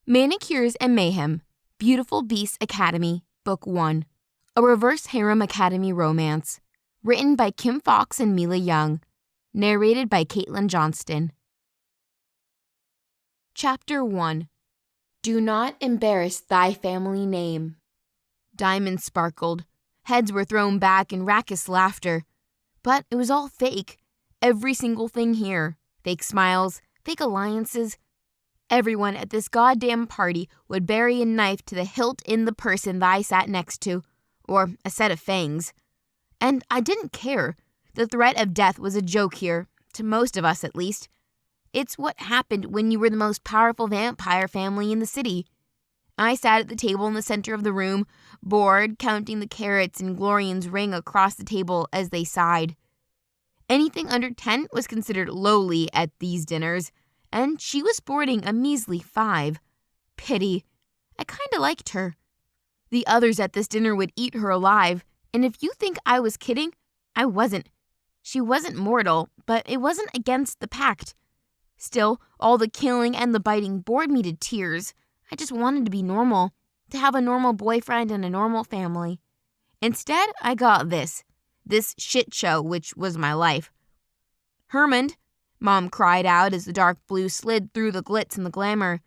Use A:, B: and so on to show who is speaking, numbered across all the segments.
A: Manicures and Mayhem, Beautiful Beasts Academy, Book 1. A Reverse Harem Academy Romance. Written by Kim Faulks and Mila Young. Narrated by Caitlin Johnston. Chapter 1. Do not embarrass thy family name. Diamonds sparkled. Heads were thrown back in raucous laughter. But it was all fake. Every single thing here. Fake smiles, fake alliances. Everyone at this goddamn party would bury a knife to the hilt in the person that I sat next to, or a set of fangs. And I didn't care. The threat of death was a joke here, to most of us at least. It's what happened when you were the most powerful vampire family in the city. I sat at the table in the center of the room, bored, counting the carrots in Glorian's ring across the table as they sighed. Anything under 10 was considered lowly at these dinners, and she was sporting a measly 5. Pity. I kinda liked her. The others at this dinner would eat her alive, and if you think I was kidding, I wasn't. She wasn't mortal, but it wasn't against the pact. Still, all the killing and the biting bored me to tears. I just wanted to be normal, to have a normal boyfriend and a normal family. Instead, I got this shit show, which was my life. "Hermond," Mom cried out as the dark blue slid through the glitz and the glamour.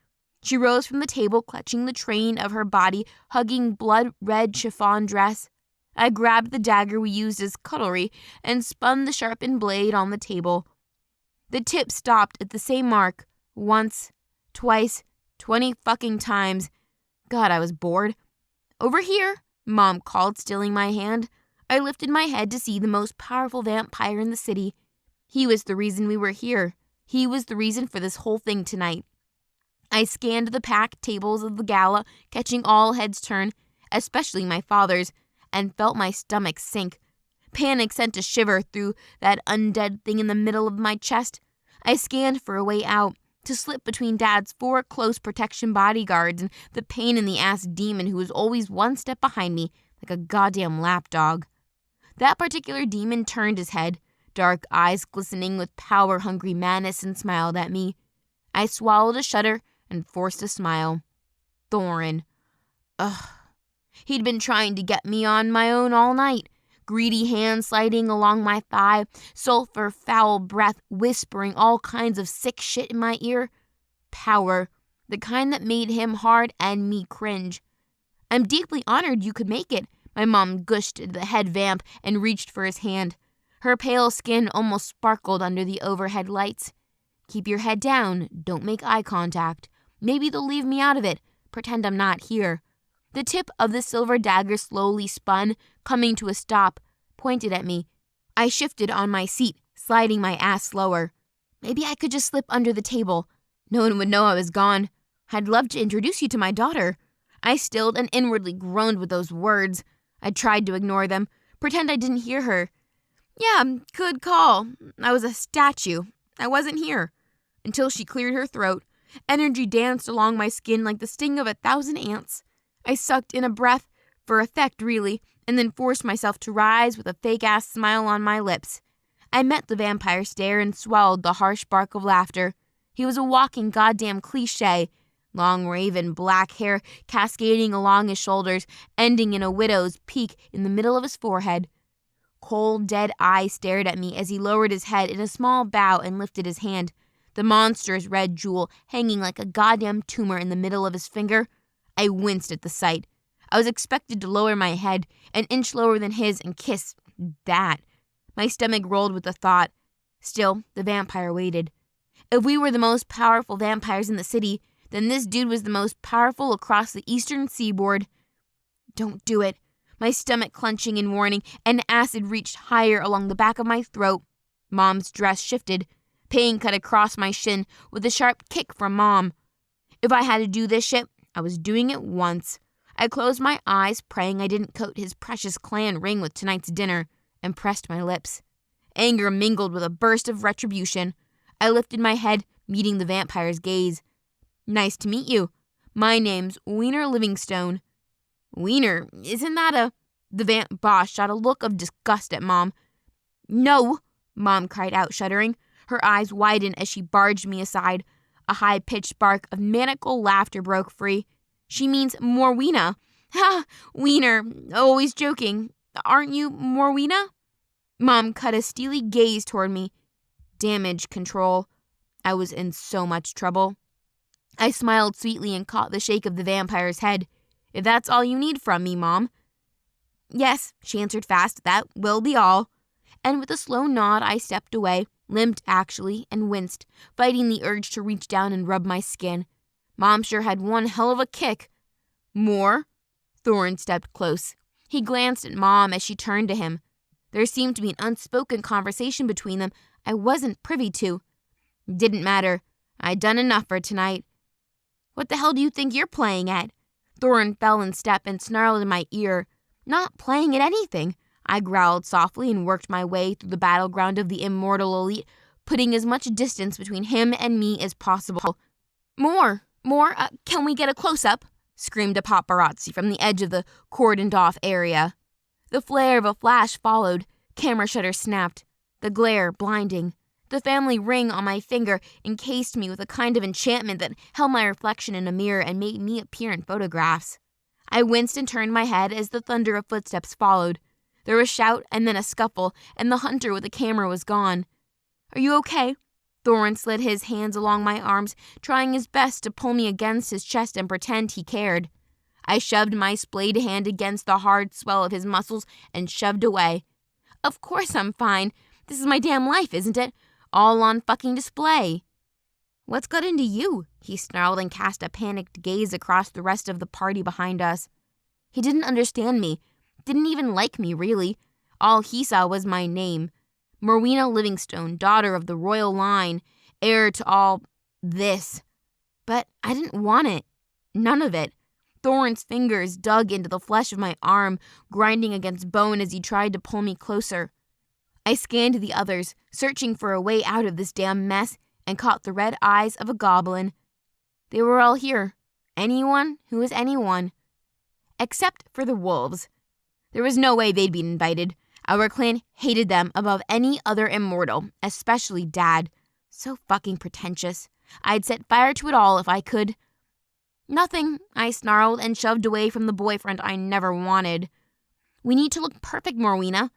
A: She rose from the table, clutching the train of her body, hugging blood-red chiffon dress. I grabbed the dagger we used as cutlery and spun the sharpened blade on the table. The tip stopped at the same mark. Once, twice, 20 fucking times. God, I was bored. "Over here," Mom called, stealing my hand. I lifted my head to see the most powerful vampire in the city. He was the reason we were here. He was the reason for this whole thing tonight. I scanned the packed tables of the gala, catching all heads turn, especially my father's, and felt my stomach sink. Panic sent a shiver through that undead thing in the middle of my chest. I scanned for a way out, to slip between Dad's 4 close protection bodyguards and the pain-in-the-ass demon who was always one step behind me, like a goddamn lapdog. That particular demon turned his head, dark eyes glistening with power-hungry madness, and smiled at me. I swallowed a shudder and forced a smile. Thorin. Ugh. He'd been trying to get me on my own all night. Greedy hands sliding along my thigh, sulfur foul breath whispering all kinds of sick shit in my ear. Power. The kind that made him hard and me cringe. "I'm deeply honored you could make it," my mom gushed at the head vamp and reached for his hand. Her pale skin almost sparkled under the overhead lights. "Keep your head down. Don't make eye contact. Maybe they'll leave me out of it. Pretend I'm not here." The tip of the silver dagger slowly spun, coming to a stop, pointed at me. I shifted on my seat, sliding my ass slower. Maybe I could just slip under the table. No one would know I was gone. "I'd love to introduce you to my daughter." I stilled and inwardly groaned with those words. I tried to ignore them, pretend I didn't hear her. "Yeah, good call. I was a statue. I wasn't here." Until she cleared her throat. Energy danced along my skin like the sting of 1,000 ants. I sucked in a breath, for effect really, and then forced myself to rise with a fake-ass smile on my lips. I met the vampire stare and swallowed the harsh bark of laughter. He was a walking goddamn cliché. Long raven black hair cascading along his shoulders, ending in a widow's peak in the middle of his forehead. Cold, dead eyes stared at me as he lowered his head in a small bow and lifted his hand, the monstrous red jewel hanging like a goddamn tumor in the middle of his finger. I winced at the sight. I was expected to lower my head, an inch lower than his, and kiss that. My stomach rolled with the thought. Still, the vampire waited. If we were the most powerful vampires in the city, then this dude was the most powerful across the eastern seaboard. "Don't do it." My stomach clenching in warning, and acid reached higher along the back of my throat. Mom's dress shifted. Pain cut across my shin with a sharp kick from Mom. If I had to do this shit, I was doing it once. I closed my eyes, praying I didn't coat his precious clan ring with tonight's dinner, and pressed my lips. Anger mingled with a burst of retribution. I lifted my head, meeting the vampire's gaze. "Nice to meet you. My name's Wiener Livingstone." "Wiener? Isn't that a—" The vamp boss shot a look of disgust at Mom. "No!" Mom cried out, shuddering. Her eyes widened as she barged me aside. A high-pitched bark of maniacal laughter broke free. She means Morwena. Ha! Wiener. Always joking. Aren't you Morwena? Mom cut a steely gaze toward me. Damage control. I was in so much trouble. I smiled sweetly and caught the shake of the vampire's head. If that's all you need from me, Mom. Yes, she answered fast. That will be all. And with a slow nod, I stepped away, limped actually, and winced, fighting the urge to reach down and rub my skin. Mom sure had one hell of a kick. More? Thorin stepped close. He glanced at Mom as she turned to him. There seemed to be an unspoken conversation between them I wasn't privy to. Didn't matter. I'd done enough for tonight. What the hell do you think you're playing at? Thorin fell in step and snarled in my ear. Not playing at anything. I growled softly and worked my way through the battleground of the immortal elite, putting as much distance between him and me as possible. More, can we get a close-up? Screamed a paparazzi from the edge of the cordoned-off area. The flare of a flash followed. Camera shutter snapped. The glare blinding. The family ring on my finger encased me with a kind of enchantment that held my reflection in a mirror and made me appear in photographs. I winced and turned my head as the thunder of footsteps followed. There was a shout and then a scuffle, and the hunter with the camera was gone. Are you okay? Thorin slid his hands along my arms, trying his best to pull me against his chest and pretend he cared. I shoved my splayed hand against the hard swell of his muscles and shoved away. Of course I'm fine. This is my damn life, isn't it? All on fucking display. What's got into you? He snarled and cast a panicked gaze across the rest of the party behind us. He didn't understand me. Didn't even like me, really. All he saw was my name. Morwena Livingstone, daughter of the royal line, heir to all this. But I didn't want it. None of it. Thorin's fingers dug into the flesh of my arm, grinding against bone as he tried to pull me closer. I scanned the others, searching for a way out of this damn mess, and caught the red eyes of a goblin. They were all here. Anyone who was anyone. Except for the wolves. There was no way they'd been invited. Our clan hated them above any other immortal, especially Dad. So fucking pretentious. I'd set fire to it all if I could. Nothing, I snarled and shoved away from the boyfriend I never wanted. We need to look perfect, Morwena.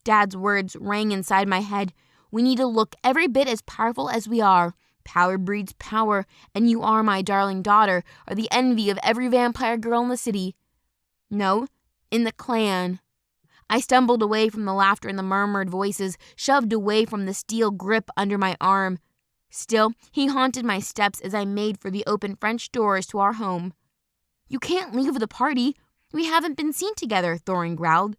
A: Dad's words rang inside my head. We need to look every bit as powerful as we are. Power breeds power, and you are my darling daughter, are the envy of every vampire girl in the city. No, in the clan. I stumbled away from the laughter and the murmured voices, shoved away from the steel grip under my arm. Still, he haunted my steps as I made for the open French doors to our home. You can't leave the party. We haven't been seen together, Thorin growled.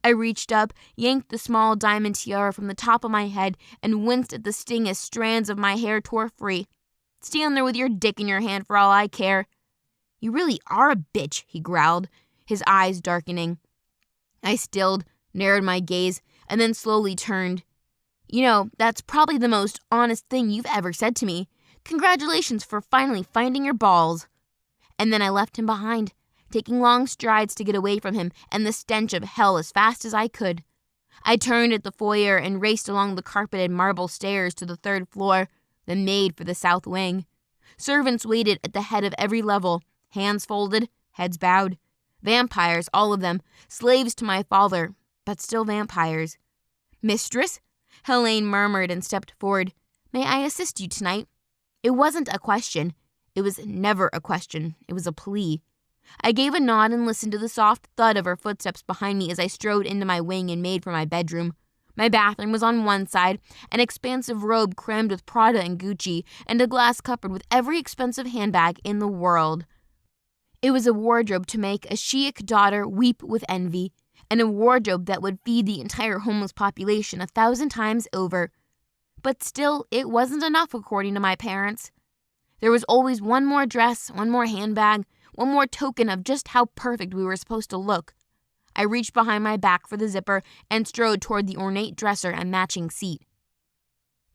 A: I reached up, yanked the small diamond tiara from the top of my head, and winced at the sting as strands of my hair tore free. Stand there with your dick in your hand for all I care. You really are a bitch, he growled, his eyes darkening. I stilled, narrowed my gaze, and then slowly turned. You know, that's probably the most honest thing you've ever said to me. Congratulations for finally finding your balls. And then I left him behind, taking long strides to get away from him and the stench of hell as fast as I could. I turned at the foyer and raced along the carpeted marble stairs to the 3rd floor, then made for the south wing. Servants waited at the head of every level, hands folded, heads bowed. Vampires, all of them, slaves to my father, but still vampires. Mistress? Helene murmured and stepped forward. May I assist you tonight? It wasn't a question. It was never a question. It was a plea. I gave a nod and listened to the soft thud of her footsteps behind me as I strode into my wing and made for my bedroom. My bathroom was on one side, an expansive robe crammed with Prada and Gucci, and a glass cupboard with every expensive handbag in the world. It was a wardrobe to make a chic daughter weep with envy, and a wardrobe that would feed the entire homeless population 1,000 times over. But still, it wasn't enough according to my parents. There was always one more dress, one more handbag, one more token of just how perfect we were supposed to look. I reached behind my back for the zipper and strode toward the ornate dresser and matching seat.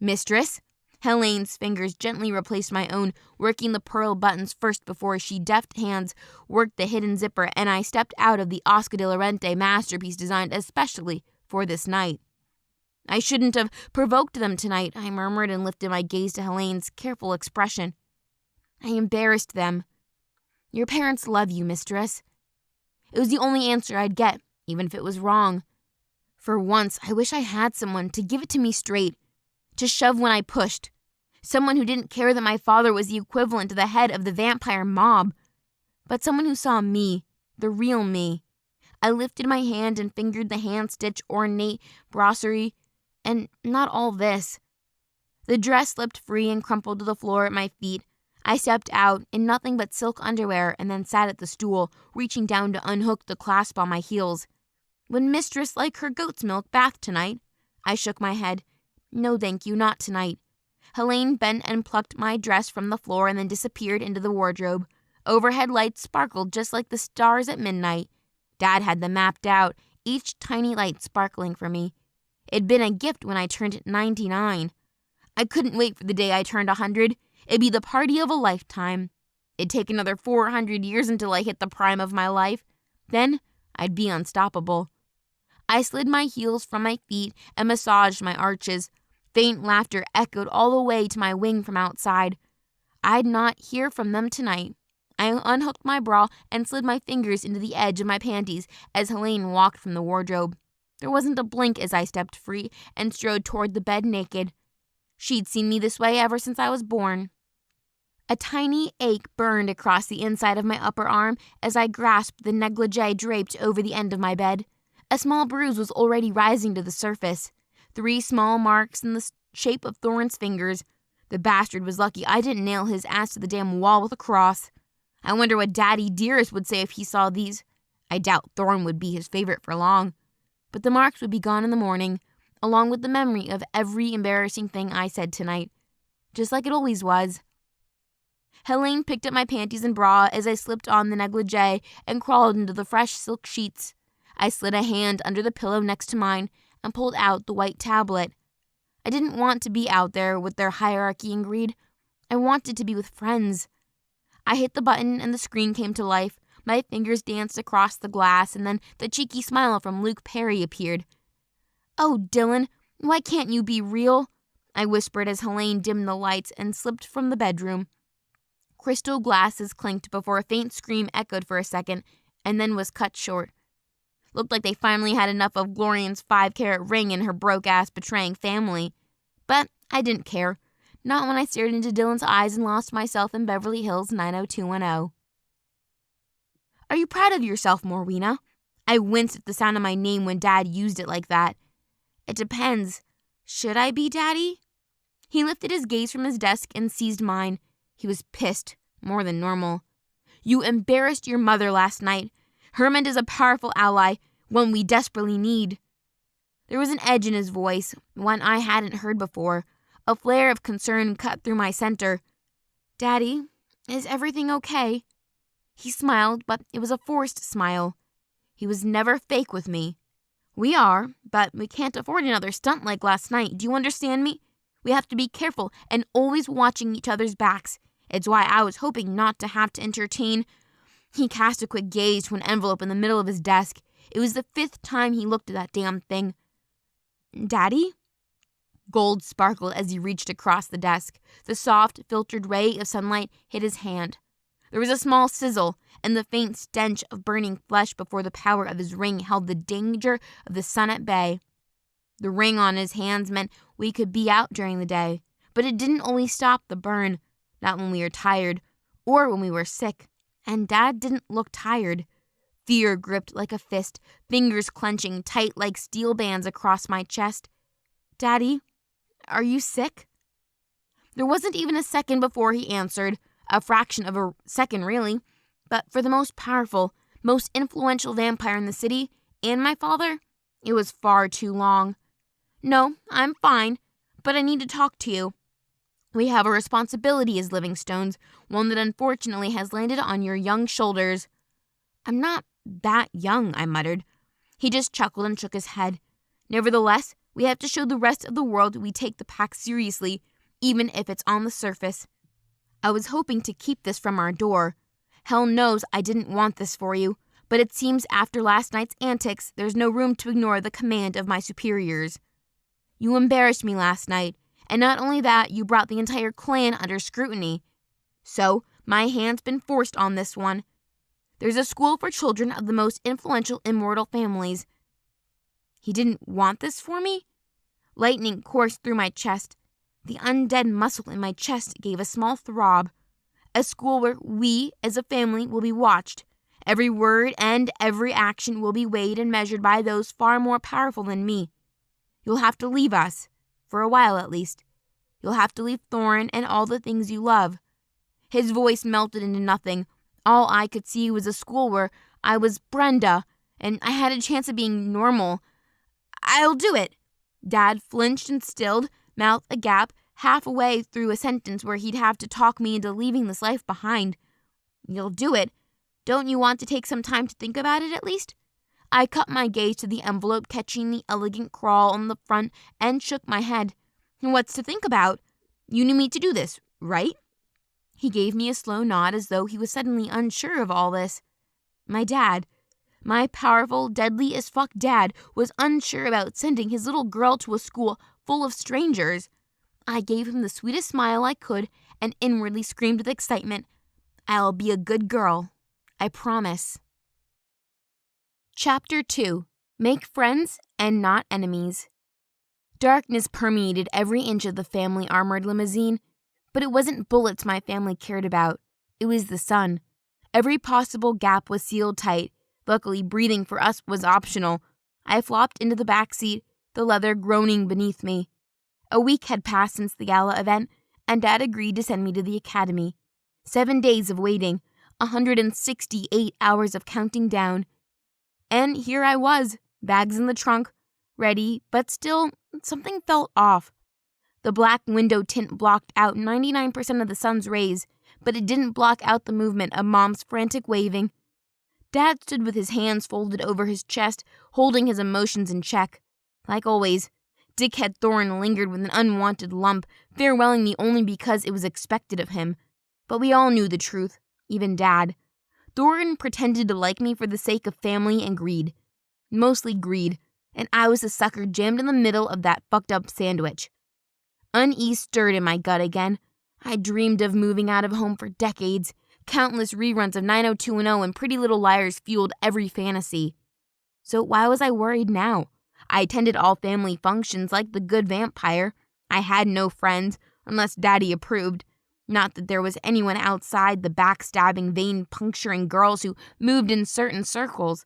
A: Mistress? Helene's fingers gently replaced my own, working the pearl buttons first before she deft hands worked the hidden zipper, and I stepped out of the Oscar de la Renta masterpiece designed especially for this night. I shouldn't have provoked them tonight, I murmured and lifted my gaze to Helene's careful expression. I embarrassed them. Your parents love you, mistress. It was the only answer I'd get, even if it was wrong. For once, I wish I had someone to give it to me straight, to shove when I pushed. Someone who didn't care that my father was the equivalent to the head of the vampire mob, but someone who saw me, the real me. I lifted my hand and fingered the hand-stitched ornate brosserie, and not all this. The dress slipped free and crumpled to the floor at my feet. I stepped out in nothing but silk underwear and then sat at the stool, reaching down to unhook the clasp on my heels. Would mistress like her goat's milk bath tonight? I shook my head. No, thank you, not tonight. Helene bent and plucked my dress from the floor and then disappeared into the wardrobe. Overhead lights sparkled just like the stars at midnight. Dad had them mapped out, each tiny light sparkling for me. It'd been a gift when I turned 99. I couldn't wait for the day I turned 100. It'd be the party of a lifetime. It'd take another 400 years until I hit the prime of my life. Then I'd be unstoppable. I slid my heels from my feet and massaged my arches. Faint laughter echoed all the way to my wing from outside. I'd not hear from them tonight. I unhooked my bra and slid my fingers into the edge of my panties as Helene walked from the wardrobe. There wasn't a blink as I stepped free and strode toward the bed naked. She'd seen me this way ever since I was born. A tiny ache burned across the inside of my upper arm as I grasped the negligee draped over the end of my bed. A small bruise was already rising to the surface. 3 small marks in the shape of Thorne's fingers. The bastard was lucky I didn't nail his ass to the damn wall with a cross. I wonder what Daddy Dearest would say if he saw these. I doubt Thorne would be his favorite for long. But the marks would be gone in the morning, along with the memory of every embarrassing thing I said tonight. Just like it always was. Helene picked up my panties and bra as I slipped on the negligee and crawled into the fresh silk sheets. I slid a hand under the pillow next to mine and pulled out the white tablet. I didn't want to be out there with their hierarchy and greed. I wanted to be with friends. I hit the button and the screen came to life. My fingers danced across the glass and then the cheeky smile from Luke Perry appeared. "Oh, Dylan, why can't you be real?" I whispered as Helene dimmed the lights and slipped from the bedroom. Crystal glasses clinked before a faint scream echoed for a second and then was cut short. Looked like they finally had enough of Glorian's 5-carat ring and her broke-ass betraying family. But I didn't care. Not when I stared into Dylan's eyes and lost myself in Beverly Hills 90210. "Are you proud of yourself, Morwena?" I winced at the sound of my name when Dad used it like that. "It depends. Should I be, Daddy?" He lifted his gaze from his desk and seized mine. He was pissed, more than normal. "You embarrassed your mother last night. Hermond is a powerful ally, one we desperately need." There was an edge in his voice, one I hadn't heard before. A flare of concern cut through my center. "Daddy, is everything okay?" He smiled, but it was a forced smile. He was never fake with me. "We are, but we can't afford another stunt like last night. Do you understand me? We have to be careful and always watching each other's backs. It's why I was hoping not to have to entertain." He cast a quick gaze to an envelope in the middle of his desk. It was the 5th time he looked at that damn thing. "Daddy?" Gold sparkled as he reached across the desk. The soft, filtered ray of sunlight hit his hand. There was a small sizzle and the faint stench of burning flesh before the power of his ring held the danger of the sun at bay. The ring on his hands meant we could be out during the day, but it didn't always stop the burn, not when we were tired or when we were sick. And Dad didn't look tired. Fear gripped like a fist, fingers clenching tight like steel bands across my chest. "Daddy, are you sick?" There wasn't even a second before he answered, a fraction of a second really, but for the most powerful, most influential vampire in the city, and my father, it was far too long. "No, I'm fine, but I need to talk to you. We have a responsibility as living stones, one that unfortunately has landed on your young shoulders." "I'm not that young," I muttered. He just chuckled and shook his head. "Nevertheless, we have to show the rest of the world we take the pact seriously, even if it's on the surface. I was hoping to keep this from our door. Hell knows I didn't want this for you, but it seems after last night's antics, there's no room to ignore the command of my superiors. You embarrassed me last night, and not only that, you brought the entire clan under scrutiny. So, my hand's been forced on this one. There's a school for children of the most influential immortal families. He didn't want this for me? Lightning coursed through my chest. The undead muscle in my chest gave a small throb. A school where we, as a family, will be watched. Every word and every action will be weighed and measured by those far more powerful than me. You'll have to leave us, for a while at least. You'll have to leave Thorin and all the things you love. His voice melted into nothing. All I could see was a school where I was Brenda, and I had a chance of being normal. I'll do it. Dad flinched and stilled, mouth agape, halfway through a sentence where he'd have to talk me into leaving this life behind. You'll do it. Don't you want to take some time to think about it at least? I cut my gaze to the envelope catching the elegant crawl on the front and shook my head. What's to think about? You need me to do this, right? He gave me a slow nod as though he was suddenly unsure of all this. My dad, my powerful, deadly-as-fuck dad, was unsure about sending his little girl to a school full of strangers. I gave him the sweetest smile I could and inwardly screamed with excitement, I'll be a good girl. I promise. Chapter 2. Make friends and not enemies. Darkness permeated every inch of the family armored limousine, but it wasn't bullets my family cared about. It was the sun. Every possible gap was sealed tight. Luckily, breathing for us was optional. I flopped into the back seat, the leather groaning beneath me. A week had passed since the gala event, and Dad agreed to send me to the academy. 7 days of waiting, 168 hours of counting down. And here I was, bags in the trunk, ready, but still, something felt off. The black window tint blocked out 99% of the sun's rays, but it didn't block out the movement of Mom's frantic waving. Dad stood with his hands folded over his chest, holding his emotions in check. Like always, Dickhead Thorin lingered with an unwanted lump, farewelling me only because it was expected of him. But we all knew the truth, even Dad. Thorin pretended to like me for the sake of family and greed. Mostly greed, and I was the sucker jammed in the middle of that fucked up sandwich. Unease stirred in my gut again. I dreamed of moving out of home for decades. Countless reruns of 90210 and Pretty Little Liars fueled every fantasy. So why was I worried now? I attended all family functions like the good vampire. I had no friends, unless Daddy approved. Not that there was anyone outside the backstabbing, vein-puncturing girls who moved in certain circles.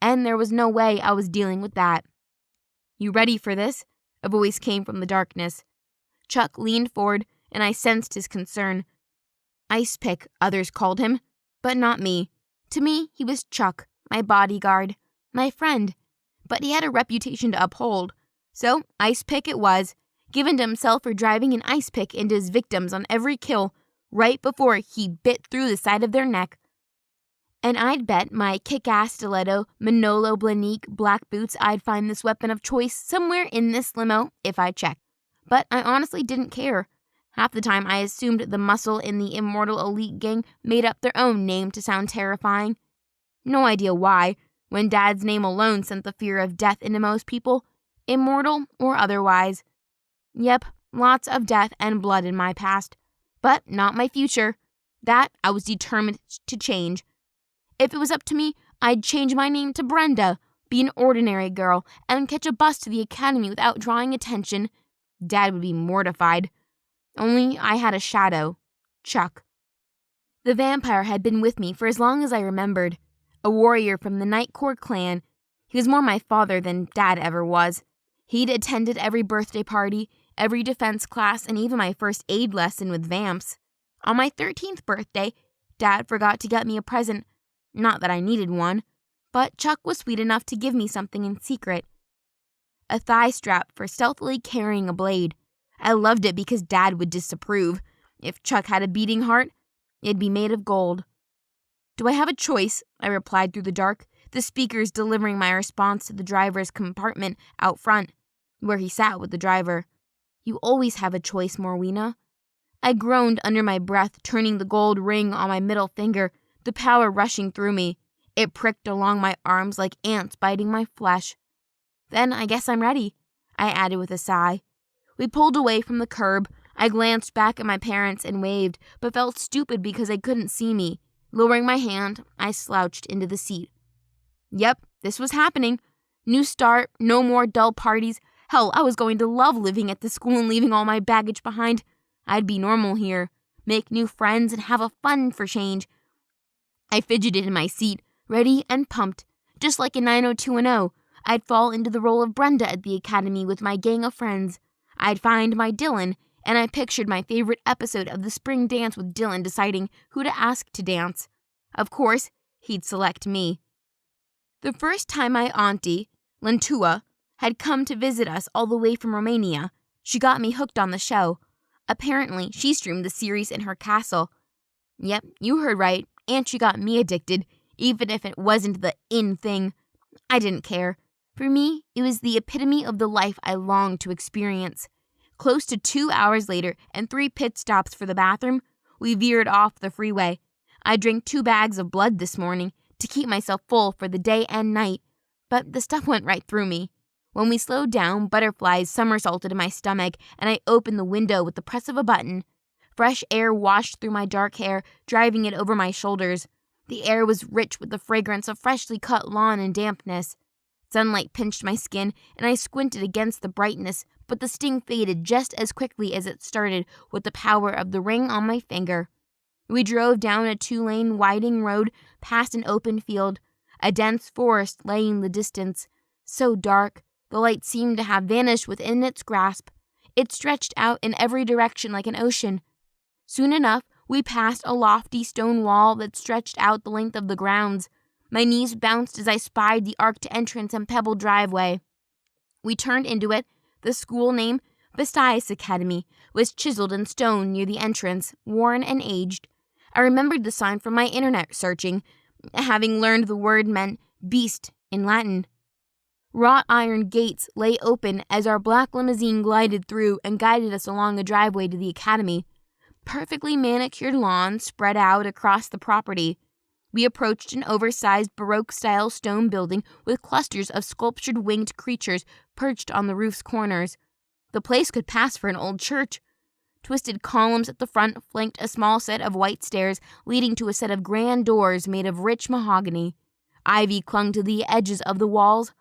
A: And there was no way I was dealing with that. You ready for this? A voice came from the darkness. Chuck leaned forward, and I sensed his concern. Ice Pick, others called him, but not me. To me, he was Chuck, my bodyguard, my friend. But he had a reputation to uphold. So, Ice Pick it was, given to himself for driving an ice pick into his victims on every kill, right before he bit through the side of their neck. And I'd bet my kick-ass stiletto, Manolo Blahnik black boots I'd find this weapon of choice somewhere in this limo if I checked. But I honestly didn't care. Half the time I assumed the muscle in the immortal elite gang made up their own name to sound terrifying. No idea why, when Dad's name alone sent the fear of death into most people, immortal or otherwise. Yep, lots of death and blood in my past, but not my future. That I was determined to change. If it was up to me, I'd change my name to Brenda, be an ordinary girl, and catch a bus to the academy without drawing attention. Dad would be mortified. Only I had a shadow. Chuck. The vampire had been with me for as long as I remembered. A warrior from the Night Court clan. He was more my father than Dad ever was. He'd attended every birthday party, every defense class, and even my first aid lesson with vamps. On my 13th birthday, Dad forgot to get me a present. Not that I needed one, but Chuck was sweet enough to give me something in secret. A thigh strap for stealthily carrying a blade. I loved it because Dad would disapprove. If Chuck had a beating heart, it'd be made of gold. Do I have a choice? I replied through the dark, the speakers delivering my response to the driver's compartment out front, where he sat with the driver. You always have a choice, Morwena. I groaned under my breath, turning the gold ring on my middle finger, the power rushing through me. It pricked along my arms like ants biting my flesh. Then I guess I'm ready, I added with a sigh. We pulled away from the curb. I glanced back at my parents and waved, but felt stupid because they couldn't see me. Lowering my hand, I slouched into the seat. Yep, this was happening. New start, no more dull parties. Hell, I was going to love living at the school and leaving all my baggage behind. I'd be normal here, make new friends, and have a fun for change. I fidgeted in my seat, ready and pumped. Just like in 90210, I'd fall into the role of Brenda at the academy with my gang of friends. I'd find my Dylan, and I pictured my favorite episode of the spring dance with Dylan deciding who to ask to dance. Of course, he'd select me. The first time my auntie, Lentua, had come to visit us all the way from Romania, she got me hooked on the show. Apparently, she streamed the series in her castle. Yep, you heard right, and she got me addicted, even if it wasn't the in thing. I didn't care. For me, it was the epitome of the life I longed to experience. Close to 2 hours later and 3 pit stops for the bathroom, we veered off the freeway. I drank 2 bags of blood this morning to keep myself full for the day and night, but the stuff went right through me. When we slowed down, butterflies somersaulted in my stomach, and I opened the window with the press of a button. Fresh air washed through my dark hair, driving it over my shoulders. The air was rich with the fragrance of freshly cut lawn and dampness. Sunlight pinched my skin, and I squinted against the brightness, but the sting faded just as quickly as it started with the power of the ring on my finger. We drove down a 2-lane winding road past an open field. A dense forest lay in the distance, so dark, the light seemed to have vanished within its grasp. It stretched out in every direction like an ocean. Soon enough, we passed a lofty stone wall that stretched out the length of the grounds. My knees bounced as I spied the arched entrance and pebbled driveway. We turned into it. The school name, Bestias Academy, was chiseled in stone near the entrance, worn and aged. I remembered the sign from my internet searching, having learned the word meant beast in Latin. Wrought iron gates lay open as our black limousine glided through and guided us along a driveway to the academy. Perfectly manicured lawn spread out across the property. We approached an oversized Baroque-style stone building with clusters of sculptured winged creatures perched on the roof's corners. The place could pass for an old church. Twisted columns at the front flanked a small set of white stairs leading to a set of grand doors made of rich mahogany. Ivy clung to the edges of the walls.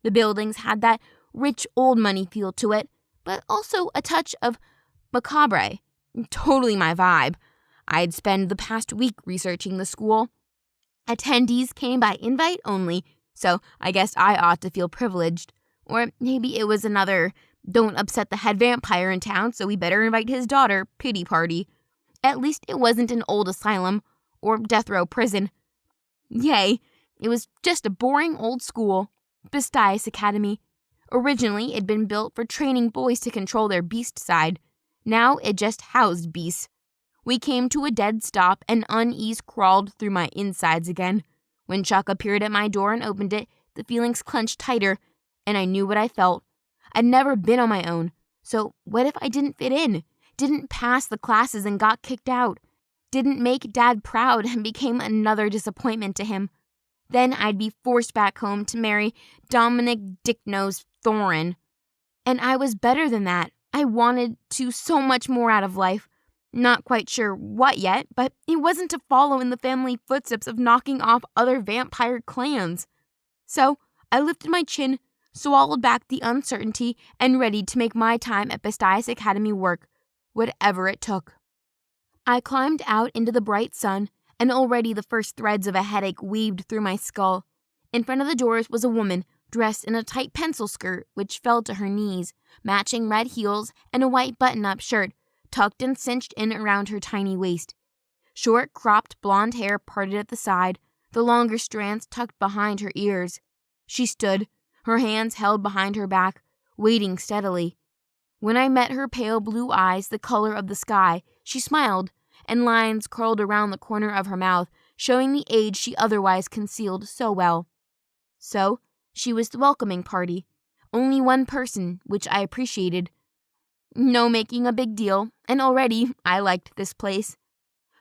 A: The buildings had that rich old money feel to it, but also a touch of macabre. Totally my vibe. I'd spent the past week researching the school. Attendees came by invite only, so I guess I ought to feel privileged. Or maybe it was another don't upset the head vampire in town, so we better invite his daughter pity party. At least it wasn't an old asylum or death row prison. Yay, it was just a boring old school. Bestias Academy. Originally, it'd been built for training boys to control their beast side. Now it just housed beasts. We came to a dead stop and unease crawled through my insides again. When Chuck appeared at my door and opened it, the feelings clenched tighter, and I knew what I felt. I'd never been on my own, so what if I didn't fit in? Didn't pass the classes and got kicked out? Didn't make Dad proud and became another disappointment to him? Then I'd be forced back home to marry Dominic Dicknose Thorin. And I was better than that. I wanted to so much more out of life. Not quite sure what yet, but it wasn't to follow in the family footsteps of knocking off other vampire clans. So I lifted my chin, swallowed back the uncertainty, and readied to make my time at Bestias Academy work, whatever it took. I climbed out into the bright sun, and already the first threads of a headache weaved through my skull. In front of the doors was a woman, dressed in a tight pencil skirt which fell to her knees, matching red heels and a white button-up shirt, tucked and cinched in around her tiny waist. Short, cropped blonde hair parted at the side, the longer strands tucked behind her ears. She stood, her hands held behind her back, waiting steadily. When I met her pale blue eyes the color of the sky, she smiled, and lines curled around the corner of her mouth, showing the age she otherwise concealed so well. So, she was the welcoming party. Only one person, which I appreciated. No making a big deal, and already I liked this place.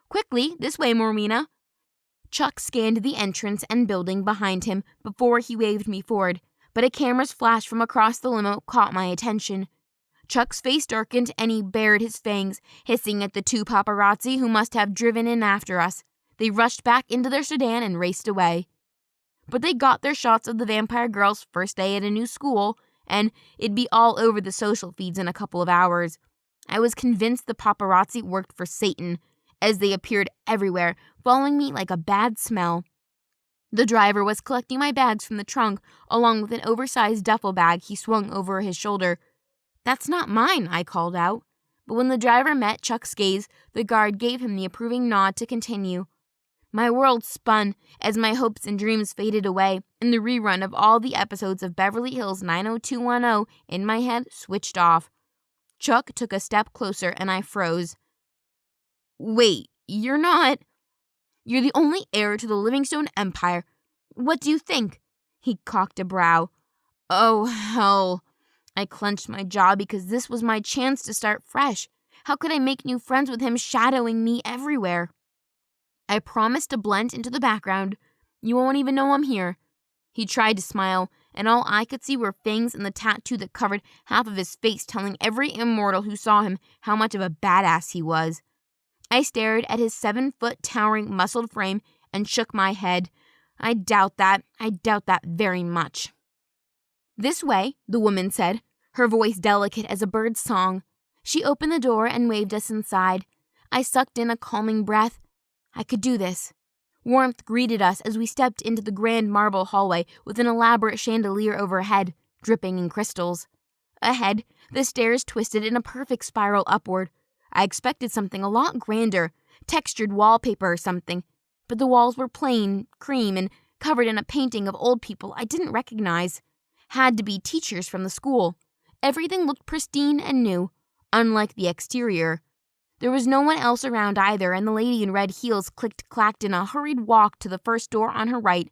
A: Quickly, this way, Mormina. Chuck scanned the entrance and building behind him before he waved me forward, but a camera's flash from across the limo caught my attention. Chuck's face darkened and he bared his fangs, hissing at the two paparazzi who must have driven in after us. They rushed back into their sedan and raced away. But they got their shots of the vampire girl's first day at a new school, and it'd be all over the social feeds in a couple of hours. I was convinced the paparazzi worked for Satan, as they appeared everywhere, following me like a bad smell. The driver was collecting my bags from the trunk, along with an oversized duffel bag he swung over his shoulder. "That's not mine," I called out. But when the driver met Chuck's gaze, the guard gave him the approving nod to continue. My world spun as my hopes and dreams faded away, and the rerun of all the episodes of Beverly Hills 90210 in my head switched off. Chuck took a step closer and I froze. "Wait, you're not... You're the only heir to the Livingstone Empire. What do you think?" He cocked a brow. "Oh, hell." I clenched my jaw because this was my chance to start fresh. How could I make new friends with him shadowing me everywhere? I promised to blend into the background. "You won't even know I'm here." He tried to smile, and all I could see were fangs and the tattoo that covered half of his face, telling every immortal who saw him how much of a badass he was. I stared at his 7-foot towering muscled frame and shook my head. I doubt that very much. "This way," the woman said, her voice delicate as a bird's song. She opened the door and waved us inside. I sucked in a calming breath. I could do this. Warmth greeted us as we stepped into the grand marble hallway with an elaborate chandelier overhead, dripping in crystals. Ahead, the stairs twisted in a perfect spiral upward. I expected something a lot grander, textured wallpaper or something, but the walls were plain, cream, and covered in a painting of old people I didn't recognize. Had to be teachers from the school. Everything looked pristine and new, unlike the exterior. There was no one else around either, and the lady in red heels clicked-clacked in a hurried walk to the first door on her right.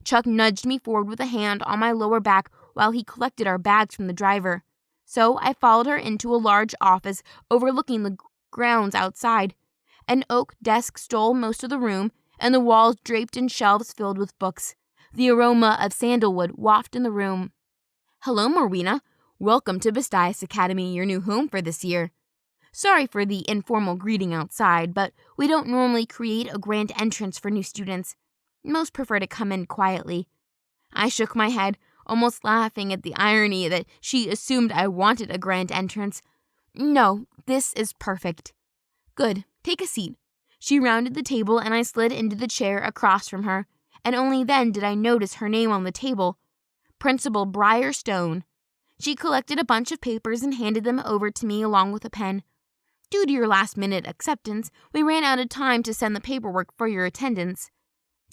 A: Chuck nudged me forward with a hand on my lower back while he collected our bags from the driver. So I followed her into a large office overlooking the grounds outside. An oak desk stole most of the room, and the walls draped in shelves filled with books. The aroma of sandalwood wafted in the room. "Hello, Morwena. Welcome to Bestias Academy, your new home for this year. Sorry for the informal greeting outside, but we don't normally create a grand entrance for new students. Most prefer to come in quietly." I shook my head, almost laughing at the irony that she assumed I wanted a grand entrance. "No, this is perfect." "Good. Take a seat." She rounded the table and I slid into the chair across from her, and only then did I notice her name on the table. Principal Briar Stone. She collected a bunch of papers and handed them over to me along with a pen. "Due to your last-minute acceptance, we ran out of time to send the paperwork for your attendance.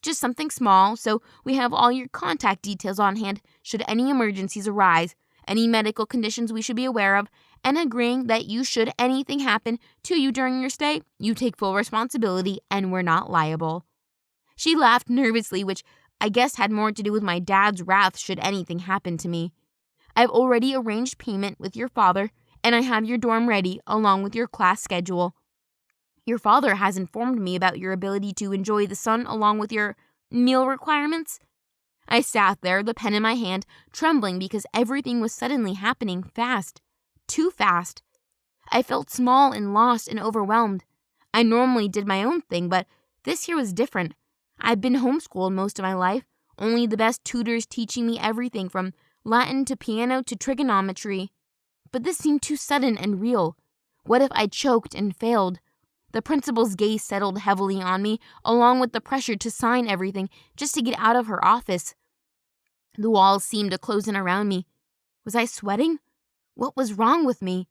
A: Just something small, so we have all your contact details on hand should any emergencies arise, any medical conditions we should be aware of, and agreeing that should anything happen to you during your stay, you take full responsibility and we're not liable." She laughed nervously, which I guess had more to do with my dad's wrath should anything happen to me. "I've already arranged payment with your father, and I have your dorm ready along with your class schedule. Your father has informed me about your ability to enjoy the sun along with your meal requirements." I sat there, the pen in my hand, trembling because everything was suddenly happening fast. Too fast. I felt small and lost and overwhelmed. I normally did my own thing, but this here was different. I'd been homeschooled most of my life, only the best tutors teaching me everything from Latin to piano to trigonometry. But this seemed too sudden and real. What if I choked and failed? The principal's gaze settled heavily on me, along with the pressure to sign everything just to get out of her office. The walls seemed to close in around me. Was I sweating? What was wrong with me?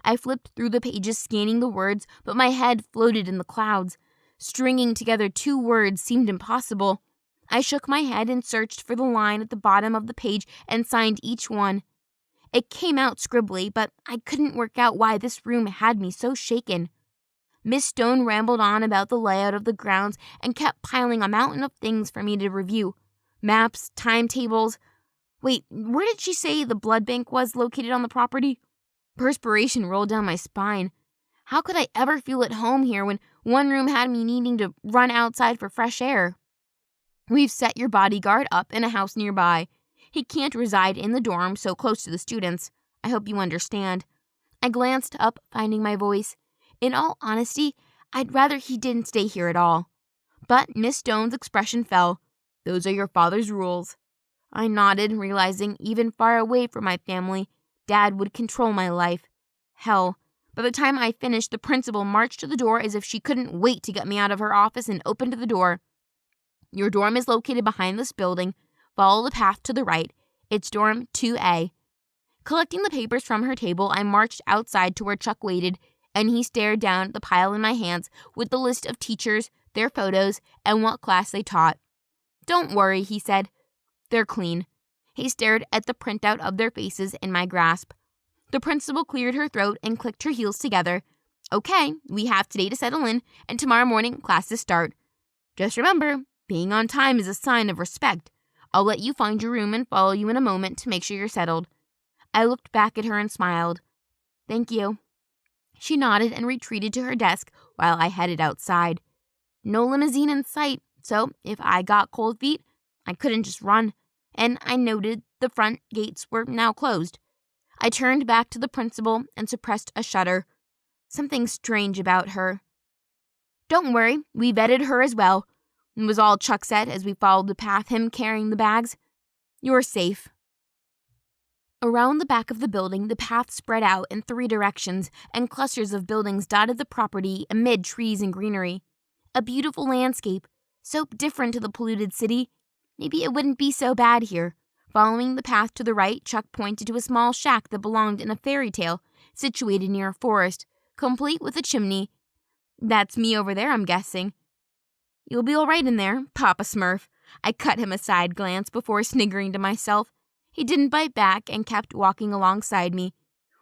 A: I flipped through the pages, scanning the words, but my head floated in the clouds. Stringing together 2 words seemed impossible. I shook my head and searched for the line at the bottom of the page and signed each one. It came out scribbly, but I couldn't work out why this room had me so shaken. Miss Stone rambled on about the layout of the grounds and kept piling a mountain of things for me to review. Maps, timetables. Wait, where did she say the blood bank was located on the property? Perspiration rolled down my spine. How could I ever feel at home here when one room had me needing to run outside for fresh air? "We've set your bodyguard up in a house nearby. He can't reside in the dorm so close to the students. I hope you understand. I glanced up, finding my voice. In all honesty, I'd rather he didn't stay here at all. But Miss Stone's expression fell. Those are your father's rules. I nodded, realizing even far away from my family, Dad would control my life. Hell, by the time I finished, the principal marched to the door as if she couldn't wait to get me out of her office and opened the door. Your dorm is located behind this building. Follow the path to the right. It's dorm 2A. Collecting the papers from her table, I marched outside to where Chuck waited, and he stared down at the pile in my hands with the list of teachers, their photos, and what class they taught. Don't worry, he said. They're clean. He stared at the printout of their faces in my grasp. The principal cleared her throat and clicked her heels together. Okay, we have today to settle in, and tomorrow morning classes start. Just remember, being on time is a sign of respect. I'll let you find your room and follow you in a moment to make sure you're settled. I looked back at her and smiled. Thank you. She nodded and retreated to her desk while I headed outside. No limousine in sight, so if I got cold feet, I couldn't just run, and I noted the front gates were now closed. I turned back to the principal and suppressed a shudder. Something strange about her. Don't worry, we vetted her as well, was all Chuck said as we followed the path, him carrying the bags. You're safe. Around the back of the building, the path spread out in 3 directions, and clusters of buildings dotted the property amid trees and greenery. A beautiful landscape, so different to the polluted city. Maybe it wouldn't be so bad here. Following the path to the right, Chuck pointed to a small shack that belonged in a fairy tale, situated near a forest, complete with a chimney. That's me over there, I'm guessing. You'll be all right in there, Papa Smurf. I cut him a side glance before sniggering to myself. He didn't bite back and kept walking alongside me.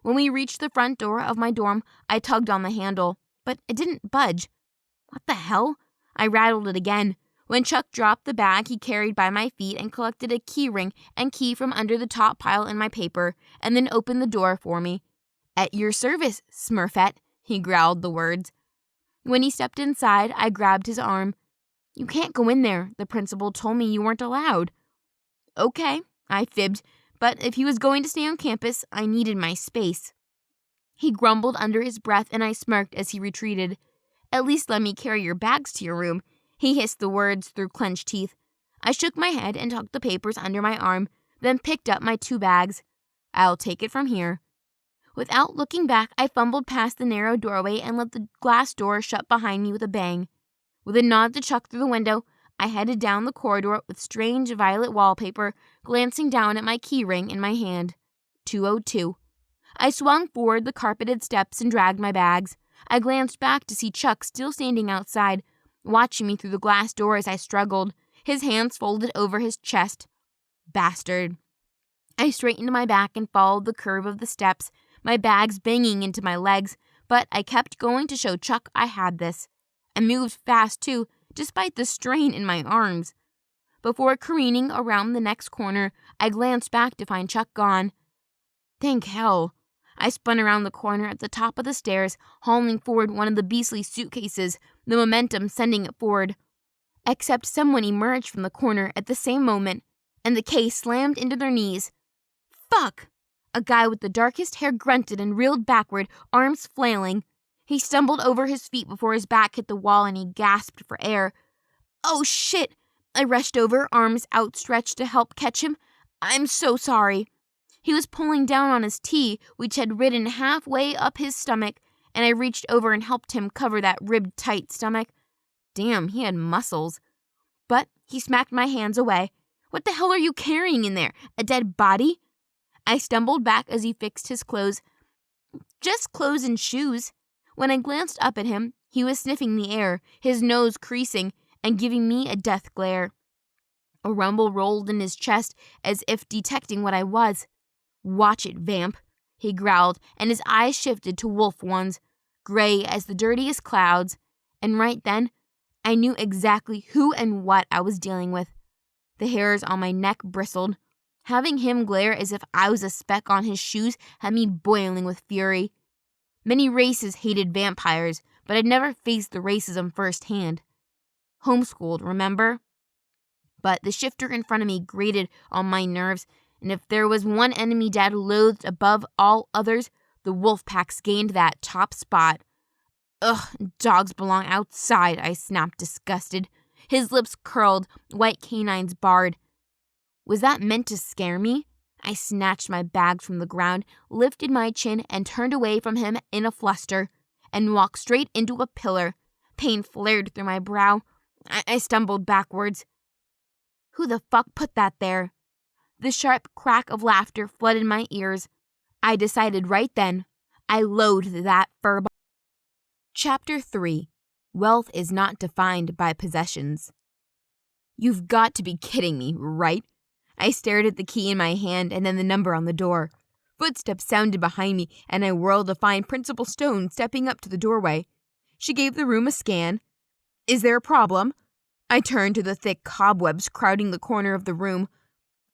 A: When we reached the front door of my dorm, I tugged on the handle, but it didn't budge. What the hell? I rattled it again. When Chuck dropped the bag he carried by my feet and collected a key ring and key from under the top pile in my paper, and then opened the door for me. At your service, Smurfette, he growled the words. When he stepped inside, I grabbed his arm. You can't go in there. The principal told me you weren't allowed. Okay, I fibbed, but if he was going to stay on campus, I needed my space. He grumbled under his breath, and I smirked as he retreated. At least let me carry your bags to your room. He hissed the words through clenched teeth. I shook my head and tucked the papers under my arm, then picked up my 2 bags. I'll take it from here. Without looking back, I fumbled past the narrow doorway and let the glass door shut behind me with a bang. With a nod to Chuck through the window, I headed down the corridor with strange violet wallpaper, glancing down at my key ring in my hand. 202. I swung forward the carpeted steps and dragged my bags. I glanced back to see Chuck still standing outside, watching me through the glass door as I struggled, his hands folded over his chest. Bastard. I straightened my back and followed the curve of the steps, my bags banging into my legs, but I kept going to show Chuck I had this. I moved fast, too, despite the strain in my arms. Before careening around the next corner, I glanced back to find Chuck gone. Thank hell. I spun around the corner at the top of the stairs, hauling forward one of the beastly suitcases, the momentum sending it forward. Except someone emerged from the corner at the same moment, and the case slammed into their knees. Fuck! A guy with the darkest hair grunted and reeled backward, arms flailing. He stumbled over his feet before his back hit the wall and he gasped for air. Oh shit! I rushed over, arms outstretched to help catch him. I'm so sorry. He was pulling down on his tea, which had ridden halfway up his stomach, and I reached over and helped him cover that ribbed-tight stomach. Damn, he had muscles. But he smacked my hands away. What the hell are you carrying in there? A dead body? I stumbled back as he fixed his clothes. Just clothes and shoes. When I glanced up at him, he was sniffing the air, his nose creasing, and giving me a death glare. A rumble rolled in his chest as if detecting what I was. Watch it, vamp, he growled, and his eyes shifted to wolf ones, gray as the dirtiest clouds, and right then, I knew exactly who and what I was dealing with. The hairs on my neck bristled. Having him glare as if I was a speck on his shoes had me boiling with fury. Many races hated vampires, but I'd never faced the racism firsthand. Homeschooled, remember? But the shifter in front of me grated on my nerves, and if there was one enemy Dad loathed above all others, The wolf packs gained that top spot. Ugh, dogs belong outside, I snapped, disgusted. His lips curled, white canines barred. Was that meant to scare me? I snatched my bag from the ground, lifted my chin, and turned away from him in a fluster, and walked straight into a pillar. Pain flared through my brow. I stumbled backwards. Who the fuck put that there? The sharp crack of laughter flooded my ears. I decided right then. I loathed that furball. Chapter 3. Wealth is not defined by possessions. You've got to be kidding me, right? I stared at the key in my hand and then the number on the door. Footsteps sounded behind me, and I whirled to find Principal Stone stepping up to the doorway. She gave the room a scan. Is there a problem? I turned to the thick cobwebs crowding the corner of the room.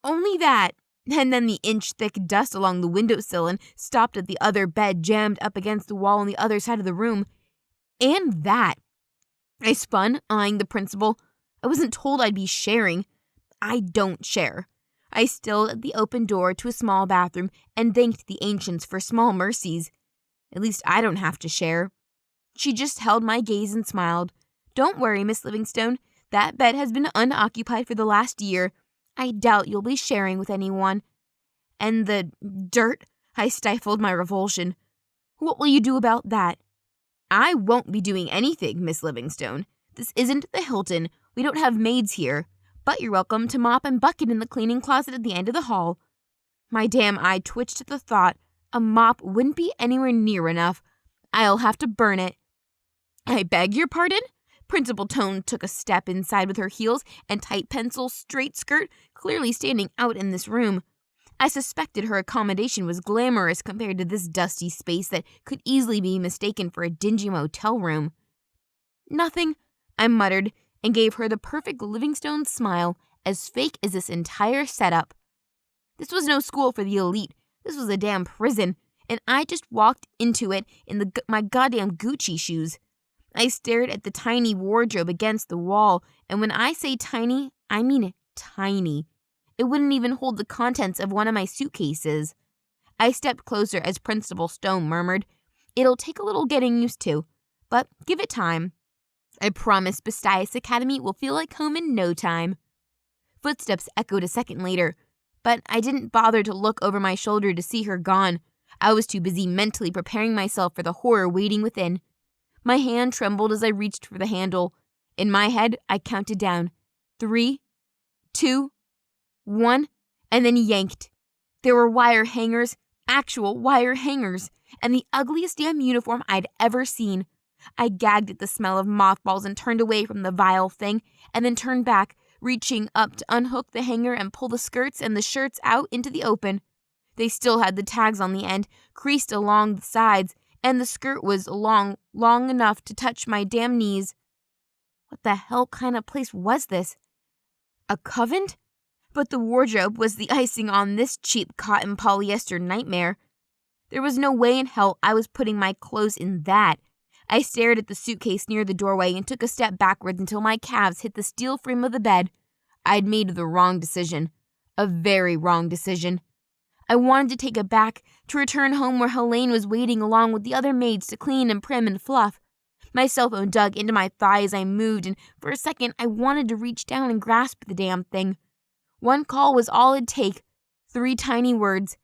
A: Only that, and then the inch-thick dust along the windowsill and stopped at the other bed jammed up against the wall on the other side of the room. And that. I spun, eyeing the principal. I wasn't told I'd be sharing. I don't share. I stilled at the open door to a small bathroom and thanked the ancients for small mercies. At least I don't have to share. She just held my gaze and smiled. Don't worry, Miss Livingstone. That bed has been unoccupied for the last year. I doubt you'll be sharing with anyone. And the dirt? I stifled my revulsion. What will you do about that? I won't be doing anything, Miss Livingstone. This isn't the Hilton. We don't have maids here. But you're welcome to mop and bucket in the cleaning closet at the end of the hall. My damn eye twitched at the thought. A mop wouldn't be anywhere near enough. I'll have to burn it. I beg your pardon? Principal Tone took a step inside with her heels and tight pencil straight skirt clearly standing out in this room. I suspected her accommodation was glamorous compared to this dusty space that could easily be mistaken for a dingy motel room. Nothing, I muttered, and gave her the perfect Livingstone smile, as fake as this entire setup. This was no school for the elite. This was a damn prison, and I just walked into it in my goddamn Gucci shoes. I stared at the tiny wardrobe against the wall, and when I say tiny, I mean tiny. It wouldn't even hold the contents of one of my suitcases. I stepped closer as Principal Stone murmured, It'll take a little getting used to, but give it time. I promise Bestias Academy will feel like home in no time. Footsteps echoed a second later, but I didn't bother to look over my shoulder to see her gone. I was too busy mentally preparing myself for the horror waiting within. My hand trembled as I reached for the handle. In my head, I counted down. 3, 2, 1, and then yanked. There were wire hangers, actual wire hangers, and the ugliest damn uniform I'd ever seen. I gagged at the smell of mothballs and turned away from the vile thing, and then turned back, reaching up to unhook the hanger and pull the skirts and the shirts out into the open. They still had the tags on the end, creased along the sides, and the skirt was long enough to touch my damn knees. What the hell kind of place was this? A convent? But the wardrobe was the icing on this cheap cotton polyester nightmare. There was no way in hell I was putting my clothes in that. I stared at the suitcase near the doorway and took a step backwards until my calves hit the steel frame of the bed. I'd made the wrong decision. A very wrong decision. I wanted to take it back, to return home where Helene was waiting along with the other maids to clean and prim and fluff. My cell phone dug into my thigh as I moved, and for a second I wanted to reach down and grasp the damn thing. One call was all it'd take. 3 tiny words.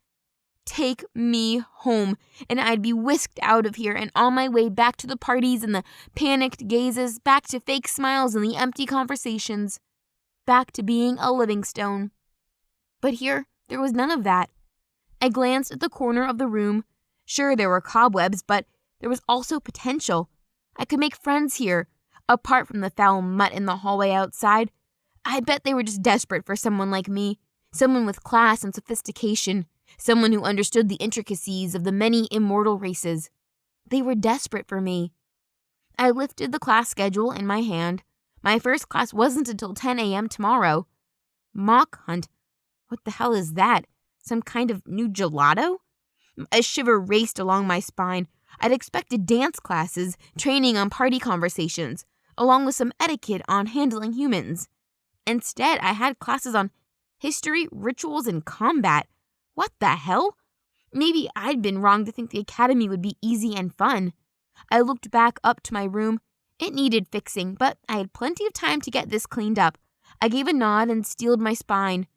A: Take me home, and I'd be whisked out of here and on my way back to the parties and the panicked gazes, back to fake smiles and the empty conversations, back to being a Livingstone. But here, there was none of that. I glanced at the corner of the room. Sure, there were cobwebs, but there was also potential. I could make friends here, apart from the foul mutt in the hallway outside. I bet they were just desperate for someone like me, someone with class and sophistication, someone who understood the intricacies of the many immortal races. They were desperate for me. I lifted the class schedule in my hand. My first class wasn't until 10 a.m. tomorrow. Mock hunt. What the hell is that? Some kind of new gelato? A shiver raced along my spine. I'd expected dance classes, training on party conversations, along with some etiquette on handling humans. Instead, I had classes on history, rituals, and combat. What the hell? Maybe I'd been wrong to think the academy would be easy and fun. I looked back up to my room. It needed fixing, but I had plenty of time to get this cleaned up. I gave a nod and steeled my spine.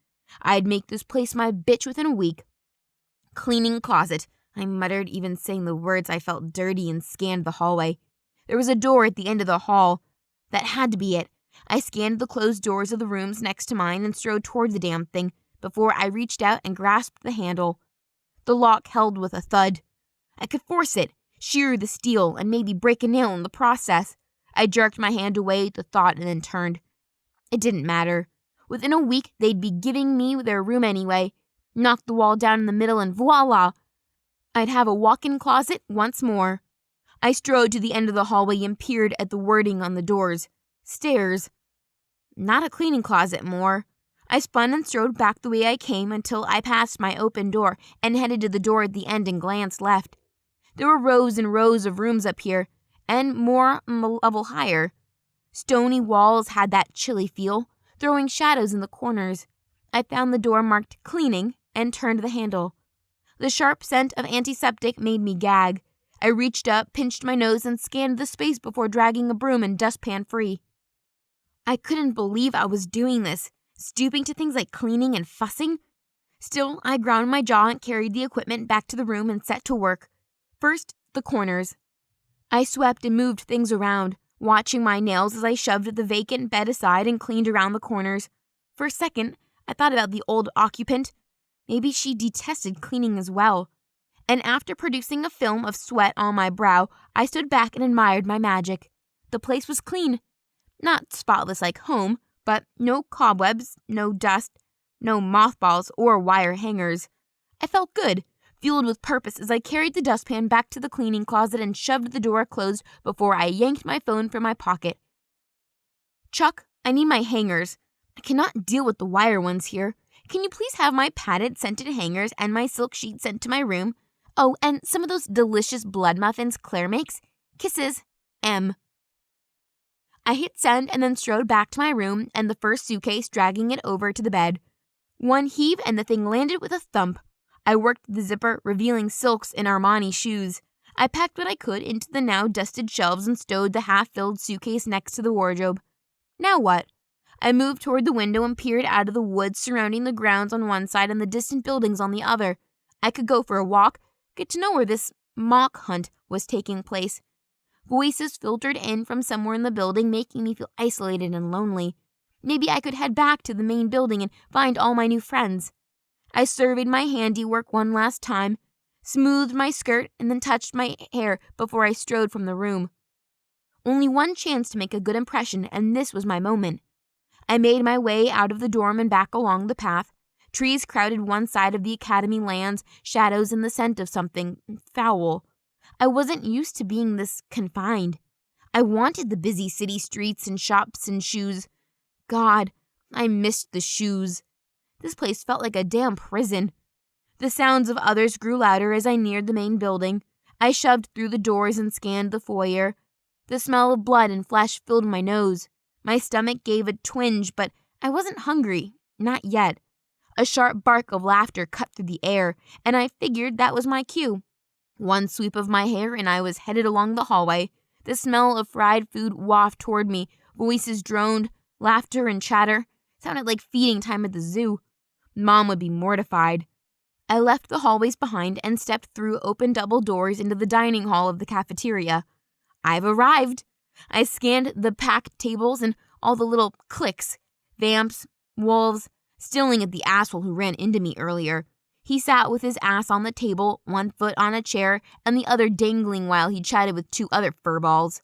A: I'd make this place my bitch within a week. Cleaning closet, I muttered, even saying the words. I felt dirty and scanned the hallway. There was a door at the end of the hall. That had to be it. I scanned the closed doors of the rooms next to mine and strode toward the damn thing before I reached out and grasped the handle. The lock held with a thud. I could force it, shear the steel, and maybe break a nail in the process. I jerked my hand away at the thought and then turned. It didn't matter. Within a week, they'd be giving me their room anyway. Knock the wall down in the middle and voila! I'd have a walk-in closet once more. I strode to the end of the hallway and peered at the wording on the doors. Stairs. Not a cleaning closet more. I spun and strode back the way I came until I passed my open door and headed to the door at the end and glanced left. There were rows and rows of rooms up here, and more on the level higher. Stony walls had that chilly feel, throwing shadows in the corners. I found the door marked cleaning and turned the handle. The sharp scent of antiseptic made me gag. I reached up, pinched my nose, and scanned the space before dragging a broom and dustpan free. I couldn't believe I was doing this, stooping to things like cleaning and fussing. Still, I ground my jaw and carried the equipment back to the room and set to work. First, the corners. I swept and moved things around, watching my nails as I shoved the vacant bed aside and cleaned around the corners. For a second, I thought about the old occupant. Maybe she detested cleaning as well. And after producing a film of sweat on my brow, I stood back and admired my magic. The place was clean. Not spotless like home, but no cobwebs, no dust, no mothballs or wire hangers. I felt good, fueled with purpose as I carried the dustpan back to the cleaning closet and shoved the door closed before I yanked my phone from my pocket. Chuck, I need my hangers. I cannot deal with the wire ones here. Can you please have my padded scented hangers and my silk sheet sent to my room? Oh, and some of those delicious blood muffins Claire makes. Kisses, M. I hit send and then strode back to my room and the first suitcase, dragging it over to the bed. One heave and the thing landed with a thump. I worked the zipper, revealing silks and Armani shoes. I packed what I could into the now dusted shelves and stowed the half-filled suitcase next to the wardrobe. Now what? I moved toward the window and peered out of the woods surrounding the grounds on one side and the distant buildings on the other. I could go for a walk, get to know where this mock hunt was taking place. Voices filtered in from somewhere in the building, making me feel isolated and lonely. Maybe I could head back to the main building and find all my new friends. I surveyed my handiwork one last time, smoothed my skirt, and then touched my hair before I strode from the room. Only one chance to make a good impression, and this was my moment. I made my way out of the dorm and back along the path. Trees crowded one side of the academy lands, shadows and the scent of something foul. I wasn't used to being this confined. I wanted the busy city streets and shops and shoes. God, I missed the shoes. This place felt like a damn prison. The sounds of others grew louder as I neared the main building. I shoved through the doors and scanned the foyer. The smell of blood and flesh filled my nose. My stomach gave a twinge, but I wasn't hungry. Not yet. A sharp bark of laughter cut through the air, and I figured that was my cue. One sweep of my hair and I was headed along the hallway. The smell of fried food wafted toward me. Voices droned. Laughter and chatter. Sounded like feeding time at the zoo. Mom would be mortified. I left the hallways behind and stepped through open double doors into the dining hall of the cafeteria. I've arrived. I scanned the packed tables and all the little cliques. Vamps, wolves, stilling at the asshole who ran into me earlier. He sat with his ass on the table, one foot on a chair, and the other dangling while he chatted with two other furballs.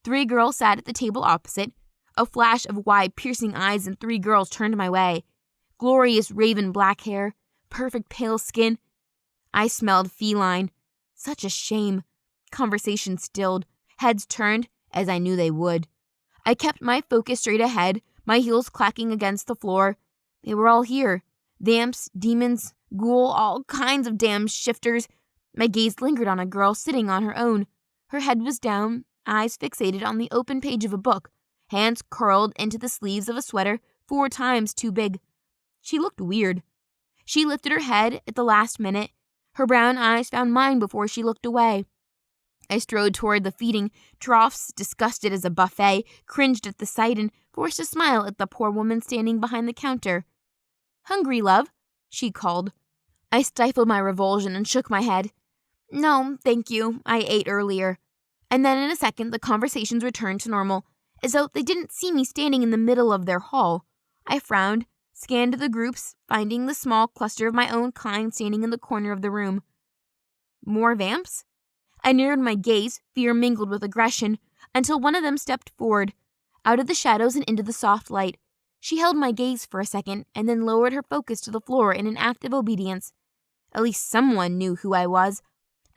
A: 3 girls sat at the table opposite. A flash of wide, piercing eyes and 3 girls turned my way. Glorious raven black hair, perfect pale skin. I smelled feline. Such a shame. Conversation stilled. Heads turned, as I knew they would. I kept my focus straight ahead, my heels clacking against the floor. They were all here. Vamps, demons, ghoul, all kinds of damn shifters. My gaze lingered on a girl sitting on her own. Her head was down, eyes fixated on the open page of a book, hands curled into the sleeves of a sweater 4 times too big. She looked weird. She lifted her head at the last minute. Her brown eyes found mine before she looked away. I strode toward the feeding troughs, disgusted as a buffet, cringed at the sight, and forced a smile at the poor woman standing behind the counter. "Hungry, love?" she called. I stifled my revulsion and shook my head. "No, thank you. I ate earlier." And then in a second the conversations returned to normal, as though they didn't see me standing in the middle of their hall. I frowned, scanned the groups, finding the small cluster of my own kind standing in the corner of the room. More vamps? I narrowed my gaze, fear mingled with aggression, until one of them stepped forward, out of the shadows and into the soft light. She held my gaze for a second, and then lowered her focus to the floor in an act of obedience. At least someone knew who I was,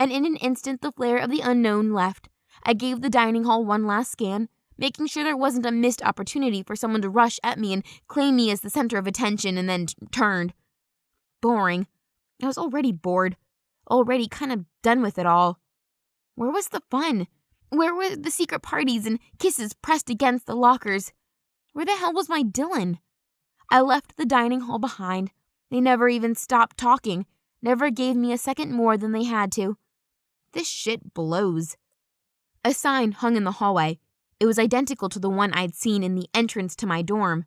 A: and in an instant the flare of the unknown left. I gave the dining hall one last scan, making sure there wasn't a missed opportunity for someone to rush at me and claim me as the center of attention, and then turned. Boring. I was already bored, already kind of done with it all. Where was the fun? Where were the secret parties and kisses pressed against the lockers? Where the hell was my Dylan? I left the dining hall behind. They never even stopped talking, never gave me a second more than they had to. This shit blows. A sign hung in the hallway. It was identical to the one I'd seen in the entrance to my dorm.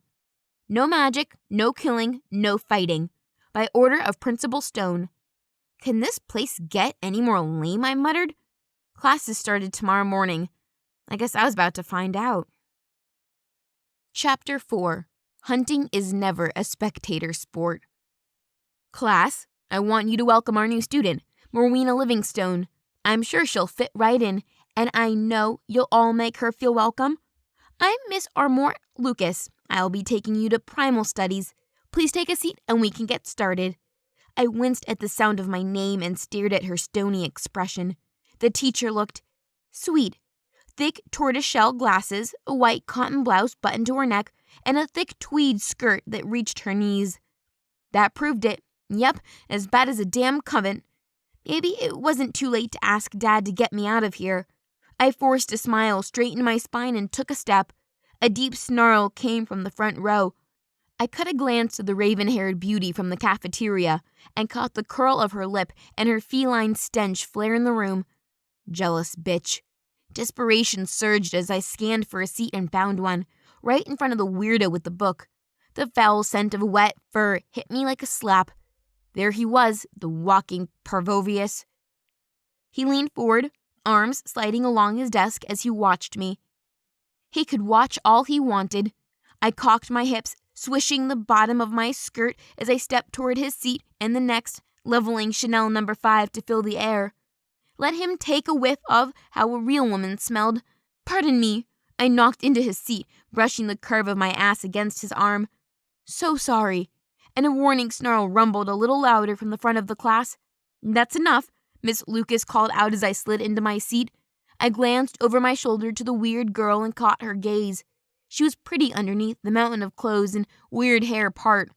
A: "No magic, no killing, no fighting. By order of Principal Stone." Can this place get any more lame, I muttered. Classes started tomorrow morning. I guess I was about to find out. Chapter 4. Hunting is never a spectator sport. Class, I want you to welcome our new student, Morwena Livingstone. I'm sure she'll fit right in, and I know you'll all make her feel welcome. I'm Miss Armor Lucas. I'll be taking you to primal studies. Please take a seat and we can get started. I winced at the sound of my name and stared at her stony expression. The teacher looked sweet. Thick tortoiseshell glasses, a white cotton blouse buttoned to her neck, and a thick tweed skirt that reached her knees. That proved it. Yep, as bad as a damn convent. Maybe it wasn't too late to ask Dad to get me out of here. I forced a smile, straightened my spine, and took a step. A deep snarl came from the front row. I cut a glance to the raven-haired beauty from the cafeteria and caught the curl of her lip and her feline stench flare in the room. Jealous bitch. Desperation surged as I scanned for a seat and found one, right in front of the weirdo with the book. The foul scent of wet fur hit me like a slap. There he was, the walking parvovius. He leaned forward, arms sliding along his desk as he watched me. He could watch all he wanted. I cocked my hips, swishing the bottom of my skirt as I stepped toward his seat and the next, leveling Chanel No. 5 to fill the air. Let him take a whiff of how a real woman smelled. Pardon me. I knocked into his seat, brushing the curve of my ass against his arm. So sorry. And a warning snarl rumbled a little louder from the front of the class. That's enough, Miss Lucas called out as I slid into my seat. I glanced over my shoulder to the weird girl and caught her gaze. She was pretty underneath the mountain of clothes and weird hair part.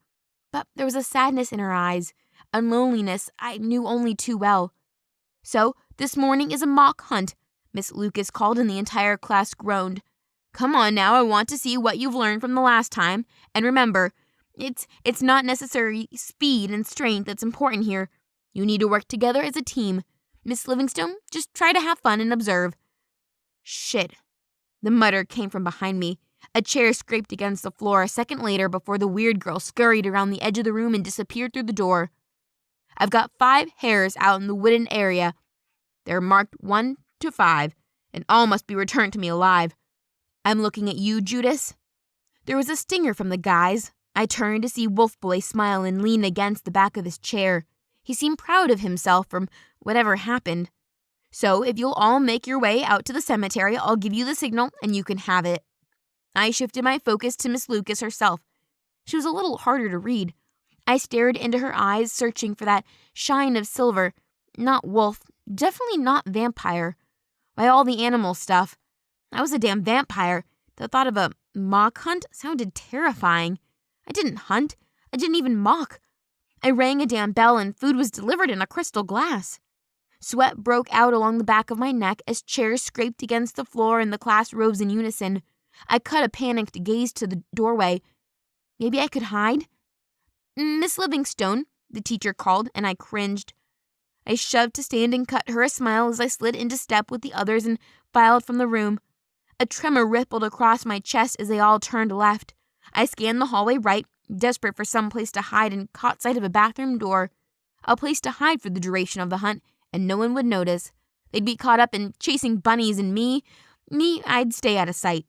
A: But there was a sadness in her eyes, a loneliness I knew only too well. So, this morning is a mock hunt, Miss Lucas called, and the entire class groaned. Come on now, I want to see what you've learned from the last time. And remember, it's not necessarily speed and strength that's important here. You need to work together as a team. Miss Livingstone, just try to have fun and observe. Shit. The mutter came from behind me. A chair scraped against the floor a second later before the weird girl scurried around the edge of the room and disappeared through the door. I've got 5 hairs out in the wooden area. They're marked 1 to 5, and all must be returned to me alive. I'm looking at you, Judas. There was a stinger from the guys. I turned to see Wolfboy smile and lean against the back of his chair. He seemed proud of himself from whatever happened. So if you'll all make your way out to the cemetery, I'll give you the signal and you can have it. I shifted my focus to Miss Lucas herself. She was a little harder to read. I stared into her eyes, searching for that shine of silver. Not wolf, definitely not vampire. Why, all the animal stuff. I was a damn vampire. The thought of a mock hunt sounded terrifying. I didn't hunt. I didn't even mock. I rang a damn bell and food was delivered in a crystal glass. Sweat broke out along the back of my neck as chairs scraped against the floor and the class rose in unison. I cut a panicked gaze to the doorway. Maybe I could hide? Miss Livingstone, the teacher called, and I cringed. I shoved to stand and cut her a smile as I slid into step with the others and filed from the room. A tremor rippled across my chest as they all turned left. I scanned the hallway right, desperate for some place to hide, and caught sight of a bathroom door. A place to hide for the duration of the hunt, and no one would notice. They'd be caught up in chasing bunnies, and me, I'd stay out of sight.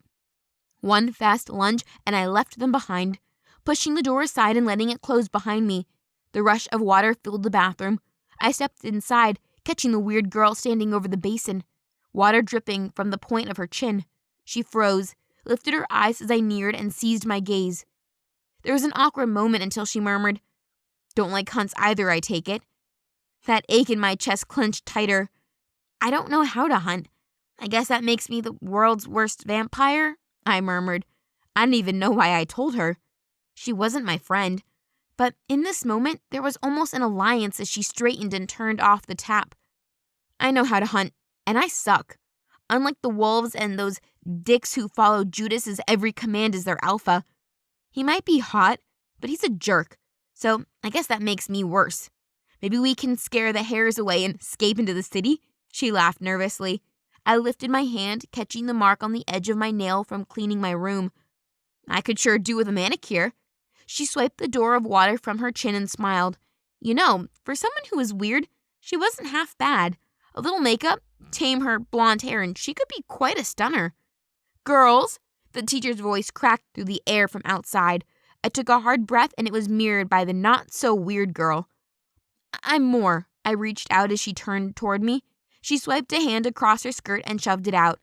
A: One fast lunge, and I left them behind, pushing the door aside and letting it close behind me. The rush of water filled the bathroom. I stepped inside, catching the weird girl standing over the basin, water dripping from the point of her chin. She froze, lifted her eyes as I neared, and seized my gaze. There was an awkward moment until she murmured, "Don't like hunts either, I take it." That ache in my chest clenched tighter. "I don't know how to hunt. I guess that makes me the world's worst vampire," I murmured. I didn't even know why I told her. She wasn't my friend. But in this moment, there was almost an alliance as she straightened and turned off the tap. "I know how to hunt, and I suck. Unlike the wolves and those dicks who follow Judas's every command as their alpha. He might be hot, but he's a jerk, so I guess that makes me worse. Maybe we can scare the hares away and escape into the city?" She laughed nervously. I lifted my hand, catching the mark on the edge of my nail from cleaning my room. "I could sure do with a manicure." She swiped the door of water from her chin and smiled. You know, for someone who was weird, she wasn't half bad. A little makeup, tame her blonde hair, and she could be quite a stunner. "Girls!" The teacher's voice cracked through the air from outside. I took a hard breath, and it was mirrored by the not-so-weird girl. "I'm more." I reached out as she turned toward me. She swiped a hand across her skirt and shoved it out.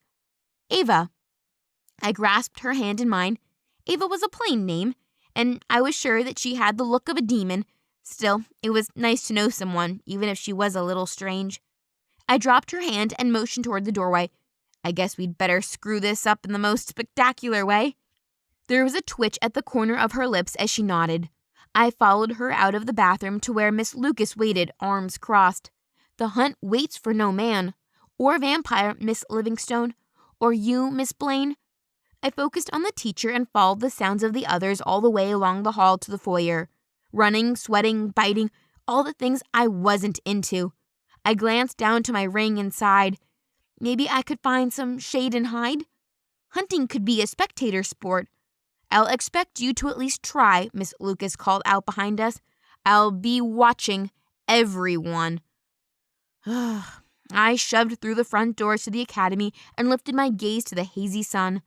A: "Ava." I grasped her hand in mine. Ava was a plain name, and I was sure that she had the look of a demon. Still, it was nice to know someone, even if she was a little strange. I dropped her hand and motioned toward the doorway. "I guess we'd better screw this up in the most spectacular way." There was a twitch at the corner of her lips as she nodded. I followed her out of the bathroom to where Miss Lucas waited, arms crossed. The hunt waits for no man. Or vampire, Miss Livingstone. Or you, Miss Blaine. I focused on the teacher and followed the sounds of the others all the way along the hall to the foyer. Running, sweating, biting, all the things I wasn't into. I glanced down to my ring and sighed. Maybe I could find some shade and hide? Hunting could be a spectator sport. "I'll expect you to at least try," Miss Lucas called out behind us. "I'll be watching everyone." I shoved through the front doors to the academy and lifted my gaze to the hazy sun.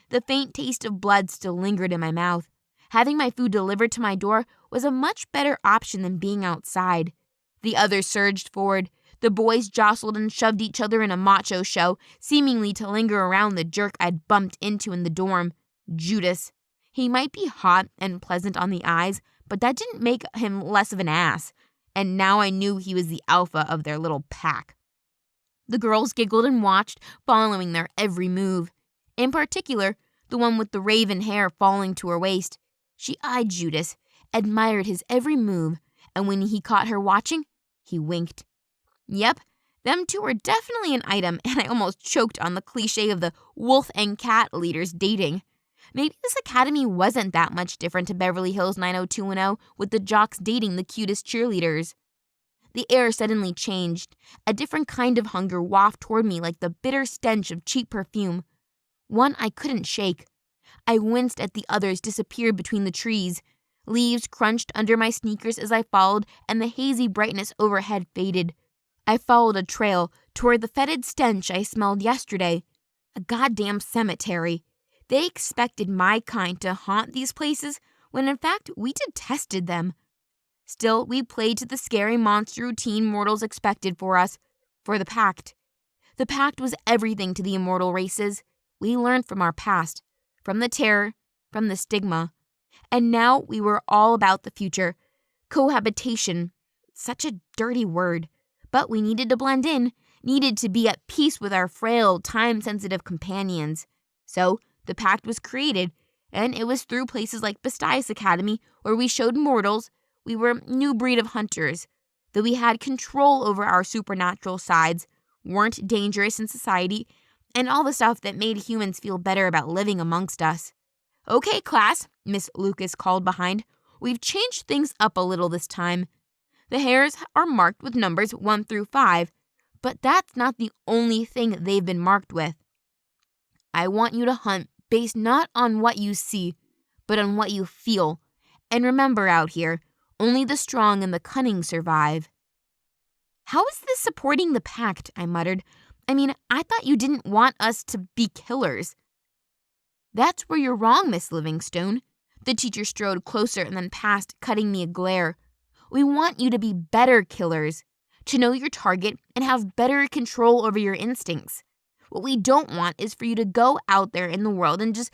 A: The faint taste of blood still lingered in my mouth. Having my food delivered to my door was a much better option than being outside. The others surged forward. The boys jostled and shoved each other in a macho show, seemingly to linger around the jerk I'd bumped into in the dorm, Judas. He might be hot and pleasant on the eyes, but that didn't make him less of an ass. And now I knew he was the alpha of their little pack. The girls giggled and watched, following their every move. In particular, the one with the raven hair falling to her waist. She eyed Judas, admired his every move, and when he caught her watching, he winked. Yep, them two were definitely an item, and I almost choked on the cliche of the wolf and cat leaders dating. Maybe this academy wasn't that much different to Beverly Hills 90210 with the jocks dating the cutest cheerleaders. The air suddenly changed. A different kind of hunger wafted toward me like the bitter stench of cheap perfume. One I couldn't shake. I winced at the others disappeared between the trees. Leaves crunched under my sneakers as I followed, and the hazy brightness overhead faded. I followed a trail toward the fetid stench I smelled yesterday. A goddamn cemetery. They expected my kind to haunt these places when in fact we detested them. Still, we played to the scary monster routine mortals expected for us, for the Pact. The Pact was everything to the immortal races. We learned from our past, from the terror, from the stigma. And now we were all about the future. Cohabitation. Such a dirty word. But we needed to blend in, needed to be at peace with our frail, time-sensitive companions. So, the Pact was created, and it was through places like Bastias Academy where we showed mortals we were a new breed of hunters, that we had control over our supernatural sides, weren't dangerous in society, and all the stuff that made humans feel better about living amongst us. "Okay, class," Miss Lucas called behind. "We've changed things up a little this time." The hairs are marked with numbers 1 through 5, but that's not the only thing they've been marked with. I want you to hunt based not on what you see, but on what you feel. And remember out here, only the strong and the cunning survive." "How is this supporting the pact?" I muttered. "I mean, I thought you didn't want us to be killers." "That's where you're wrong, Miss Livingstone." The teacher strode closer and then past, cutting me a glare. "We want you to be better killers, to know your target and have better control over your instincts. What we don't want is for you to go out there in the world and just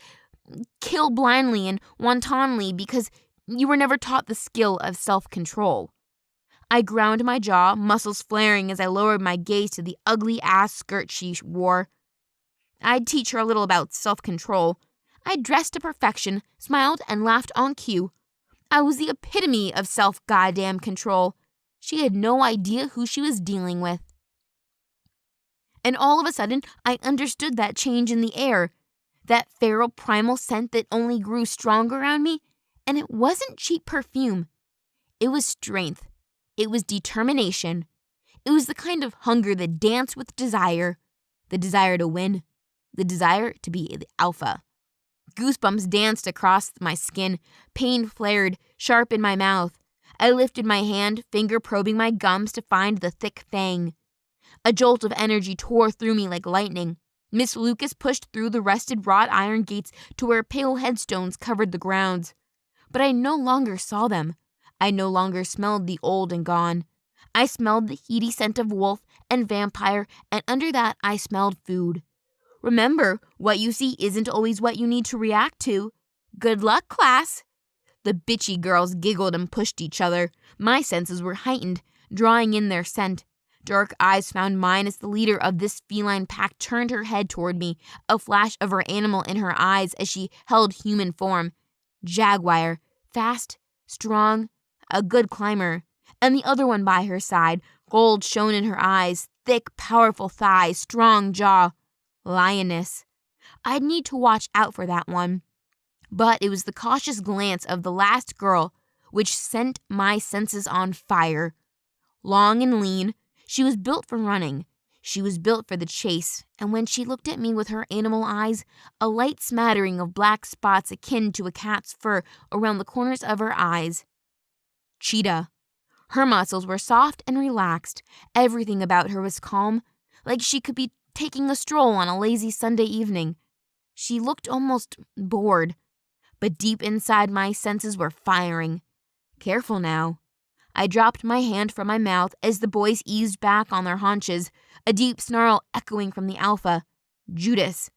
A: kill blindly and wantonly because you were never taught the skill of self-control." I ground my jaw, muscles flaring as I lowered my gaze to the ugly-ass skirt she wore. I'd teach her a little about self-control. I dressed to perfection, smiled, and laughed on cue. I was the epitome of self-goddamn control. She had no idea who she was dealing with. And all of a sudden, I understood that change in the air, that feral primal scent that only grew stronger around me, and it wasn't cheap perfume. It was strength. It was determination. It was the kind of hunger that danced with desire, the desire to win, the desire to be the alpha. Goosebumps danced across my skin, pain flared, sharp in my mouth. I lifted my hand, finger probing my gums to find the thick fang. A jolt of energy tore through me like lightning. Miss Lucas pushed through the rusted wrought iron gates to where pale headstones covered the grounds. But I no longer saw them. I no longer smelled the old and gone. I smelled the heady scent of wolf and vampire, and under that I smelled food. Remember, what you see isn't always what you need to react to. Good luck, class. The bitchy girls giggled and pushed each other. My senses were heightened, drawing in their scent. Dark eyes found mine as the leader of this feline pack turned her head toward me, a flash of her animal in her eyes as she held human form. Jaguar, fast, strong, a good climber. And the other one by her side, gold shone in her eyes, thick, powerful thighs, strong jaw. Lioness. I'd need to watch out for that one. But it was the cautious glance of the last girl which sent my senses on fire. Long and lean, she was built for running. She was built for the chase, and when she looked at me with her animal eyes, a light smattering of black spots akin to a cat's fur around the corners of her eyes. Cheetah. Her muscles were soft and relaxed. Everything about her was calm, like she could be taking a stroll on a lazy Sunday evening. She looked almost bored, but deep inside my senses were firing. Careful now. I dropped my hand from my mouth as the boys eased back on their haunches, a deep snarl echoing from the alpha, Judas.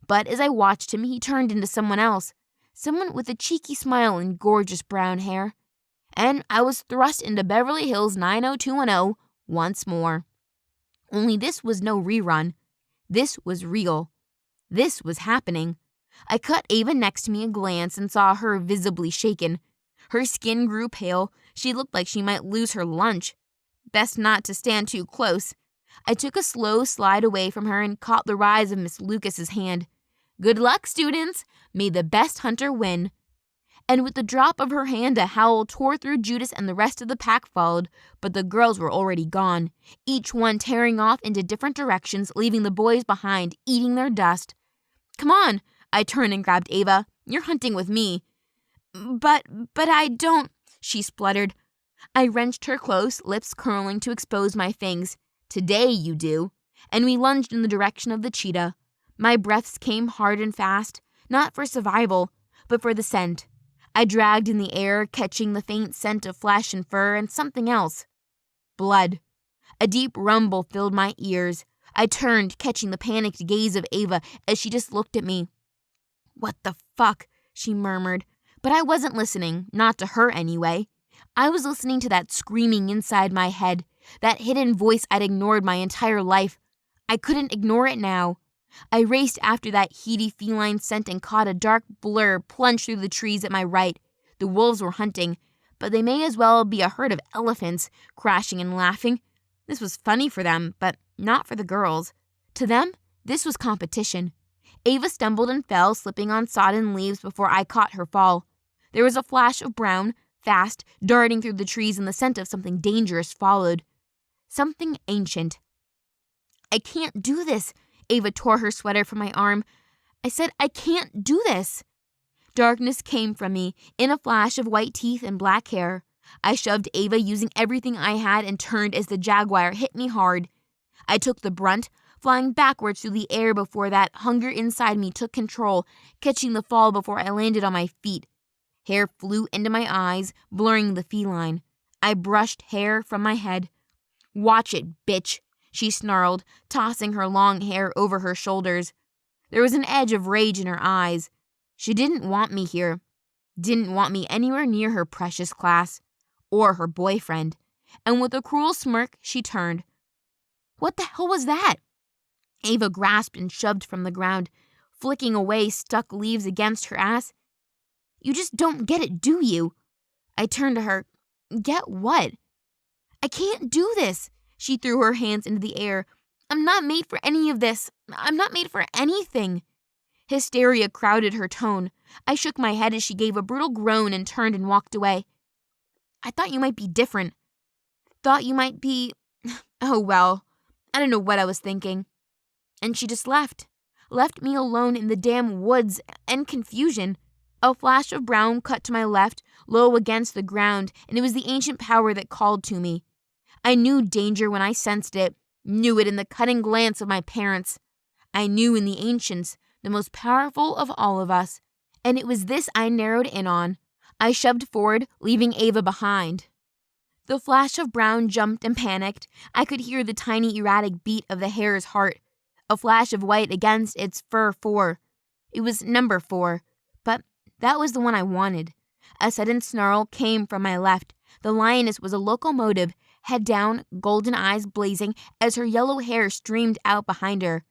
A: But as I watched him, he turned into someone else, someone with a cheeky smile and gorgeous brown hair. And I was thrust into Beverly Hills 90210 once more. Only this was no rerun. This was real. This was happening. I cut Ava next to me a glance and saw her visibly shaken. Her skin grew pale. She looked like she might lose her lunch. Best not to stand too close. I took a slow slide away from her and caught the rise of Miss Lucas's hand. Good luck, students. May the best hunter win. And with the drop of her hand, a howl tore through Judas and the rest of the pack followed, but the girls were already gone, each one tearing off into different directions, leaving the boys behind, eating their dust. Come on, I turned and grabbed Ava. You're hunting with me. But I don't, she spluttered. I wrenched her close, lips curling to expose my fangs. Today you do. And we lunged in the direction of the cheetah. My breaths came hard and fast, not for survival, but for the scent. I dragged in the air, catching the faint scent of flesh and fur and something else. Blood. A deep rumble filled my ears. I turned, catching the panicked gaze of Ava as she just looked at me. What the fuck? She murmured. But I wasn't listening, not to her anyway. I was listening to that screaming inside my head, that hidden voice I'd ignored my entire life. I couldn't ignore it now. I raced after that heady feline scent and caught a dark blur plunge through the trees at my right. The wolves were hunting, but they may as well be a herd of elephants, crashing and laughing. This was funny for them, but not for the girls. To them, this was competition. Ava stumbled and fell, slipping on sodden leaves before I caught her fall. There was a flash of brown, fast, darting through the trees, and the scent of something dangerous followed. Something ancient. I can't do this. Ava tore her sweater from my arm. I said, I can't do this. Darkness came from me, in a flash of white teeth and black hair. I shoved Ava using everything I had and turned as the jaguar hit me hard. I took the brunt, flying backwards through the air before that hunger inside me took control, catching the fall before I landed on my feet. Hair flew into my eyes, blurring the feline. I brushed hair from my head. Watch it, bitch, she snarled, tossing her long hair over her shoulders. There was an edge of rage in her eyes. She didn't want me here. Didn't want me anywhere near her precious class. Or her boyfriend. And with a cruel smirk, she turned. What the hell was that? Ava grasped and shoved from the ground, flicking away stuck leaves against her ass. You just don't get it, do you? I turned to her. Get what? I can't do this. She threw her hands into the air. I'm not made for any of this. I'm not made for anything. Hysteria crowded her tone. I shook my head as she gave a brutal groan and turned and walked away. I thought you might be different. Thought you might be... Oh, well. I don't know what I was thinking. And she just left. Left me alone in the damn woods and confusion. A flash of brown cut to my left, low against the ground, and it was the ancient power that called to me. I knew danger when I sensed it, knew it in the cutting glance of my parents. I knew in the ancients, the most powerful of all of us, and it was this I narrowed in on. I shoved forward, leaving Ava behind. The flash of brown jumped and panicked. I could hear the tiny erratic beat of the hare's heart, a flash of white against its fur 4. It was number 4, but that was the one I wanted. A sudden snarl came from my left. The lioness was a locomotive, head down, golden eyes blazing as her yellow hair streamed out behind her.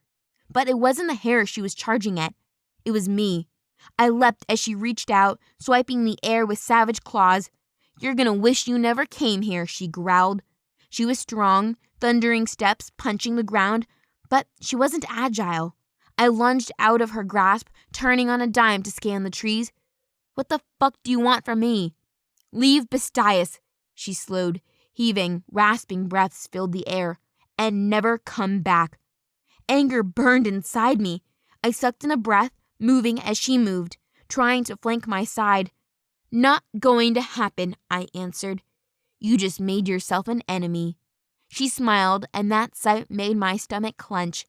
A: But it wasn't the hare she was charging at. It was me. I leapt as she reached out, swiping the air with savage claws. You're gonna wish you never came here, she growled. She was strong, thundering steps, punching the ground, but she wasn't agile. I lunged out of her grasp, turning on a dime to scan the trees. What the fuck do you want from me? Leave Bistias, she slowed, heaving, rasping breaths filled the air, and never come back. Anger burned inside me. I sucked in a breath, moving as she moved, trying to flank my side. Not going to happen, I answered. You just made yourself an enemy. She smiled, and that sight made my stomach clench.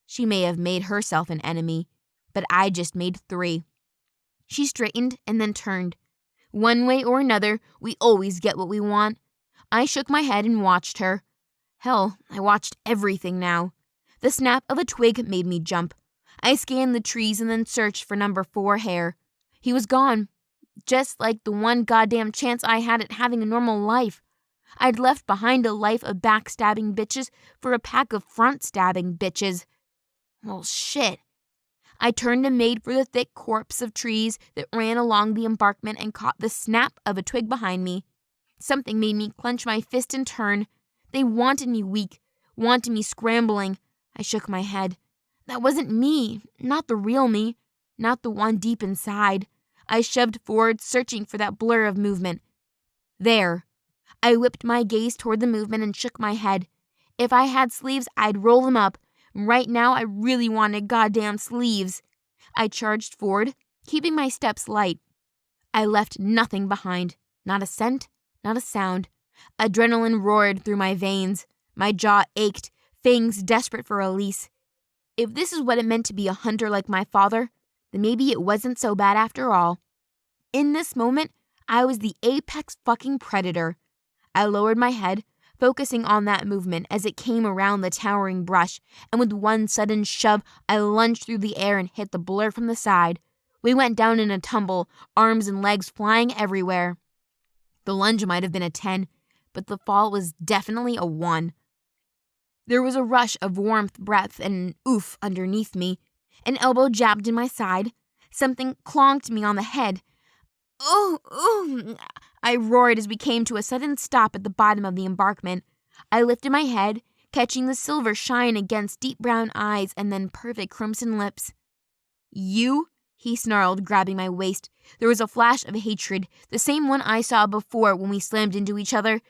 A: She may have made herself an enemy, but I just made 3. She straightened and then turned. One way or another, we always get what we want. I shook my head and watched her. Hell, I watched everything now. The snap of a twig made me jump. I scanned the trees and then searched for number 4 hare. He was gone, just like the one goddamn chance I had at having a normal life. I'd left behind a life of backstabbing bitches for a pack of front-stabbing bitches. Well, shit. I turned and made for the thick corpse of trees that ran along the embankment and caught the snap of a twig behind me. Something made me clench my fist and turn. They wanted me weak, wanted me scrambling. I shook my head. That wasn't me, not the real me, not the one deep inside. I shoved forward, searching for that blur of movement. There. I whipped my gaze toward the movement and shook my head. If I had sleeves, I'd roll them up. Right now, I really wanted goddamn sleeves. I charged forward, keeping my steps light. I left nothing behind. Not a scent, not a sound. Adrenaline roared through my veins. My jaw ached, fangs desperate for release. If this is what it meant to be a hunter like my father, then maybe it wasn't so bad after all. In this moment, I was the apex fucking predator. I lowered my head, focusing on that movement as it came around the towering brush, and with one sudden shove, I lunged through the air and hit the blur from the side. We went down in a tumble, arms and legs flying everywhere. The lunge might have been a 10, but the fall was definitely a 1. There was a rush of warmth, breath, and an oof underneath me. An elbow jabbed in my side. Something clonked me on the head. Oh! I roared as we came to a sudden stop at the bottom of the embankment. I lifted my head, catching the silver shine against deep brown eyes and then perfect crimson lips. You? he snarled, grabbing my waist. There was a flash of hatred, the same one I saw before when we slammed into each other.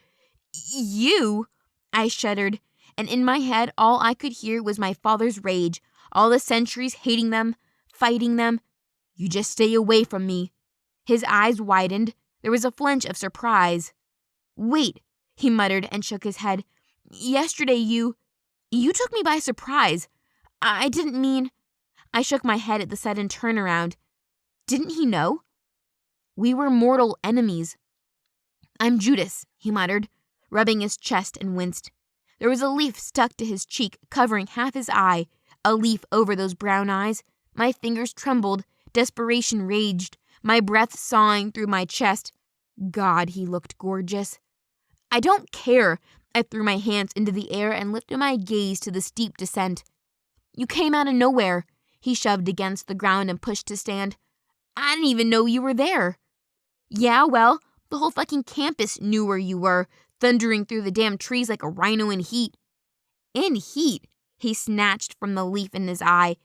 A: You? I shuddered, and in my head all I could hear was my father's rage, all the centuries hating them, fighting them. You just stay away from me. His eyes widened. There was a flinch of surprise. Wait, he muttered and shook his head. Yesterday you took me by surprise. I didn't mean... I shook my head at the sudden turnaround. Didn't he know? We were mortal enemies. I'm Judas, he muttered, rubbing his chest, and winced. There was a leaf stuck to his cheek, covering half his eye, a leaf over those brown eyes. My fingers trembled, desperation raged, my breath sawing through my chest. God, he looked gorgeous. I don't care. I threw my hands into the air and lifted my gaze to the steep descent. You came out of nowhere. He shoved against the ground and pushed to stand. I didn't even know you were there. Yeah, well, the whole fucking campus knew where you were, thundering through the damn trees like a rhino in heat. In heat? He snatched from the leaf in his eye.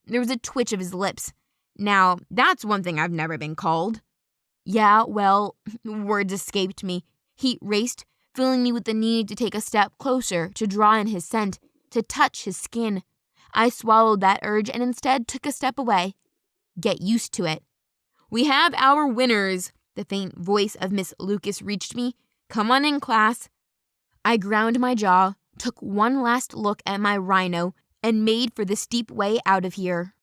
A: There was a twitch of his lips. Now, that's one thing I've never been called. Yeah, well, words escaped me. Heat raced, filling me with the need to take a step closer, to draw in his scent, to touch his skin. I swallowed that urge and instead took a step away. Get used to it. We have our winners. The faint voice of Miss Lucas reached me. Come on in, class. I ground my jaw, took one last look at my rhino, and made for the steep way out of here.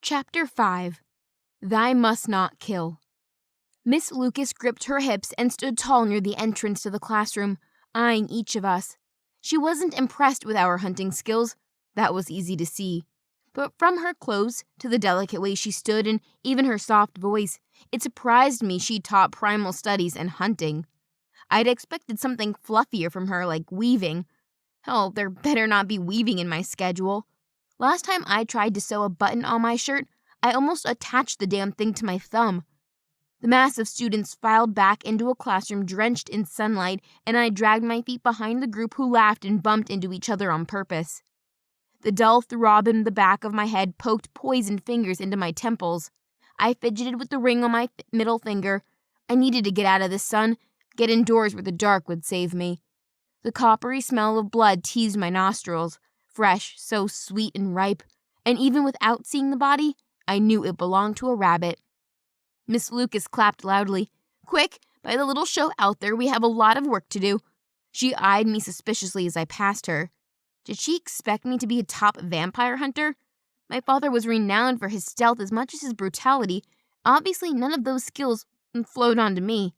A: Chapter 5. Thy Must Not Kill. Miss Lucas gripped her hips and stood tall near the entrance to the classroom, eyeing each of us. She wasn't impressed with our hunting skills. That was easy to see. But from her clothes to the delicate way she stood and even her soft voice, it surprised me she taught primal studies and hunting. I'd expected something fluffier from her, like weaving. Hell, there better not be weaving in my schedule. Last time I tried to sew a button on my shirt, I almost attached the damn thing to my thumb. The mass of students filed back into a classroom drenched in sunlight, and I dragged my feet behind the group who laughed and bumped into each other on purpose. The dull throb in the back of my head poked poisoned fingers into my temples. I fidgeted with the ring on my middle finger. I needed to get out of the sun, get indoors where the dark would save me. The coppery smell of blood teased my nostrils, fresh, so sweet and ripe, and even without seeing the body, I knew it belonged to a rabbit. Miss Lucas clapped loudly. Quick, by the little show out there, we have a lot of work to do. She eyed me suspiciously as I passed her. Did she expect me to be a top vampire hunter? My father was renowned for his stealth as much as his brutality. Obviously, none of those skills flowed onto me.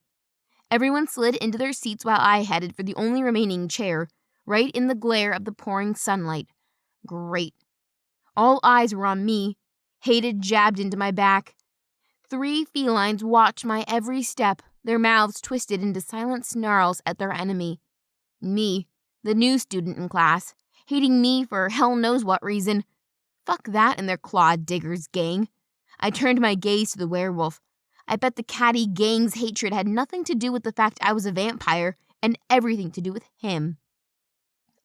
A: Everyone slid into their seats while I headed for the only remaining chair, right in the glare of the pouring sunlight. Great. All eyes were on me. Hated jabbed into my back. 3 felines watched my every step, their mouths twisted into silent snarls at their enemy. Me, the new student in class, hating me for hell knows what reason. Fuck that and their claw diggers gang. I turned my gaze to the werewolf. I bet the catty gang's hatred had nothing to do with the fact I was a vampire and everything to do with him.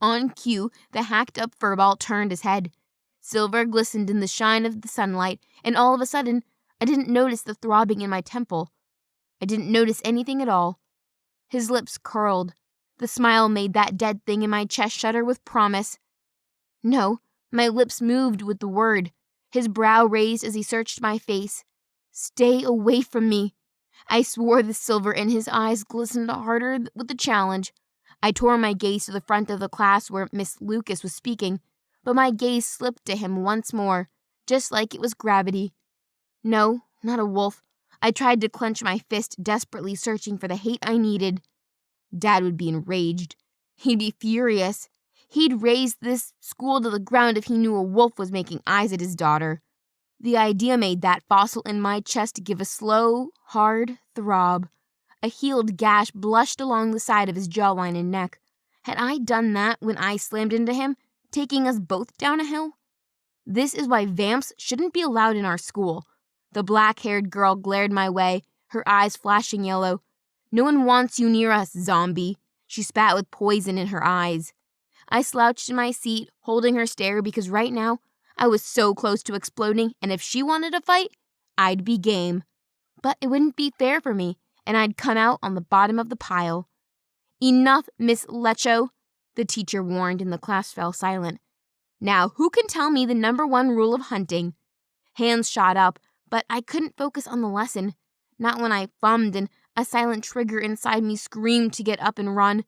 A: On cue, the hacked-up furball turned his head. Silver glistened in the shine of the sunlight, and all of a sudden, I didn't notice the throbbing in my temple. I didn't notice anything at all. His lips curled. The smile made that dead thing in my chest shudder with promise. No, my lips moved with the word. His brow raised as he searched my face. Stay away from me. I swore the silver in his eyes glistened harder with the challenge. I tore my gaze to the front of the class where Miss Lucas was speaking, but my gaze slipped to him once more, just like it was gravity. No, not a wolf. I tried to clench my fist, desperately searching for the hate I needed. Dad would be enraged. He'd be furious. He'd raze this school to the ground if he knew a wolf was making eyes at his daughter. The idea made that fossil in my chest give a slow, hard throb. A healed gash blushed along the side of his jawline and neck. Had I done that when I slammed into him, taking us both down a hill? This is why vamps shouldn't be allowed in our school. The black-haired girl glared my way, her eyes flashing yellow. No one wants you near us, zombie. She spat with poison in her eyes. I slouched in my seat, holding her stare because right now, I was so close to exploding, and if she wanted a fight, I'd be game. But it wouldn't be fair for me, and I'd come out on the bottom of the pile. "Enough, Miss Lecho," the teacher warned, and the class fell silent. "Now, who can tell me the number 1 rule of hunting?" Hands shot up, but I couldn't focus on the lesson. Not when I fummed and a silent trigger inside me screamed to get up and run.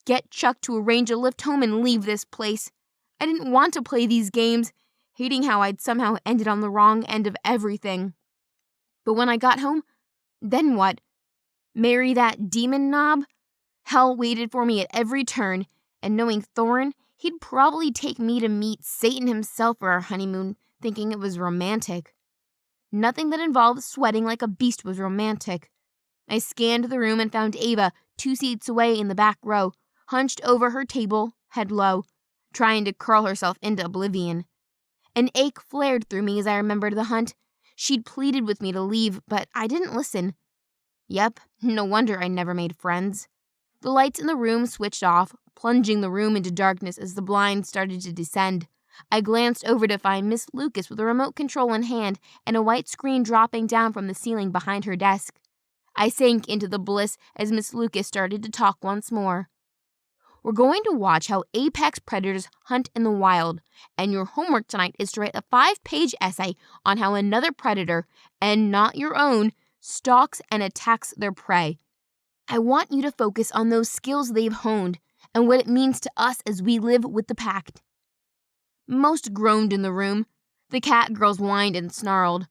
A: Get Chuck to arrange a lift home and leave this place. I didn't want to play these games, hating how I'd somehow ended on the wrong end of everything. But when I got home, then what? Marry that demon knob? Hell waited for me at every turn, and knowing Thorin, he'd probably take me to meet Satan himself for our honeymoon, thinking it was romantic. Nothing that involved sweating like a beast was romantic. I scanned the room and found Ava 2 seats away in the back row, hunched over her table, head low, trying to curl herself into oblivion. An ache flared through me as I remembered the hunt. She'd pleaded with me to leave, but I didn't listen. Yep, no wonder I never made friends. The lights in the room switched off, plunging the room into darkness as the blinds started to descend. I glanced over to find Miss Lucas with a remote control in hand and a white screen dropping down from the ceiling behind her desk. I sank into the bliss as Miss Lucas started to talk once more. "We're going to watch how apex predators hunt in the wild, and your homework tonight is to write a 5-page essay on how another predator, and not your own, stalks and attacks their prey. I want you to focus on those skills they've honed and what it means to us as we live with the pact." Most groaned in the room. The cat girls whined and snarled.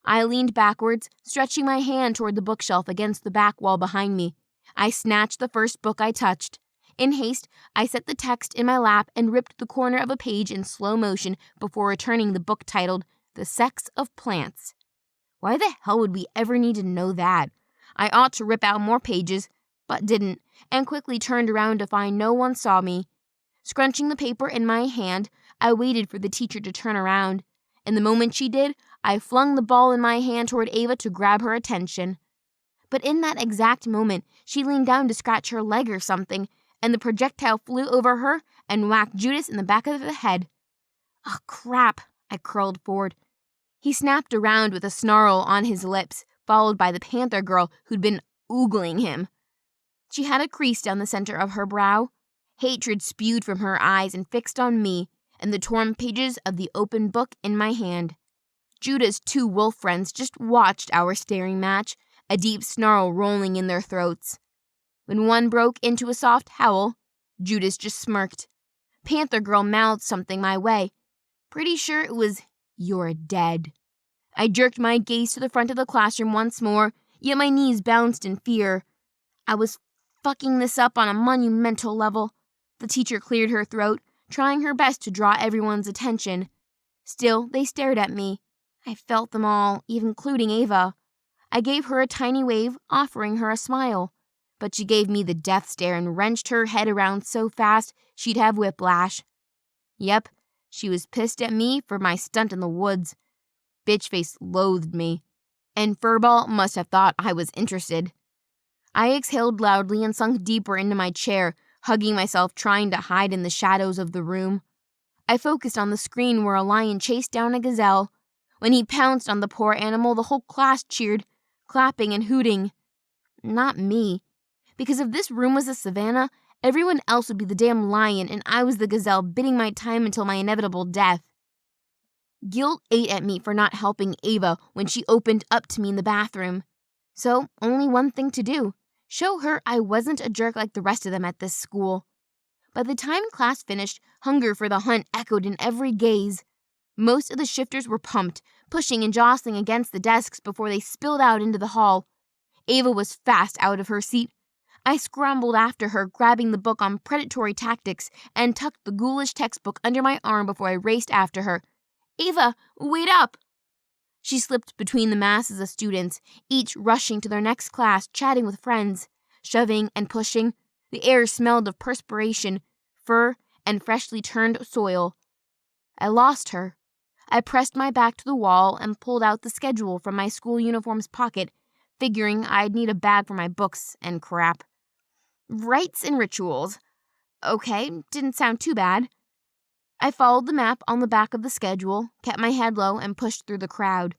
A: I leaned backwards, stretching my hand toward the bookshelf against the back wall behind me. I snatched the first book I touched. In haste, I set the text in my lap and ripped the corner of a page in slow motion before returning the book titled The Sex of Plants. Why the hell would we ever need to know that? I ought to rip out more pages, but didn't, and quickly turned around to find no one saw me. Scrunching the paper in my hand, I waited for the teacher to turn around, and the moment she did, I flung the ball in my hand toward Ava to grab her attention. But in that exact moment, she leaned down to scratch her leg or something, and the projectile flew over her and whacked Judas in the back of the head. "Oh, crap," I curled forward. He snapped around with a snarl on his lips, followed by the panther girl who'd been oogling him. She had a crease down the center of her brow. Hatred spewed from her eyes and fixed on me and the torn pages of the open book in my hand. Judah's 2 wolf friends just watched our staring match, a deep snarl rolling in their throats. When one broke into a soft howl, Judas just smirked. Panther Girl mouthed something my way. Pretty sure it was, "You're dead." I jerked my gaze to the front of the classroom once more, yet my knees bounced in fear. I was fucking this up on a monumental level. The teacher cleared her throat, trying her best to draw everyone's attention. Still, they stared at me. I felt them all, even including Ava. I gave her a tiny wave, offering her a smile. But she gave me the death stare and wrenched her head around so fast she'd have whiplash. Yep, she was pissed at me for my stunt in the woods. Bitchface loathed me, and Furball must have thought I was interested. I exhaled loudly and sunk deeper into my chair, hugging myself, trying to hide in the shadows of the room. I focused on the screen where a lion chased down a gazelle. When he pounced on the poor animal, the whole class cheered, clapping and hooting. Not me. Because if this room was a savannah, everyone else would be the damn lion and I was the gazelle biding my time until my inevitable death. Guilt ate at me for not helping Ava when she opened up to me in the bathroom. So, only one thing to do. Show her I wasn't a jerk like the rest of them at this school. By the time class finished, hunger for the hunt echoed in every gaze. Most of the shifters were pumped, pushing and jostling against the desks before they spilled out into the hall. Ava was fast out of her seat. I scrambled after her, grabbing the book on predatory tactics, and tucked the ghoulish textbook under my arm before I raced after her. "Ava, wait up!" She slipped between the masses of students, each rushing to their next class, chatting with friends, shoving and pushing. The air smelled of perspiration, fur, and freshly turned soil. I lost her. I pressed my back to the wall and pulled out the schedule from my school uniform's pocket, figuring I'd need a bag for my books and crap. Rites and rituals. Okay, didn't sound too bad. I followed the map on the back of the schedule, kept my head low, and pushed through the crowd.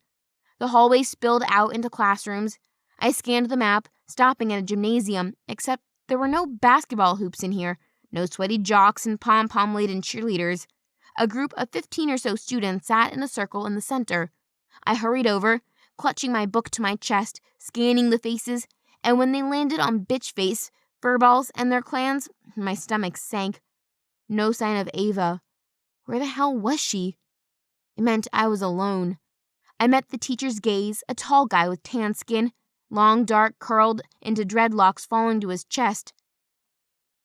A: The hallway spilled out into classrooms. I scanned the map, stopping at a gymnasium, except there were no basketball hoops in here, no sweaty jocks and pom-pom-laden cheerleaders. A group of 15 or so students sat in a circle in the center. I hurried over, clutching my book to my chest, scanning the faces, and when they landed on Bitchface, Furballs, and their clans, my stomach sank. No sign of Ava. Where the hell was she? It meant I was alone. I met the teacher's gaze, a tall guy with tan skin, long dark curled into dreadlocks falling to his chest.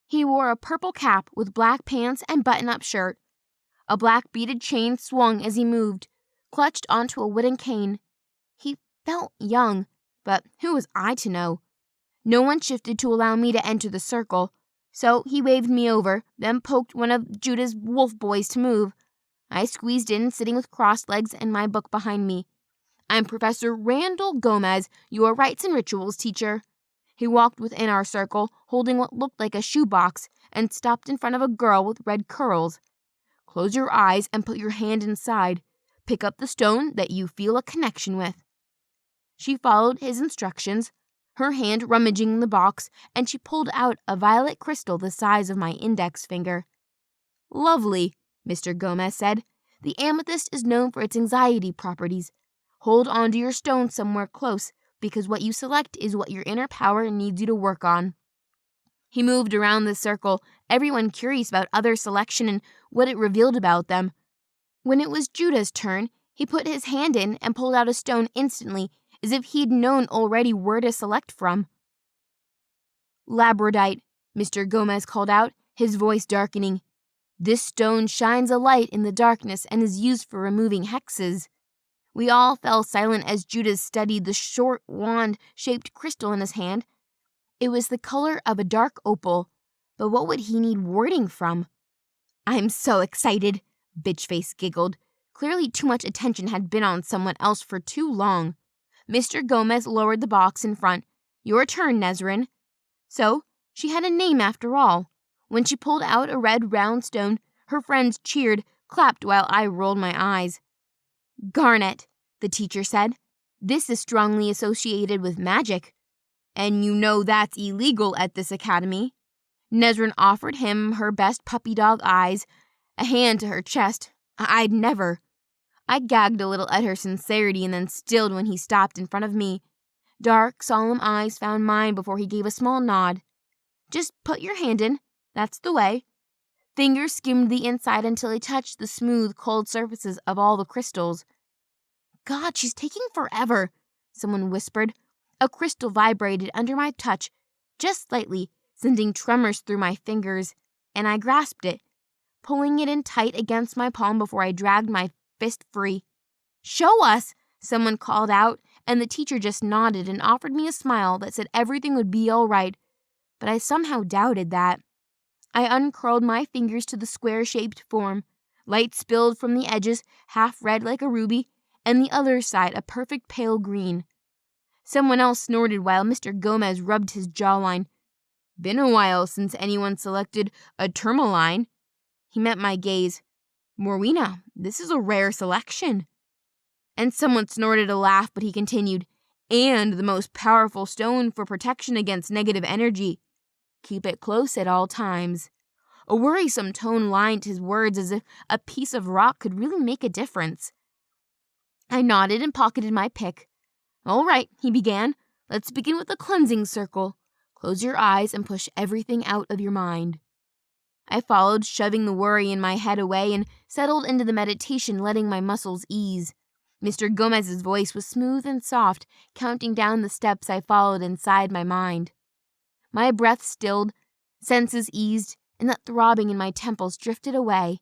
A: He wore a purple cap with black pants and button-up shirt. A black beaded chain swung as he moved, clutched onto a wooden cane. He felt young, but who was I to know? No one shifted to allow me to enter the circle, so he waved me over, then poked one of Judah's wolf boys to move. I squeezed in, sitting with crossed legs and my book behind me. I'm Professor Randall Gomez, your rites and rituals teacher. He walked within our circle, holding what looked like a shoebox, and stopped in front of a girl with red curls. Close your eyes and put your hand inside. Pick up the stone that you feel a connection with. She followed his instructions, her hand rummaging in the box, and she pulled out a violet crystal the size of my index finger. Lovely, Mr. Gomez said. The amethyst is known for its anxiety properties. Hold on to your stone somewhere close, because what you select is what your inner power needs you to work on. He moved around the circle, everyone curious about other selection and what it revealed about them. When it was Judah's turn, he put his hand in and pulled out a stone instantly, as if he'd known already where to select from. Labradite, Mr. Gomez called out, his voice darkening. This stone shines a light in the darkness and is used for removing hexes. We all fell silent as Judah studied the short wand-shaped crystal in his hand. It was the color of a dark opal, but what would he need warding from? I'm so excited, Bitchface giggled. Clearly too much attention had been on someone else for too long. Mr. Gomez lowered the box in front. Your turn, Nezrin. So, she had a name after all. When she pulled out a red round stone, her friends cheered, clapped while I rolled my eyes. Garnet, the teacher said. This is strongly associated with magic. And you know that's illegal at this academy. Nezrin offered him her best puppy dog eyes, a hand to her chest. I'd never. I gagged a little at her sincerity and then stilled when he stopped in front of me. Dark, solemn eyes found mine before he gave a small nod. Just put your hand in. That's the way. Fingers skimmed the inside until they touched the smooth, cold surfaces of all the crystals. God, she's taking forever, someone whispered. A crystal vibrated under my touch, just slightly, sending tremors through my fingers, and I grasped it, pulling it in tight against my palm before I dragged my fist free. Show us, someone called out, and the teacher just nodded and offered me a smile that said everything would be all right, but I somehow doubted that. I uncurled my fingers to the square-shaped form. Light spilled from the edges, half red like a ruby, and the other side a perfect pale green. Someone else snorted while Mr. Gomez rubbed his jawline. Been a while since anyone selected a tourmaline. He met my gaze. Morwena, this is a rare selection. And someone snorted a laugh, but he continued, and the most powerful stone for protection against negative energy. Keep it close at all times. A worrisome tone lined his words as if a piece of rock could really make a difference. I nodded and pocketed my pick. All right, he began. Let's begin with the cleansing circle. Close your eyes and push everything out of your mind. I followed, shoving the worry in my head away, and settled into the meditation, letting my muscles ease. Mr. Gomez's voice was smooth and soft, counting down the steps I followed inside my mind. My breath stilled, senses eased, and that throbbing in my temples drifted away.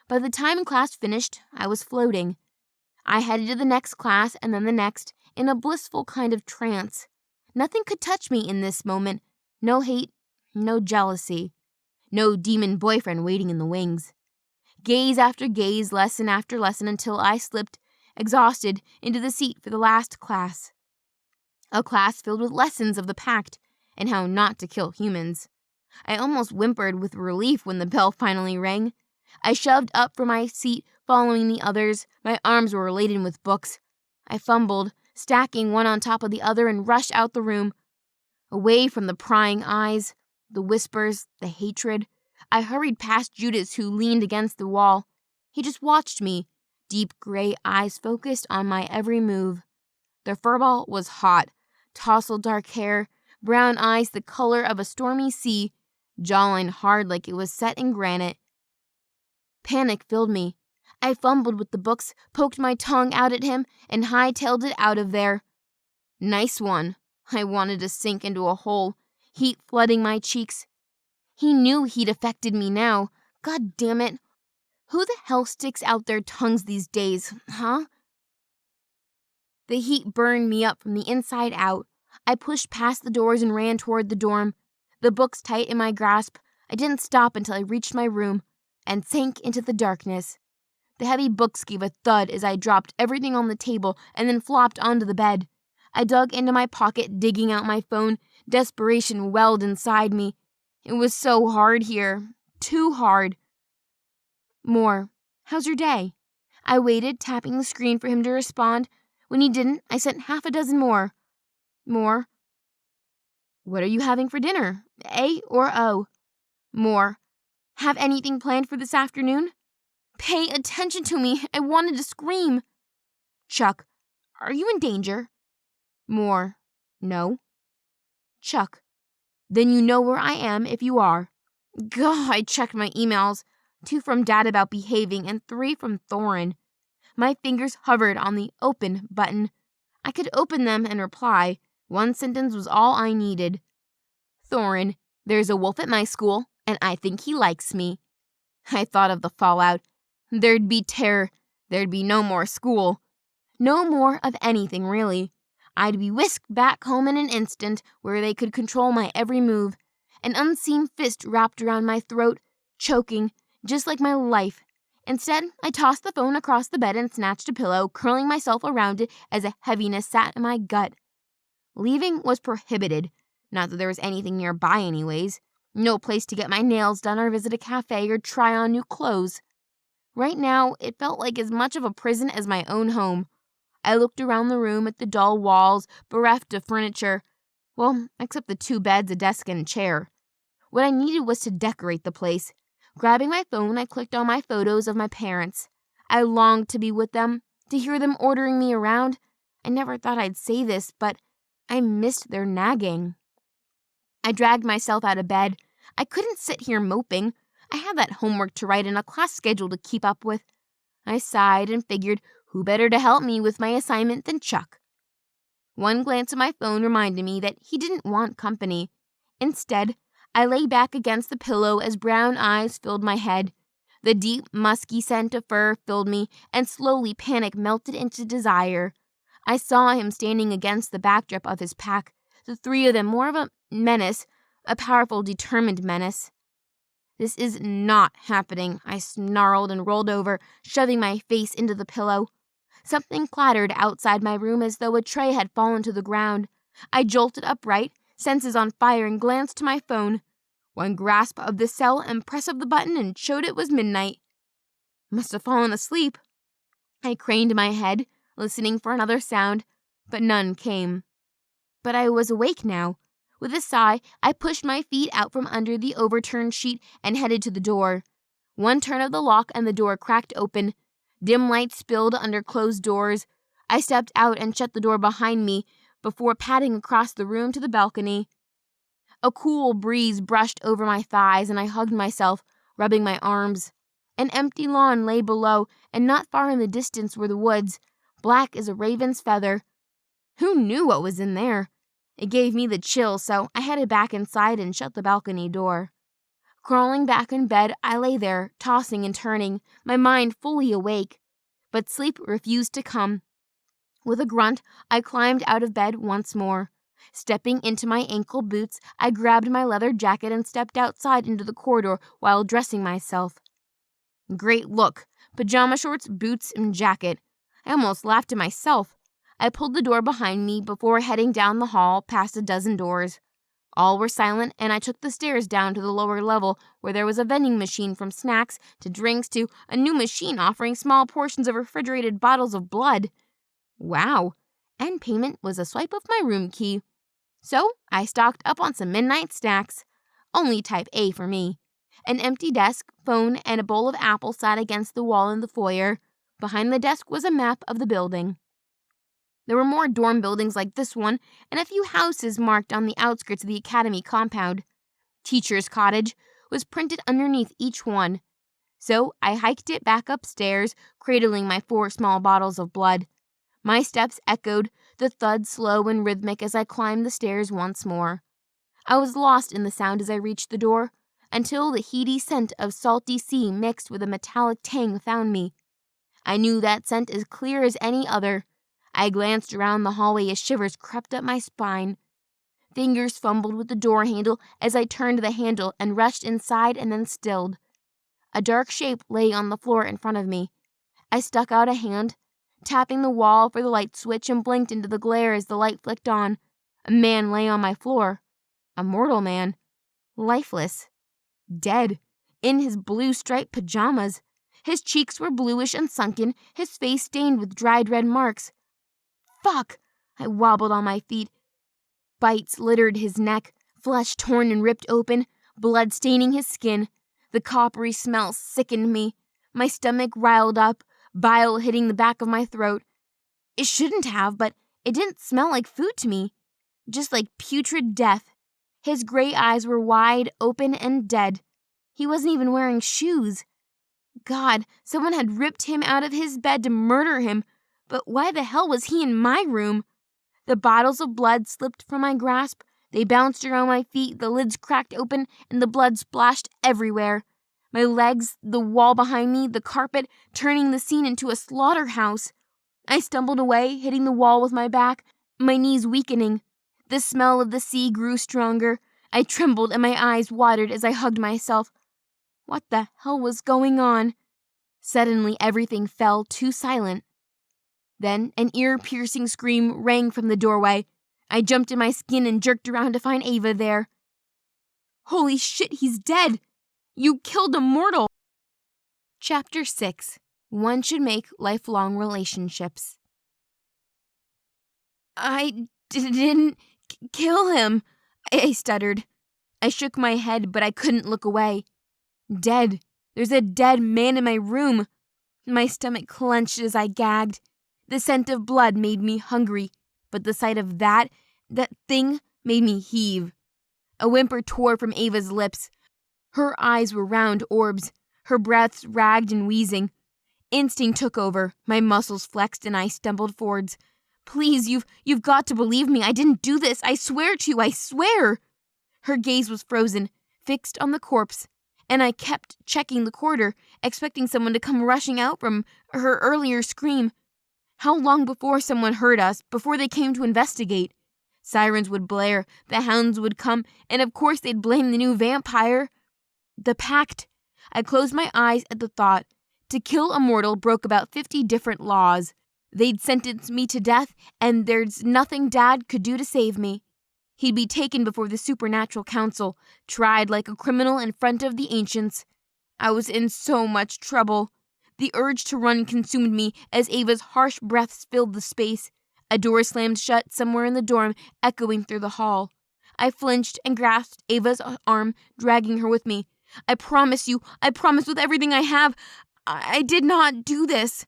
A: By the time class finished, I was floating. I headed to the next class and then the next, in a blissful kind of trance. Nothing could touch me in this moment. No hate, no jealousy. No demon boyfriend waiting in the wings. Gaze after gaze, lesson after lesson, until I slipped, exhausted, into the seat for the last class. A class filled with lessons of the pact and how not to kill humans. I almost whimpered with relief when the bell finally rang. I shoved up from my seat, following the others. My arms were laden with books. I fumbled, stacking one on top of the other, and rushed out the room. Away from the prying eyes, the whispers, the hatred, I hurried past Judas, who leaned against the wall. He just watched me, deep gray eyes focused on my every move. The furball was hot, tousled dark hair, brown eyes the color of a stormy sea, jawline hard like it was set in granite. Panic filled me. I fumbled with the books, poked my tongue out at him, and hightailed it out of there. Nice one. I wanted to sink into a hole, heat flooding my cheeks. He knew he'd affected me now. God damn it. Who the hell sticks out their tongues these days, huh? The heat burned me up from the inside out. I pushed past the doors and ran toward the dorm. The books tight in my grasp, I didn't stop until I reached my room and sank into the darkness. The heavy books gave a thud as I dropped everything on the table and then flopped onto the bed. I dug into my pocket, digging out my phone. Desperation welled inside me. It was so hard here. Too hard. More. How's your day? I waited, tapping the screen for him to respond. When he didn't, I sent half a dozen more. More. What are you having for dinner? A or O? More. Have anything planned for this afternoon? Pay attention to me. I wanted to scream. Chuck, are you in danger? More. No. Chuck, then you know where I am if you are. Gah, I checked my emails. 2 from Dad about behaving and 3 from Thorin. My fingers hovered on the open button. I could open them and reply. 1 sentence was all I needed. Thorin, there's a wolf at my school, and I think he likes me. I thought of the fallout. There'd be terror. There'd be no more school. No more of anything, really. I'd be whisked back home in an instant, where they could control my every move. An unseen fist wrapped around my throat, choking, just like my life. Instead, I tossed the phone across the bed and snatched a pillow, curling myself around it as a heaviness sat in my gut. Leaving was prohibited. Not that there was anything nearby anyways. No place to get my nails done or visit a cafe or try on new clothes. Right now, it felt like as much of a prison as my own home. I looked around the room at the dull walls, bereft of furniture. Well, except the 2 beds, a desk, and a chair. What I needed was to decorate the place. Grabbing my phone, I clicked on my photos of my parents. I longed to be with them, to hear them ordering me around. I never thought I'd say this, but I missed their nagging. I dragged myself out of bed. I couldn't sit here moping. I had that homework to write and a class schedule to keep up with. I sighed and figured, who better to help me with my assignment than Chuck? One glance at my phone reminded me that he didn't want company. Instead, I lay back against the pillow as brown eyes filled my head. The deep, musky scent of fur filled me, and slowly panic melted into desire. I saw him standing against the backdrop of his pack, the 3 of them more of a menace, a powerful, determined menace. This is not happening, I snarled and rolled over, shoving my face into the pillow. Something clattered outside my room as though a tray had fallen to the ground. I jolted upright, senses on fire, and glanced to my phone. One grasp of the cell and press of the button and showed it was midnight. Must have fallen asleep. I craned my head, listening for another sound, but none came. But I was awake now. With a sigh, I pushed my feet out from under the overturned sheet and headed to the door. One turn of the lock and the door cracked open. Dim light spilled under closed doors. I stepped out and shut the door behind me before padding across the room to the balcony. A cool breeze brushed over my thighs and I hugged myself, rubbing my arms. An empty lawn lay below, and not far in the distance were the woods, black as a raven's feather. Who knew what was in there? It gave me the chills, so I headed back inside and shut the balcony door. Crawling back in bed, I lay there, tossing and turning, my mind fully awake. But sleep refused to come. With a grunt, I climbed out of bed once more. Stepping into my ankle boots, I grabbed my leather jacket and stepped outside into the corridor while dressing myself. Great look. Pajama shorts, boots, and jacket. I almost laughed at myself. I pulled the door behind me before heading down the hall past a dozen doors. All were silent, and I took the stairs down to the lower level where there was a vending machine from snacks to drinks to a new machine offering small portions of refrigerated bottles of blood. Wow. And payment was a swipe of my room key. So I stocked up on some midnight snacks. Only type A for me. An empty desk, phone, and a bowl of apples sat against the wall in the foyer. Behind the desk was a map of the building. There were more dorm buildings like this one, and a few houses marked on the outskirts of the academy compound. Teacher's Cottage was printed underneath each one. So I hiked it back upstairs, cradling my 4 small bottles of blood. My steps echoed, the thud slow and rhythmic as I climbed the stairs once more. I was lost in the sound as I reached the door, until the heady scent of salty sea mixed with a metallic tang found me. I knew that scent as clear as any other. I glanced around the hallway as shivers crept up my spine. Fingers fumbled with the door handle as I turned the handle and rushed inside and then stilled. A dark shape lay on the floor in front of me. I stuck out a hand, tapping the wall for the light switch, and blinked into the glare as the light flicked on. A man lay on my floor. A mortal man. Lifeless. Dead. In his blue striped pajamas. His cheeks were bluish and sunken, his face stained with dried red marks. Fuck! I wobbled on my feet. Bites littered his neck, flesh torn and ripped open, blood staining his skin. The coppery smell sickened me. My stomach riled up, bile hitting the back of my throat. It shouldn't have, but it didn't smell like food to me. Just like putrid death. His gray eyes were wide open and dead. He wasn't even wearing shoes. God, someone had ripped him out of his bed to murder him. But why the hell was he in my room? The bottles of blood slipped from my grasp. They bounced around my feet, the lids cracked open, and the blood splashed everywhere. My legs, the wall behind me, the carpet, turning the scene into a slaughterhouse. I stumbled away, hitting the wall with my back, my knees weakening. The smell of the sea grew stronger. I trembled and my eyes watered as I hugged myself. What the hell was going on? Suddenly everything fell too silent. Then an ear-piercing scream rang from the doorway. I jumped in my skin and jerked around to find Ava there. Holy shit, he's dead! You killed a mortal! Chapter 6. One should make lifelong relationships. I didn't kill him, I stuttered. I shook my head, but I couldn't look away. Dead. There's a dead man in my room. My stomach clenched as I gagged. The scent of blood made me hungry, but the sight of that thing made me heave. A whimper tore from Ava's lips. Her eyes were round orbs, her breath ragged and wheezing. Instinct took over, my muscles flexed, and I stumbled forwards. Please, you've got to believe me. I didn't do this. I swear to you, I swear. Her gaze was frozen, fixed on the corpse, and I kept checking the corridor, expecting someone to come rushing out from her earlier scream. How long before someone heard us, before they came to investigate? Sirens would blare, the hounds would come, and of course they'd blame the new vampire. The pact. I closed my eyes at the thought. To kill a mortal broke about 50 different laws. They'd sentence me to death, and there's nothing Dad could do to save me. He'd be taken before the supernatural council, tried like a criminal in front of the ancients. I was in so much trouble. The urge to run consumed me as Ava's harsh breaths filled the space. A door slammed shut somewhere in the dorm, echoing through the hall. I flinched and grasped Ava's arm, dragging her with me. I promise with everything I have, I did not do this.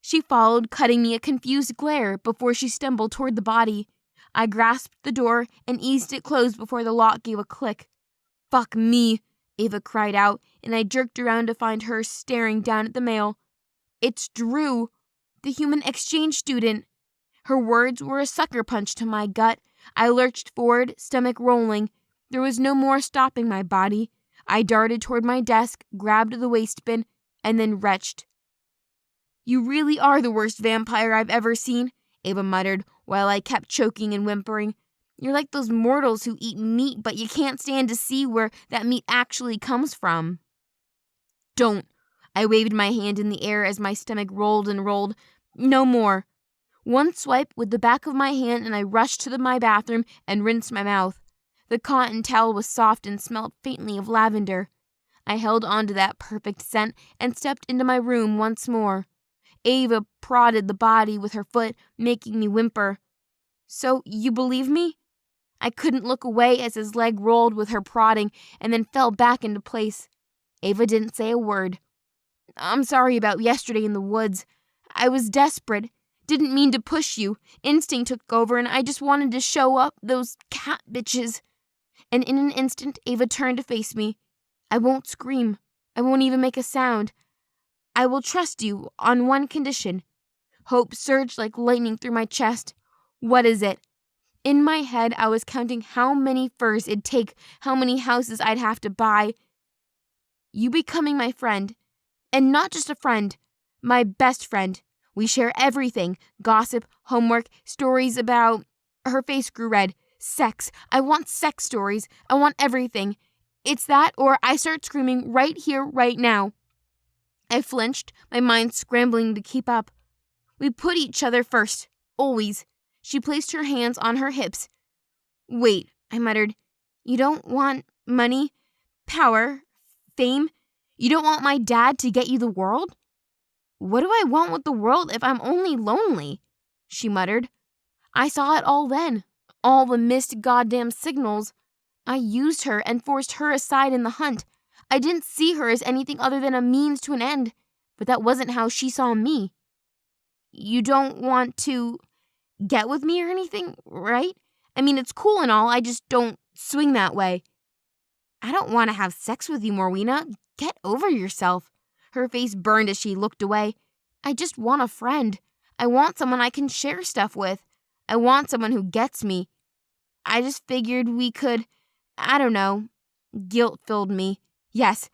A: She followed, cutting me a confused glare before she stumbled toward the body. I grasped the door and eased it closed before the lock gave a click. Fuck me, Ava cried out, and I jerked around to find her staring down at the mail. It's Drew, the human exchange student. Her words were a sucker punch to my gut. I lurched forward, stomach rolling. There was no more stopping my body. I darted toward my desk, grabbed the waste bin, and then retched. You really are the worst vampire I've ever seen, Ava muttered, while I kept choking and whimpering. You're like those mortals who eat meat, but you can't stand to see where that meat actually comes from. Don't. I waved my hand in the air as my stomach rolled and rolled. No more. One swipe with the back of my hand and I rushed to my bathroom and rinsed my mouth. The cotton towel was soft and smelled faintly of lavender. I held on to that perfect scent and stepped into my room once more. Ava prodded the body with her foot, making me whimper. "So you believe me?" I couldn't look away as his leg rolled with her prodding and then fell back into place. Ava didn't say a word. "I'm sorry about yesterday in the woods. I was desperate. Didn't mean to push you. Instinct took over and I just wanted to show up those cat bitches." And in an instant, Ava turned to face me. "I won't scream. I won't even make a sound. I will trust you on one condition." Hope surged like lightning through my chest. "What is it?" In my head, I was counting how many furs it'd take, how many houses I'd have to buy. "You becoming my friend. And not just a friend, my best friend. We share everything. Gossip, homework, stories about..." Her face grew red. "Sex. I want sex stories. I want everything. It's that or I start screaming right here, right now." I flinched, my mind scrambling to keep up. "We put each other first. Always." She placed her hands on her hips. "Wait," I muttered. "You don't want money, power, fame? You don't want my dad to get you the world?" "What do I want with the world if I'm only lonely?" she muttered. I saw it all then. All the missed goddamn signals. I used her and forced her aside in the hunt. I didn't see her as anything other than a means to an end, but that wasn't how she saw me. "You don't want to get with me or anything, right? I mean, it's cool and all, I just don't swing that way." "I don't want to have sex with you, Morwena. Get over yourself." Her face burned as she looked away. "I just want a friend. I want someone I can share stuff with. I want someone who gets me. I just figured we could, I don't know." Guilt filled me. Yes,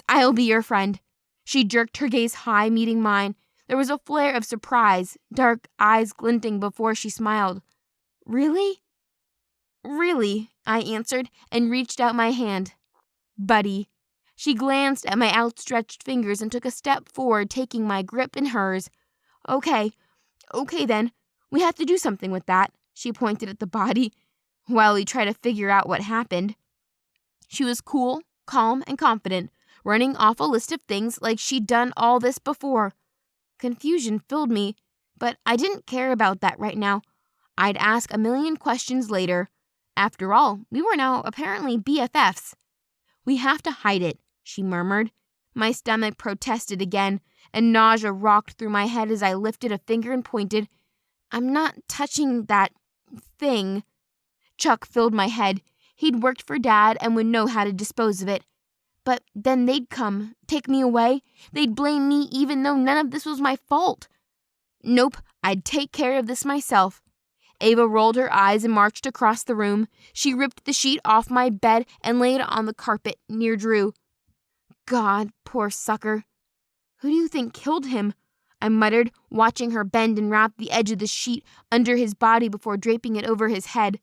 A: I'll be your friend." She jerked her gaze high, meeting mine. There was a flare of surprise, dark eyes glinting before she smiled. "Really?" "Really," I answered and reached out my hand. "Buddy." She glanced at my outstretched fingers and took a step forward, taking my grip in hers. Okay then. We have to do something with that." She pointed at the body. "While we try to figure out what happened." She was cool, calm, and confident, running off a list of things like she'd done all this before. Confusion filled me, but I didn't care about that right now. I'd ask a million questions later. After all, we were now apparently BFFs. "We have to hide it," she murmured. My stomach protested again, and nausea rocked through my head as I lifted a finger and pointed. "I'm not touching that thing." Chuck filled my head. He'd worked for Dad and would know how to dispose of it. But then they'd come, take me away. They'd blame me even though none of this was my fault. "Nope, I'd take care of this myself." Ava rolled her eyes and marched across the room. She ripped the sheet off my bed and laid it on the carpet near Drew. "God, poor sucker." "Who do you think killed him?" I muttered, watching her bend and wrap the edge of the sheet under his body before draping it over his head.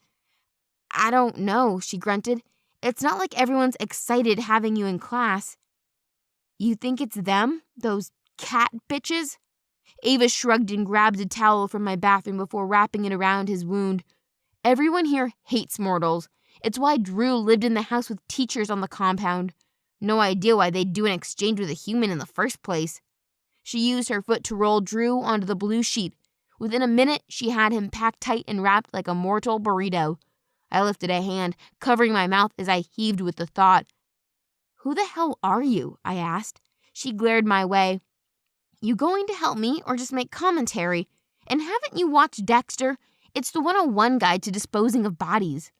A: "I don't know," she grunted. "It's not like everyone's excited having you in class." "You think it's them? Those cat bitches?" Ava shrugged and grabbed a towel from my bathroom before wrapping it around his wound. "Everyone here hates mortals. It's why Drew lived in the house with teachers on the compound. No idea why they'd do an exchange with a human in the first place." She used her foot to roll Drew onto the blue sheet. Within a minute, she had him packed tight and wrapped like a mortal burrito. I lifted a hand, covering my mouth as I heaved with the thought. "Who the hell are you?" I asked. She glared my way. "You going to help me or just make commentary? And haven't you watched Dexter? It's the 101 guide to disposing of bodies."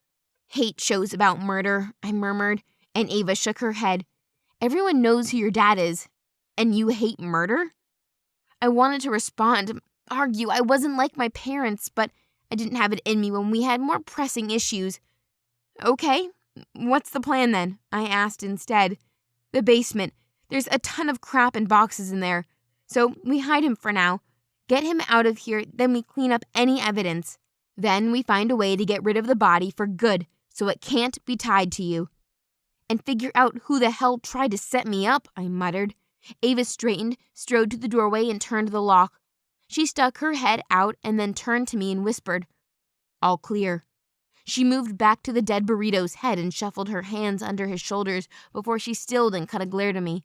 A: "Hate shows about murder," I murmured, and Ava shook her head. "Everyone knows who your dad is. And you hate murder?" I wanted to respond, argue I wasn't like my parents, but I didn't have it in me when we had more pressing issues. "Okay, what's the plan then?" I asked instead. "The basement. There's a ton of crap and boxes in there. So we hide him for now. Get him out of here, then we clean up any evidence. Then we find a way to get rid of the body for good, so it can't be tied to you." "And figure out who the hell tried to set me up," I muttered. Ava straightened, strode to the doorway, and turned the lock. She stuck her head out and then turned to me and whispered, "All clear." She moved back to the dead burrito's head and shuffled her hands under his shoulders before she stilled and cut a glare to me.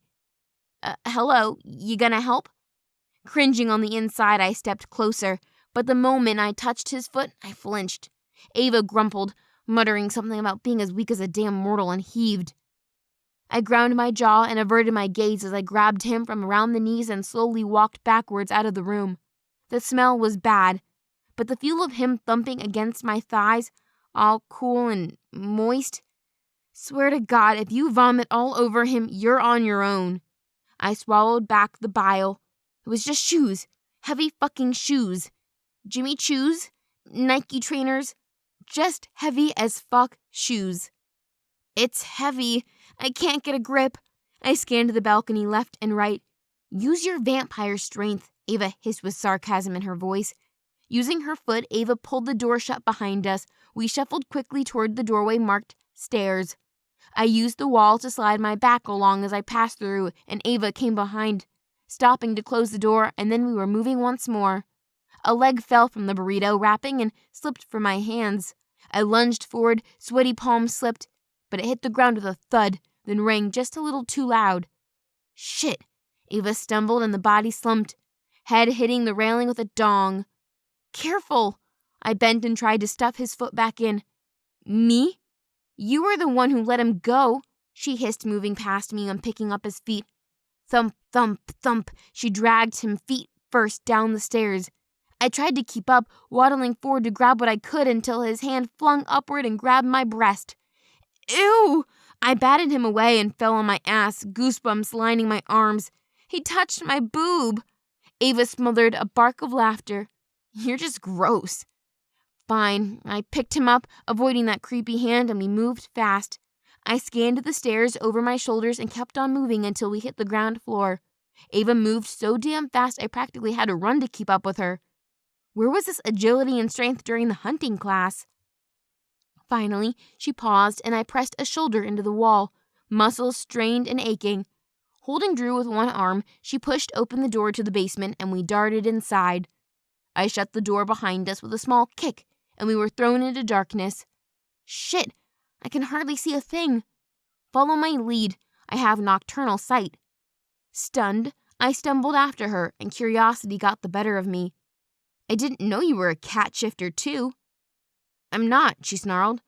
A: Hello, you gonna help? Cringing on the inside, I stepped closer, but the moment I touched his foot, I flinched. Ava grumbled, muttering something about being as weak as a damn mortal, and heaved. I ground my jaw and averted my gaze as I grabbed him from around the knees and slowly walked backwards out of the room. The smell was bad, but the feel of him thumping against my thighs, all cool and moist. Swear to God, if you vomit all over him, you're on your own. I swallowed back the bile. It was just shoes. Heavy fucking shoes. Jimmy Choo's? Nike trainers? Just heavy as fuck shoes. It's heavy. I can't get a grip. I scanned the balcony left and right. Use your vampire strength, Ava hissed with sarcasm in her voice. Using her foot, Ava pulled the door shut behind us. We shuffled quickly toward the doorway marked stairs. I used the wall to slide my back along as I passed through, and Ava came behind, stopping to close the door, and then we were moving once more. A leg fell from the burrito wrapping and slipped from my hands. I lunged forward, sweaty palms slipped, but it hit the ground with a thud, then rang just a little too loud. Shit! Ava stumbled and the body slumped, head hitting the railing with a dong. Careful! I bent and tried to stuff his foot back in. Me? You were the one who let him go, she hissed, moving past me and picking up his feet. Thump, thump, thump, she dragged him feet first down the stairs. I tried to keep up, waddling forward to grab what I could until his hand flung upward and grabbed my breast. Ew! I batted him away and fell on my ass, goosebumps lining my arms. He touched my boob. Ava smothered a bark of laughter. You're just gross. Fine. I picked him up, avoiding that creepy hand, and we moved fast. I scanned the stairs over my shoulders and kept on moving until we hit the ground floor. Ava moved so damn fast I practically had to run to keep up with her. Where was this agility and strength during the hunting class? Finally, she paused and I pressed a shoulder into the wall, muscles strained and aching. Holding Drew with one arm, she pushed open the door to the basement and we darted inside. I shut the door behind us with a small kick and we were thrown into darkness. Shit, I can hardly see a thing. Follow my lead. I have nocturnal sight. Stunned, I stumbled after her and curiosity got the better of me. I didn't know you were a cat shifter too. I'm not, she snarled.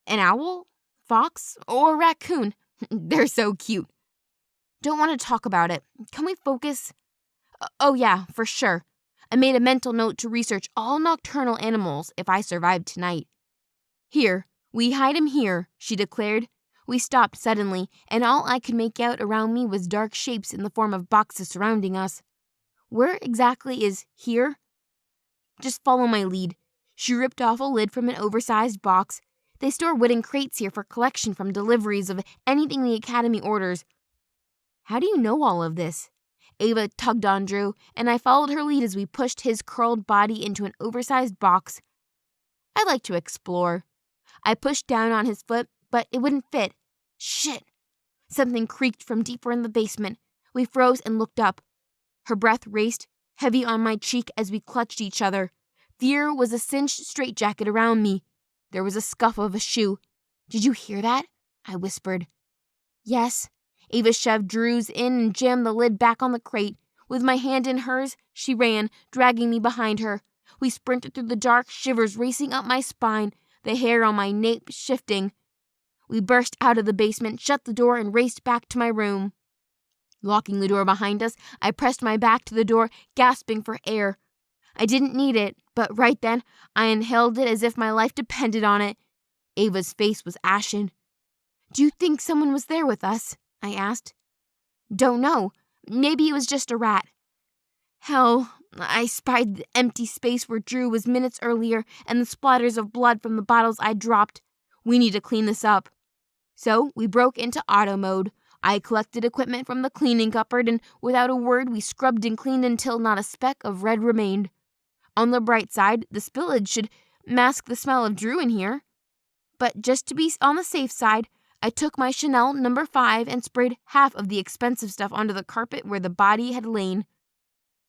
A: An owl? Fox? Or a raccoon? They're so cute. Don't want to talk about it. Can we focus? Oh yeah, for sure. I made a mental note to research all nocturnal animals if I survived tonight. Here, we hide him here, she declared. We stopped suddenly, and all I could make out around me was dark shapes in the form of boxes surrounding us. Where exactly is here? Just follow my lead. She ripped off a lid from an oversized box. They store wooden crates here for collection from deliveries of anything the Academy orders. How do you know all of this? Ava tugged on Drew, and I followed her lead as we pushed his curled body into an oversized box. I like to explore. I pushed down on his foot, but it wouldn't fit. Shit! Something creaked from deeper in the basement. We froze and looked up. Her breath raced, heavy on my cheek as we clutched each other. Fear was a cinched straitjacket around me. There was a scuff of a shoe. Did you hear that? I whispered. Yes. Ava shoved Drew's in and jammed the lid back on the crate. With my hand in hers, she ran, dragging me behind her. We sprinted through the dark, shivers racing up my spine, the hair on my nape shifting. We burst out of the basement, shut the door, and raced back to my room. Locking the door behind us, I pressed my back to the door, gasping for air. I didn't need it, but right then, I inhaled it as if my life depended on it. Ava's face was ashen. Do you think someone was there with us? I asked. Don't know. Maybe it was just a rat. Hell, I spied the empty space where Drew was minutes earlier and the splatters of blood from the bottles I dropped. We need to clean this up. So we broke into auto mode. I collected equipment from the cleaning cupboard and without a word we scrubbed and cleaned until not a speck of red remained. On the bright side, the spillage should mask the smell of Drew in here. But just to be on the safe side, I took my Chanel No. 5 and sprayed half of the expensive stuff onto the carpet where the body had lain.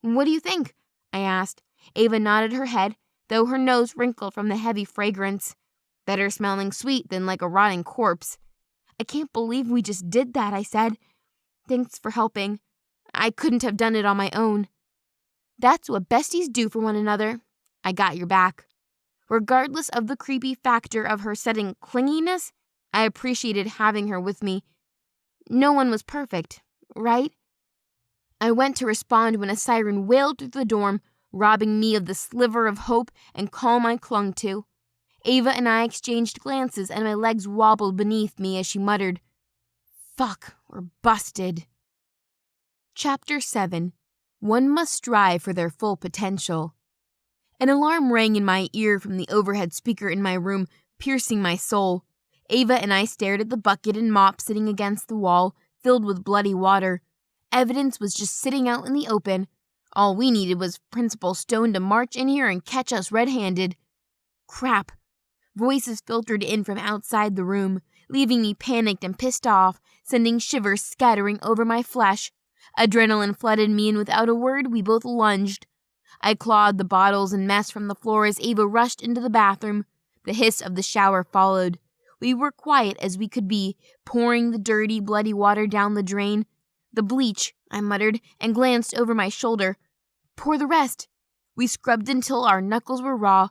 A: What do you think? I asked. Ava nodded her head, though her nose wrinkled from the heavy fragrance. Better smelling sweet than like a rotting corpse. I can't believe we just did that, I said. Thanks for helping. I couldn't have done it on my own. That's what besties do for one another. I got your back. Regardless of the creepy factor of her setting clinginess, I appreciated having her with me. No one was perfect, right? I went to respond when a siren wailed through the dorm, robbing me of the sliver of hope and calm I clung to. Ava and I exchanged glances and my legs wobbled beneath me as she muttered, "Fuck, we're busted." Chapter 7. One must strive for their full potential. An alarm rang in my ear from the overhead speaker in my room, piercing my soul. Ava and I stared at the bucket and mop sitting against the wall, filled with bloody water. Evidence was just sitting out in the open. All we needed was Principal Stone to march in here and catch us red-handed. Crap. Voices filtered in from outside the room, leaving me panicked and pissed off, sending shivers scattering over my flesh. Adrenaline flooded me, and without a word, we both lunged. I clawed the bottles and mess from the floor as Ava rushed into the bathroom. The hiss of the shower followed. We were quiet as we could be, pouring the dirty, bloody water down the drain. "The bleach," I muttered, and glanced over my shoulder. "Pour the rest." We scrubbed until our knuckles were raw.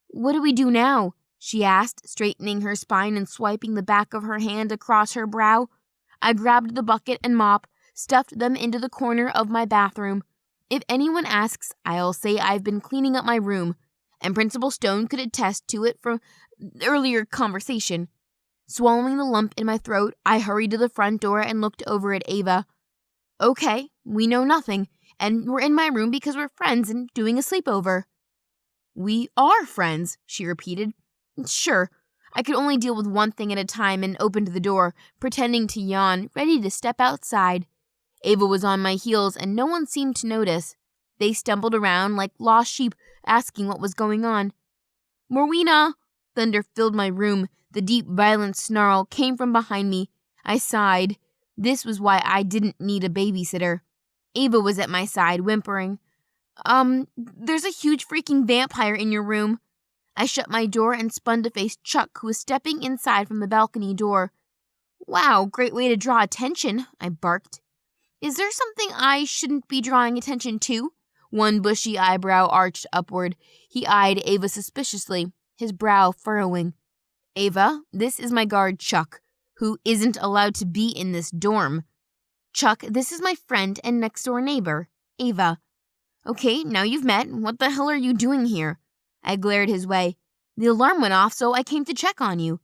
A: "What do we do now?" she asked, straightening her spine and swiping the back of her hand across her brow. I grabbed the bucket and mop, stuffed them into the corner of my bathroom. If anyone asks, I'll say I've been cleaning up my room, and Principal Stone could attest to it from earlier conversation. Swallowing the lump in my throat, I hurried to the front door and looked over at Ava. "Okay, we know nothing, and we're in my room because we're friends and doing a sleepover." "We are friends," she repeated. "Sure." I could only deal with one thing at a time and opened the door, pretending to yawn, ready to step outside. Ava was on my heels and no one seemed to notice. They stumbled around like lost sheep, asking what was going on. "Morwena!" Thunder filled my room. The deep, violent snarl came from behind me. I sighed. This was why I didn't need a babysitter. Ava was at my side, whimpering. There's a huge freaking vampire in your room." I shut my door and spun to face Chuck, who was stepping inside from the balcony door. "Wow, great way to draw attention," I barked. "Is there something I shouldn't be drawing attention to?" One bushy eyebrow arched upward. He eyed Ava suspiciously, his brow furrowing. "Ava, this is my guard Chuck, who isn't allowed to be in this dorm. Chuck, this is my friend and next-door neighbor, Ava. Okay, now you've met. What the hell are you doing here?" I glared his way. "The alarm went off, so I came to check on you."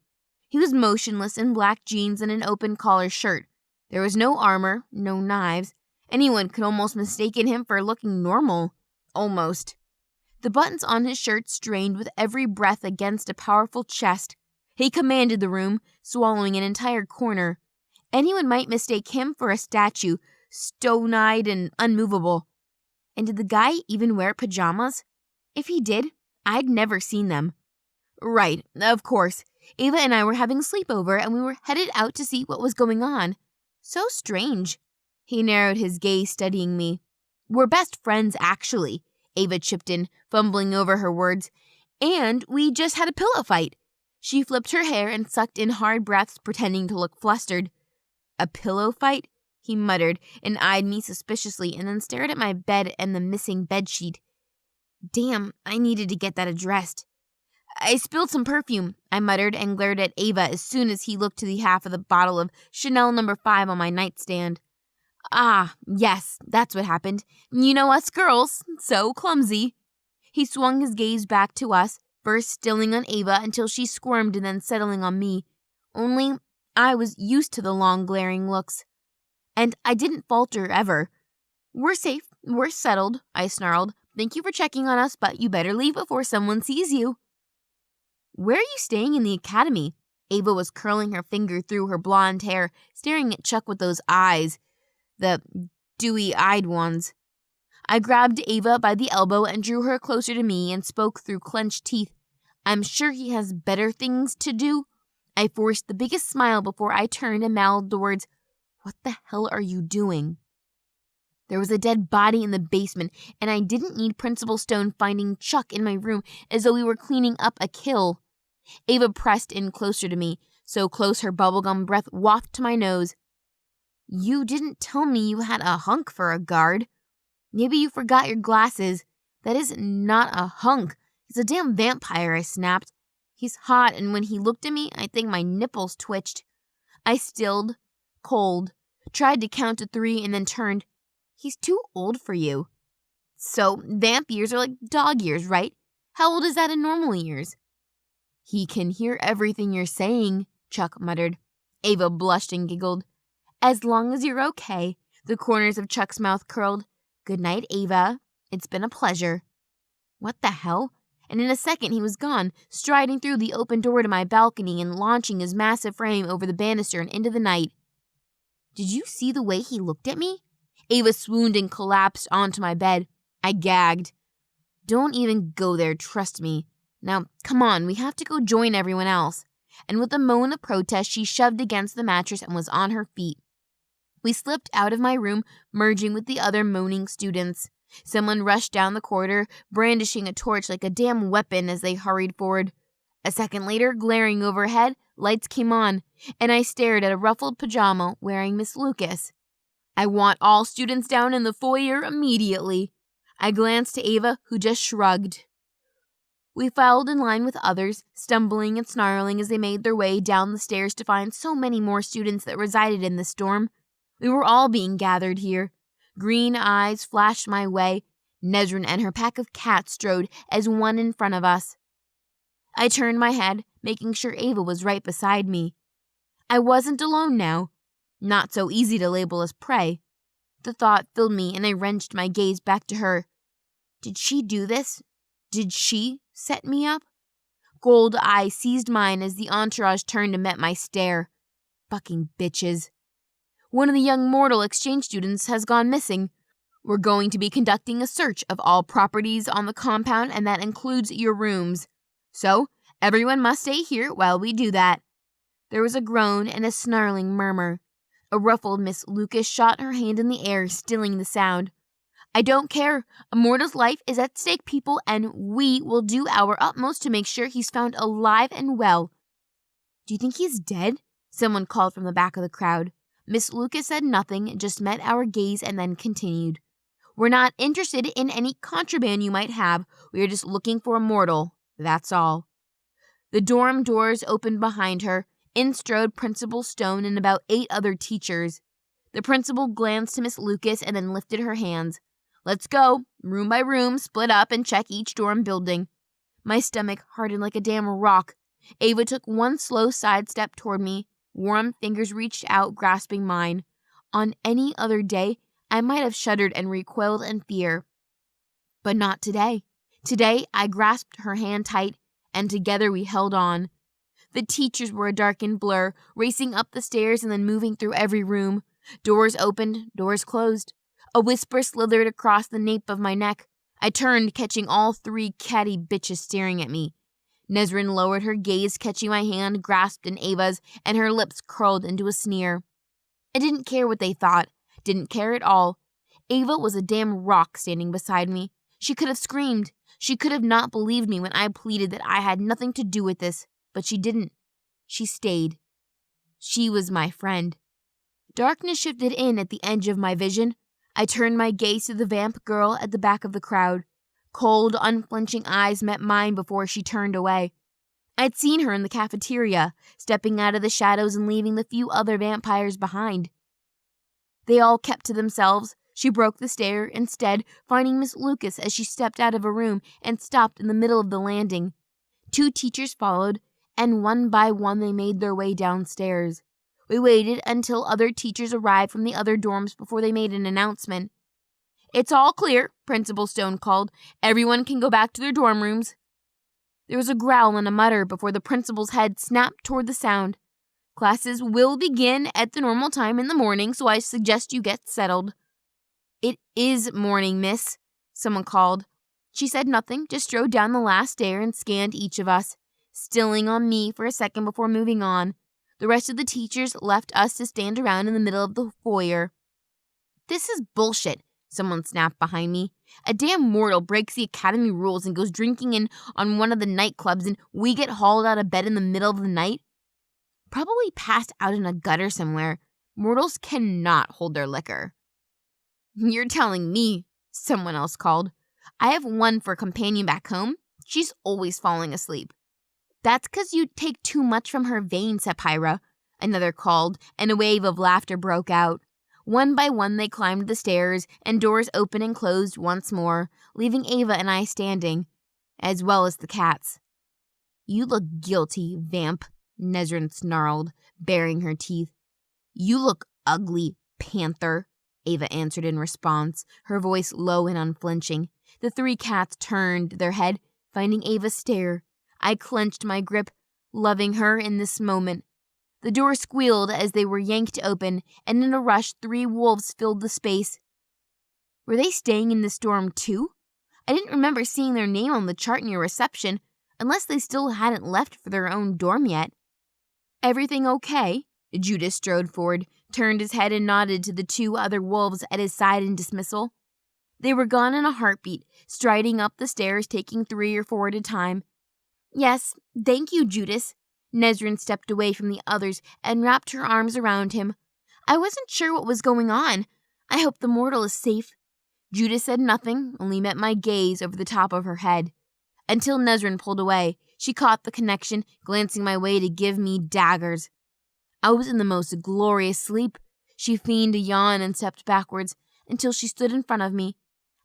A: He was motionless in black jeans and an open collar shirt. There was no armor, no knives. Anyone could almost mistaken him for looking normal. Almost. The buttons on his shirt strained with every breath against a powerful chest. He commanded the room, swallowing an entire corner. Anyone might mistake him for a statue, stone-eyed and unmovable. And did the guy even wear pajamas? If he did, I'd never seen them. Right, of course. Ava and I were having a sleepover and we were headed out to see what was going on. So strange. He narrowed his gaze, studying me. "We're best friends, actually," Ava chipped in, fumbling over her words. "And we just had a pillow fight." She flipped her hair and sucked in hard breaths, pretending to look flustered. "A pillow fight?" he muttered and eyed me suspiciously and then stared at my bed and the missing bedsheet. Damn, I needed to get that addressed. "I spilled some perfume," I muttered and glared at Ava as soon as he looked to the half of the bottle of Chanel No. 5 on my nightstand. "Ah, yes, that's what happened. You know us girls, so clumsy." He swung his gaze back to us, first stilling on Ava until she squirmed and then settling on me. Only I was used to the long glaring looks. And I didn't falter ever. "We're safe, we're settled," I snarled. "Thank you for checking on us, but you better leave before someone sees you." "Where are you staying in the academy?" Ava was curling her finger through her blonde hair, staring at Chuck with those eyes. The dewy-eyed ones. I grabbed Ava by the elbow and drew her closer to me and spoke through clenched teeth. "I'm sure he has better things to do." I forced the biggest smile before I turned and mouthed the words, "What the hell are you doing?" There was a dead body in the basement, and I didn't need Principal Stone finding Chuck in my room as though we were cleaning up a kill. Ava pressed in closer to me, so close her bubblegum breath wafted to my nose. You didn't tell me you had a hunk for a guard. Maybe you forgot your glasses. That is not a hunk. He's a damn vampire, I snapped. He's hot, and when he looked at me, I think my nipples twitched. I stilled, cold, tried to count to 3 and then turned. He's too old for you. So, vamp years are like dog years, right? How old is that in normal years? He can hear everything you're saying, Chuck muttered. Ava blushed and giggled. As long as you're okay. The corners of Chuck's mouth curled. Good night, Ava. It's been a pleasure. What the hell? And in a second he was gone, striding through the open door to my balcony and launching his massive frame over the banister and into the night. Did you see the way he looked at me? Ava swooned and collapsed onto my bed. I gagged. Don't even go there, trust me. Now, come on, we have to go join everyone else. And with a moan of protest, she shoved against the mattress and was on her feet. We slipped out of my room, merging with the other moaning students. Someone rushed down the corridor, brandishing a torch like a damn weapon as they hurried forward. A second later, glaring overhead, lights came on, and I stared at a ruffled pajama wearing Miss Lucas. I want all students down in the foyer immediately. I glanced to Ava, who just shrugged. We filed in line with others, stumbling and snarling as they made their way down the stairs to find so many more students that resided in this dorm. We were all being gathered here. Green eyes flashed my way. Nesrin and her pack of cats strode as one in front of us. I turned my head, making sure Ava was right beside me. I wasn't alone now. Not so easy to label as prey. The thought filled me and I wrenched my gaze back to her. Did she do this? Did she set me up? Gold eyes seized mine as the entourage turned and met my stare. Fucking bitches. One of the young mortal exchange students has gone missing. We're going to be conducting a search of all properties on the compound, and that includes your rooms. So, everyone must stay here while we do that. There was a groan and a snarling murmur. A ruffled Miss Lucas shot her hand in the air, stilling the sound. I don't care. A mortal's life is at stake, people, and we will do our utmost to make sure he's found alive and well. Do you think he's dead? Someone called from the back of the crowd. Miss Lucas said nothing, just met our gaze and then continued. We're not interested in any contraband you might have. We are just looking for a mortal. That's all. The dorm doors opened behind her. In strode Principal Stone and about 8 other teachers. The principal glanced to Miss Lucas and then lifted her hands. Let's go, room by room, split up and check each dorm building. My stomach hardened like a damn rock. Ava took one slow sidestep toward me. Warm fingers reached out, grasping mine. On any other day, I might have shuddered and recoiled in fear. But not today. Today, I grasped her hand tight, and together we held on. The teachers were a darkened blur, racing up the stairs and then moving through every room. Doors opened, doors closed. A whisper slithered across the nape of my neck. I turned, catching all 3 catty bitches staring at me. Nesrin lowered her gaze, catching my hand grasped in Ava's, and her lips curled into a sneer. I didn't care what they thought. Didn't care at all. Ava was a damn rock standing beside me. She could have screamed. She could have not believed me when I pleaded that I had nothing to do with this, but she didn't. She stayed. She was my friend. Darkness shifted in at the edge of my vision. I turned my gaze to the vamp girl at the back of the crowd. Cold, unflinching eyes met mine before she turned away. I'd seen her in the cafeteria, stepping out of the shadows and leaving the few other vampires behind. They all kept to themselves. She broke the stare, instead finding Miss Lucas as she stepped out of a room and stopped in the middle of the landing. 2 teachers followed, and one by one they made their way downstairs. We waited until other teachers arrived from the other dorms before they made an announcement. It's all clear, Principal Stone called. Everyone can go back to their dorm rooms. There was a growl and a mutter before the principal's head snapped toward the sound. Classes will begin at the normal time in the morning, so I suggest you get settled. It is morning, miss, someone called. She said nothing, just strode down the last stair and scanned each of us, stilling on me for a second before moving on. The rest of the teachers left us to stand around in the middle of the foyer. This is bullshit, someone snapped behind me. A damn mortal breaks the academy rules and goes drinking in on one of the nightclubs, and we get hauled out of bed in the middle of the night? Probably passed out in a gutter somewhere. Mortals cannot hold their liquor. You're telling me, someone else called. I have one for a companion back home. She's always falling asleep. That's 'cause you take too much from her veins, Sapphira, another called, and a wave of laughter broke out. One by one they climbed the stairs, and doors opened and closed once more, leaving Ava and I standing, as well as the cats. You look guilty, vamp, Nezrin snarled, baring her teeth. You look ugly, panther, Ava answered in response, her voice low and unflinching. The 3 cats turned their head, finding Ava's stare. I clenched my grip, loving her in this moment. The door squealed as they were yanked open, and in a rush 3 wolves filled the space. Were they staying in this dorm too? I didn't remember seeing their name on the chart near reception, unless they still hadn't left for their own dorm yet. Everything okay? Judas strode forward, turned his head and nodded to the 2 other wolves at his side in dismissal. They were gone in a heartbeat, striding up the stairs, taking 3 or 4 at a time. Yes, thank you, Judas. Nezrin stepped away from the others and wrapped her arms around him. I wasn't sure what was going on. I hope the mortal is safe. Judas said nothing, only met my gaze over the top of her head. Until Nezrin pulled away, she caught the connection, glancing my way to give me daggers. I was in the most glorious sleep. She feigned a yawn and stepped backwards until she stood in front of me.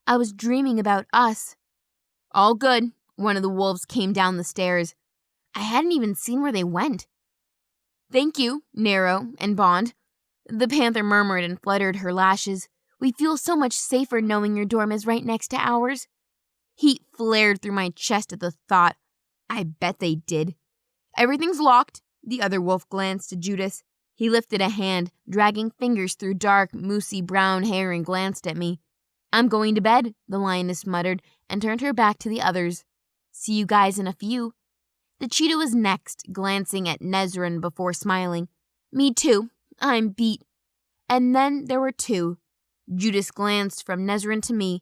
A: I was dreaming about us. All good. One of the wolves came down the stairs. I hadn't even seen where they went. Thank you, Narrow and Bond. The panther murmured and fluttered her lashes. We feel so much safer knowing your dorm is right next to ours. Heat flared through my chest at the thought. I bet they did. Everything's locked. The other wolf glanced at Judas. He lifted a hand, dragging fingers through dark, moosey brown hair and glanced at me. I'm going to bed, the lioness muttered and turned her back to the others. See you guys in a few. The cheetah was next, glancing at Nezrin before smiling. Me too. I'm beat. And then there were 2. Judas glanced from Nezrin to me.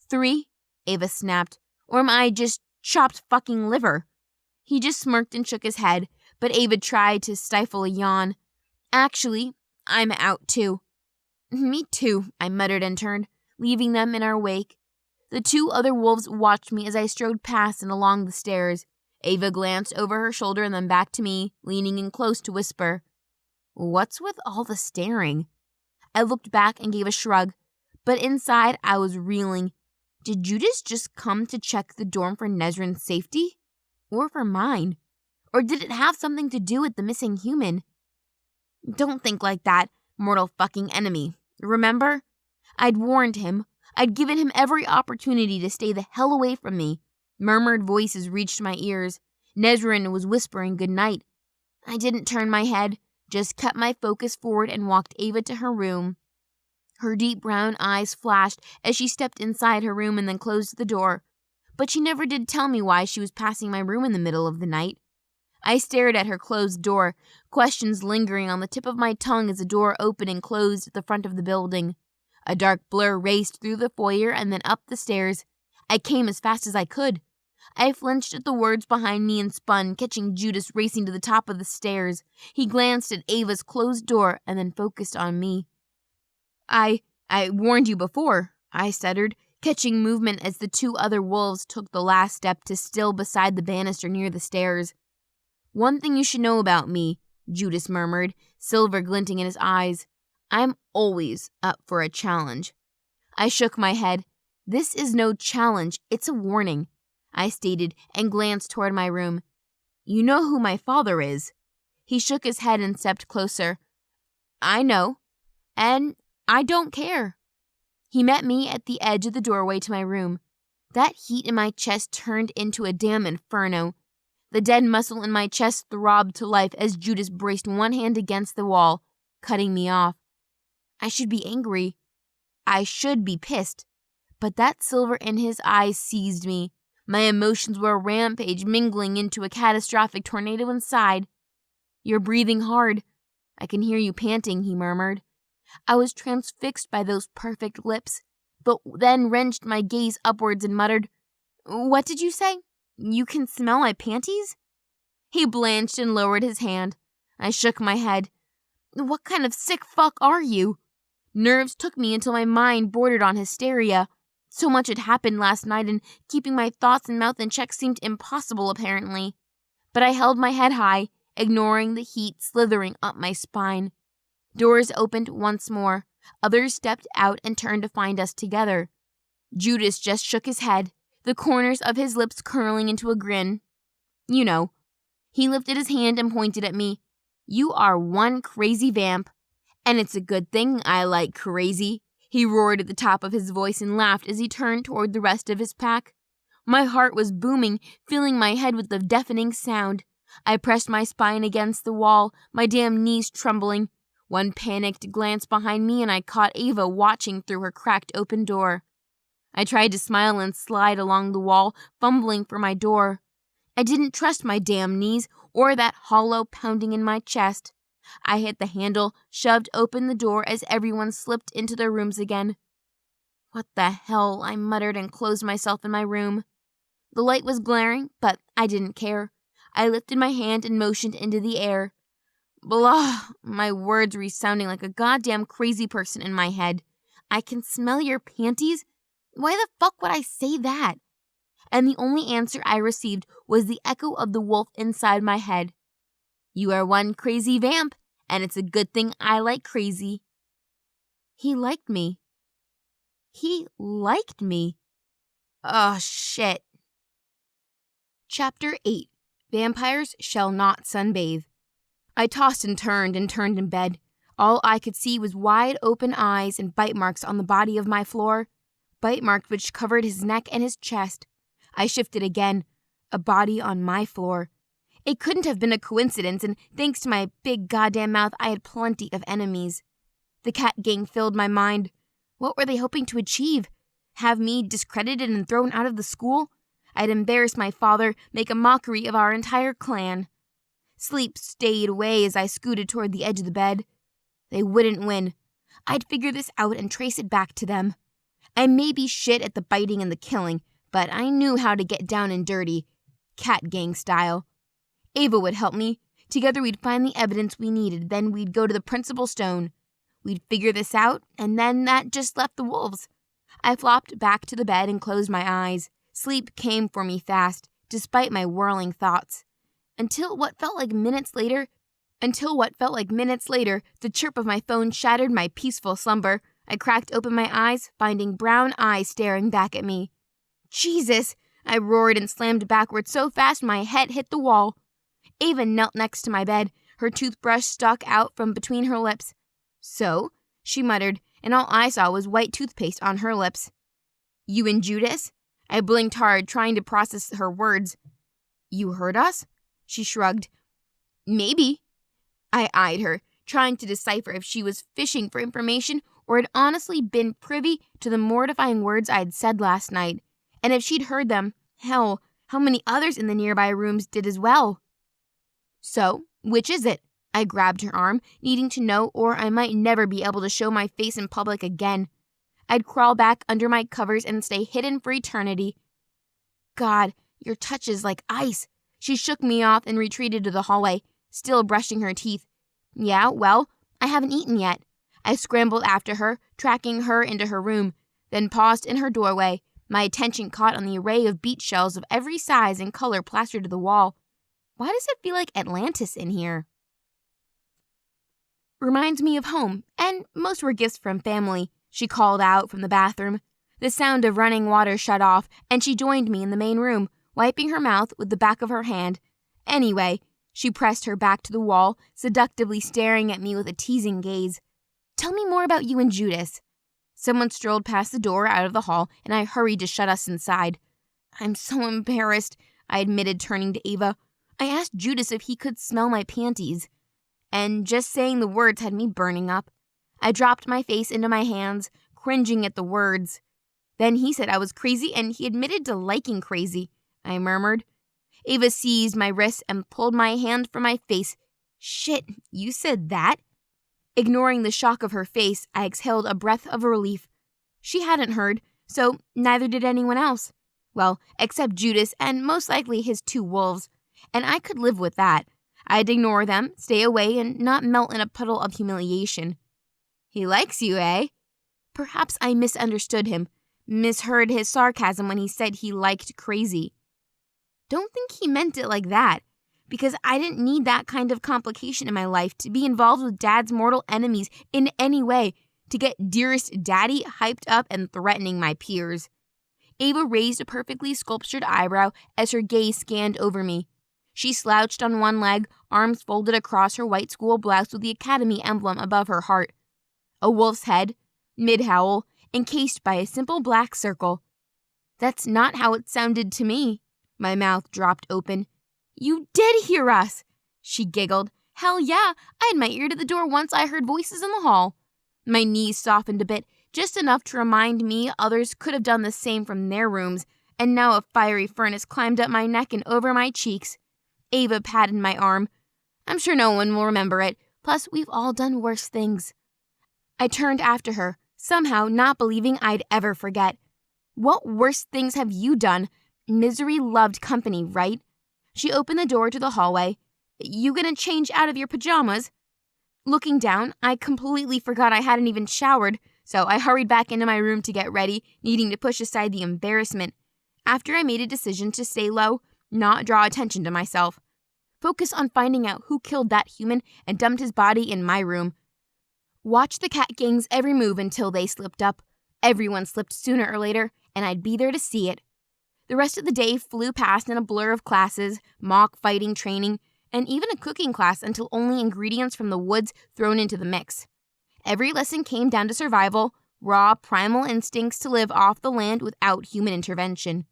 A: 3, Ava snapped, or am I just chopped fucking liver? He just smirked and shook his head, but Ava tried to stifle a yawn. Actually, I'm out too. Me too, I muttered and turned, leaving them in our wake. The 2 other wolves watched me as I strode past and along the stairs. Ava glanced over her shoulder and then back to me, leaning in close to whisper, What's with all the staring? I looked back and gave a shrug, but inside I was reeling. Did Judas just come to check the dorm for Nezrin's safety? Or for mine? Or did it have something to do with the missing human? Don't think like that, mortal fucking enemy. Remember? I'd warned him. I'd given him every opportunity to stay the hell away from me. Murmured voices reached my ears. Nezrin was whispering goodnight. I didn't turn my head, just kept my focus forward and walked Ava to her room. Her deep brown eyes flashed as she stepped inside her room and then closed the door. But she never did tell me why she was passing my room in the middle of the night. I stared at her closed door, questions lingering on the tip of my tongue as the door opened and closed at the front of the building. A dark blur raced through the foyer and then up the stairs. I came as fast as I could. I flinched at the words behind me and spun, catching Judas racing to the top of the stairs. He glanced at Ava's closed door and then focused on me. I warned you before, I stuttered, catching movement as the 2 other wolves took the last step to still beside the banister near the stairs. One thing you should know about me, Judas murmured, silver glinting in his eyes. I'm always up for a challenge. I shook my head. This is no challenge, it's a warning, I stated and glanced toward my room. You know who my father is. He shook his head and stepped closer. I know, and I don't care. He met me at the edge of the doorway to my room. That heat in my chest turned into a damn inferno. The dead muscle in my chest throbbed to life as Judas braced one hand against the wall, cutting me off. I should be angry. I should be pissed. But that silver in his eyes seized me. My emotions were a rampage mingling into a catastrophic tornado inside. You're breathing hard. I can hear you panting, he murmured. I was transfixed by those perfect lips, but then wrenched my gaze upwards and muttered, "What did you say? You can smell my panties?" He blanched and lowered his hand. I shook my head. "What kind of sick fuck are you?" Nerves took me until my mind bordered on hysteria. So much had happened last night, and keeping my thoughts and mouth in check seemed impossible, apparently. But I held my head high, ignoring the heat slithering up my spine. Doors opened once more. Others stepped out and turned to find us together. Judas just shook his head, the corners of his lips curling into a grin. You know. He lifted his hand and pointed at me. "You are one crazy vamp. And it's a good thing I like crazy." He roared at the top of his voice and laughed as he turned toward the rest of his pack. My heart was booming, filling my head with the deafening sound. I pressed my spine against the wall, my damn knees trembling. One panicked glance behind me and I caught Ava watching through her cracked open door. I tried to smile and slide along the wall, fumbling for my door. I didn't trust my damn knees or that hollow pounding in my chest. I hit the handle, shoved open the door as everyone slipped into their rooms again. "What the hell?" I muttered and closed myself in my room. The light was glaring, but I didn't care. I lifted my hand and motioned into the air. Blah, my words resounding like a goddamn crazy person in my head. "I can smell your panties? Why the fuck would I say that?" And the only answer I received was the echo of the wolf inside my head. "You are one crazy vamp, and it's a good thing I like crazy." He liked me. He liked me. Oh, shit. Chapter 8. Vampires Shall Not Sunbathe. I tossed and turned in bed. All I could see was wide open eyes and bite marks on the body of my floor. Bite marks which covered his neck and his chest. I shifted again. A body on my floor. It couldn't have been a coincidence, and thanks to my big goddamn mouth, I had plenty of enemies. The cat gang filled my mind. What were they hoping to achieve? Have me discredited and thrown out of the school? I'd embarrass my father, make a mockery of our entire clan. Sleep stayed away as I scooted toward the edge of the bed. They wouldn't win. I'd figure this out and trace it back to them. I may be shit at the biting and the killing, but I knew how to get down and dirty, cat gang style. Ava would help me. Together we'd find the evidence we needed, then we'd go to the principal stone. We'd figure this out, and then that just left the wolves. I flopped back to the bed and closed my eyes. Sleep came for me fast, despite my whirling thoughts. Until what felt like minutes later, the chirp of my phone shattered my peaceful slumber. I cracked open my eyes, finding brown eyes staring back at me. Jesus! I roared and slammed backward so fast my head hit the wall. Ava knelt next to my bed, her toothbrush stuck out from between her lips. "So?" she muttered, and all I saw was white toothpaste on her lips. "You and Judas?" I blinked hard, trying to process her words. "You heard us?" She shrugged. "Maybe." I eyed her, trying to decipher if she was fishing for information or had honestly been privy to the mortifying words I had said last night. And if she'd heard them, hell, how many others in the nearby rooms did as well? "So, which is it?" I grabbed her arm, needing to know, or I might never be able to show my face in public again. I'd crawl back under my covers and stay hidden for eternity. "God, your touch is like ice." She shook me off and retreated to the hallway, still brushing her teeth. "Yeah, well, I haven't eaten yet." I scrambled after her, tracking her into her room, then paused in her doorway. My attention caught on the array of beach shells of every size and color plastered to the wall. Why does it feel like Atlantis in here? "Reminds me of home, and most were gifts from family," she called out from the bathroom. The sound of running water shut off, and she joined me in the main room, wiping her mouth with the back of her hand. "Anyway," she pressed her back to the wall, seductively staring at me with a teasing gaze. "Tell me more about you and Judas." Someone strolled past the door out of the hall, and I hurried to shut us inside. "I'm so embarrassed," I admitted, turning to Ava. "I asked Judas if he could smell my panties." And just saying the words had me burning up. I dropped my face into my hands, cringing at the words. "Then he said I was crazy, and he admitted to liking crazy," I murmured. Ava seized my wrist and pulled my hand from my face. "Shit, you said that?" Ignoring the shock of her face, I exhaled a breath of relief. She hadn't heard, so neither did anyone else. Well, except Judas and most likely his 2 wolves. And I could live with that. I'd ignore them, stay away, and not melt in a puddle of humiliation. He likes you, eh? Perhaps I misunderstood him, misheard his sarcasm when he said he liked crazy. Don't think he meant it like that, because I didn't need that kind of complication in my life to be involved with Dad's mortal enemies in any way, to get dearest Daddy hyped up and threatening my peers. Ava raised a perfectly sculptured eyebrow as her gaze scanned over me. She slouched on one leg, arms folded across her white school blouse with the academy emblem above her heart. A wolf's head, mid-howl, encased by a simple black circle. That's not how it sounded to me. My mouth dropped open. You did hear us, she giggled. Hell yeah, I had my ear to the door once I heard voices in the hall. My knees softened a bit, just enough to remind me others could have done the same from their rooms, and now a fiery furnace climbed up my neck and over my cheeks. Ava patted my arm. I'm sure no one will remember it, plus we've all done worse things. I turned after her, somehow not believing I'd ever forget. What worse things have you done? Misery loved company, right? She opened the door to the hallway. You gonna change out of your pajamas? Looking down, I completely forgot I hadn't even showered, so I hurried back into my room to get ready, needing to push aside the embarrassment. After I made a decision to stay low, not draw attention to myself. Focus on finding out who killed that human and dumped his body in my room. Watch the cat gang's every move until they slipped up. Everyone slipped sooner or later, and I'd be there to see it. The rest of the day flew past in a blur of classes, mock fighting training, and even a cooking class until only ingredients from the woods thrown into the mix. Every lesson came down to survival, raw, primal instincts to live off the land without human intervention.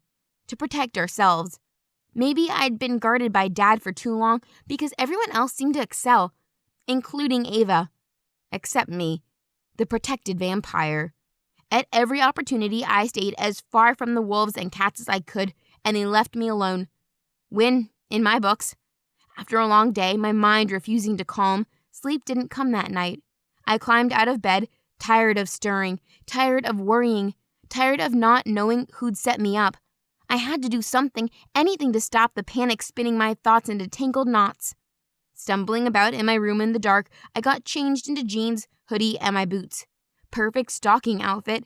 A: To protect ourselves. Maybe I'd been guarded by Dad for too long because everyone else seemed to excel, including Ava. Except me, the protected vampire. At every opportunity, I stayed as far from the wolves and cats as I could, and they left me alone. Win, in my books. After a long day, my mind refusing to calm, sleep didn't come that night. I climbed out of bed, tired of stirring, tired of worrying, tired of not knowing who'd set me up. I had to do something, anything to stop the panic spinning my thoughts into tangled knots. Stumbling about in my room in the dark, I got changed into jeans, hoodie, and my boots. Perfect stalking outfit.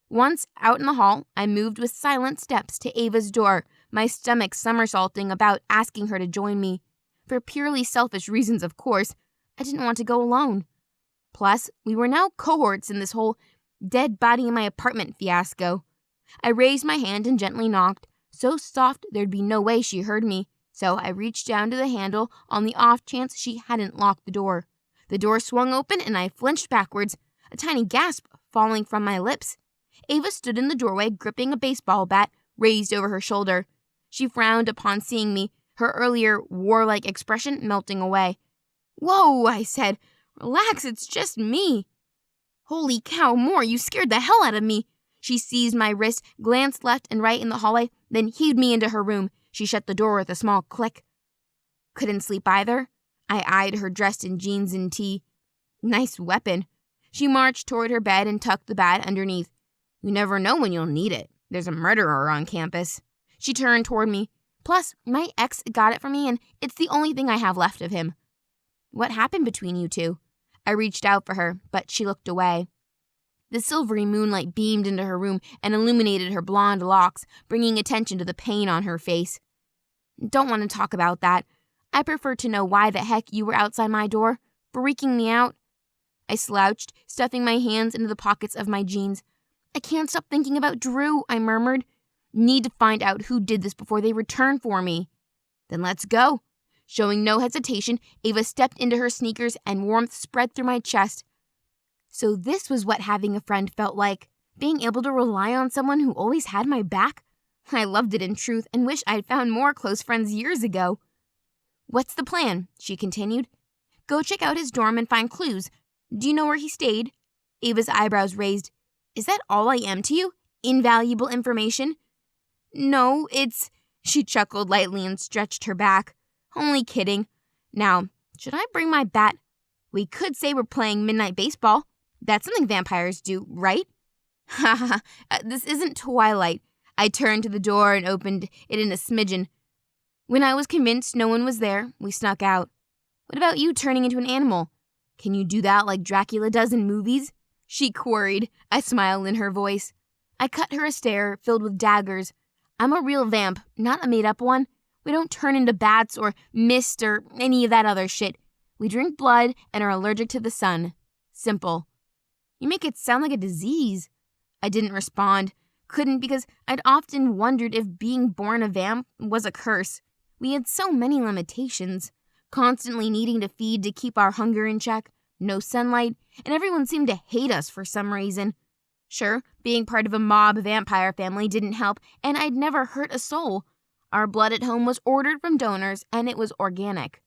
A: Once out in the hall, I moved with silent steps to Ava's door, my stomach somersaulting about asking her to join me. For purely selfish reasons, of course. I didn't want to go alone. Plus, we were now cohorts in this whole dead body in my apartment fiasco. I raised my hand and gently knocked, so soft there'd be no way she heard me, so I reached down to the handle on the off chance she hadn't locked the door. The door swung open and I flinched backwards, a tiny gasp falling from my lips. Ava stood in the doorway gripping a baseball bat raised over her shoulder. She frowned upon seeing me, her earlier warlike expression melting away. Whoa, I said. Relax, it's just me. Holy cow, Moore, you scared the hell out of me. She seized my wrist, glanced left and right in the hallway, then heaved me into her room. She shut the door with a small click. Couldn't sleep either. I eyed her dressed in jeans and tee. Nice weapon. She marched toward her bed and tucked the bat underneath. You never know when you'll need it. There's a murderer on campus. She turned toward me. Plus, my ex got it from me and it's the only thing I have left of him. What happened between you two? I reached out for her, but she looked away. The silvery moonlight beamed into her room and illuminated her blonde locks, bringing attention to the pain on her face. Don't want to talk about that. I prefer to know why the heck you were outside my door, freaking me out. I slouched, stuffing my hands into the pockets of my jeans. I can't stop thinking about Drew, I murmured. Need to find out who did this before they return for me. Then let's go. Showing no hesitation, Ava stepped into her sneakers and warmth spread through my chest. So this was what having a friend felt like, being able to rely on someone who always had my back. I loved it in truth and wish I'd found more close friends years ago. What's the plan? She continued. Go check out his dorm and find clues. Do you know where he stayed? Ava's eyebrows raised. Is that all I am to you? Invaluable information? No, it's... She chuckled lightly and stretched her back. Only kidding. Now, should I bring my bat? We could say we're playing midnight baseball. That's something vampires do, right? Ha ha ha, this isn't Twilight. I turned to the door and opened it in a smidgen. When I was convinced no one was there, we snuck out. What about you turning into an animal? Can you do that like Dracula does in movies? She queried, a smile in her voice. I cut her a stare filled with daggers. I'm a real vamp, not a made-up one. We don't turn into bats or mist or any of that other shit. We drink blood and are allergic to the sun. Simple. You make it sound like a disease. I didn't respond. Couldn't, because I'd often wondered if being born a vamp was a curse. We had so many limitations. Constantly needing to feed to keep our hunger in check, no sunlight, and everyone seemed to hate us for some reason. Sure, being part of a mob vampire family didn't help, and I'd never hurt a soul. Our blood at home was ordered from donors, and it was organic.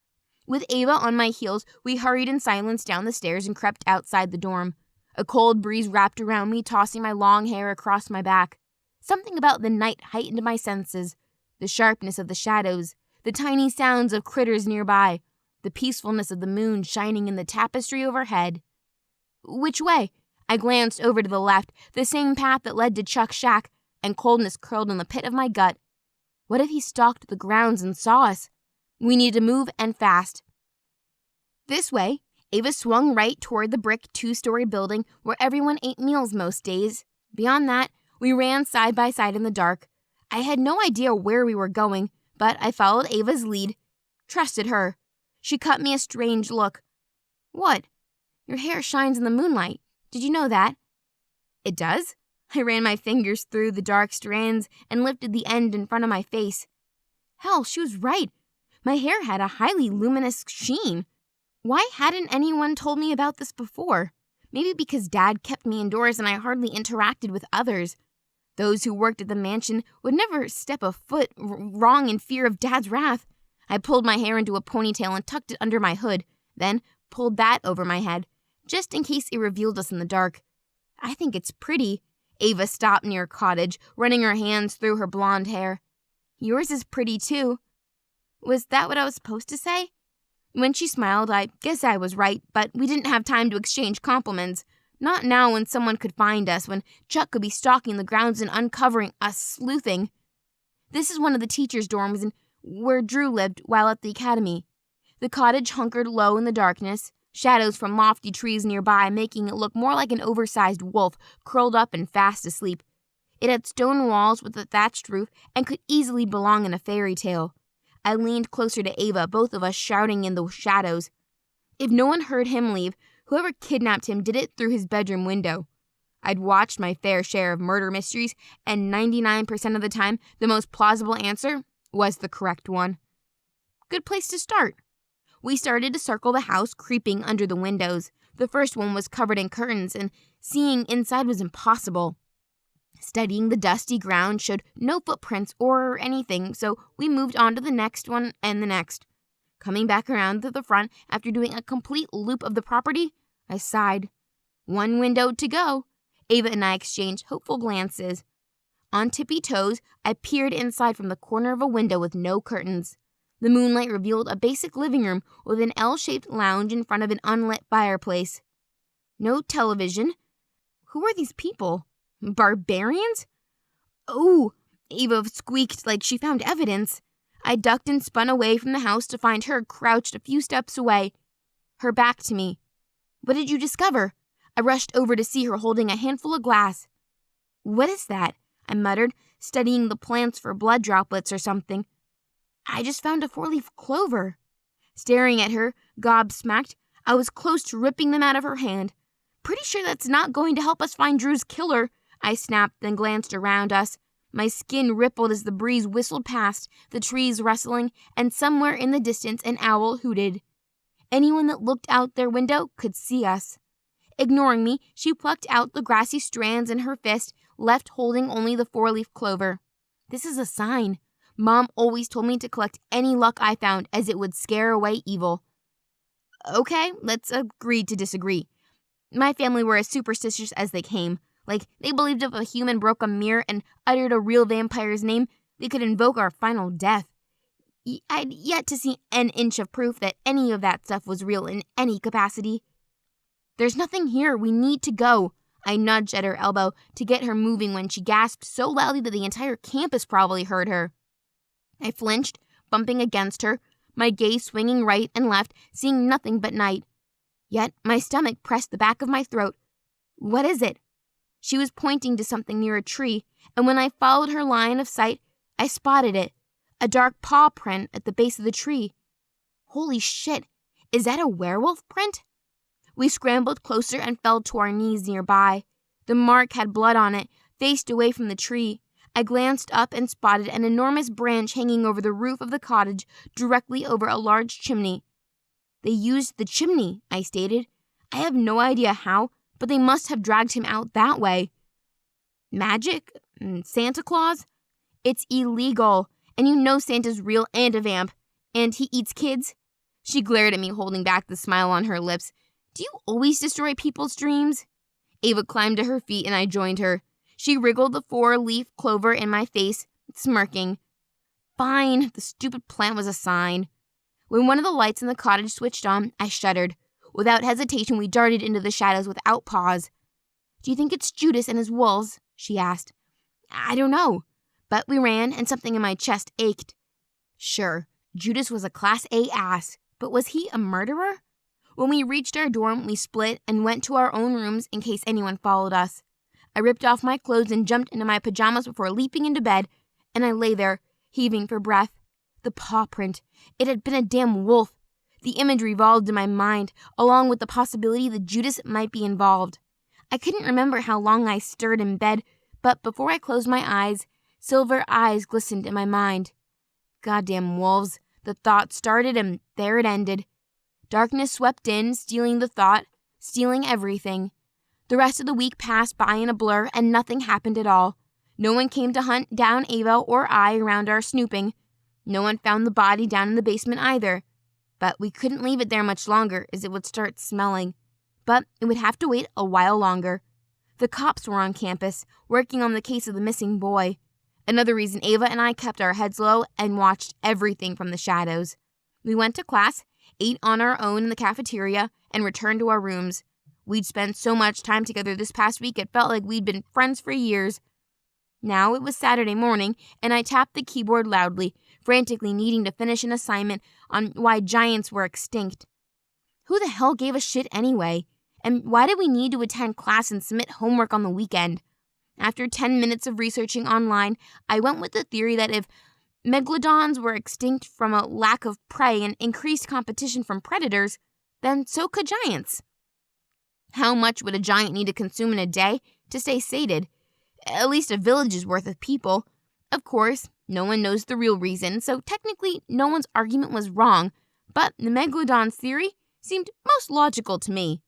A: With Ava on my heels, we hurried in silence down the stairs and crept outside the dorm. A cold breeze wrapped around me, tossing my long hair across my back. Something about the night heightened my senses. The sharpness of the shadows, the tiny sounds of critters nearby, the peacefulness of the moon shining in the tapestry overhead. Which way? I glanced over to the left, the same path that led to Chuck's shack, and coldness curled in the pit of my gut. What if he stalked the grounds and saw us? We needed to move, and fast. This way. Ava swung right toward the brick 2-story building where everyone ate meals most days. Beyond that, we ran side by side in the dark. I had no idea where we were going, but I followed Ava's lead. Trusted her. She cut me a strange look. What? Your hair shines in the moonlight. Did you know that? It does? I ran my fingers through the dark strands and lifted the end in front of my face. Hell, she was right. My hair had a highly luminous sheen. Why hadn't anyone told me about this before? Maybe because Dad kept me indoors and I hardly interacted with others. Those who worked at the mansion would never step a foot wrong in fear of Dad's wrath. I pulled my hair into a ponytail and tucked it under my hood, then pulled that over my head, just in case it revealed us in the dark. I think it's pretty. Ava stopped near a cottage, running her hands through her blonde hair. Yours is pretty too. Was that what I was supposed to say? When she smiled, I guess I was right, but we didn't have time to exchange compliments. Not now when someone could find us, when Chuck could be stalking the grounds and uncovering us sleuthing. This is one of the teachers' dorms and where Drew lived while at the academy. The cottage hunkered low in the darkness, shadows from lofty trees nearby making it look more like an oversized wolf curled up and fast asleep. It had stone walls with a thatched roof and could easily belong in a fairy tale. I leaned closer to Ava, both of us shouting in the shadows. If no one heard him leave, whoever kidnapped him did it through his bedroom window. I'd watched my fair share of murder mysteries, and 99% of the time, the most plausible answer was the correct one. Good place to start. We started to circle the house, creeping under the windows. The first one was covered in curtains, and seeing inside was impossible. Studying the dusty ground showed no footprints or anything, so we moved on to the next one and the next. Coming back around to the front after doing a complete loop of the property, I sighed. One window to go. Ava and I exchanged hopeful glances. On tippy toes, I peered inside from the corner of a window with no curtains. The moonlight revealed a basic living room with an L-shaped lounge in front of an unlit fireplace. No television. Who are these people? Barbarians? Oh, Ava squeaked like she found evidence. I ducked and spun away from the house to find her crouched a few steps away, her back to me. What did you discover? I rushed over to see her holding a handful of glass. What is that? I muttered, studying the plants for blood droplets or something. I just found a 4-leaf clover. Staring at her, gobsmacked, I was close to ripping them out of her hand. Pretty sure that's not going to help us find Drew's killer, I snapped, then glanced around us. My skin rippled as the breeze whistled past, the trees rustling, and somewhere in the distance an owl hooted. Anyone that looked out their window could see us. Ignoring me, she plucked out the grassy strands in her fist, left holding only the 4-leaf clover. This is a sign. Mom always told me to collect any luck I found, as it would scare away evil. Okay, let's agree to disagree. My family were as superstitious as they came. Like, they believed if a human broke a mirror and uttered a real vampire's name, they could invoke our final death. I'd yet to see an inch of proof that any of that stuff was real in any capacity. "There's nothing here. We need to go." I nudged at her elbow to get her moving when she gasped so loudly that the entire campus probably heard her. I flinched, bumping against her, my gaze swinging right and left, seeing nothing but night. Yet my stomach pressed the back of my throat. "What is it?" She was pointing to something near a tree, and when I followed her line of sight, I spotted it, a dark paw print at the base of the tree. Holy shit, is that a werewolf print? We scrambled closer and fell to our knees nearby. The mark had blood on it, faced away from the tree. I glanced up and spotted an enormous branch hanging over the roof of the cottage, directly over a large chimney. "They used the chimney," I stated. "I have no idea how, but they must have dragged him out that way." "Magic? Santa Claus?" "It's illegal, and you know Santa's real and a vamp, and he eats kids." She glared at me, holding back the smile on her lips. "Do you always destroy people's dreams?" Ava climbed to her feet and I joined her. She wriggled the 4-leaf clover in my face, smirking. Fine, the stupid plant was a sign. When one of the lights in the cottage switched on, I shuddered. Without hesitation, we darted into the shadows without pause. "Do you think it's Judas and his wolves?" she asked. "I don't know." But we ran, and something in my chest ached. Sure, Judas was a Class A ass, but was he a murderer? When we reached our dorm, we split and went to our own rooms in case anyone followed us. I ripped off my clothes and jumped into my pajamas before leaping into bed, and I lay there, heaving for breath. The paw print. It had been a damn wolf. The image revolved in my mind, along with the possibility that Judas might be involved. I couldn't remember how long I stirred in bed, but before I closed my eyes, silver eyes glistened in my mind. Goddamn wolves. The thought started and there it ended. Darkness swept in, stealing the thought, stealing everything. The rest of the week passed by in a blur and nothing happened at all. No one came to hunt down Ava or I around our snooping. No one found the body down in the basement either. But we couldn't leave it there much longer as it would start smelling. But it would have to wait a while longer. The cops were on campus, working on the case of the missing boy. Another reason Ava and I kept our heads low and watched everything from the shadows. We went to class, ate on our own in the cafeteria, and returned to our rooms. We'd spent so much time together this past week it felt like we'd been friends for years. Now it was Saturday morning, and I tapped the keyboard loudly, frantically needing to finish an assignment on why giants were extinct. Who the hell gave a shit anyway? And why did we need to attend class and submit homework on the weekend? After 10 minutes of researching online, I went with the theory that if megalodons were extinct from a lack of prey and increased competition from predators, then so could giants. How much would a giant need to consume in a day to stay sated? At least a village's worth of people. Of course, no one knows the real reason, so technically no one's argument was wrong, but the megalodon's theory seemed most logical to me.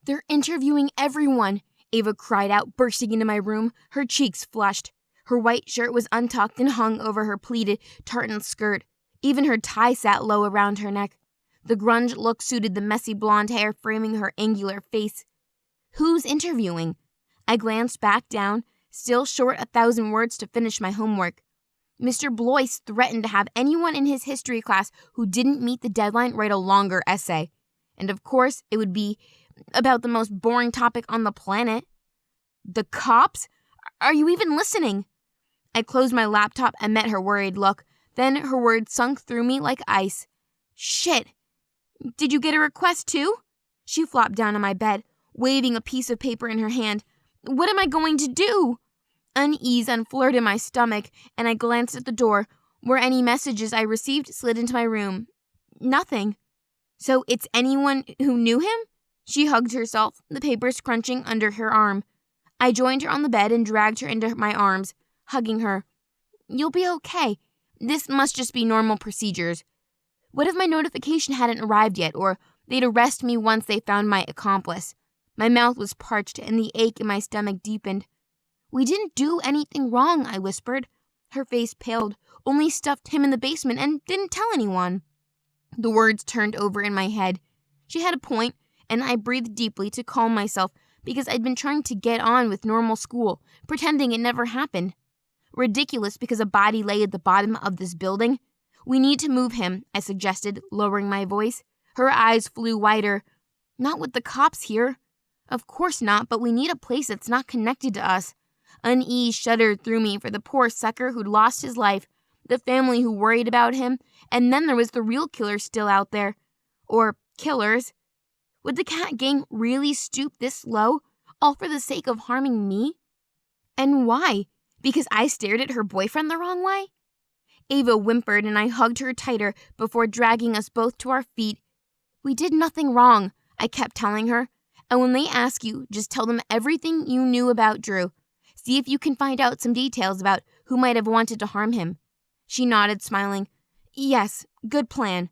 A: "They're interviewing everyone," Ava cried out, bursting into my room, her cheeks flushed. Her white shirt was untucked and hung over her pleated tartan skirt. Even her tie sat low around her neck. The grunge look suited the messy blonde hair framing her angular face. "Who's interviewing?" I glanced back down, still short 1,000 words to finish my homework. Mr. Blois threatened to have anyone in his history class who didn't meet the deadline write a longer essay. And of course, it would be about the most boring topic on the planet. "The cops? Are you even listening?" I closed my laptop and met her worried look. Then her words sunk through me like ice. "Shit. Did you get a request too?" She flopped down on my bed, waving a piece of paper in her hand. "What am I going to do?" Unease unfurled in my stomach, and I glanced at the door, where any messages I received slid into my room. Nothing. "So it's anyone who knew him?" She hugged herself, the papers crunching under her arm. I joined her on the bed and dragged her into my arms, hugging her. "You'll be okay. This must just be normal procedures. What if my notification hadn't arrived yet, or they'd arrest me once they found my accomplice?" My mouth was parched and the ache in my stomach deepened. "We didn't do anything wrong," I whispered. Her face paled. "Only stuffed him in the basement and didn't tell anyone." The words turned over in my head. She had a point, and I breathed deeply to calm myself because I'd been trying to get on with normal school, pretending it never happened. Ridiculous because a body lay at the bottom of this building. We need to move him, I suggested, lowering my voice. Her eyes flew wider. Not with the cops here. Of course not, but we need a place that's not connected to us. Unease shuddered through me for the poor sucker who'd lost his life, the family who worried about him, and then there was the real killer still out there. Or killers. Would the cat gang really stoop this low, all for the sake of harming me? And why? Because I stared at her boyfriend the wrong way? Ava whimpered and I hugged her tighter before dragging us both to our feet. We did nothing wrong, I kept telling her. And when they ask you, just tell them everything you knew about Drew. See if you can find out some details about who might have wanted to harm him. She nodded, smiling. Yes, good plan.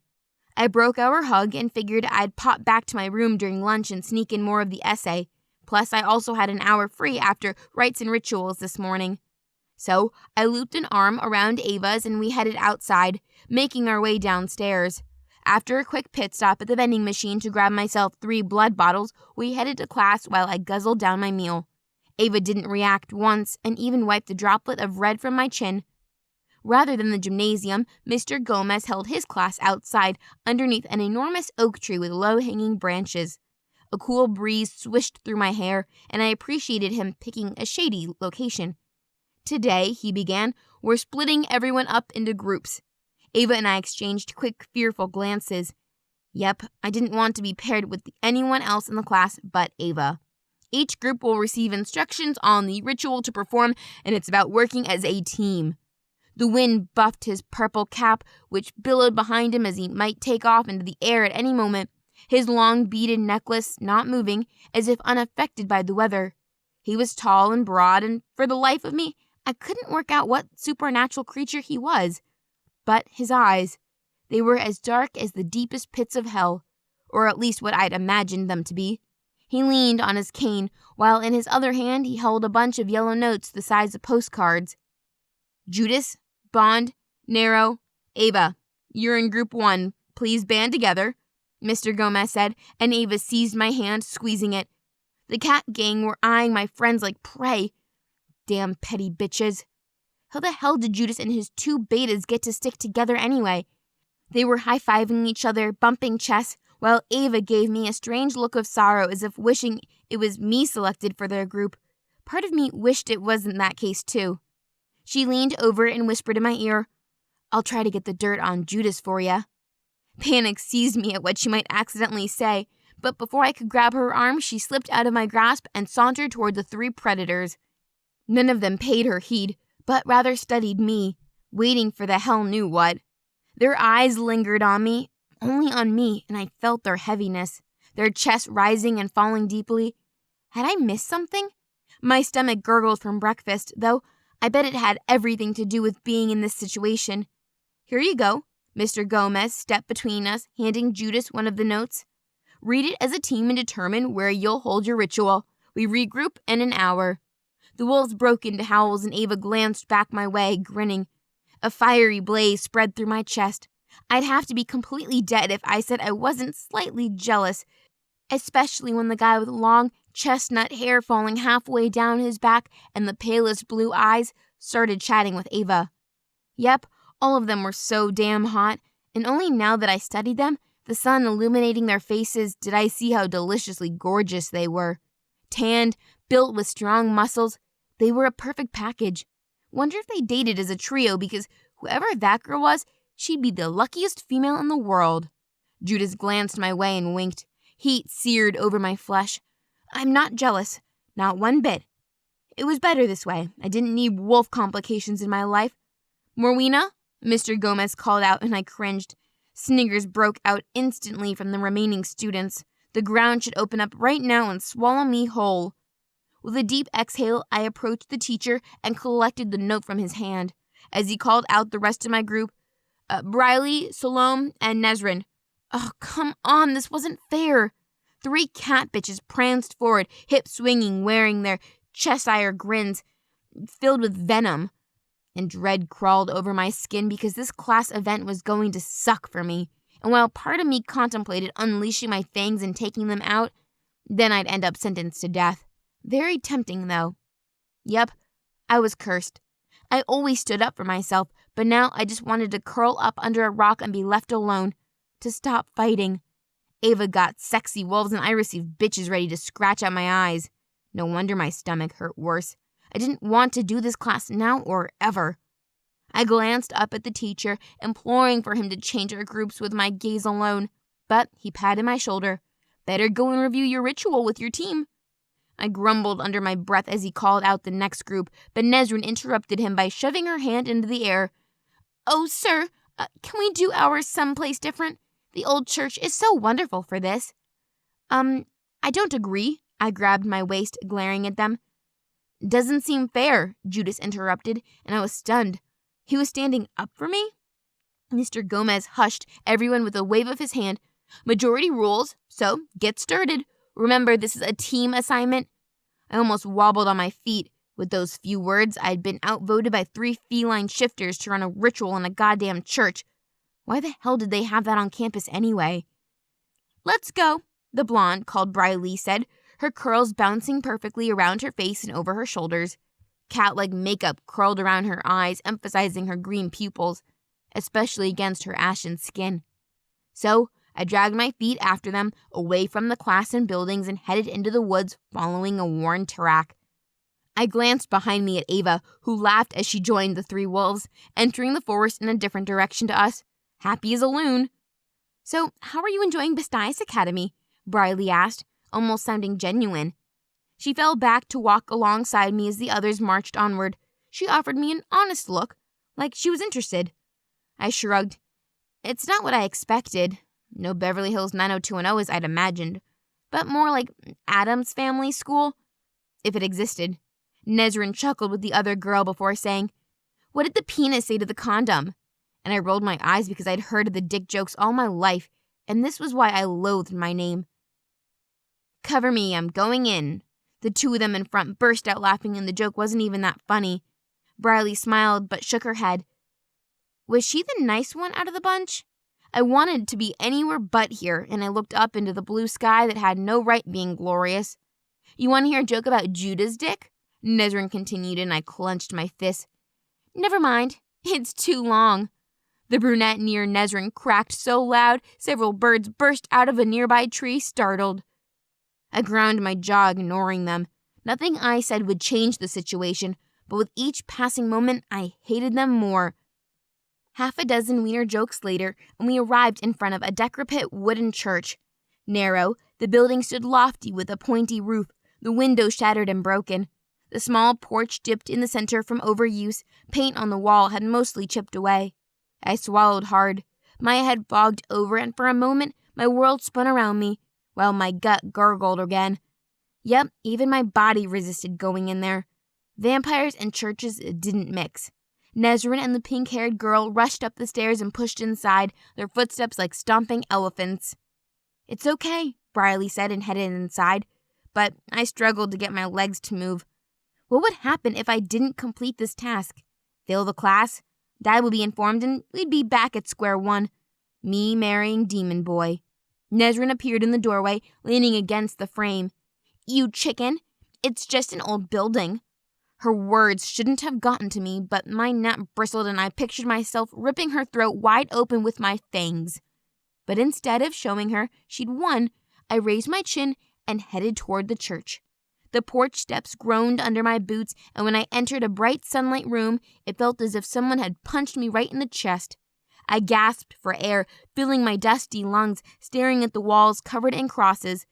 A: I broke our hug and figured I'd pop back to my room during lunch and sneak in more of the essay. Plus, I also had an hour free after rites and rituals this morning. So, I looped an arm around Ava's and we headed outside, making our way downstairs. After a quick pit stop at the vending machine to grab myself 3 blood bottles, we headed to class while I guzzled down my meal. Ava didn't react once and even wiped a droplet of red from my chin. Rather than the gymnasium, Mr. Gomez held his class outside underneath an enormous oak tree with low-hanging branches. A cool breeze swished through my hair, and I appreciated him picking a shady location. Today, he began, we're splitting everyone up into groups. Ava and I exchanged quick, fearful glances. Yep, I didn't want to be paired with anyone else in the class but Ava. Each group will receive instructions on the ritual to perform, and it's about working as a team. The wind buffed his purple cap, which billowed behind him as he might take off into the air at any moment, his long beaded necklace not moving, as if unaffected by the weather. He was tall and broad, and for the life of me, I couldn't work out what supernatural creature he was. But his eyes, they were as dark as the deepest pits of hell, or at least what I'd imagined them to be. He leaned on his cane, while in his other hand he held a bunch of yellow notes the size of postcards. Judas, Bond, Nero, Ava, you're in group 1. Please band together, Mr. Gomez said, and Ava seized my hand, squeezing it. The cat gang were eyeing my friends like prey. Damn petty bitches. How the hell did Judas and his 2 betas get to stick together anyway? They were high-fiving each other, bumping chests, while Ava gave me a strange look of sorrow as if wishing it was me selected for their group. Part of me wished it wasn't that case too. She leaned over and whispered in my ear, I'll try to get the dirt on Judas for ya. Panic seized me at what she might accidentally say, but before I could grab her arm, she slipped out of my grasp and sauntered toward the 3 predators. None of them paid her heed, but rather studied me, waiting for the hell knew what. Their eyes lingered on me, only on me, and I felt their heaviness, their chests rising and falling deeply. Had I missed something? My stomach gurgled from breakfast, though I bet it had everything to do with being in this situation. Here you go. Mr. Gomez stepped between us, handing Judas one of the notes. Read it as a team and determine where you'll hold your ritual. We regroup in an hour. The wolves broke into howls and Ava glanced back my way, grinning. A fiery blaze spread through my chest. I'd have to be completely dead if I said I wasn't slightly jealous, especially when the guy with long chestnut hair falling halfway down his back and the palest blue eyes started chatting with Ava. Yep, all of them were so damn hot, and only now that I studied them, the sun illuminating their faces, did I see how deliciously gorgeous they were. Tanned, built with strong muscles, they were a perfect package. Wonder if they dated as a trio, because whoever that girl was, she'd be the luckiest female in the world. Judas glanced my way and winked. Heat seared over my flesh. I'm not jealous. Not one bit. It was better this way. I didn't need wolf complications in my life. Morwena? Mr. Gomez called out and I cringed. Sniggers broke out instantly from the remaining students. The ground should open up right now and swallow me whole. With a deep exhale, I approached the teacher and collected the note from his hand. As he called out the rest of my group, Briley, Salome, and Nezrin. Oh, come on, this wasn't fair. 3 cat bitches pranced forward, hips swinging, wearing their Cheshire grins filled with venom. And dread crawled over my skin because this class event was going to suck for me. And while part of me contemplated unleashing my fangs and taking them out, then I'd end up sentenced to death. Very tempting, though. Yep, I was cursed. I always stood up for myself, but now I just wanted to curl up under a rock and be left alone, to stop fighting. Ava got sexy wolves and I received bitches ready to scratch out my eyes. No wonder my stomach hurt worse. I didn't want to do this class now or ever. I glanced up at the teacher, imploring for him to change our groups with my gaze alone, but he patted my shoulder. Better go and review your ritual with your team. I grumbled under my breath as he called out the next group, but Nesrin interrupted him by shoving her hand into the air. Oh, sir, can we do ours someplace different? The old church is so wonderful for this. I don't agree. I grabbed my waist, glaring at them. Doesn't seem fair, Judas interrupted, and I was stunned. He was standing up for me? Mr. Gomez hushed everyone with a wave of his hand. Majority rules, so get started. Remember, this is a team assignment. I almost wobbled on my feet. With those few words, I'd been outvoted by 3 feline shifters to run a ritual in a goddamn church. Why the hell did they have that on campus anyway? Let's go, the blonde, called Briley, said, her curls bouncing perfectly around her face and over her shoulders. Cat-like makeup curled around her eyes, emphasizing her green pupils, especially against her ashen skin. So, I dragged my feet after them, away from the class and buildings, and headed into the woods, following a worn track. I glanced behind me at Ava, who laughed as she joined the 3 wolves, entering the forest in a different direction to us, happy as a loon. So, how are you enjoying Bestias Academy? Briley asked, almost sounding genuine. She fell back to walk alongside me as the others marched onward. She offered me an honest look, like she was interested. I shrugged. It's not what I expected. No Beverly Hills 90210 as I'd imagined, but more like Addams Family School, if it existed. Nesrin chuckled with the other girl before saying, What did the penis say to the condom? And I rolled my eyes because I'd heard of the dick jokes all my life, and this was why I loathed my name. Cover me, I'm going in. The 2 of them in front burst out laughing, and the joke wasn't even that funny. Briley smiled but shook her head. Was she the nice one out of the bunch? I wanted to be anywhere but here, and I looked up into the blue sky that had no right being glorious. You want to hear a joke about Judah's dick? Nesrin continued, and I clenched my fist. Never mind. It's too long. The brunette near Nesrin cracked so loud, several birds burst out of a nearby tree, startled. I ground my jaw, ignoring them. Nothing I said would change the situation, but with each passing moment, I hated them more. Half a dozen wiener jokes later, and we arrived in front of a decrepit wooden church. Narrow, the building stood lofty with a pointy roof, the windows shattered and broken. The small porch dipped in the center from overuse, paint on the wall had mostly chipped away. I swallowed hard. My head fogged over, and for a moment, my world spun around me, while my gut gurgled again. Yep, even my body resisted going in there. Vampires and churches didn't mix. Nesrin and the pink-haired girl rushed up the stairs and pushed inside, their footsteps like stomping elephants. It's okay, Briley said and headed inside, but I struggled to get my legs to move. What would happen if I didn't complete this task? Fail the class? Dad would be informed and we'd be back at square one. Me marrying Demon Boy. Nesrin appeared in the doorway, leaning against the frame. You chicken. It's just an old building. Her words shouldn't have gotten to me, but my neck bristled and I pictured myself ripping her throat wide open with my fangs. But instead of showing her she'd won, I raised my chin and headed toward the church. The porch steps groaned under my boots, and when I entered a bright sunlight room, it felt as if someone had punched me right in the chest. I gasped for air, filling my dusty lungs, staring at the walls covered in crosses.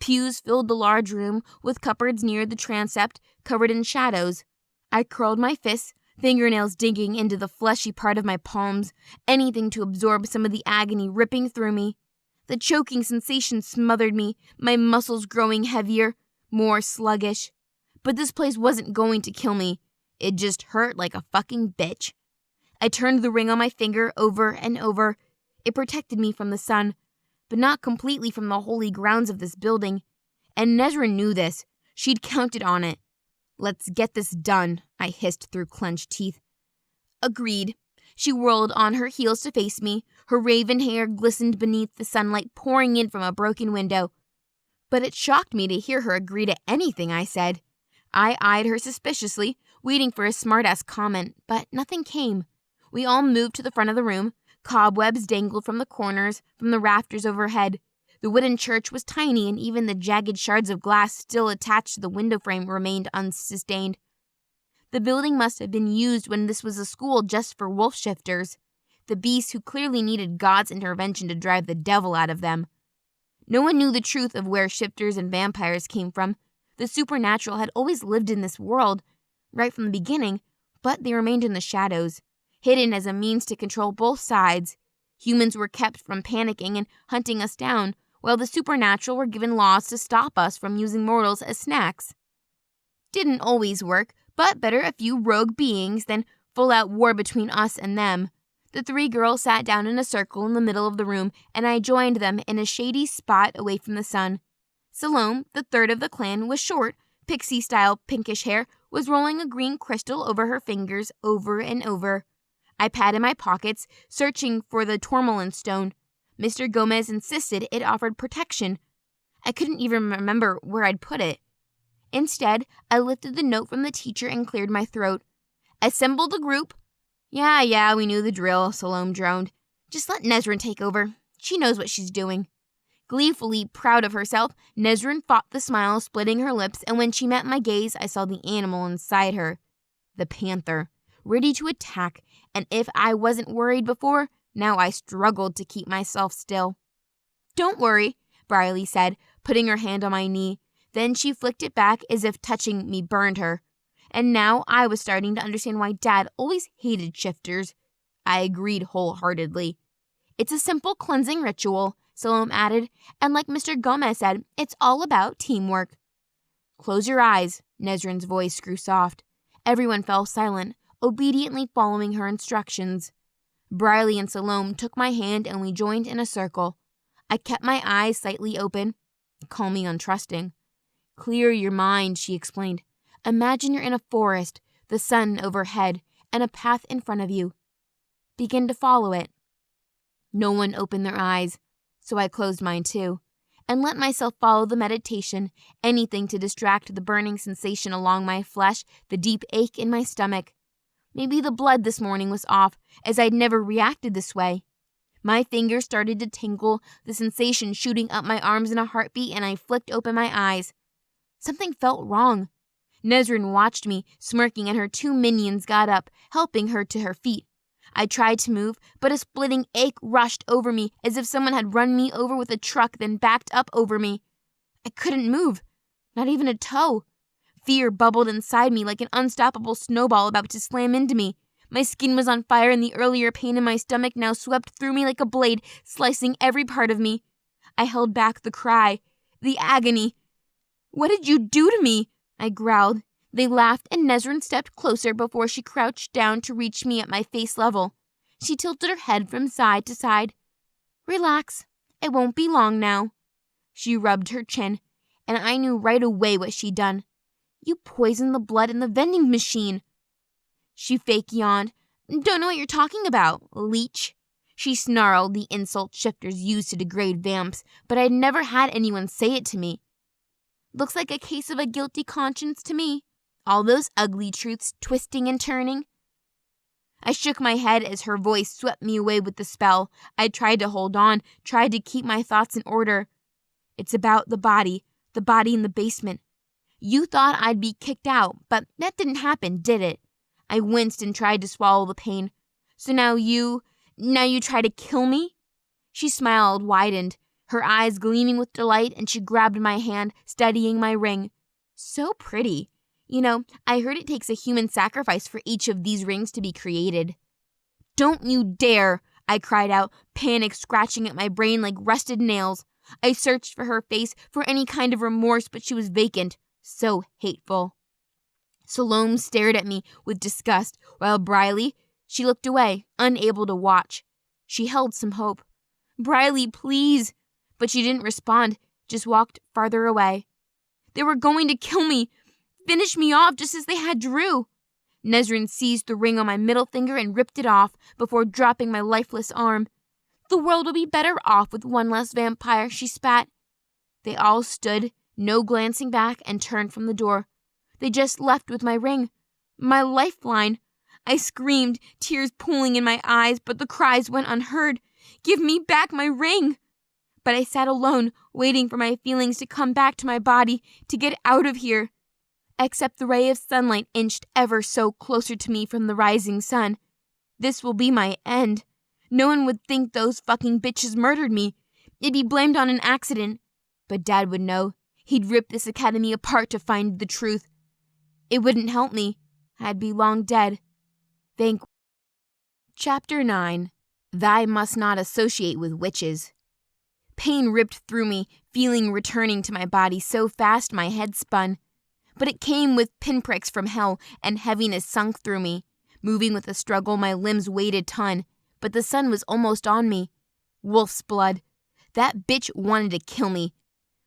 A: Pews filled the large room, with cupboards near the transept covered in shadows. I curled my fists, fingernails digging into the fleshy part of my palms, anything to absorb some of the agony ripping through me. The choking sensation smothered me, my muscles growing heavier, more sluggish. But this place wasn't going to kill me. It just hurt like a fucking bitch. I turned the ring on my finger over and over. It protected me from the sun, but not completely from the holy grounds of this building. And Nesrin knew this. She'd counted on it. Let's get this done, I hissed through clenched teeth. Agreed. She whirled on her heels to face me. Her raven hair glistened beneath the sunlight pouring in from a broken window. But it shocked me to hear her agree to anything I said. I eyed her suspiciously, waiting for a smart-ass comment, but nothing came. We all moved to the front of the room. Cobwebs dangled from the corners, from the rafters overhead. The wooden church was tiny, and even the jagged shards of glass still attached to the window frame remained unsustained. The building must have been used when this was a school just for wolf shifters, the beasts who clearly needed God's intervention to drive the devil out of them. No one knew the truth of where shifters and vampires came from. The supernatural had always lived in this world, right from the beginning, but they remained in the shadows, hidden as a means to control both sides. Humans were kept from panicking and hunting us down, while the supernatural were given laws to stop us from using mortals as snacks. Didn't always work, but better a few rogue beings than full-out war between us and them. The three girls sat down in a circle in the middle of the room, and I joined them in a shady spot away from the sun. Salome, the third of the clan, was short, pixie-style pinkish hair, was rolling a green crystal over her fingers over and over. I patted my pockets, searching for the tourmaline stone. Mr. Gomez insisted it offered protection. I couldn't even remember where I'd put it. Instead, I lifted the note from the teacher and cleared my throat. Assemble the group. Yeah, we knew the drill, Salome droned. Just let Nesrin take over. She knows what she's doing. Gleefully proud of herself, Nesrin fought the smile splitting her lips, and when she met my gaze, I saw the animal inside her. The panther, ready to attack, and if I wasn't worried before, now I struggled to keep myself still. Don't worry, Briley said, putting her hand on my knee. Then she flicked it back as if touching me burned her. And now I was starting to understand why Dad always hated shifters. I agreed wholeheartedly. It's a simple cleansing ritual, Salome added, and like Mr. Gomez said, it's all about teamwork. Close your eyes, Nesrin's voice grew soft. Everyone fell silent, obediently following her instructions. Briley and Salome took my hand and we joined in a circle. I kept my eyes slightly open. Call me untrusting. Clear your mind, she explained. Imagine you're in a forest, the sun overhead, and a path in front of you. Begin to follow it. No one opened their eyes, so I closed mine too, and let myself follow the meditation, anything to distract the burning sensation along my flesh, the deep ache in my stomach. Maybe the blood this morning was off, as I'd never reacted this way. My fingers started to tingle, the sensation shooting up my arms in a heartbeat, and I flicked open my eyes. Something felt wrong. Nesrin watched me, smirking, and her two minions got up, helping her to her feet. I tried to move, but a splitting ache rushed over me as if someone had run me over with a truck, then backed up over me. I couldn't move, not even a toe. Fear bubbled inside me like an unstoppable snowball about to slam into me. My skin was on fire, and the earlier pain in my stomach now swept through me like a blade, slicing every part of me. I held back the cry, the agony. What did you do to me? I growled. They laughed, and Nesrin stepped closer before she crouched down to reach me at my face level. She tilted her head from side to side. Relax. It won't be long now. She rubbed her chin, and I knew right away what she'd done. You poisoned the blood in the vending machine. She fake yawned. Don't know what you're talking about, leech. She snarled, the insult shifters used to degrade vamps, but I'd never had anyone say it to me. Looks like a case of a guilty conscience to me. All those ugly truths twisting and turning. I shook my head as her voice swept me away with the spell. I tried to hold on, tried to keep my thoughts in order. It's about the body in the basement. You thought I'd be kicked out, but that didn't happen, did it? I winced and tried to swallow the pain. So now you try to kill me? She smiled, widened, her eyes gleaming with delight, and she grabbed my hand, studying my ring. So pretty. You know, I heard it takes a human sacrifice for each of these rings to be created. Don't you dare, I cried out, panic scratching at my brain like rusted nails. I searched for her face, for any kind of remorse, but she was vacant. So hateful. Salome stared at me with disgust, while Briley, she looked away, unable to watch. She held some hope. Briley, please. But she didn't respond, just walked farther away. They were going to kill me, finish me off just as they had Drew. Nesrin seized the ring on my middle finger and ripped it off before dropping my lifeless arm. The world will be better off with one less vampire, she spat. They all stood, no glancing back, and turned from the door. They just left with my ring, my lifeline. I screamed, tears pooling in my eyes, but the cries went unheard. Give me back my ring! But I sat alone, waiting for my feelings to come back to my body, to get out of here. Except the ray of sunlight inched ever so closer to me from the rising sun. This will be my end. No one would think those fucking bitches murdered me. It'd be blamed on an accident. But Dad would know. He'd rip this academy apart to find the truth. It wouldn't help me. I'd be long dead. Chapter 9. Thy must not associate with witches. Pain ripped through me, feeling returning to my body so fast my head spun. But it came with pinpricks from hell, and heaviness sunk through me. Moving with a struggle, my limbs weighed a ton, but the sun was almost on me. Wolf's blood. That bitch wanted to kill me.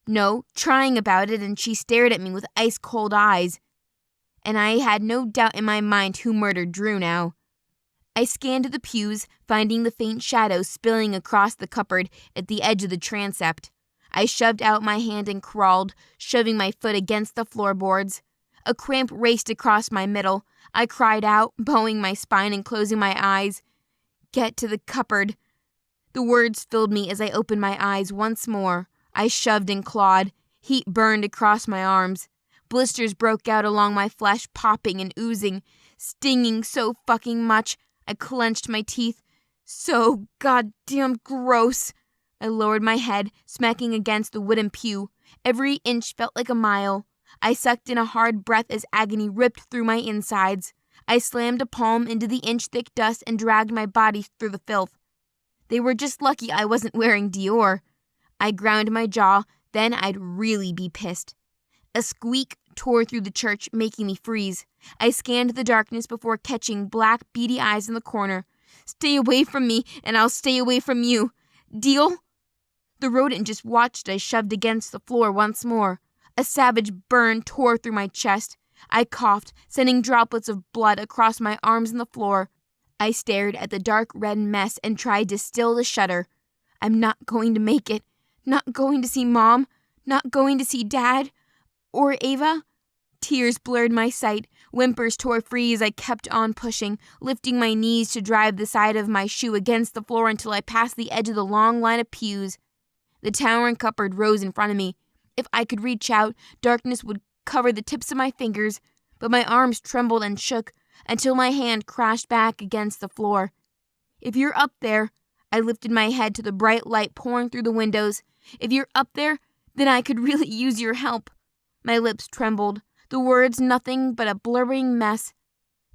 A: No, trying about it, and she stared at me with ice-cold eyes. And I had no doubt in my mind who murdered Drew now. I scanned the pews, finding the faint shadows spilling across the cupboard at the edge of the transept. I shoved out my hand and crawled, shoving my foot against the floorboards. A cramp raced across my middle. I cried out, bowing my spine and closing my eyes. Get to the cupboard. The words filled me as I opened my eyes once more. I shoved and clawed. Heat burned across my arms. Blisters broke out along my flesh, popping and oozing, stinging so fucking much. I clenched my teeth. So goddamn gross. I lowered my head, smacking against the wooden pew. Every inch felt like a mile. I sucked in a hard breath as agony ripped through my insides. I slammed a palm into the inch-thick dust and dragged my body through the filth. They were just lucky I wasn't wearing Dior. I ground my jaw, then I'd really be pissed. A squeak tore through the church, making me freeze. I scanned the darkness before catching black, beady eyes in the corner. Stay away from me, and I'll stay away from you. Deal? The rodent just watched as I shoved against the floor once more. A savage burn tore through my chest. I coughed, sending droplets of blood across my arms and the floor. I stared at the dark red mess and tried to still the shudder. I'm not going to make it. Not going to see Mom. Not going to see Dad. Or Ava. Tears blurred my sight. Whimpers tore free as I kept on pushing, lifting my knees to drive the side of my shoe against the floor until I passed the edge of the long line of pews. The towering cupboard rose in front of me. If I could reach out, darkness would cover the tips of my fingers, but my arms trembled and shook until my hand crashed back against the floor. If you're up there, I lifted my head to the bright light pouring through the windows. If you're up there, then I could really use your help. My lips trembled, the words nothing but a blurring mess.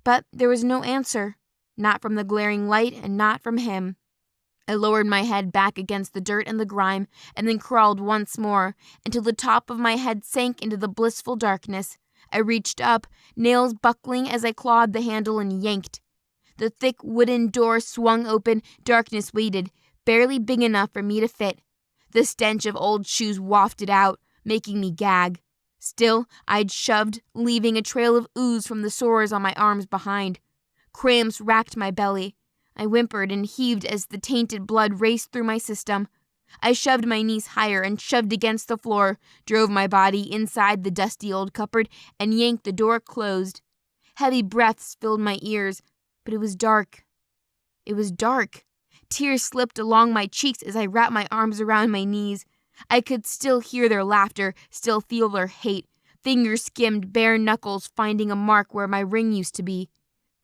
A: But there was no answer, not from the glaring light and not from him. I lowered my head back against the dirt and the grime, and then crawled once more, until the top of my head sank into the blissful darkness. I reached up, nails buckling as I clawed the handle and yanked. The thick wooden door swung open, darkness waited, barely big enough for me to fit. The stench of old shoes wafted out, making me gag. Still, I'd shoved, leaving a trail of ooze from the sores on my arms behind. Cramps racked my belly. I whimpered and heaved as the tainted blood raced through my system. I shoved my knees higher and shoved against the floor, drove my body inside the dusty old cupboard, and yanked the door closed. Heavy breaths filled my ears, but it was dark. It was dark. Tears slipped along my cheeks as I wrapped my arms around my knees. I could still hear their laughter, still feel their hate. Fingers skimmed bare knuckles, finding a mark where my ring used to be.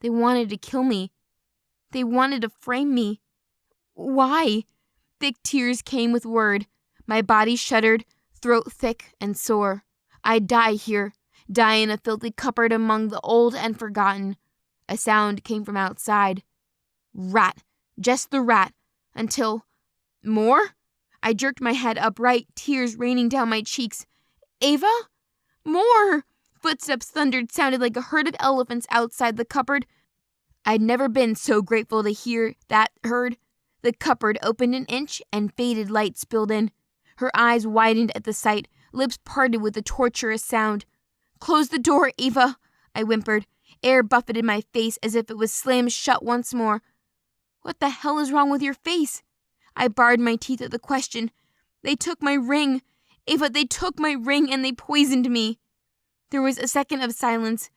A: They wanted to kill me. They wanted to frame me. Why? Thick tears came with word. My body shuddered, throat thick and sore. I'd die here, die in a filthy cupboard among the old and forgotten. A sound came from outside. Rat. Just the rat. Until... More? I jerked my head upright, tears raining down my cheeks. Ava? More! Footsteps thundered, sounded like a herd of elephants outside the cupboard. I'd never been so grateful to hear that herd. The cupboard opened an inch and faded light spilled in. Her eyes widened at the sight, lips parted with a torturous sound. Close the door, Ava, I whimpered. Air buffeted my face as if it was slammed shut once more. What the hell is wrong with your face? I barred my teeth at the question. They took my ring. Ava, they took my ring and they poisoned me. There was a second of silence.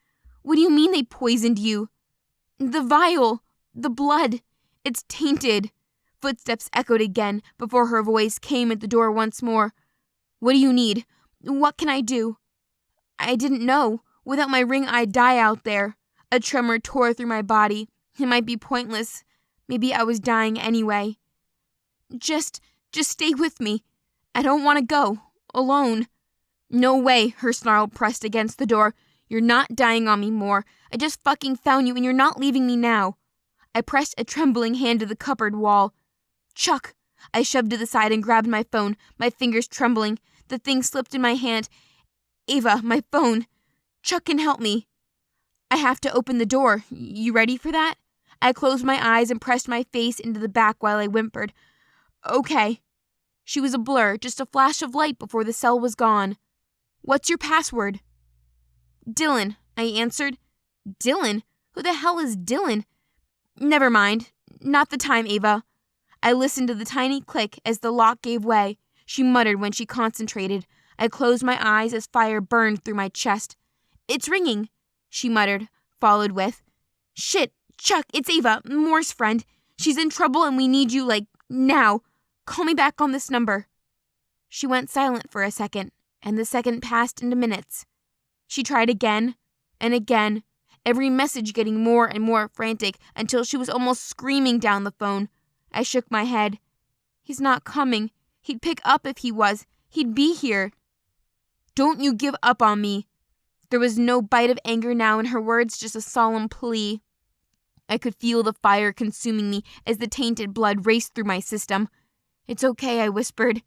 A: What do you mean they poisoned you? The vial! The blood! It's tainted!" Footsteps echoed again before her voice came at the door once more. "What do you need? What can I do?" I didn't know. Without my ring, I'd die out there. A tremor tore through my body. It might be pointless. Maybe I was dying anyway. Just stay with me. I don't want to go. Alone." "No way," her snarl pressed against the door. "You're not dying on me more. I just fucking found you and you're not leaving me now." I pressed a trembling hand to the cupboard wall. "Chuck!" I shoved to the side and grabbed my phone, my fingers trembling. The thing slipped in my hand. "Ava, my phone. Chuck can help me." "I have to open the door. You ready for that?" I closed my eyes and pressed my face into the back while I whimpered. "Okay." She was a blur, just a flash of light before the cell was gone. "What's your password?" "Dylan," I answered. "Dylan? Who the hell is Dylan?" "Never mind. Not the time, Ava." I listened to the tiny click as the lock gave way. She muttered when she concentrated. I closed my eyes as fire burned through my chest. "It's ringing," she muttered, followed with, "Shit, Chuck, it's Ava, Moore's friend. She's in trouble and we need you, now. Call me back on this number." She went silent for a second, and the second passed into minutes. She tried again and again, every message getting more and more frantic until she was almost screaming down the phone. I shook my head. "He's not coming. He'd pick up if he was. He'd be here." "Don't you give up on me." There was no bite of anger now in her words, just a solemn plea. I could feel the fire consuming me as the tainted blood raced through my system. "It's okay," I whispered.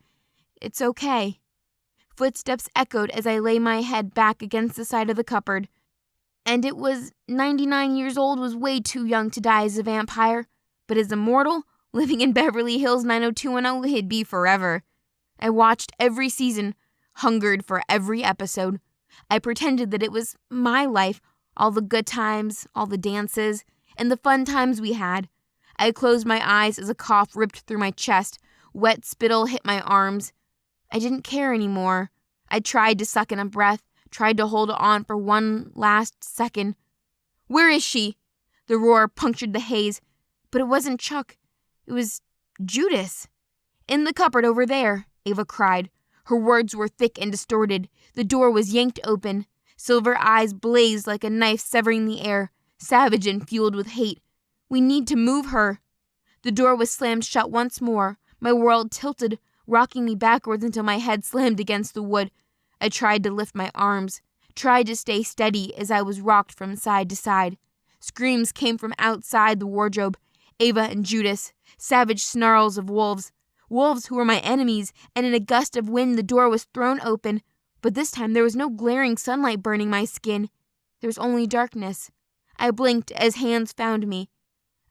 A: "It's okay." Footsteps echoed as I lay my head back against the side of the cupboard. And it was 99 years old was way too young to die as a vampire. But as a mortal, living in Beverly Hills 90210, he'd be forever. I watched every season, hungered for every episode. I pretended that it was my life, all the good times, all the dances, and the fun times we had. I closed my eyes as a cough ripped through my chest. Wet spittle hit my arms. I didn't care anymore. I tried to suck in a breath, tried to hold on for one last second. "Where is she?" The roar punctured the haze. But it wasn't Chuck. It was Judas. "In the cupboard over there," Ava cried. Her words were thick and distorted. The door was yanked open. Silver eyes blazed like a knife severing the air, savage and fueled with hate. "We need to move her." The door was slammed shut once more. My world tilted, rocking me backwards until my head slammed against the wood. I tried to lift my arms, tried to stay steady as I was rocked from side to side. Screams came from outside the wardrobe. Ava and Judas, savage snarls of wolves. Wolves who were my enemies, and in a gust of wind the door was thrown open. But this time there was no glaring sunlight burning my skin. There was only darkness. I blinked as hands found me.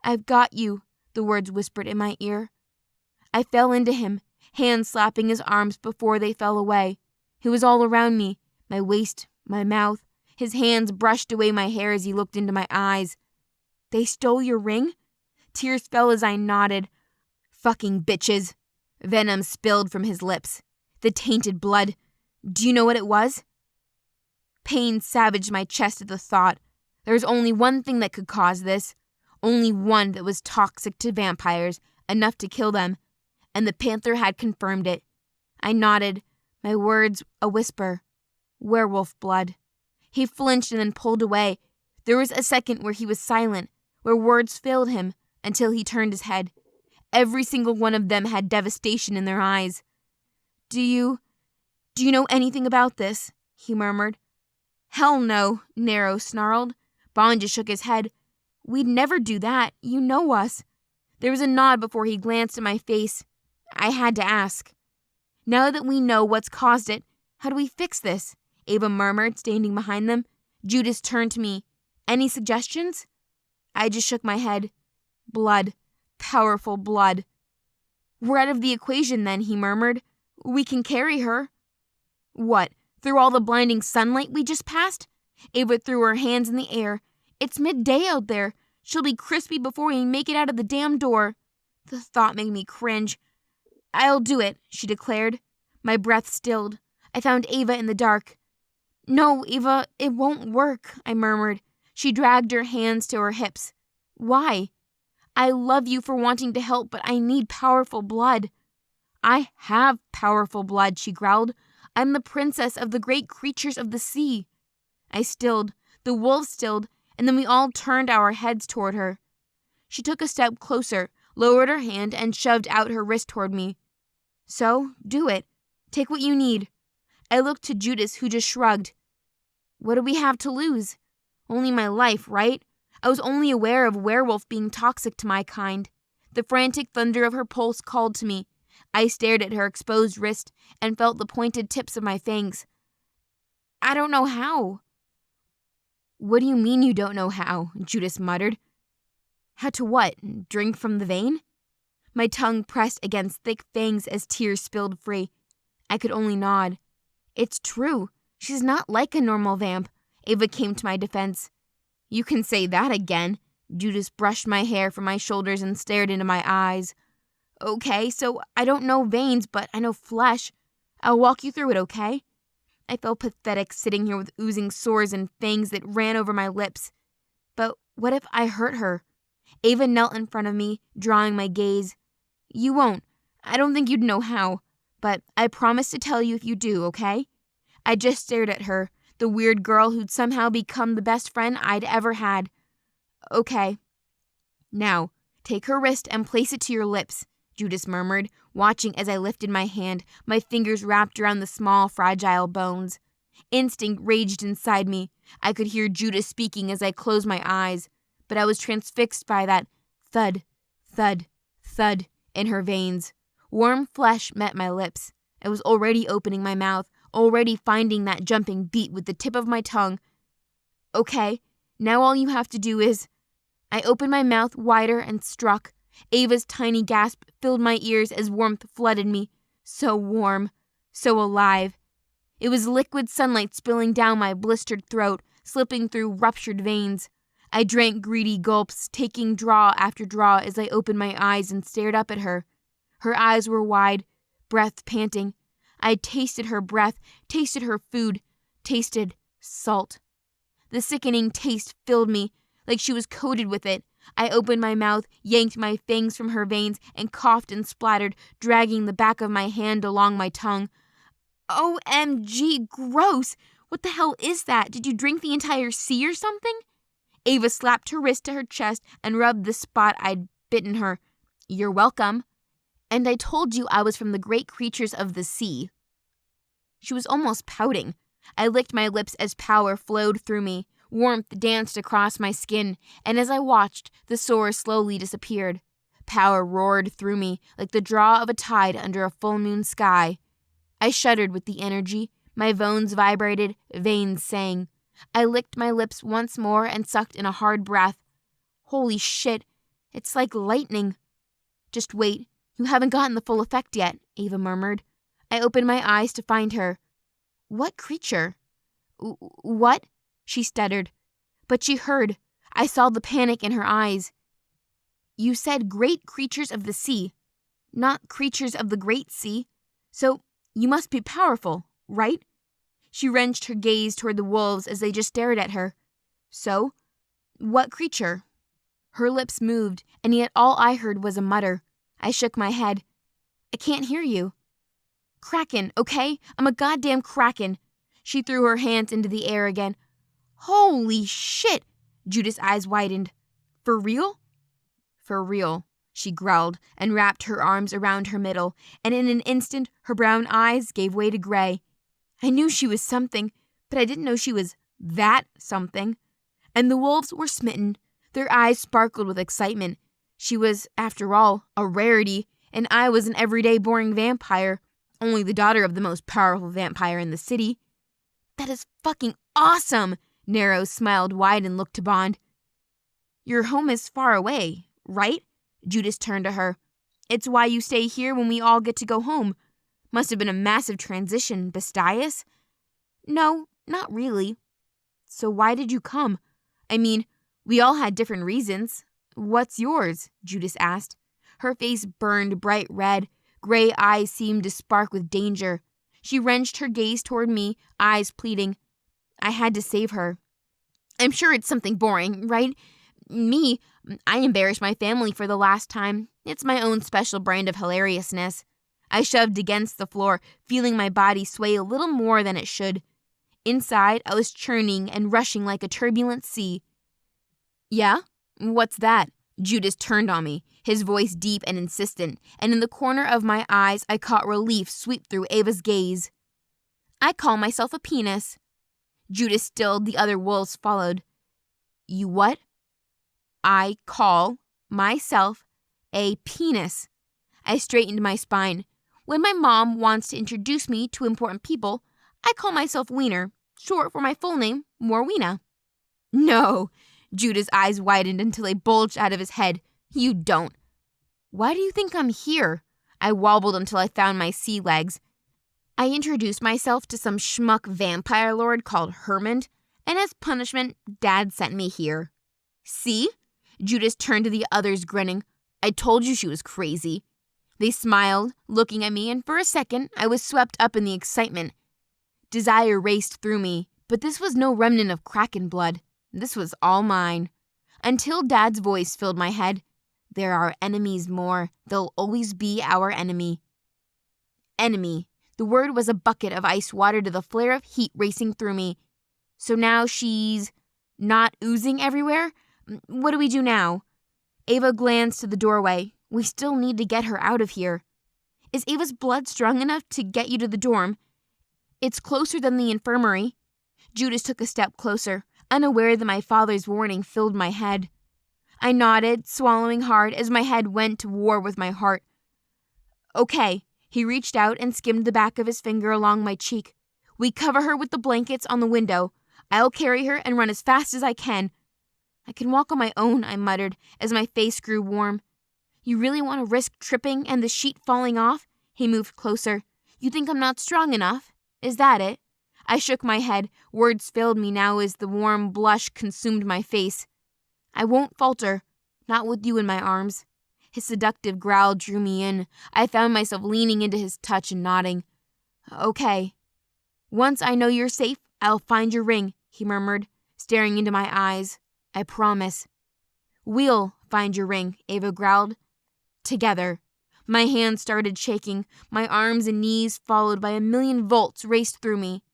A: "I've got you," the words whispered in my ear. I fell into him, hands slapping his arms before they fell away. He was all around me, my waist, my mouth. His hands brushed away my hair as he looked into my eyes. "They stole your ring?" Tears fell as I nodded. "Fucking bitches." Venom spilled from his lips. The tainted blood. Do you know what it was? Pain savaged my chest at the thought. There was only one thing that could cause this. Only one that was toxic to vampires, enough to kill them. And the panther had confirmed it. I nodded, my words a whisper. Werewolf blood. He flinched and then pulled away. There was a second where he was silent, where words failed him, until he turned his head. Every single one of them had devastation in their eyes. Do you know anything about this?" he murmured. "Hell no," Nero snarled. Bond just shook his head. "We'd never do that. You know us." There was a nod before he glanced at my face. I had to ask. "Now that we know what's caused it, how do we fix this?" Ava murmured, standing behind them. Judas turned to me. "Any suggestions?" I just shook my head. "Blood. Powerful blood." "We're out of the equation then," he murmured. "We can carry her." "What, through all the blinding sunlight we just passed?" Ava threw her hands in the air. "It's midday out there. She'll be crispy before we make it out of the damn door." The thought made me cringe. "I'll do it," she declared. My breath stilled. I found Ava in the dark. "No, Ava, it won't work," I murmured. She dragged her hands to her hips. Why? I love you for wanting to help, but I need powerful blood. I have powerful blood, she growled. I'm the princess of the great creatures of the sea. I stilled, the wolves stilled, and then we all turned our heads toward her. She took a step closer, lowered her hand, and shoved out her wrist toward me. So, do it. Take what you need. I looked to Judas, who just shrugged. What do we have to lose? Only my life, right? I was only aware of werewolf being toxic to my kind. The frantic thunder of her pulse called to me. I stared at her exposed wrist and felt the pointed tips of my fangs. I don't know how. What do you mean you don't know how? Judas muttered. How to what? Drink from the vein? My tongue pressed against thick fangs as tears spilled free. I could only nod. It's true. She's not like a normal vamp. Ava came to my defense. You can say that again. Judas brushed my hair from my shoulders and stared into my eyes. Okay, so I don't know veins, but I know flesh. I'll walk you through it, okay? I felt pathetic sitting here with oozing sores and fangs that ran over my lips. But what if I hurt her? Ava knelt in front of me, drawing my gaze. You won't. I don't think you'd know how. But I promise to tell you if you do, okay? I just stared at her, the weird girl who'd somehow become the best friend I'd ever had. Okay. Now, take her wrist and place it to your lips, Judas murmured, watching as I lifted my hand, my fingers wrapped around the small, fragile bones. Instinct raged inside me. I could hear Judas speaking as I closed my eyes, but I was transfixed by that thud, thud, thud in her veins. Warm flesh met my lips. I was already opening my mouth, already finding that jumping beat with the tip of my tongue. Okay, now all you have to do is... I opened my mouth wider and struck. Ava's tiny gasp filled my ears as warmth flooded me. So warm, so alive. It was liquid sunlight spilling down my blistered throat, slipping through ruptured veins. I drank greedy gulps, taking draw after draw as I opened my eyes and stared up at her. Her eyes were wide, breath panting. I tasted her breath, tasted her food, tasted salt. The sickening taste filled me, like she was coated with it. I opened my mouth, yanked my fangs from her veins, and coughed and splattered, dragging the back of my hand along my tongue. OMG, gross! What the hell is that? Did you drink the entire sea or something? Ava slapped her wrist to her chest and rubbed the spot I'd bitten her. You're welcome. And I told you I was from the great creatures of the sea. She was almost pouting. I licked my lips as power flowed through me. Warmth danced across my skin, and as I watched, the sores slowly disappeared. Power roared through me like the draw of a tide under a full moon sky. I shuddered with the energy. My bones vibrated, veins sang. I licked my lips once more and sucked in a hard breath. Holy shit, it's like lightning. Just wait, you haven't gotten the full effect yet, Ava murmured. I opened my eyes to find her. What creature? What? She stuttered. But she heard. I saw the panic in her eyes. You said great creatures of the sea, not creatures of the great sea. So you must be powerful, right? She wrenched her gaze toward the wolves as they just stared at her. So, what creature? Her lips moved, and yet all I heard was a mutter. I shook my head. I can't hear you. Kraken, okay? I'm a goddamn kraken. She threw her hands into the air again. Holy shit! Judith's eyes widened. For real? For real, she growled and wrapped her arms around her middle, and in an instant her brown eyes gave way to gray. I knew she was something, but I didn't know she was that something. And the wolves were smitten. Their eyes sparkled with excitement. She was, after all, a rarity, and I was an everyday boring vampire, only the daughter of the most powerful vampire in the city. That is fucking awesome! Narrows smiled wide and looked to Bond. Your home is far away, right? Judas turned to her. It's why you stay here when we all get to go home. Must have been a massive transition, Bastias? No, not really. So why did you come? I mean, we all had different reasons. What's yours? Judas asked. Her face burned bright red. Gray eyes seemed to spark with danger. She wrenched her gaze toward me, eyes pleading. I had to save her. I'm sure it's something boring, right? Me, I embarrassed my family for the last time. It's my own special brand of hilariousness. I shoved against the floor, feeling my body sway a little more than it should. Inside, I was churning and rushing like a turbulent sea. Yeah? What's that? Judas turned on me, his voice deep and insistent, and in the corner of my eyes I caught relief sweep through Ava's gaze. I call myself a penis. Judas stilled, the other wolves followed. You what? I call myself a penis. I straightened my spine. When my mom wants to introduce me to important people, I call myself Wiener, short for my full name, Morweena. No. Judah's eyes widened until they bulged out of his head. You don't. Why do you think I'm here? I wobbled until I found my sea legs. I introduced myself to some schmuck vampire lord called Hermond, and as punishment, Dad sent me here. See? Judas turned to the others, grinning. I told you she was crazy. They smiled, looking at me, and for a second, I was swept up in the excitement. Desire raced through me, but this was no remnant of Kraken blood. This was all mine. Until Dad's voice filled my head. There are enemies more. They'll always be our enemy. Enemy. The word was a bucket of ice water to the flare of heat racing through me. So now she's not oozing everywhere? What do we do now? Ava glanced to the doorway. We still need to get her out of here. Is Ava's blood strong enough to get you to the dorm? It's closer than the infirmary. Judas took a step closer, unaware that my father's warning filled my head. I nodded, swallowing hard as my head went to war with my heart. Okay. He reached out and skimmed the back of his finger along my cheek. We cover her with the blankets on the window. I'll carry her and run as fast as I can. I can walk on my own, I muttered as my face grew warm. You really want to risk tripping and the sheet falling off? He moved closer. You think I'm not strong enough? Is that it? I shook my head. Words failed me now as the warm blush consumed my face. I won't falter. Not with you in my arms. His seductive growl drew me in. I found myself leaning into his touch and nodding. Okay. Once I know you're safe, I'll find your ring, he murmured, staring into my eyes. I promise. We'll find your ring, Ava growled. Together. My hands started shaking. My arms and knees, followed by a million volts, raced through me.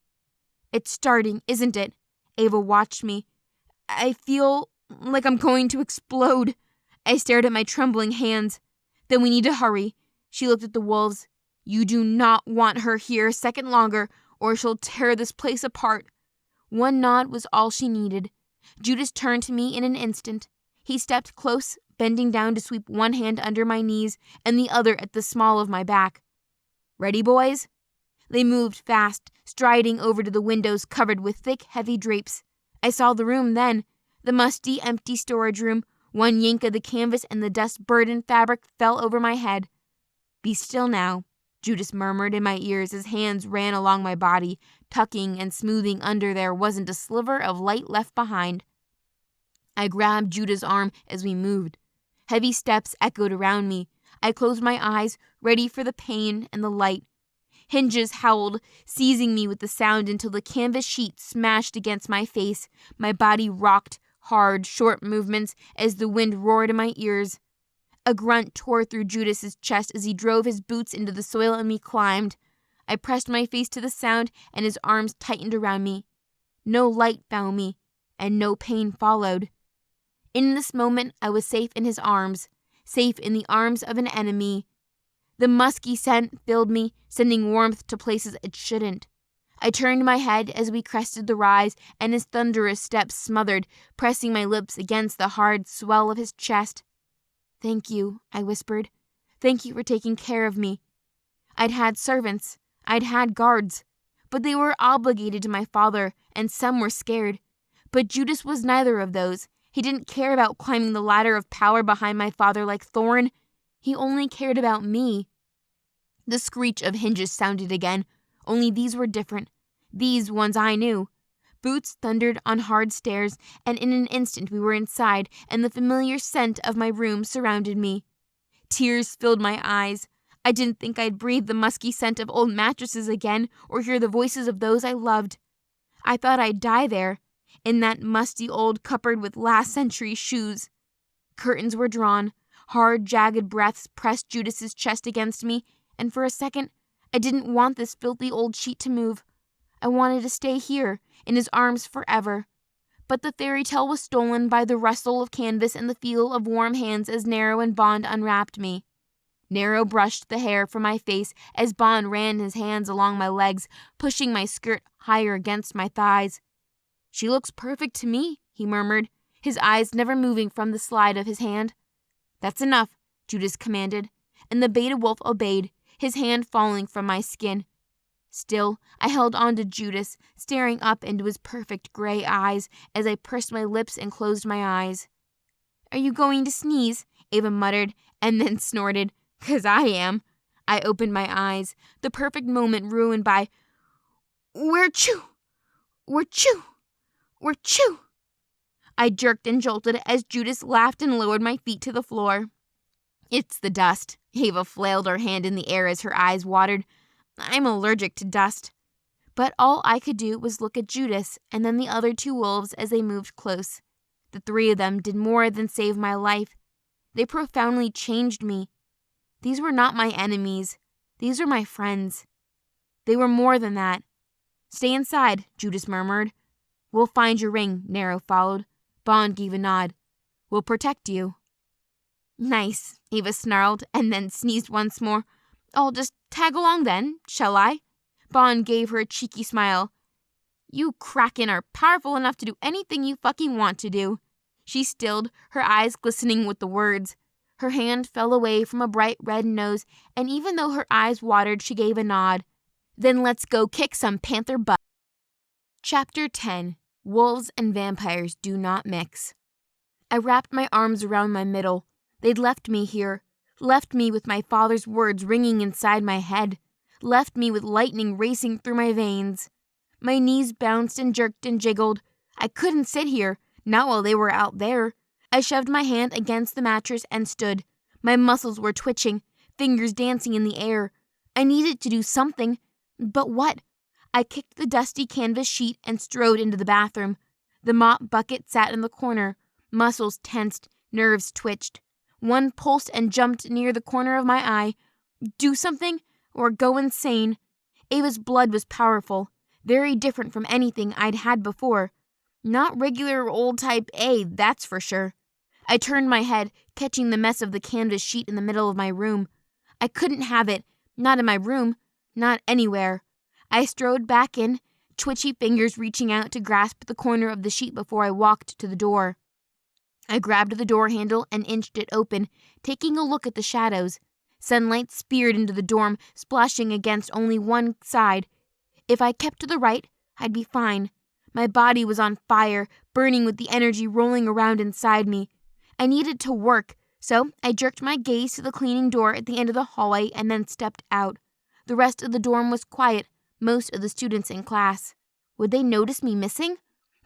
A: It's starting, isn't it? Ava watched me. I feel like I'm going to explode. I stared at my trembling hands. Then we need to hurry. She looked at the wolves. You do not want her here a second longer, or she'll tear this place apart. One nod was all she needed. Judas turned to me in an instant. He stepped close, bending down to sweep one hand under my knees and the other at the small of my back. Ready, boys? They moved fast, striding over to the windows covered with thick, heavy drapes. I saw the room then, the musty, empty storage room. One yank of the canvas and the dust-burdened fabric fell over my head. Be still now, Judas murmured in my ears as hands ran along my body, tucking and smoothing under there wasn't a sliver of light left behind. I grabbed Judah's arm as we moved. Heavy steps echoed around me. I closed my eyes, ready for the pain and the light. Hinges howled, seizing me with the sound until the canvas sheet smashed against my face. My body rocked, hard, short movements as the wind roared in my ears. A grunt tore through Judas's chest as he drove his boots into the soil and we climbed. I pressed my face to the sound and his arms tightened around me. No light found me, and no pain followed. In this moment, I was safe in his arms, safe in the arms of an enemy. The musky scent filled me, sending warmth to places it shouldn't. I turned my head as we crested the rise, and his thunderous steps smothered, pressing my lips against the hard swell of his chest. Thank you, I whispered. Thank you for taking care of me. I'd had servants. I'd had guards. But they were obligated to my father, and some were scared. But Judas was neither of those. He didn't care about climbing the ladder of power behind my father like Thorn. He only cared about me. The screech of hinges sounded again, only these were different. These ones I knew. Boots thundered on hard stairs, and in an instant we were inside, and the familiar scent of my room surrounded me. Tears filled my eyes. I didn't think I'd breathe the musky scent of old mattresses again, or hear the voices of those I loved. I thought I'd die there. in that musty old cupboard with last century's shoes. Curtains were drawn. Hard, jagged breaths pressed Judas's chest against me, and for a second, I didn't want this filthy old sheet to move. I wanted to stay here, in his arms forever. But the fairy tale was stolen by the rustle of canvas and the feel of warm hands as Nero and Bond unwrapped me. Nero brushed the hair from my face as Bond ran his hands along my legs, pushing my skirt higher against my thighs. "She looks perfect to me," he murmured, his eyes never moving from the slide of his hand. "That's enough," Judas commanded, and the beta wolf obeyed, his hand falling from my skin. Still, I held on to Judas, staring up into his perfect gray eyes as I pursed my lips and closed my eyes. "Are you going to sneeze?" Ava muttered, and then snorted. "'Cause I am." I opened my eyes, the perfect moment ruined by "Where-choo! Where-choo! Where-choo!" I jerked and jolted as Judas laughed and lowered my feet to the floor. "It's the dust." Ava flailed her hand in the air as her eyes watered. "I'm allergic to dust." But all I could do was look at Judas and then the other two wolves as they moved close. The three of them did more than save my life. They profoundly changed me. These were not my enemies. These were my friends. They were more than that. "Stay inside," Judas murmured. "We'll find your ring," Nero followed. Bond gave a nod. "We'll protect you." "Nice," Ava snarled, and then sneezed once more. "I'll just tag along then, shall I?" Bond gave her a cheeky smile. "You Kraken are powerful enough to do anything you fucking want to do." She stilled, her eyes glistening with the words. Her hand fell away from a bright red nose, and even though her eyes watered, she gave a nod. "Then let's go kick some panther butt." Chapter 10. Wolves and Vampires Do Not Mix. I wrapped my arms around my middle. They'd left me here. Left me with my father's words ringing inside my head. Left me with lightning racing through my veins. My knees bounced and jerked and jiggled. I couldn't sit here, not while they were out there. I shoved my hand against the mattress and stood. My muscles were twitching, fingers dancing in the air. I needed to do something. But what? I kicked the dusty canvas sheet and strode into the bathroom. The mop bucket sat in the corner. Muscles tensed, nerves twitched. One pulsed and jumped near the corner of my eye. Do something or go insane. Ava's blood was powerful, very different from anything I'd had before. Not regular old type A, that's for sure. I turned my head, catching the mess of the canvas sheet in the middle of my room. I couldn't have it, not in my room, not anywhere. I strode back in, twitchy fingers reaching out to grasp the corner of the sheet before I walked to the door. I grabbed the door handle and inched it open, taking a look at the shadows. Sunlight speared into the dorm, splashing against only one side. If I kept to the right, I'd be fine. My body was on fire, burning with the energy rolling around inside me. I needed to work, so I jerked my gaze to the cleaning door at the end of the hallway and then stepped out. The rest of the dorm was quiet, most of the students in class. Would they notice me missing?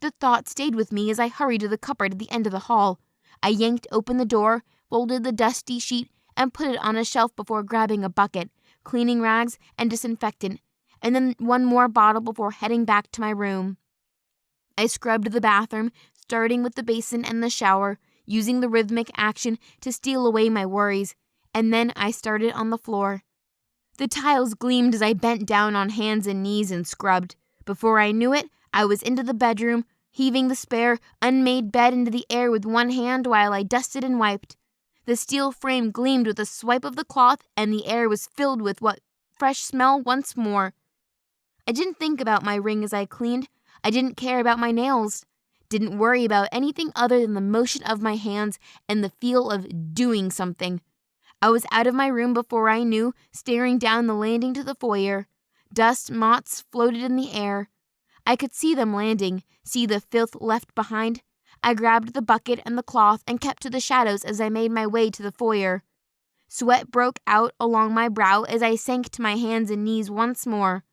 A: The thought stayed with me as I hurried to the cupboard at the end of the hall. I yanked open the door, folded the dusty sheet, and put it on a shelf before grabbing a bucket, cleaning rags, and disinfectant, and then one more bottle before heading back to my room. I scrubbed the bathroom, starting with the basin and the shower, using the rhythmic action to steal away my worries, and then I started on the floor. The tiles gleamed as I bent down on hands and knees and scrubbed. Before I knew it, I was into the bedroom, heaving the spare, unmade bed into the air with one hand while I dusted and wiped. The steel frame gleamed with a swipe of the cloth, and the air was filled with what fresh smell once more. I didn't think about my ring as I cleaned. I didn't care about my nails. Didn't worry about anything other than the motion of my hands and the feel of doing something. I was out of my room before I knew, staring down the landing to the foyer. Dust motes floated in the air. I could see them landing, see the filth left behind. I grabbed the bucket and the cloth and kept to the shadows as I made my way to the foyer. Sweat broke out along my brow as I sank to my hands and knees once more.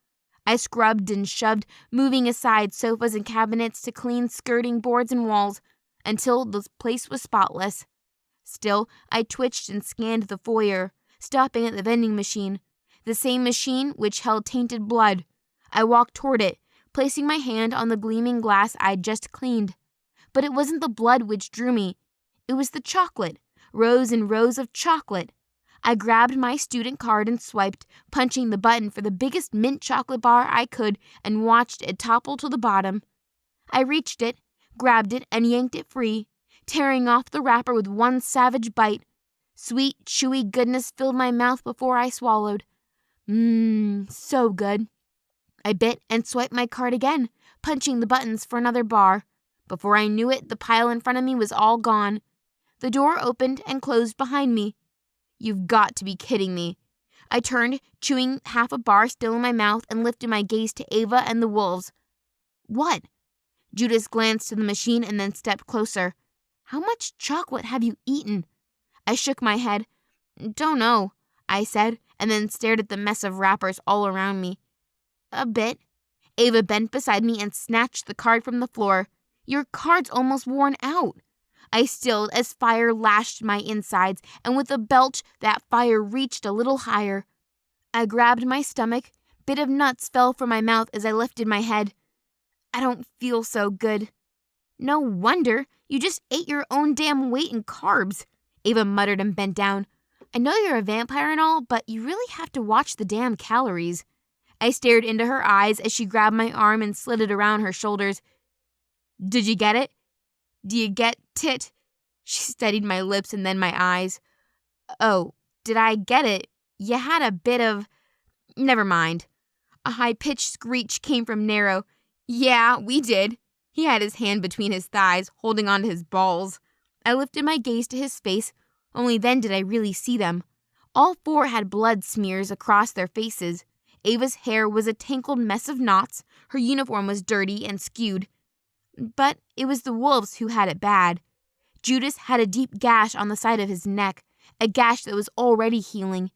A: I scrubbed and shoved, moving aside sofas and cabinets to clean skirting boards and walls, until the place was spotless. Still, I twitched and scanned the foyer, stopping at the vending machine, the same machine which held tainted blood. I walked toward it, placing my hand on the gleaming glass I'd just cleaned. But it wasn't the blood which drew me. It was the chocolate, rows and rows of chocolate. I grabbed my student card and swiped, punching the button for the biggest mint chocolate bar I could and watched it topple to the bottom. I reached it, grabbed it, and yanked it free, tearing off the wrapper with one savage bite. Sweet, chewy goodness filled my mouth before I swallowed. So good. I bit and swiped my card again, punching the buttons for another bar. Before I knew it, the pile in front of me was all gone. The door opened and closed behind me. You've got to be kidding me. I turned, chewing half a bar still in my mouth, and lifted my gaze to Ava and the wolves. What? Judas glanced to the machine and then stepped closer. How much chocolate have you eaten? I shook my head. Don't know, I said, and then stared at the mess of wrappers all around me. A bit. Ava bent beside me and snatched the card from the floor. Your card's almost worn out. I stilled as fire lashed my insides, and with a belch, that fire reached a little higher. I grabbed my stomach. Bit of nuts fell from my mouth as I lifted my head. I don't feel so good. No wonder. You just ate your own damn weight in carbs, Ava muttered and bent down. I know you're a vampire and all, but you really have to watch the damn calories. I stared into her eyes as she grabbed my arm and slid it around her shoulders. Did you get it? Do you get tit? She steadied my lips and then my eyes. Oh, did I get it? You had a bit of... Never mind. A high-pitched screech came from Nero. Yeah, we did. He had his hand between his thighs, holding onto his balls. I lifted my gaze to his face. Only then did I really see them. All four had blood smears across their faces. Ava's hair was a tangled mess of knots. Her uniform was dirty and skewed. But it was the wolves who had it bad. Judas had a deep gash on the side of his neck, a gash that was already healing.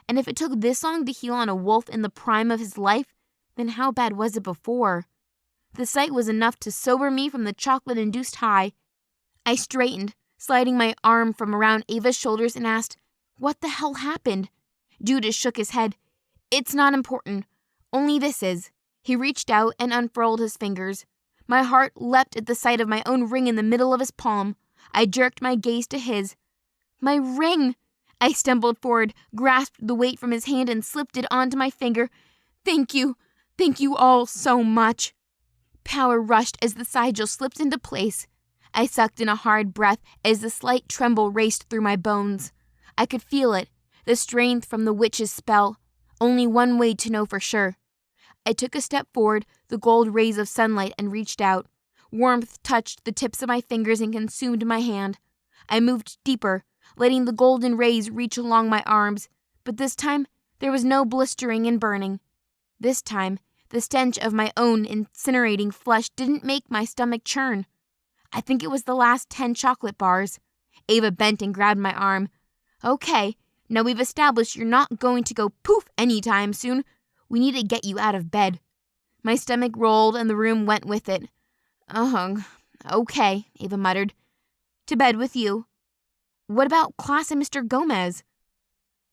A: And if it took this long to heal on a wolf in the prime of his life, then how bad was it before? The sight was enough to sober me from the chocolate-induced high. I straightened, sliding my arm from around Ava's shoulders, and asked, What the hell happened? Judas shook his head. It's not important. Only this is. He reached out and unfurled his fingers. My heart leapt at the sight of my own ring in the middle of his palm. I jerked my gaze to his. My ring! I stumbled forward, grasped the weight from his hand, and slipped it onto my finger. Thank you. Thank you all so much. Power rushed as the sigil slipped into place. I sucked in a hard breath as the slight tremble raced through my bones. I could feel it, the strength from the witch's spell. Only one way to know for sure. I took a step forward, the gold rays of sunlight, and reached out. Warmth touched the tips of my fingers and consumed my hand. I moved deeper, letting the golden rays reach along my arms, but this time there was no blistering and burning. This time, the stench of my own incinerating flesh didn't make my stomach churn. I think it was the last 10 chocolate bars. Ava bent and grabbed my arm. Okay, now we've established you're not going to go poof anytime soon. We need to get you out of bed. My stomach rolled and the room went with it. Okay, Ava muttered. To bed with you. What about class and Mr. Gomez?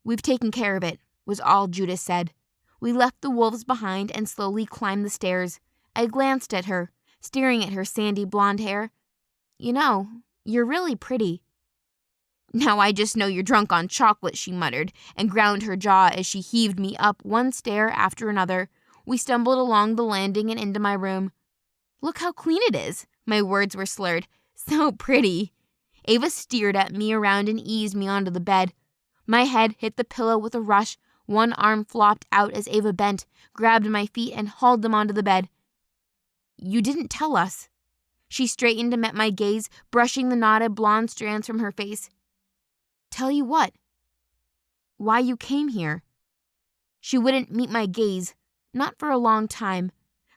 A: We've taken care of it, was all Judas said. We left the wolves behind and slowly climbed the stairs. I glanced at her, staring at her sandy blonde hair. You know, you're really pretty. Now I just know you're drunk on chocolate, she muttered, and ground her jaw as she heaved me up one stair after another. We stumbled along the landing and into my room. Look how clean it is. My words were slurred. So pretty. Ava steered at me around and eased me onto the bed. My head hit the pillow with a rush. One arm flopped out as Ava bent, grabbed my feet, and hauled them onto the bed. You didn't tell us. She straightened and met my gaze, brushing the knotted blonde strands from her face. Tell you what? Why you came here. She wouldn't meet my gaze, not for a long time.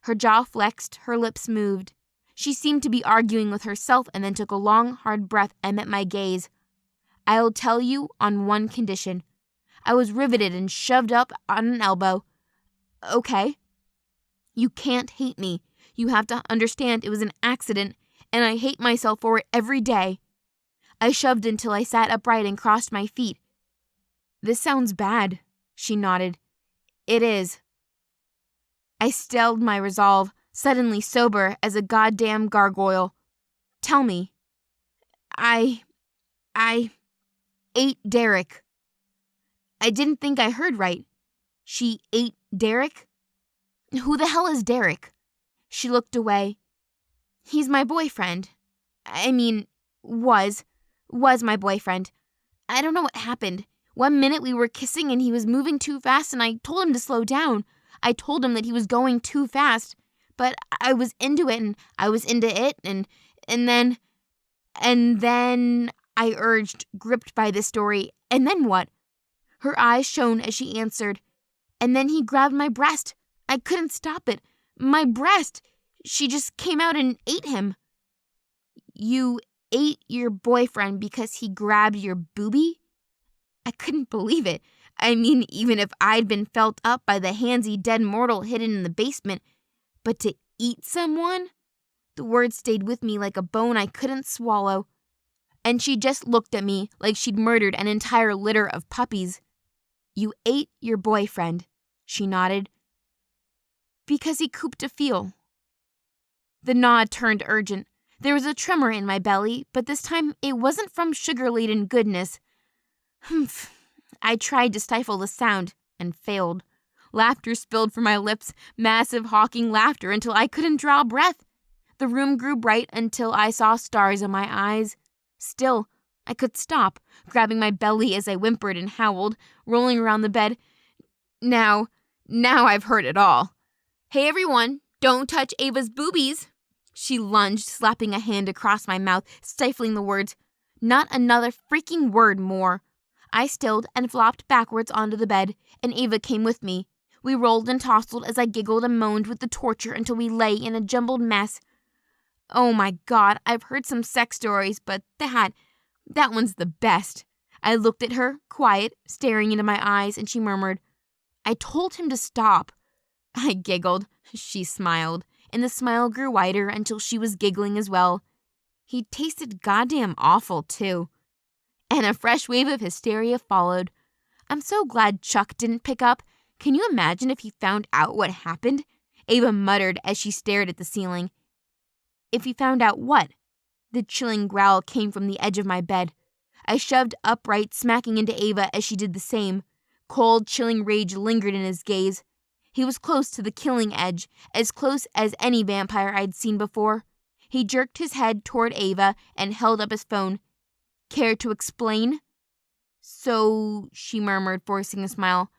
A: Her jaw flexed, her lips moved. She seemed to be arguing with herself and then took a long, hard breath and met my gaze. I'll tell you on one condition. I was riveted and shoved up on an elbow. Okay. You can't hate me. You have to understand it was an accident, and I hate myself for it every day. I shoved until I sat upright and crossed my feet. This sounds bad, she nodded. It is. I stilled my resolve. suddenly sober as a goddamn gargoyle. Tell me. I ate Derek. I didn't think I heard right. She ate Derek? Who the hell is Derek? She looked away. He's my boyfriend. I mean, was my boyfriend. I don't know what happened. One minute we were kissing and he was moving too fast and I told him to slow down. I told him that he was going too fast, but I was into it and I was into it and then I urged, gripped by this story. And then what? Her eyes shone as she answered. And then he grabbed my breast. I couldn't stop it. My breast. She just came out and ate him. You ate your boyfriend because he grabbed your boobie? I couldn't believe it. I mean, even if I'd been felt up by the handsy dead mortal hidden in the basement, but to eat someone? The word stayed with me like a bone I couldn't swallow. And she just looked at me like she'd murdered an entire litter of puppies. You ate your boyfriend, she nodded. Because he cooped a feel. The nod turned urgent. There was a tremor in my belly, but this time it wasn't from sugar-laden goodness. Humph. I tried to stifle the sound and failed. Laughter spilled from my lips, massive hawking laughter until I couldn't draw breath. The room grew bright until I saw stars in my eyes. Still, I could stop, grabbing my belly as I whimpered and howled, rolling around the bed. Now I've heard it all. Hey everyone, don't touch Ava's boobies. She lunged, slapping a hand across my mouth, stifling the words. Not another freaking word more. I stilled and flopped backwards onto the bed, and Ava came with me. We rolled and tousled as I giggled and moaned with the torture until we lay in a jumbled mess. Oh my God, I've heard some sex stories, but that one's the best. I looked at her, quiet, staring into my eyes, and she murmured, I told him to stop. I giggled. She smiled, and the smile grew wider until she was giggling as well. He tasted goddamn awful, too. And a fresh wave of hysteria followed. I'm so glad Chuck didn't pick up. Can you imagine if he found out what happened? Ava muttered as she stared at the ceiling. If he found out what? The chilling growl came from the edge of my bed. I shoved upright, smacking into Ava as she did the same. Cold, chilling rage lingered in his gaze. He was close to the killing edge, as close as any vampire I'd seen before. He jerked his head toward Ava and held up his phone. Care to explain? So, she murmured, forcing a smile.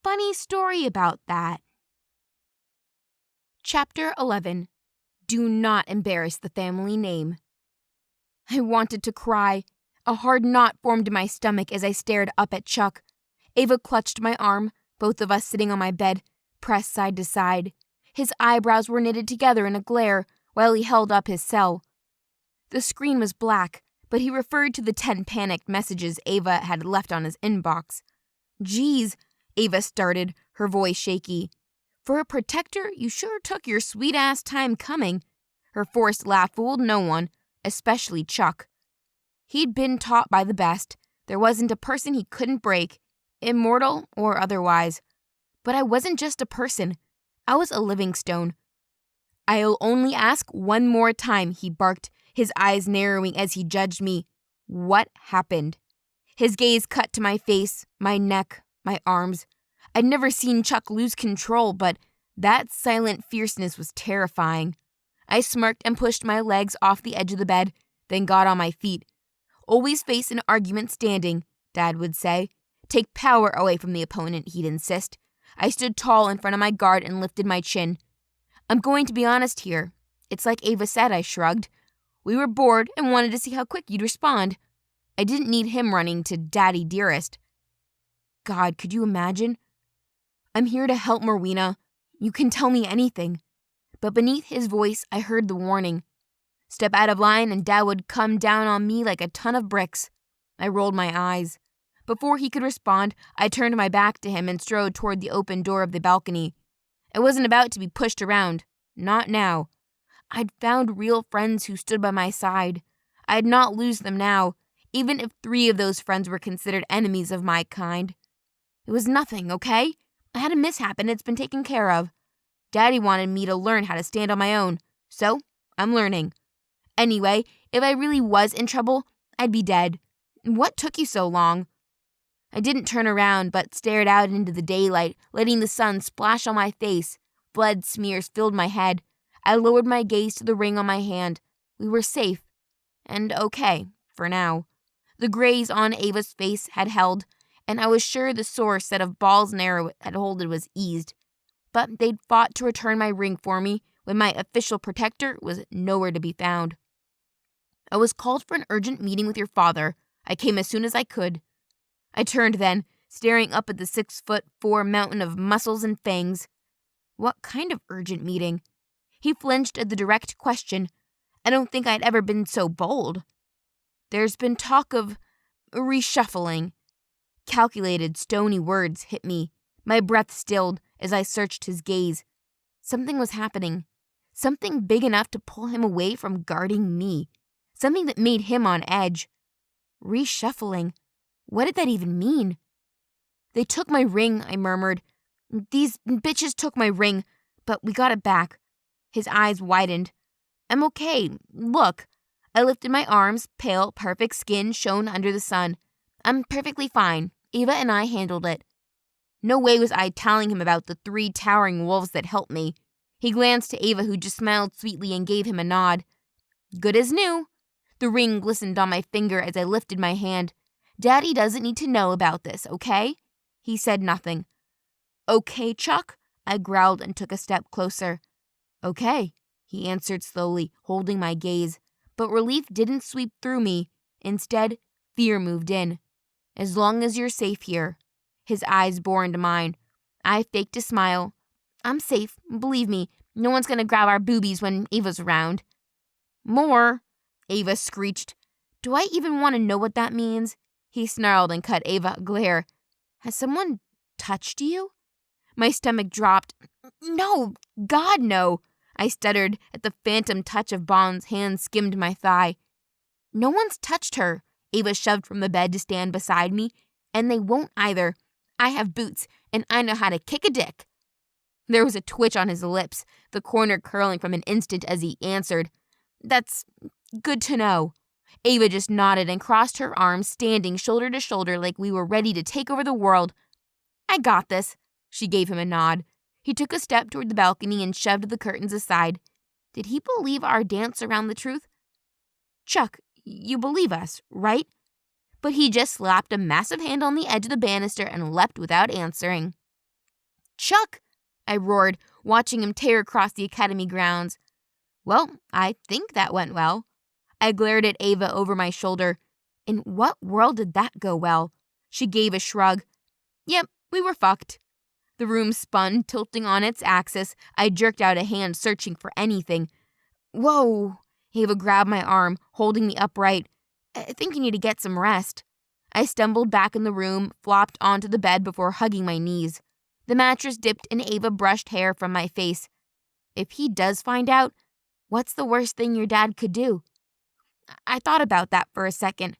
A: Funny story about that. Chapter 11. Do not embarrass the family name. I wanted to cry. A hard knot formed in my stomach as I stared up at Chuck. Ava clutched my arm, both of us sitting on my bed, pressed side to side. His eyebrows were knitted together in a glare while he held up his cell. The screen was black, but he referred to the 10 panicked messages Ava had left on his inbox. Geez, Ava started, her voice shaky. For a protector, you sure took your sweet-ass time coming. Her forced laugh fooled no one, especially Chuck. He'd been taught by the best. There wasn't a person he couldn't break, immortal or otherwise. But I wasn't just a person. I was a living stone. I'll only ask one more time, he barked, his eyes narrowing as he judged me. What happened? His gaze cut to my face, my neck, my arms. I'd never seen Chuck lose control, but that silent fierceness was terrifying. I smirked and pushed my legs off the edge of the bed, then got on my feet. Always face an argument standing, Dad would say. Take power away from the opponent, he'd insist. I stood tall in front of my guard and lifted my chin. I'm going to be honest here. It's like Ava said, I shrugged. We were bored and wanted to see how quick you'd respond. I didn't need him running to Daddy Dearest. God, could you imagine? I'm here to help, Morwena. You can tell me anything. But beneath his voice, I heard the warning. Step out of line and Dad would come down on me like a ton of bricks. I rolled my eyes. Before he could respond, I turned my back to him and strode toward the open door of the balcony. I wasn't about to be pushed around. Not now. I'd found real friends who stood by my side. I'd not lose them now, even if 3 of those friends were considered enemies of my kind. It was nothing, okay? I had a mishap and it's been taken care of. Daddy wanted me to learn how to stand on my own, so I'm learning. Anyway, if I really was in trouble, I'd be dead. What took you so long?" I didn't turn around, but stared out into the daylight, letting the sun splash on my face. Blood smears filled my head. I lowered my gaze to the ring on my hand. We were safe. And okay, for now. The graze on Ava's face had held, and I was sure the sore set of balls and arrow it had holded was eased. But they'd fought to return my ring for me when my official protector was nowhere to be found. "I was called for an urgent meeting with your father. I came as soon as I could." I turned then, staring up at the 6'4" mountain of muscles and fangs. What kind of urgent meeting? He flinched at the direct question. I don't think I'd ever been so bold. "There's been talk of reshuffling." Calculated, stony words hit me. My breath stilled as I searched his gaze. Something was happening. Something big enough to pull him away from guarding me. Something that made him on edge. Reshuffling. What did that even mean? "They took my ring," I murmured. "These bitches took my ring, but we got it back." His eyes widened. "I'm okay. Look." I lifted my arms. Pale, perfect skin shone under the sun. "I'm perfectly fine. Ava and I handled it." No way was I telling him about the 3 towering wolves that helped me. He glanced to Ava, who just smiled sweetly and gave him a nod. "Good as new." The ring glistened on my finger as I lifted my hand. "Daddy doesn't need to know about this, okay?" He said nothing. "Okay, Chuck?" I growled and took a step closer. "Okay," he answered slowly, holding my gaze. But relief didn't sweep through me. Instead, fear moved in. "As long as you're safe here." His eyes bore into mine. I faked a smile. "I'm safe. Believe me, no one's gonna grab our boobies when Ava's around." "More," Ava screeched. "Do I even want to know what that means?" He snarled and cut Ava a glare. "Has someone touched you?" My stomach dropped. "No, God, no." I stuttered at the phantom touch of Bond's hand skimmed my thigh. "No one's touched her." Ava shoved from the bed to stand beside me. "And they won't either. I have boots, and I know how to kick a dick." There was a twitch on his lips, the corner curling from an instant as he answered. "That's good to know." Ava just nodded and crossed her arms, standing shoulder to shoulder like we were ready to take over the world. "I got this." She gave him a nod. He took a step toward the balcony and shoved the curtains aside. Did he believe our dance around the truth? "Chuck, you believe us, right?" But he just slapped a massive hand on the edge of the banister and leapt without answering. "Chuck!" I roared, watching him tear across the academy grounds. "Well, I think that went well." I glared at Ava over my shoulder. In what world did that go well? She gave a shrug. "Yep, we were fucked." The room spun, tilting on its axis. I jerked out a hand, searching for anything. "Whoa!" Ava grabbed my arm, holding me upright. "I think you need to get some rest." I stumbled back in the room, flopped onto the bed before hugging my knees. The mattress dipped and Ava brushed hair from my face. If he does find out, what's the worst thing your dad could do? I thought about that for a second.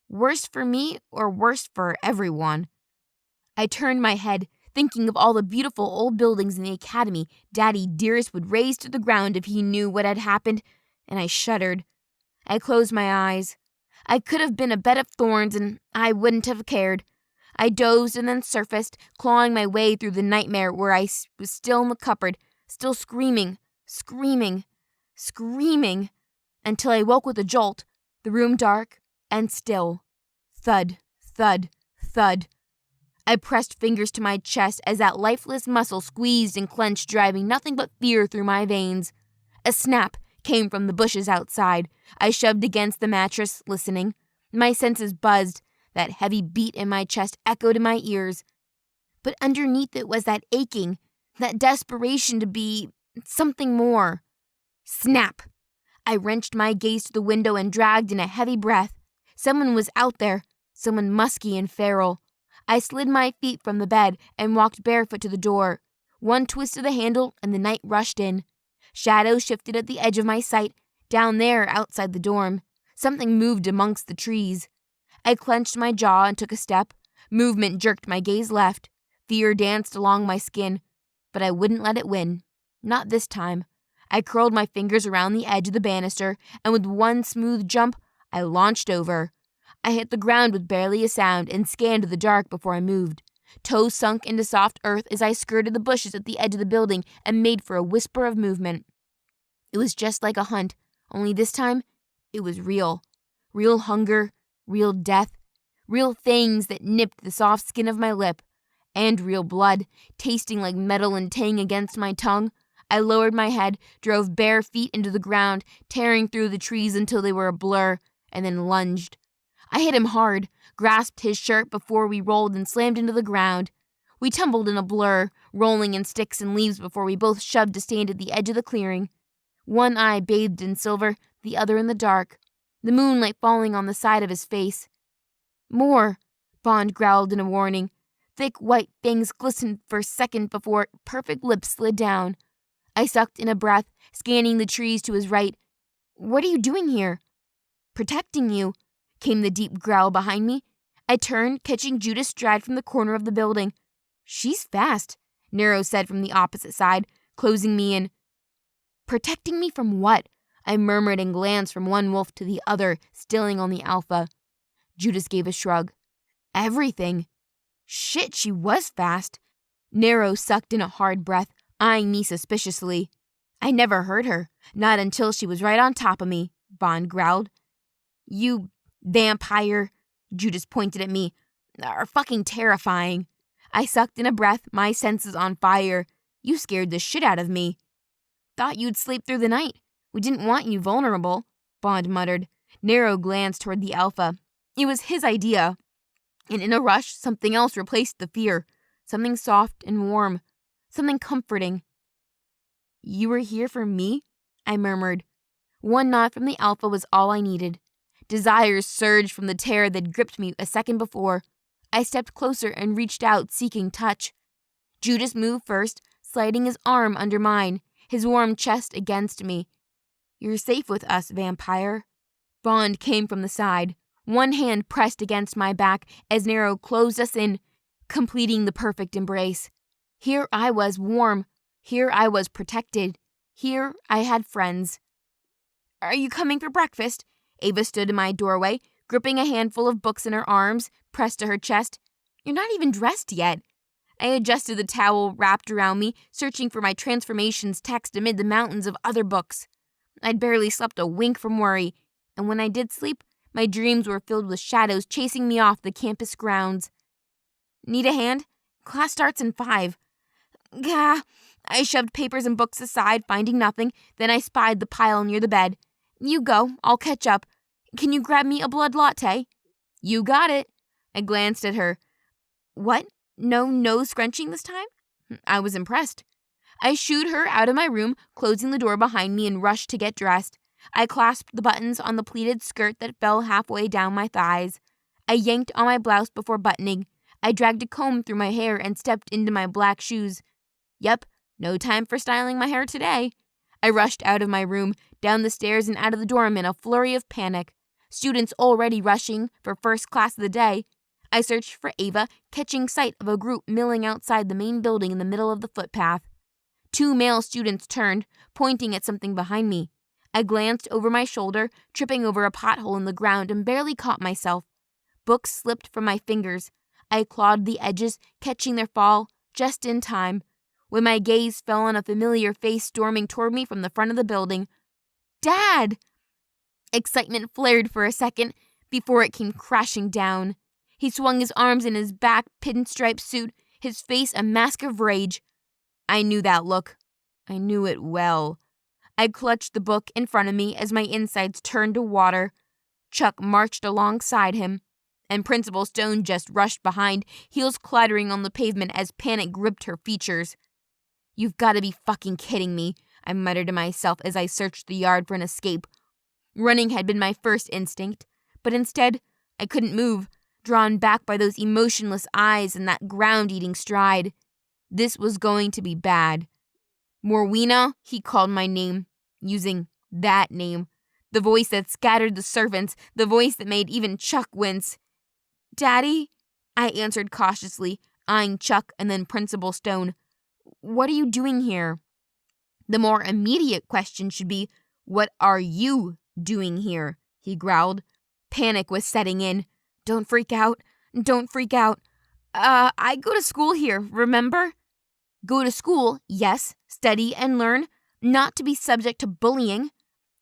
A: Worse for me or worse for everyone? I turned my head, thinking of all the beautiful old buildings in the academy Daddy Dearest would raze to the ground if he knew what had happened, and I shuddered. I closed my eyes. I could have been a bed of thorns and I wouldn't have cared. I dozed and then surfaced, clawing my way through the nightmare where I was still in the cupboard, still screaming, until I woke with a jolt, the room dark and still. Thud, thud, thud. I pressed fingers to my chest as that lifeless muscle squeezed and clenched, driving nothing but fear through my veins. A snap came from the bushes outside. I shoved against the mattress, listening. My senses buzzed. That heavy beat in my chest echoed in my ears. But underneath it was that aching, that desperation to be something more. Snap! I wrenched my gaze to the window and dragged in a heavy breath. Someone was out there, someone musky and feral. I slid my feet from the bed and walked barefoot to the door. One twist of the handle and the night rushed in. Shadows shifted at the edge of my sight, down there outside the dorm. Something moved amongst the trees. I clenched my jaw and took a step. Movement jerked my gaze left. Fear danced along my skin, but I wouldn't let it win. Not this time. I curled my fingers around the edge of the banister, and with one smooth jump, I launched over. I hit the ground with barely a sound and scanned the dark before I moved. Toes sunk into soft earth as I skirted the bushes at the edge of the building and made for a whisper of movement. It was just like a hunt, only this time, it was real. Real hunger, real death, real fangs that nipped the soft skin of my lip, and real blood, tasting like metal and tang against my tongue. I lowered my head, drove bare feet into the ground, tearing through the trees until they were a blur, and then lunged. I hit him hard, grasped his shirt before we rolled and slammed into the ground. We tumbled in a blur, rolling in sticks and leaves before we both shoved to stand at the edge of the clearing. One eye bathed in silver, the other in the dark, the moonlight falling on the side of his face. More, Bond growled in a warning. Thick white fangs glistened for a second before perfect lips slid down. I sucked in a breath, scanning the trees to his right. What are you doing here? Protecting you, came the deep growl behind me. I turned, catching Judith's stride from the corner of the building. She's fast, Nero said from the opposite side, closing me in. Protecting me from what? I murmured and glanced from one wolf to the other, stilling on the alpha. Judith gave a shrug. Everything. Shit, she was fast. Nero sucked in a hard breath, eyeing me suspiciously. I never heard her, not until she was right on top of me, Bond growled. You vampire, Judith pointed at me, are fucking terrifying. I sucked in a breath, my senses on fire. You scared the shit out of me. Thought you'd sleep through the night. We didn't want you vulnerable, Bond muttered. Nero glanced toward the alpha. It was his idea. And in a rush, something else replaced the fear. Something soft and warm. Something comforting. You were here for me? I murmured. One nod from the alpha was all I needed. Desires surged from the terror that gripped me a second before. I stepped closer and reached out, seeking touch. Judas moved first, sliding his arm under mine, his warm chest against me. You're safe with us, vampire. Bond came from the side, one hand pressed against my back as Nero closed us in, completing the perfect embrace. Here I was warm. Here I was protected. Here I had friends. Are you coming for breakfast? Ava stood in my doorway, gripping a handful of books in her arms, pressed to her chest. You're not even dressed yet. I adjusted the towel wrapped around me, searching for my transformations text amid the mountains of other books. I'd barely slept a wink from worry, and when I did sleep, my dreams were filled with shadows chasing me off the campus grounds. Need a hand? Class starts in 5. Gah! I shoved papers and books aside, finding nothing. Then I spied the pile near the bed. You go, I'll catch up. Can you grab me a blood latte? You got it. I glanced at her. What? No nose scrunching this time? I was impressed. I shooed her out of my room, closing the door behind me, and rushed to get dressed. I clasped the buttons on the pleated skirt that fell halfway down my thighs. I yanked on my blouse before buttoning. I dragged a comb through my hair and stepped into my black shoes. Yep, no time for styling my hair today. I rushed out of my room, down the stairs and out of the dorm in a flurry of panic. Students already rushing for first class of the day. I searched for Ava, catching sight of a group milling outside the main building in the middle of the footpath. 2 male students turned, pointing at something behind me. I glanced over my shoulder, tripping over a pothole in the ground and barely caught myself. Books slipped from my fingers. I clawed the edges, catching their fall, just in time. When my gaze fell on a familiar face storming toward me from the front of the building. Dad! Excitement flared for a second before it came crashing down. He swung his arms in his back pinstripe suit, his face a mask of rage. I knew that look. I knew it well. I clutched the book in front of me as my insides turned to water. Chuck marched alongside him, and Principal Stone just rushed behind, heels clattering on the pavement as panic gripped her features. You've got to be fucking kidding me, I muttered to myself as I searched the yard for an escape. Running had been my first instinct, but instead, I couldn't move, drawn back by those emotionless eyes and that ground-eating stride. This was going to be bad. Morwena, he called my name, using that name, the voice that scattered the servants, the voice that made even Chuck wince. Daddy? I answered cautiously, eyeing Chuck and then Principal Stone. What are you doing here? The more immediate question should be, what are you doing here? He growled. Panic was setting in. Don't freak out. Don't freak out. I go to school here, remember? Go to school, yes, study and learn, not to be subject to bullying.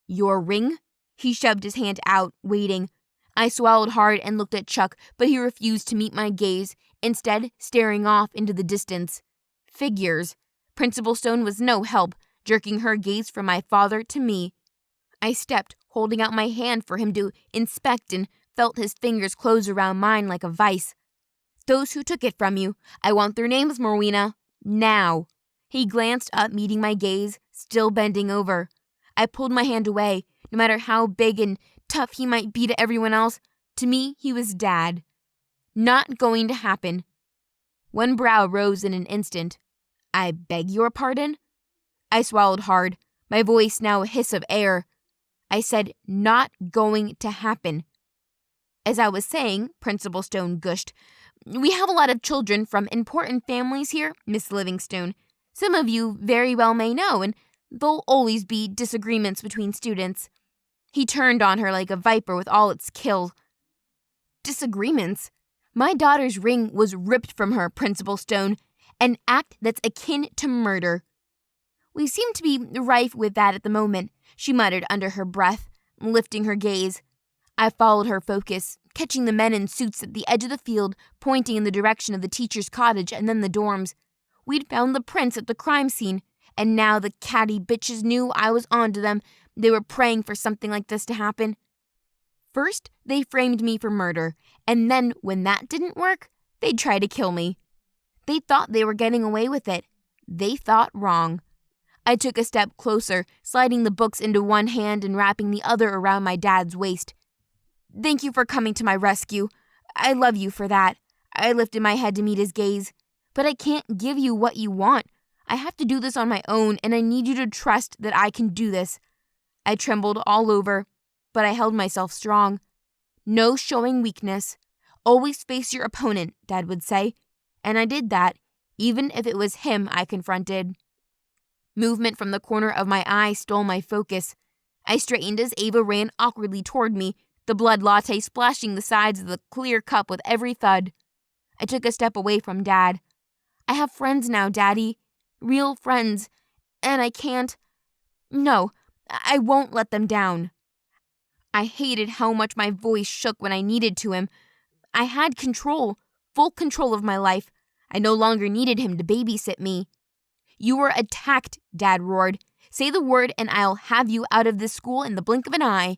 A: Your ring? He shoved his hand out, waiting. I swallowed hard and looked at Chuck, but he refused to meet my gaze, instead staring off into the distance. Figures. Principal Stone was no help, jerking her gaze from my father to me. I stepped, holding out my hand for him to inspect, and felt his fingers close around mine like a vice. Those who took it from you, I want their names, Morwena. Now. He glanced up, meeting my gaze, still bending over. I pulled my hand away. No matter how big and tough he might be to everyone else, to me he was Dad. Not going to happen. One brow rose in an instant. I beg your pardon? I swallowed hard, my voice now a hiss of air. I said, not going to happen. As I was saying, Principal Stone gushed, we have a lot of children from important families here, Miss Livingstone. Some of you very well may know, and there'll always be disagreements between students. He turned on her like a viper with all its kill. Disagreements? My daughter's ring was ripped from her, Principal Stone, an act that's akin to murder. We seem to be rife with that at the moment, she muttered under her breath, lifting her gaze. I followed her focus, catching the men in suits at the edge of the field, pointing in the direction of the teacher's cottage and then the dorms. We'd found the prints at the crime scene, and now the catty bitches knew I was onto them. They were praying for something like this to happen. First, they framed me for murder, and then, when that didn't work, they'd try to kill me. They thought they were getting away with it. They thought wrong. I took a step closer, sliding the books into one hand and wrapping the other around my dad's waist. Thank you for coming to my rescue. I love you for that. I lifted my head to meet his gaze. But I can't give you what you want. I have to do this on my own, and I need you to trust that I can do this. I trembled all over, but I held myself strong. No showing weakness. Always face your opponent, Dad would say. And I did that, even if it was him I confronted. Movement from the corner of my eye stole my focus. I straightened as Ava ran awkwardly toward me, the blood latte splashing the sides of the clear cup with every thud. I took a step away from Dad. I have friends now, Daddy. Real friends. And I can't. No, I won't let them down. I hated how much my voice shook when I needed to him. I had control, full control of my life. I no longer needed him to babysit me. You were attacked, Dad roared. Say the word and I'll have you out of this school in the blink of an eye.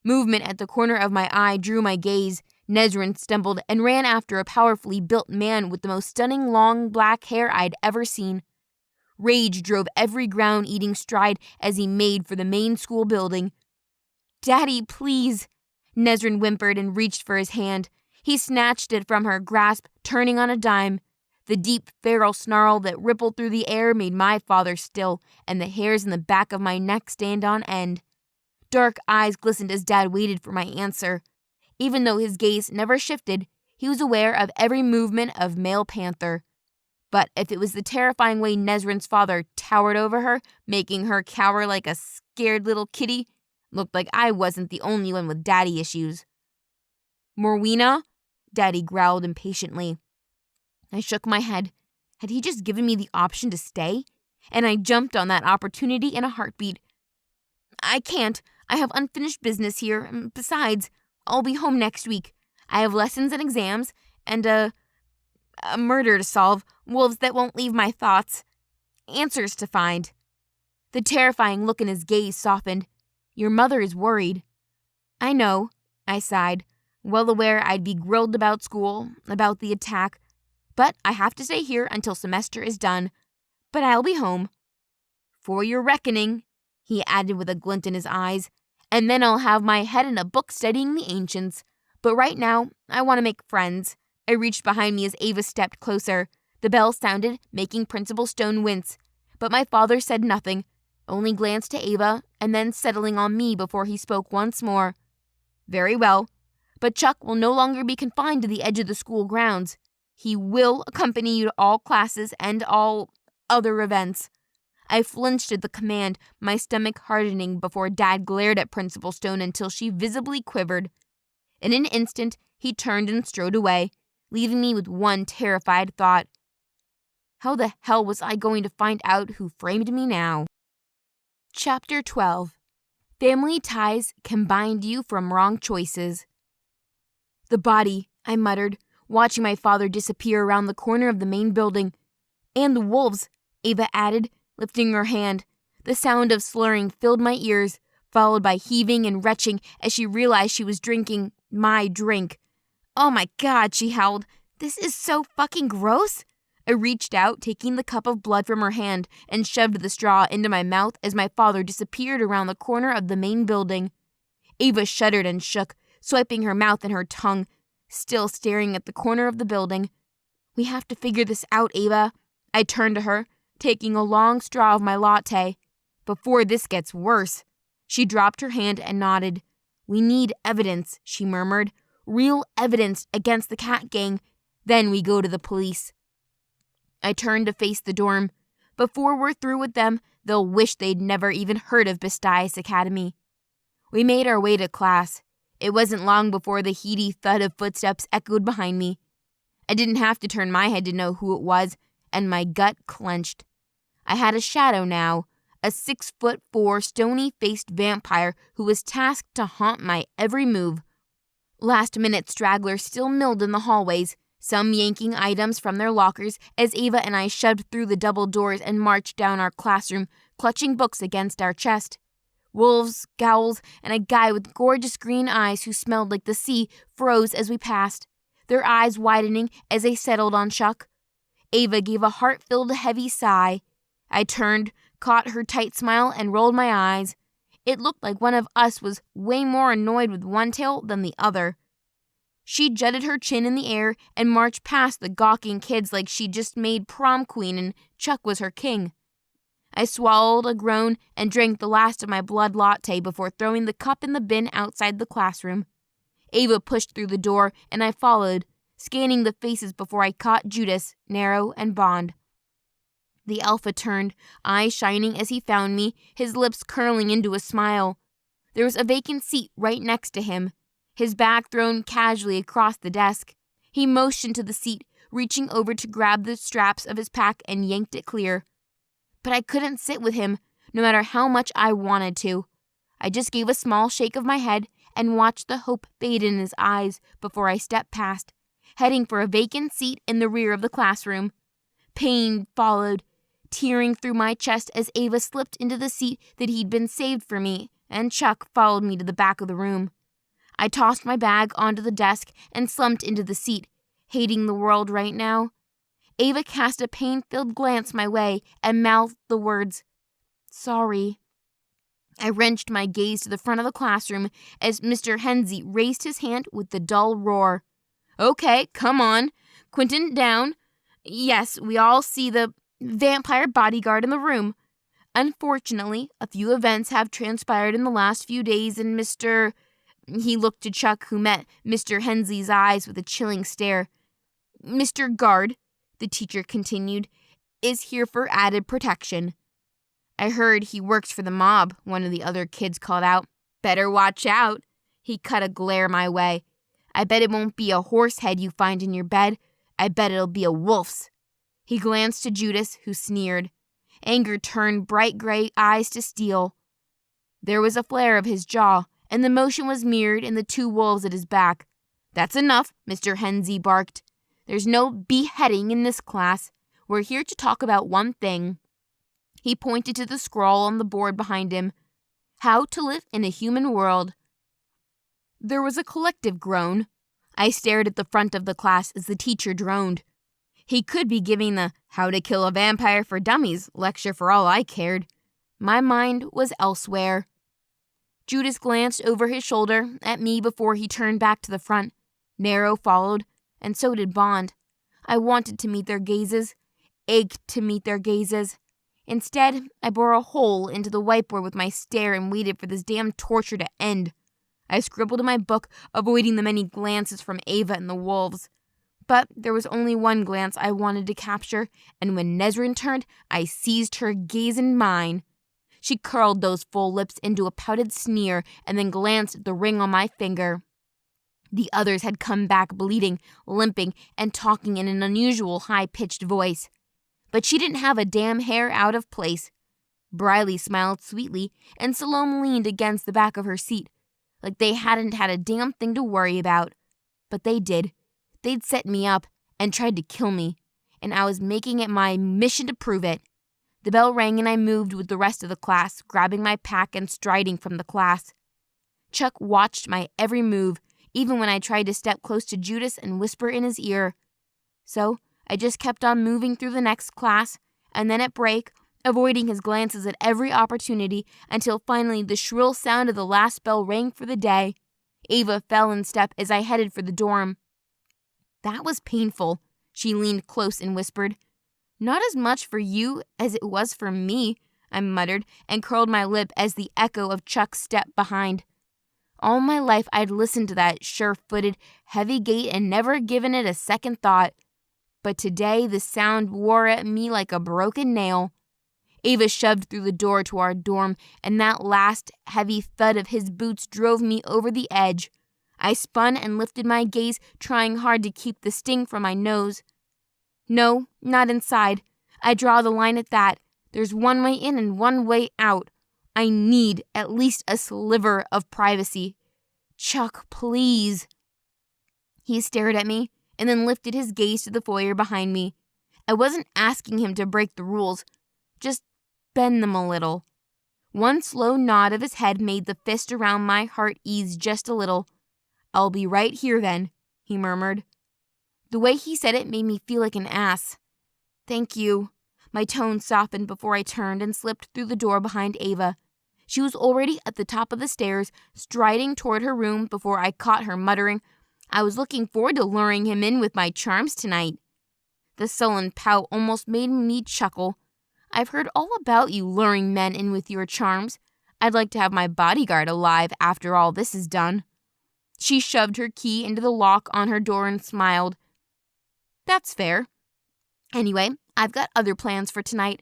A: Movement at the corner of my eye drew my gaze. Nezrin stumbled and ran after a powerfully built man with the most stunning long black hair I'd ever seen. Rage drove every ground-eating stride as he made for the main school building. Daddy, please, Nezrin whimpered and reached for his hand. He snatched it from her grasp, turning on a dime. The deep, feral snarl that rippled through the air made my father still, and the hairs in the back of my neck stand on end. Dark eyes glistened as Dad waited for my answer. Even though his gaze never shifted, he was aware of every movement of male panther. But if it was the terrifying way Nezrin's father towered over her, making her cower like a scared little kitty, looked like I wasn't the only one with daddy issues. Morwena? Daddy growled impatiently. I shook my head. Had he just given me the option to stay? And I jumped on that opportunity in a heartbeat. I can't. I have unfinished business here. Besides, I'll be home next week. I have lessons and exams, and a murder to solve, wolves that won't leave my thoughts, answers to find. The terrifying look in his gaze softened. Your mother is worried. I know, I sighed, well aware I'd be grilled about school, about the attack, but I have to stay here until semester is done. But I'll be home. For your reckoning, he added with a glint in his eyes, and then I'll have my head in a book studying the ancients. But right now, I want to make friends. I reached behind me as Ava stepped closer. The bell sounded, making Principal Stone wince. But my father said nothing, only glanced to Ava, and then settling on me before he spoke once more. Very well, but Chuck will no longer be confined to the edge of the school grounds. He will accompany you to all classes and all other events. I flinched at the command, my stomach hardening before Dad glared at Principal Stone until she visibly quivered. In an instant, he turned and strode away, leaving me with one terrified thought. How the hell was I going to find out who framed me now? Chapter 12. Family ties can bind you from wrong choices. The body, I muttered, watching my father disappear around the corner of the main building. And the wolves, Ava added, lifting her hand. The sound of slurring filled my ears, followed by heaving and retching as she realized she was drinking my drink. Oh my God, she howled. This is so fucking gross. I reached out, taking the cup of blood from her hand, and shoved the straw into my mouth as my father disappeared around the corner of the main building. Ava shuddered and shook, swiping her mouth and her tongue, still staring at the corner of the building. We have to figure this out, Ava. I turned to her, taking a long straw of my latte. Before this gets worse. She dropped her hand and nodded. We need evidence, she murmured. Real evidence against the cat gang. Then we go to the police. I turned to face the dorm. Before we're through with them, they'll wish they'd never even heard of Bestias Academy. We made our way to class. It wasn't long before the heady thud of footsteps echoed behind me. I didn't have to turn my head to know who it was, and my gut clenched. I had a shadow now, a 6'4" stony-faced vampire who was tasked to haunt my every move. Last-minute stragglers still milled in the hallways, some yanking items from their lockers as Ava and I shoved through the double doors and marched down our classroom, clutching books against our chest. Wolves, ghouls, and a guy with gorgeous green eyes who smelled like the sea froze as we passed, their eyes widening as they settled on Chuck. Ava gave a heart-filled heavy sigh. I turned, caught her tight smile, and rolled my eyes. It looked like one of us was way more annoyed with one tail than the other. She jutted her chin in the air and marched past the gawking kids like she'd just made prom queen and Chuck was her king. I swallowed a groan and drank the last of my blood latte before throwing the cup in the bin outside the classroom. Ava pushed through the door and I followed, scanning the faces before I caught Judas, Narrow, and Bond. The alpha turned, eyes shining as he found me, his lips curling into a smile. There was a vacant seat right next to him, his back thrown casually across the desk. He motioned to the seat, reaching over to grab the straps of his pack and yanked it clear. But I couldn't sit with him, no matter how much I wanted to. I just gave a small shake of my head and watched the hope fade in his eyes before I stepped past, heading for a vacant seat in the rear of the classroom. Pain followed, tearing through my chest as Ava slipped into the seat that he'd been saved for me, and Chuck followed me to the back of the room. I tossed my bag onto the desk and slumped into the seat, hating the world right now. Ava cast a pain-filled glance my way and mouthed the words, "Sorry." I wrenched my gaze to the front of the classroom as Mr. Hensey raised his hand with the dull roar. "Okay, come on. Quentin, down. Yes, we all see the vampire bodyguard in the room. Unfortunately, a few events have transpired in the last few days and Mr. He looked to Chuck, who met Mr. Hensey's eyes with a chilling stare. "Mr. Guard," the teacher continued, "is here for added protection." "I heard he works for the mob," one of the other kids called out. "Better watch out." He cut a glare my way. "I bet it won't be a horse head you find in your bed. I bet it'll be a wolf's." He glanced to Judas, who sneered. Anger turned bright gray eyes to steel. There was a flare of his jaw, and the motion was mirrored in the two wolves at his back. "That's enough," Mr. Hensey barked. "There's no beheading in this class. We're here to talk about one thing." He pointed to the scroll on the board behind him. "How to live in a human world." There was a collective groan. I stared at the front of the class as the teacher droned. He could be giving the How to Kill a Vampire for Dummies lecture for all I cared. My mind was elsewhere. Judas glanced over his shoulder at me before he turned back to the front. Narrow followed, and so did Bond. I wanted to meet their gazes, ached to meet their gazes. Instead, I bore a hole into the whiteboard with my stare and waited for this damn torture to end. I scribbled in my book, avoiding the many glances from Ava and the wolves. But there was only one glance I wanted to capture, and when Nesrin turned, I seized her gaze in mine. She curled those full lips into a pouted sneer and then glanced at the ring on my finger. The others had come back bleeding, limping, and talking in an unusual high-pitched voice. But she didn't have a damn hair out of place. Briley smiled sweetly, and Salome leaned against the back of her seat, like they hadn't had a damn thing to worry about. But they did. They'd set me up and tried to kill me, and I was making it my mission to prove it. The bell rang and I moved with the rest of the class, grabbing my pack and striding from the class. Chuck watched my every move, even when I tried to step close to Judas and whisper in his ear. So I just kept on moving through the next class, and then at break, avoiding his glances at every opportunity until finally the shrill sound of the last bell rang for the day. Ava fell in step as I headed for the dorm. That was painful, she leaned close and whispered. Not as much for you as it was for me, I muttered and curled my lip as the echo of Chuck's step behind. All my life I'd listened to that sure-footed, heavy gait and never given it a second thought. But today the sound wore at me like a broken nail. Ava shoved through the door to our dorm, and that last heavy thud of his boots drove me over the edge. I spun and lifted my gaze, trying hard to keep the sting from my nose. No, not inside. I draw the line at that. There's one way in and one way out. I need at least a sliver of privacy. Chuck, please. He stared at me and then lifted his gaze to the foyer behind me. I wasn't asking him to break the rules, just bend them a little. One slow nod of his head made the fist around my heart ease just a little. I'll be right here then, he murmured. The way he said it made me feel like an ass. Thank you. My tone softened before I turned and slipped through the door behind Ava. She was already at the top of the stairs, striding toward her room before I caught her muttering, I was looking forward to luring him in with my charms tonight. The sullen pout almost made me chuckle. I've heard all about you luring men in with your charms. I'd like to have my bodyguard alive after all this is done. She shoved her key into the lock on her door and smiled. That's fair. Anyway, I've got other plans for tonight.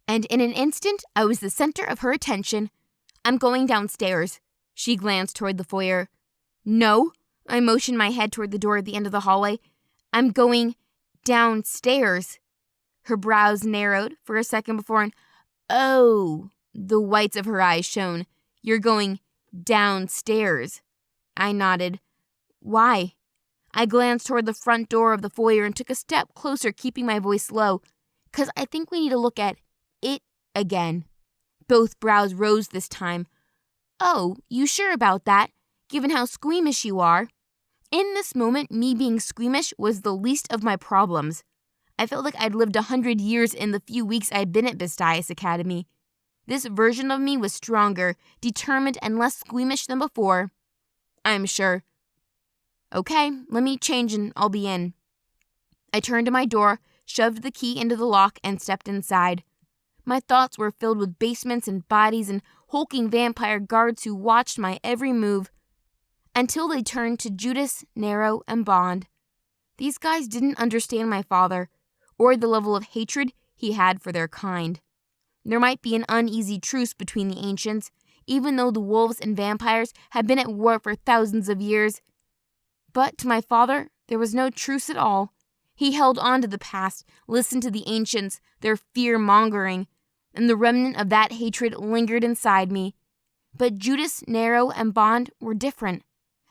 A: And in an instant, I was the center of her attention. I'm going downstairs. She glanced toward the foyer. No, I motioned my head toward the door at the end of the hallway. I'm going downstairs. Her brows narrowed for a second before an oh, the whites of her eyes shone. You're going downstairs. I nodded. Why? I glanced toward the front door of the foyer and took a step closer, keeping my voice low. 'Cause I think we need to look at it again. Both brows rose this time. Oh, you sure about that, given how squeamish you are? In this moment, me being squeamish was the least of my problems. I felt like I'd lived 100 years in the few weeks I'd been at Bistias Academy. This version of me was stronger, determined, and less squeamish than before. I'm sure. Okay, let me change and I'll be in. I turned to my door, shoved the key into the lock, and stepped inside. My thoughts were filled with basements and bodies and hulking vampire guards who watched my every move, until they turned to Judas, Nero, and Bond. These guys didn't understand my father, or the level of hatred he had for their kind. There might be an uneasy truce between the ancients, even though the wolves and vampires had been at war for thousands of years. But to my father, there was no truce at all. He held on to the past, listened to the ancients, their fear-mongering, and the remnant of that hatred lingered inside me. But Judas, Nero, and Bond were different.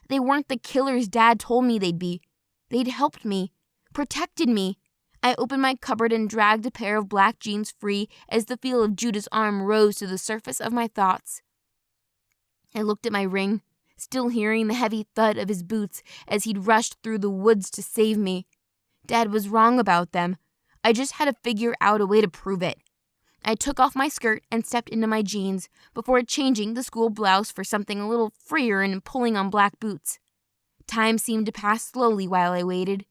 A: They weren't the killers Dad told me they'd be. They'd helped me, protected me. I opened my cupboard and dragged a pair of black jeans free as the feel of Judas' arm rose to the surface of my thoughts. I looked at my ring, still hearing the heavy thud of his boots as he'd rushed through the woods to save me. Dad was wrong about them. I just had to figure out a way to prove it. I took off my skirt and stepped into my jeans before changing the school blouse for something a little freer and pulling on black boots. Time seemed to pass slowly while I waited.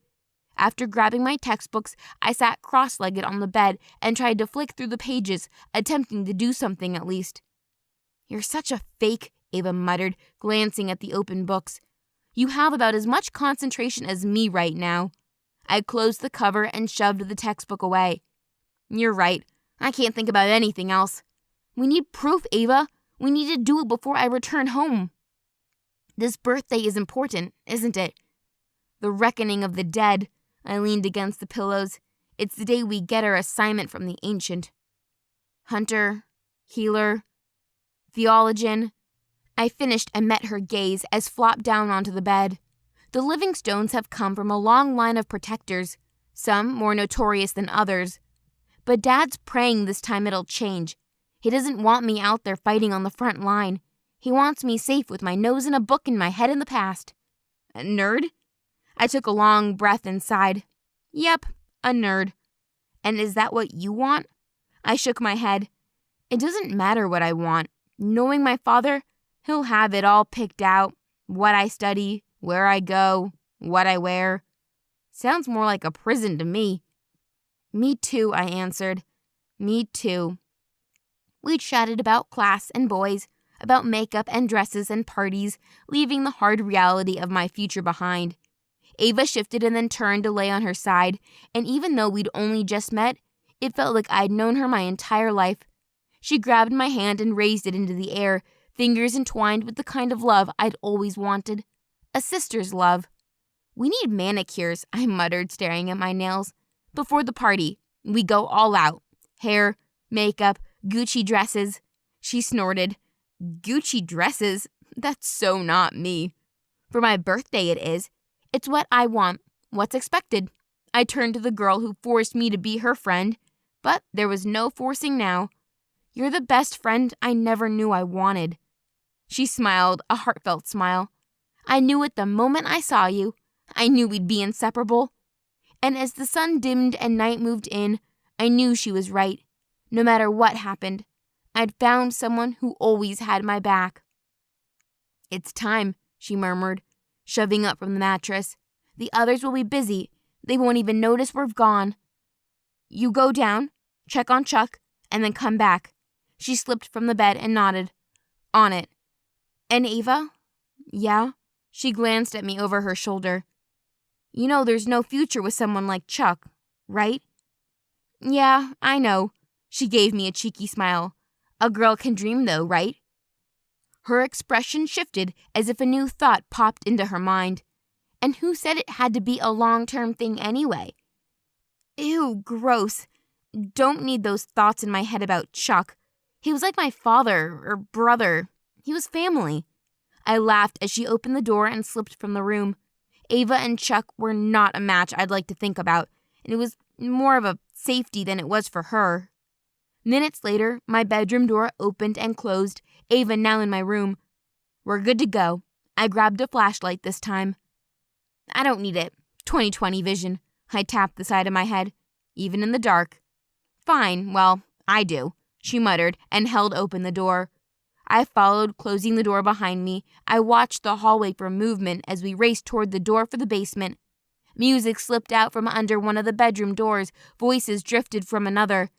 A: After grabbing my textbooks, I sat cross-legged on the bed and tried to flick through the pages, attempting to do something at least. You're such a fake, Ava muttered, glancing at the open books. You have about as much concentration as me right now. I closed the cover and shoved the textbook away. You're right. I can't think about anything else. We need proof, Ava. We need to do it before I return home. This birthday is important, isn't it? The reckoning of the dead. I leaned against the pillows. It's the day we get our assignment from the ancient. Hunter, healer, theologian. I finished and met her gaze as flopped down onto the bed. The Livingstones have come from a long line of protectors, some more notorious than others. But Dad's praying this time it'll change. He doesn't want me out there fighting on the front line. He wants me safe with my nose in a book and my head in the past. A nerd? I took a long breath and sighed. Yep, a nerd. And is that what you want? I shook my head. It doesn't matter what I want. Knowing my father, he'll have it all picked out. What I study, where I go, what I wear. Sounds more like a prison to me. Me too, I answered. Me too. We chatted about class and boys, about makeup and dresses and parties, leaving the hard reality of my future behind. Ava shifted and then turned to lay on her side, and even though we'd only just met, it felt like I'd known her my entire life. She grabbed my hand and raised it into the air, fingers entwined with the kind of love I'd always wanted. A sister's love. We need manicures, I muttered, staring at my nails. Before the party, we go all out. Hair, makeup, Gucci dresses. She snorted. Gucci dresses? That's so not me. For my birthday it is. It's what I want, what's expected. I turned to the girl who forced me to be her friend, but there was no forcing now. You're the best friend I never knew I wanted. She smiled, a heartfelt smile. I knew it the moment I saw you. I knew we'd be inseparable. And as the sun dimmed and night moved in, I knew she was right. No matter what happened, I'd found someone who always had my back. It's time, she murmured, shoving up from the mattress. The others will be busy. They won't even notice we've gone. You go down, check on Chuck, and then come back. She slipped from the bed and nodded. On it. And Ava? Yeah? She glanced at me over her shoulder. You know there's no future with someone like Chuck, right? Yeah, I know. She gave me a cheeky smile. A girl can dream though, right? Her expression shifted as if a new thought popped into her mind. And who said it had to be a long-term thing anyway? Ew, gross. Don't need those thoughts in my head about Chuck. He was like my father or brother. He was family. I laughed as she opened the door and slipped from the room. Ava and Chuck were not a match I'd like to think about, and it was more of a safety than it was for her. Minutes later, my bedroom door opened and closed, Ava now in my room. We're good to go. I grabbed a flashlight this time. I don't need it. 20/20 vision. I tapped the side of my head. Even in the dark. Fine, well, I do, she muttered and held open the door. I followed, closing the door behind me. I watched the hallway for movement as we raced toward the door for the basement. Music slipped out from under one of the bedroom doors. Voices drifted from another.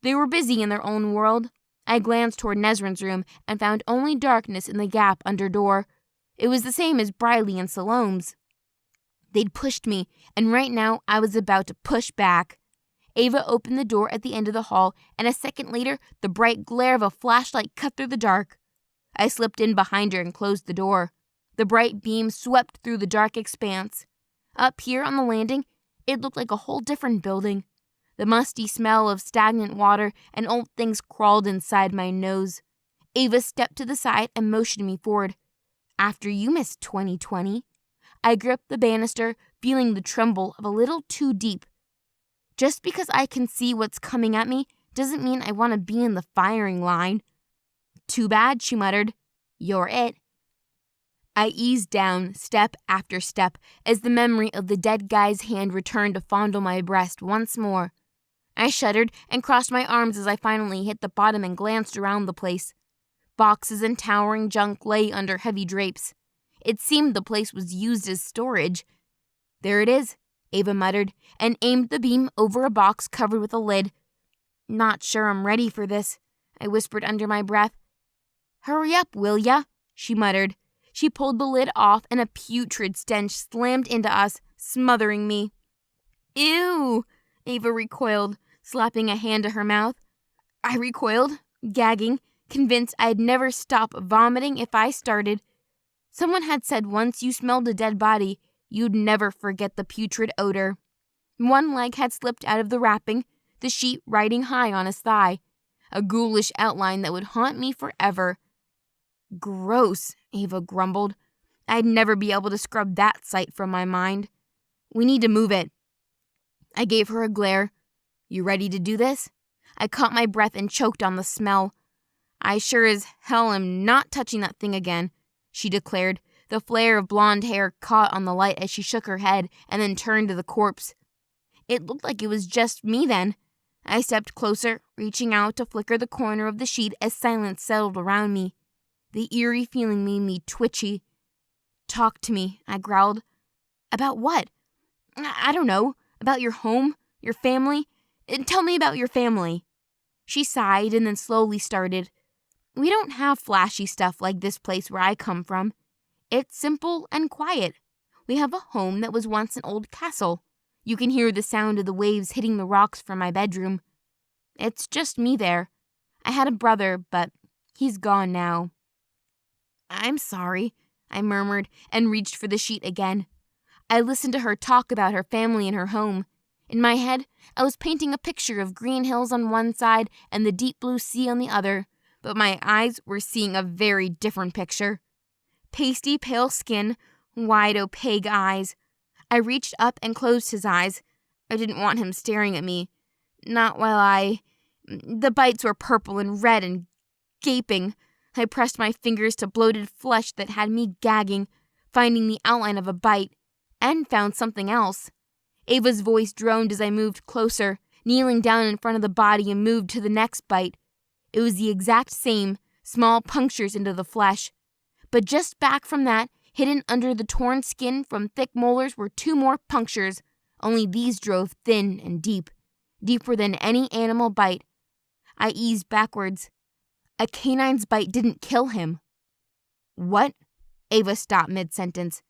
A: They were busy in their own world. I glanced toward Nezrin's room and found only darkness in the gap under door. It was the same as Briley and Salome's. They'd pushed me, and right now I was about to push back. Ava opened the door at the end of the hall, and a second later, the bright glare of a flashlight cut through the dark. I slipped in behind her and closed the door. The bright beam swept through the dark expanse. Up here on the landing, it looked like a whole different building. The musty smell of stagnant water and old things crawled inside my nose. Ava stepped to the side and motioned me forward. After you, Miss 20/20. I gripped the banister, feeling the tremble of a little too deep. Just because I can see what's coming at me doesn't mean I want to be in the firing line. Too bad, she muttered. You're it. I eased down, step after step, as the memory of the dead guy's hand returned to fondle my breast once more. I shuddered and crossed my arms as I finally hit the bottom and glanced around the place. Boxes and towering junk lay under heavy drapes. It seemed the place was used as storage. There it is, Ava muttered, and aimed the beam over a box covered with a lid. Not sure I'm ready for this, I whispered under my breath. Hurry up, will ya? She muttered. She pulled the lid off and a putrid stench slammed into us, smothering me. Ew, Ava recoiled, slapping a hand to her mouth. I recoiled, gagging, convinced I'd never stop vomiting if I started. Someone had said once you smelled a dead body, you'd never forget the putrid odor. One leg had slipped out of the wrapping, the sheet riding high on his thigh, a ghoulish outline that would haunt me forever. Gross, Ava grumbled. I'd never be able to scrub that sight from my mind. We need to move it. I gave her a glare. You ready to do this? I caught my breath and choked on the smell. I sure as hell am not touching that thing again, she declared. The flare of blonde hair caught on the light as she shook her head and then turned to the corpse. It looked like it was just me then. I stepped closer, reaching out to flicker the corner of the sheet as silence settled around me. The eerie feeling made me twitchy. Talk to me, I growled. About what? I don't know. About your home, your family. Tell me about your family. She sighed and then slowly started. We don't have flashy stuff like this place where I come from. It's simple and quiet. We have a home that was once an old castle. You can hear the sound of the waves hitting the rocks from my bedroom. It's just me there. I had a brother, but he's gone now. I'm sorry, I murmured and reached for the sheet again. I listened to her talk about her family and her home. In my head, I was painting a picture of green hills on one side and the deep blue sea on the other, but my eyes were seeing a very different picture. Pasty, pale skin, wide, opaque eyes. I reached up and closed his eyes. I didn't want him staring at me. Not while The bites were purple and red and gaping. I pressed my fingers to bloated flesh that had me gagging, finding the outline of a bite, and found something else. Ava's voice droned as I moved closer, kneeling down in front of the body and moved to the next bite. It was the exact same, small punctures into the flesh. But just back from that, hidden under the torn skin from thick molars were 2 more punctures, only these drove thin and deep, deeper than any animal bite. I eased backwards. A canine's bite didn't kill him. What? Ava stopped mid-sentence.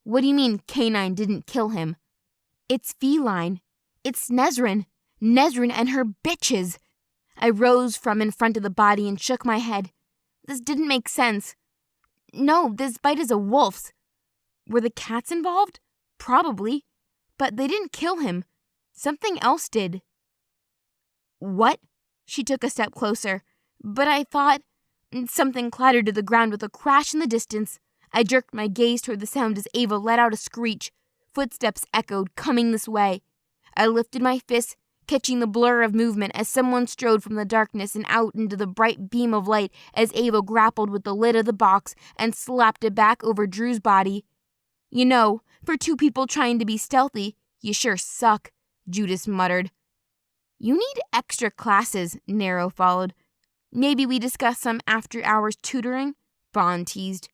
A: What do you mean canine didn't kill him? It's feline. It's Nesrin. Nesrin and her bitches. I rose from in front of the body and shook my head. This didn't make sense. No, this bite is a wolf's. Were the cats involved? Probably. But they didn't kill him. Something else did. What? She took a step closer. But I thought... Something clattered to the ground with a crash in the distance. I jerked my gaze toward the sound as Ava let out a screech. Footsteps echoed, coming this way. I lifted my fist, catching the blur of movement as someone strode from the darkness and out into the bright beam of light as Ava grappled with the lid of the box and slapped it back over Drew's body. You know, for 2 people trying to be stealthy, you sure suck, Judas muttered. You need extra classes, Nero followed. Maybe we discuss some after-hours tutoring, Vaughn teased.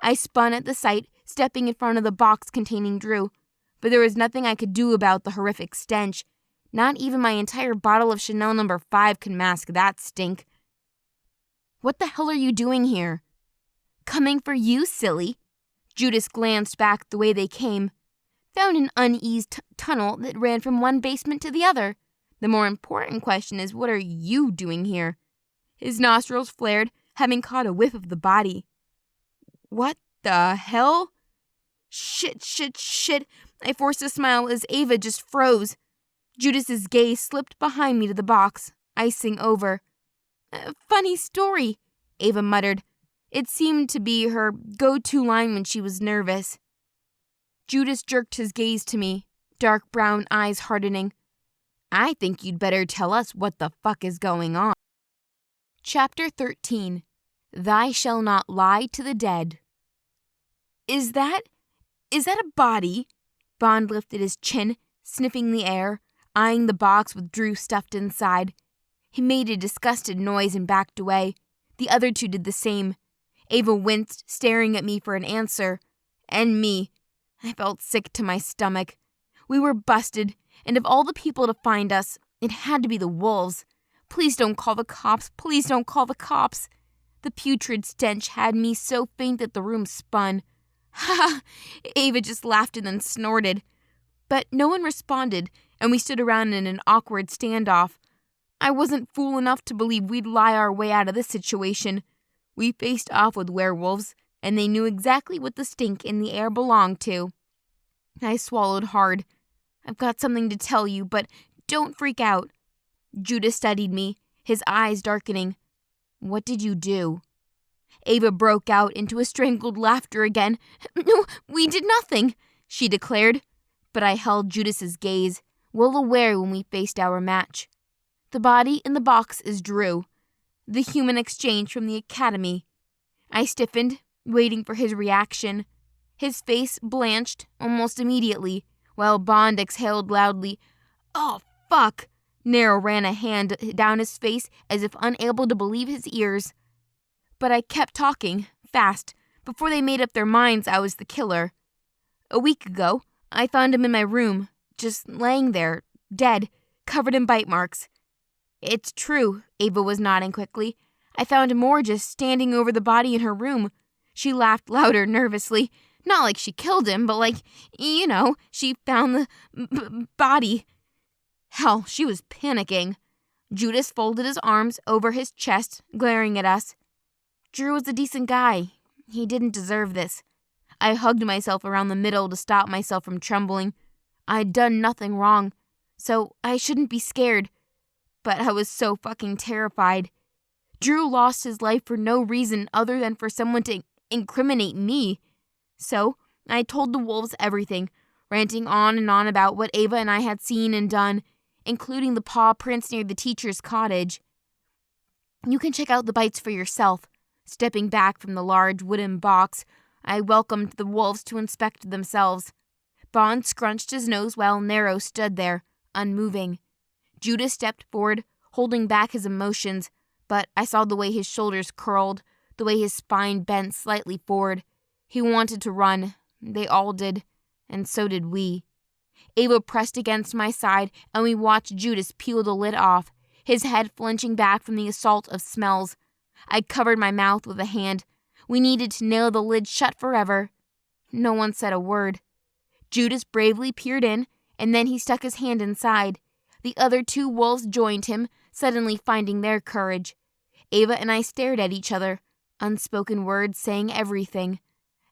A: I spun at the sight, stepping in front of the box containing Drew, but there was nothing I could do about the horrific stench. Not even my entire bottle of Chanel No. 5 can mask that stink. What the hell are you doing here? Coming for you, silly. Judas glanced back the way they came. Found an uneased tunnel that ran from one basement to the other. The more important question is, what are you doing here? His nostrils flared, having caught a whiff of the body. What the hell? Shit. I forced a smile as Ava just froze. Judas's gaze slipped behind me to the box, icing over. Funny story, Ava muttered. It seemed to be her go-to line when she was nervous. Judas jerked his gaze to me, dark brown eyes hardening. I think you'd better tell us what the fuck is going on. Chapter 13. Thou shalt not lie to the dead. Is that a body? Bond lifted his chin, sniffing the air, eyeing the box with Drew stuffed inside. He made a disgusted noise and backed away. The other 2 did the same. Ava winced, staring at me for an answer. And me. I felt sick to my stomach. We were busted, and of all the people to find us, it had to be the wolves. Please don't call the cops. Please don't call the cops. The putrid stench had me so faint that the room spun. Ha! Ava just laughed and then snorted. But no one responded, and we stood around in an awkward standoff. I wasn't fool enough to believe we'd lie our way out of this situation. We faced off with werewolves, and they knew exactly what the stink in the air belonged to. I swallowed hard. I've got something to tell you, but don't freak out. Judas studied me, his eyes darkening. What did you do? Ava broke out into a strangled laughter again. No, we did nothing, she declared. But I held Judas's gaze, well aware when we faced our match. The body in the box is Drew, the human exchange from the academy. I stiffened, waiting for his reaction. His face blanched almost immediately, while Bond exhaled loudly. Oh, fuck! Nero ran a hand down his face as if unable to believe his ears. But I kept talking, fast, before they made up their minds I was the killer. A week ago, I found him in my room, just laying there, dead, covered in bite marks. It's true, Ava was nodding quickly. I found Moore just standing over the body in her room. She laughed louder, nervously. Not like she killed him, but like, she found the body. Hell, she was panicking. Judas folded his arms over his chest, glaring at us. Drew was a decent guy. He didn't deserve this. I hugged myself around the middle to stop myself from trembling. I'd done nothing wrong, so I shouldn't be scared. But I was so fucking terrified. Drew lost his life for no reason other than for someone to incriminate me. So I told the wolves everything, ranting on and on about what Ava and I had seen and done, including the paw prints near the teacher's cottage. You can check out the bites for yourself. Stepping back from the large wooden box, I welcomed the wolves to inspect themselves. Bond scrunched his nose while Nero stood there, unmoving. Judas stepped forward, holding back his emotions, but I saw the way his shoulders curled, the way his spine bent slightly forward. He wanted to run. They all did, and so did we. Ava pressed against my side, and we watched Judas peel the lid off, his head flinching back from the assault of smells. I covered my mouth with a hand. We needed to nail the lid shut forever. No one said a word. Judas bravely peered in, and then he stuck his hand inside. The other two wolves joined him, suddenly finding their courage. Ava and I stared at each other, unspoken words saying everything.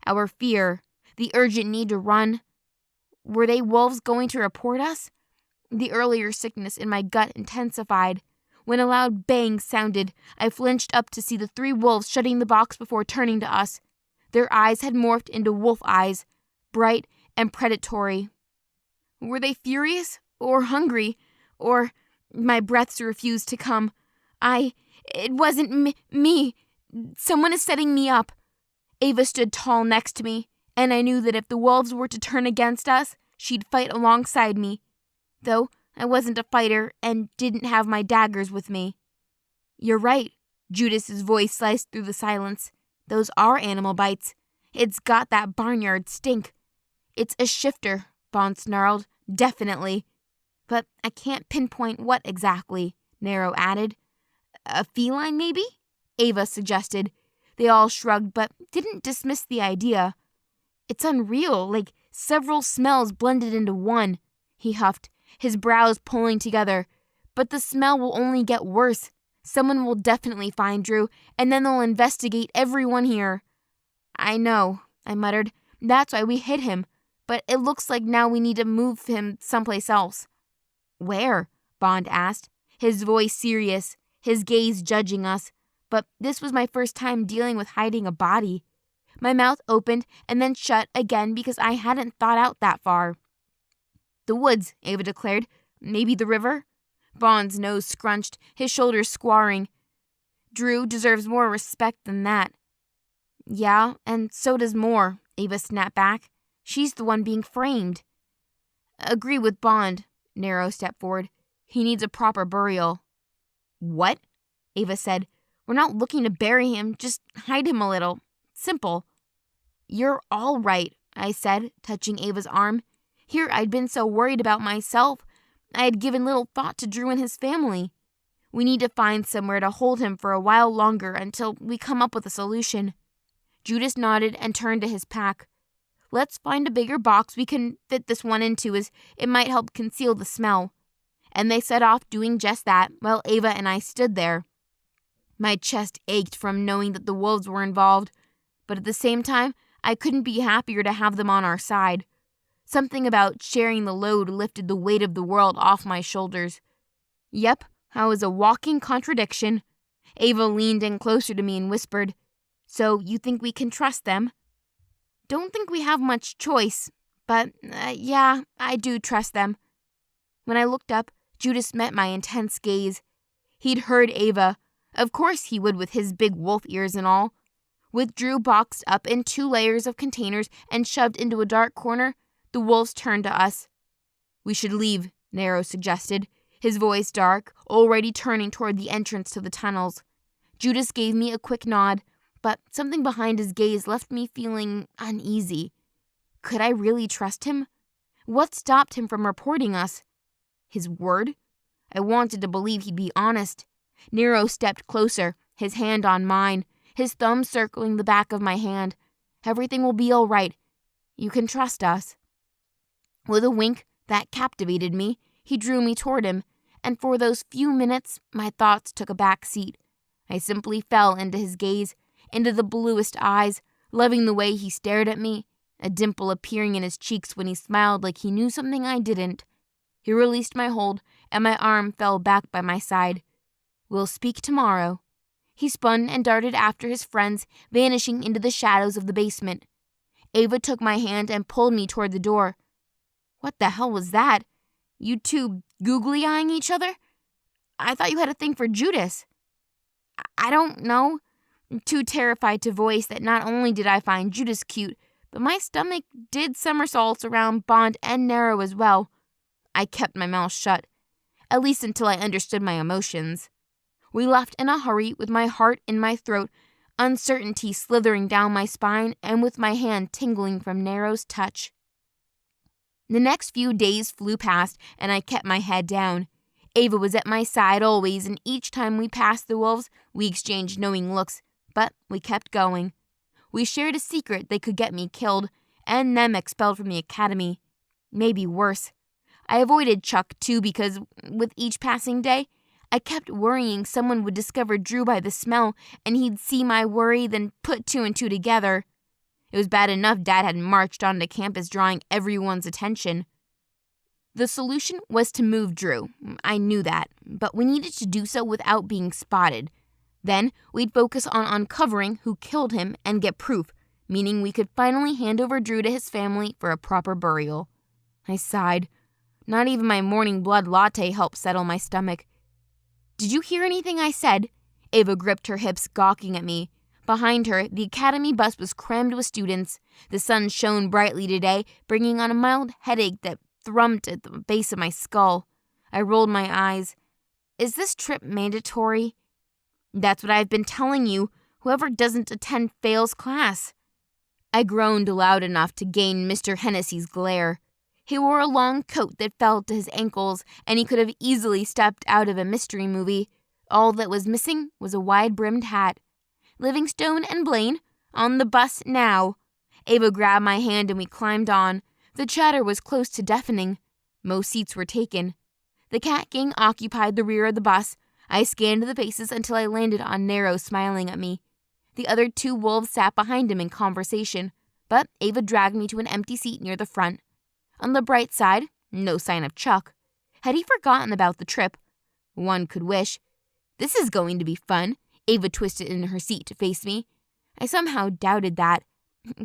A: Our fear, the urgent need to run. Were they wolves going to report us? The earlier sickness in my gut intensified. When a loud bang sounded, I flinched up to see the three wolves shutting the box before turning to us. Their eyes had morphed into wolf eyes, bright and predatory. Were they furious or hungry? Or my breaths refused to come. It wasn't me. Someone is setting me up. Ava stood tall next to me, and I knew that if the wolves were to turn against us, she'd fight alongside me. Though I wasn't a fighter and didn't have my daggers with me. You're right, Judas's voice sliced through the silence. Those are animal bites. It's got that barnyard stink. It's a shifter, Bond snarled. Definitely. But I can't pinpoint what exactly, Nero added. A feline, maybe? Ava suggested. They all shrugged, but didn't dismiss the idea. It's unreal, like several smells blended into one, he huffed, his brows pulling together. But the smell will only get worse. Someone will definitely find Drew, and then they'll investigate everyone here. I know, I muttered. That's why we hid him. But it looks like now we need to move him someplace else. Where? Bond asked, his voice serious, his gaze judging us. But this was my first time dealing with hiding a body. My mouth opened and then shut again because I hadn't thought out that far. The woods, Ava declared. Maybe the river? Bond's nose scrunched, his shoulders squaring. Drew deserves more respect than that. Yeah, and so does Moore, Ava snapped back. She's the one being framed. Agree with Bond. Nero stepped forward. He needs a proper burial. What? Ava said. We're not looking to bury him, just hide him a little. Simple. You're all right, I said, touching Ava's arm. Here I'd been so worried about myself. I had given little thought to Drew and his family. We need to find somewhere to hold him for a while longer until we come up with a solution. Judas nodded and turned to his pack. Let's find a bigger box we can fit this one into, as it might help conceal the smell. And they set off doing just that, while Ava and I stood there. My chest ached from knowing that the wolves were involved, but at the same time, I couldn't be happier to have them on our side. Something about sharing the load lifted the weight of the world off my shoulders. Yep, I was a walking contradiction. Ava leaned in closer to me and whispered, "So you think we can trust them?" "Don't think we have much choice, but yeah, I do trust them." When I looked up, Judas met my intense gaze. He'd heard Ava. Of course he would with his big wolf ears and all. With Drew boxed up in 2 layers of containers and shoved into a dark corner, the wolves turned to us. "We should leave," Nero suggested, his voice dark, already turning toward the entrance to the tunnels. Judas gave me a quick nod, but something behind his gaze left me feeling uneasy. Could I really trust him? What stopped him from reporting us? His word? I wanted to believe he'd be honest. Nero stepped closer, his hand on mine, his thumb circling the back of my hand. "Everything will be all right. You can trust us." With a wink that captivated me, he drew me toward him, and for those few minutes, my thoughts took a back seat. I simply fell into his gaze, into the bluest eyes, loving the way he stared at me, a dimple appearing in his cheeks when he smiled like he knew something I didn't. He released my hold, and my arm fell back by my side. "We'll speak tomorrow." He spun and darted after his friends, vanishing into the shadows of the basement. Ava took my hand and pulled me toward the door. "What the hell was that? You two googly-eyeing each other? I thought you had a thing for Judas." "I don't know." Too terrified to voice that not only did I find Judas cute, but my stomach did somersaults around Bond and Nero as well. I kept my mouth shut, at least until I understood my emotions. We left in a hurry with my heart in my throat, uncertainty slithering down my spine, and with my hand tingling from Nero's touch. The next few days flew past, and I kept my head down. Ava was at my side always, and each time we passed the wolves, we exchanged knowing looks, but we kept going. We shared a secret they could get me killed, and them expelled from the academy. Maybe worse. I avoided Chuck, too, because with each passing day, I kept worrying someone would discover Drew by the smell, and he'd see my worry, then put 2 and 2 together. It was bad enough Dad had marched onto campus drawing everyone's attention. The solution was to move Drew. I knew that, but we needed to do so without being spotted. Then we'd focus on uncovering who killed him and get proof, meaning we could finally hand over Drew to his family for a proper burial. I sighed. Not even my morning blood latte helped settle my stomach. "Did you hear anything I said?" Ava gripped her hips, gawking at me. Behind her, the academy bus was crammed with students. The sun shone brightly today, bringing on a mild headache that thrummed at the base of my skull. I rolled my eyes. "Is this trip mandatory?" "That's what I've been telling you. Whoever doesn't attend fails class." I groaned loud enough to gain Mr. Hennessy's glare. He wore a long coat that fell to his ankles, and he could have easily stepped out of a mystery movie. All that was missing was a wide-brimmed hat. "Livingstone and Blaine, on the bus now." Ava grabbed my hand and we climbed on. The chatter was close to deafening. Most seats were taken. The cat gang occupied the rear of the bus. I scanned the faces until I landed on Nero smiling at me. The other 2 wolves sat behind him in conversation, but Ava dragged me to an empty seat near the front. On the bright side, no sign of Chuck. Had he forgotten about the trip? One could wish. "This is going to be fun." Ava twisted in her seat to face me. I somehow doubted that.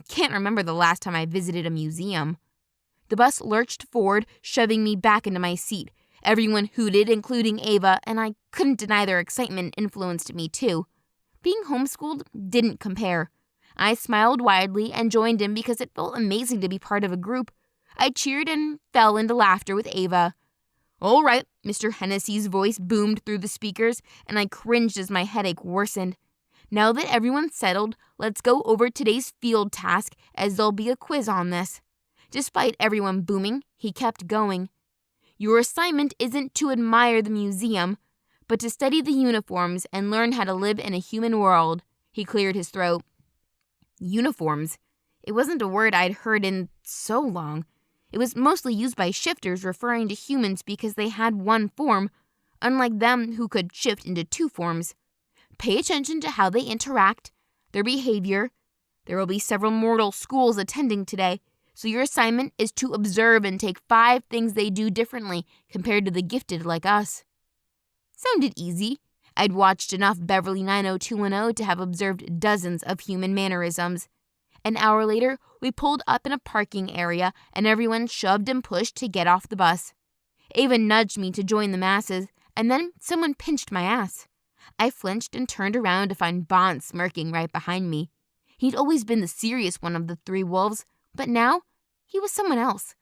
A: Can't remember the last time I visited a museum. The bus lurched forward, shoving me back into my seat. Everyone hooted, including Ava, and I couldn't deny their excitement influenced me too. Being homeschooled didn't compare. I smiled widely and joined in because it felt amazing to be part of a group. I cheered and fell into laughter with Ava. "All right," Mr. Hennessy's voice boomed through the speakers, and I cringed as my headache worsened. "Now that everyone's settled, let's go over today's field task, as there'll be a quiz on this." Despite everyone booming, he kept going. "Your assignment isn't to admire the museum, but to study the uniforms and learn how to live in a human world." He cleared his throat. Uniforms. It wasn't a word I'd heard in so long. It was mostly used by shifters referring to humans because they had one form, unlike them who could shift into two forms. Pay attention to how they interact, their behavior. There will be several mortal schools attending today, so your assignment is to observe and take 5 things they do differently compared to the gifted like us. Sounded easy. I'd watched enough Beverly 90210 to have observed dozens of human mannerisms. An hour later, we pulled up in a parking area and everyone shoved and pushed to get off the bus. Ava nudged me to join the masses, and then someone pinched my ass. I flinched and turned around to find Bond smirking right behind me. He'd always been the serious one of the 3 wolves, but now he was someone else.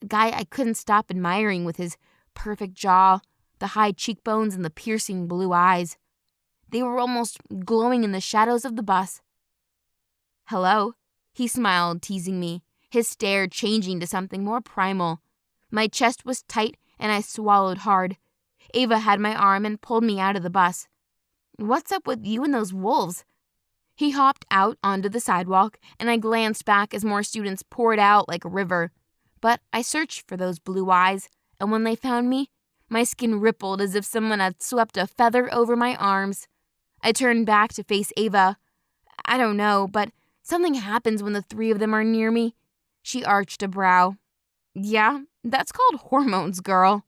A: A guy I couldn't stop admiring with his perfect jaw, the high cheekbones, and the piercing blue eyes. They were almost glowing in the shadows of the bus. "Hello," he smiled, teasing me, his stare changing to something more primal. My chest was tight and I swallowed hard. Ava had my arm and pulled me out of the bus. "What's up with you and those wolves?" He hopped out onto the sidewalk, and I glanced back as more students poured out like a river. But I searched for those blue eyes, and when they found me, my skin rippled as if someone had swept a feather over my arms. I turned back to face Ava. "I don't know, but something happens when the 3 of them are near me." She arched a brow. "Yeah, that's called hormones, girl."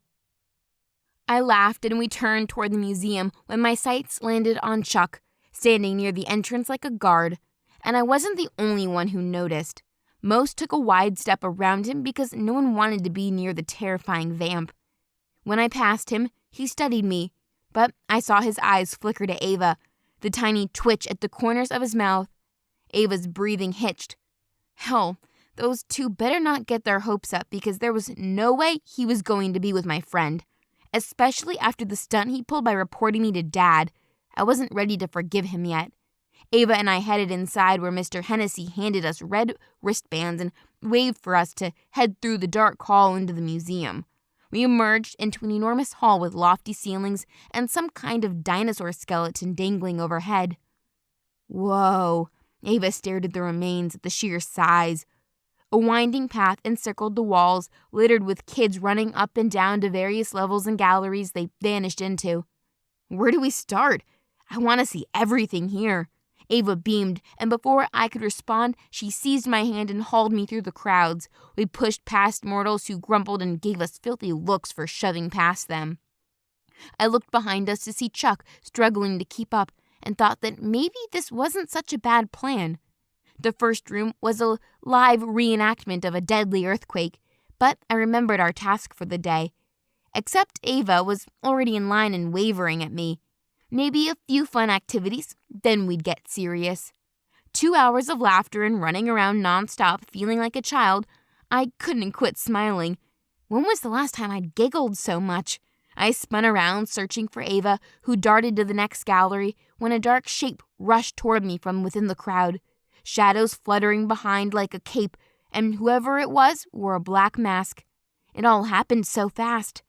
A: I laughed and we turned toward the museum when my sights landed on Chuck, standing near the entrance like a guard, and I wasn't the only one who noticed. Most took a wide step around him because no one wanted to be near the terrifying vamp. When I passed him, he studied me, but I saw his eyes flicker to Ava, the tiny twitch at the corners of his mouth. Ava's breathing hitched. Hell, those 2 better not get their hopes up because there was no way he was going to be with my friend, especially after the stunt he pulled by reporting me to Dad. I wasn't ready to forgive him yet. Ava and I headed inside where Mr. Hennessy handed us red wristbands and waved for us to head through the dark hall into the museum. We emerged into an enormous hall with lofty ceilings and some kind of dinosaur skeleton dangling overhead. Whoa, Ava stared at the remains, at the sheer size. A winding path encircled the walls, littered with kids running up and down to various levels and galleries they vanished into. "Where do we start? I want to see everything here." Ava beamed, and before I could respond, she seized my hand and hauled me through the crowds. We pushed past mortals who grumbled and gave us filthy looks for shoving past them. I looked behind us to see Chuck struggling to keep up and thought that maybe this wasn't such a bad plan. The first room was a live reenactment of a deadly earthquake, but I remembered our task for the day. Except Ava was already in line and wavering at me. Maybe a few fun activities, then we'd get serious. 2 hours of laughter and running around nonstop feeling like a child. I couldn't quit smiling. When was the last time I'd giggled so much? I spun around searching for Ava, who darted to the next gallery when a dark shape rushed toward me from within the crowd, shadows fluttering behind like a cape, and whoever it was wore a black mask. It all happened so fast.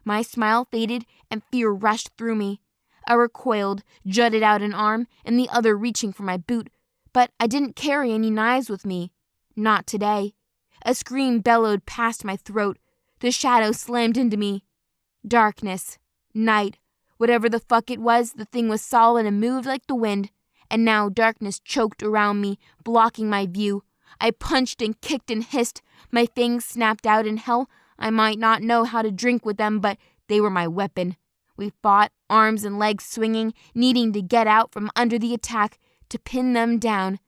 A: My smile faded and fear rushed through me. I recoiled, jutted out an arm, and the other reaching for my boot, but I didn't carry any knives with me. Not today. A scream bellowed past my throat. The shadow slammed into me. Darkness. Night. Whatever the fuck it was, the thing was solid and moved like the wind, and now darkness choked around me, blocking my view. I punched and kicked and hissed. My fangs snapped out in hell. I might not know how to drink with them, but they were my weapon. We fought, arms and legs swinging, needing to get out from under the attack, to pin them down.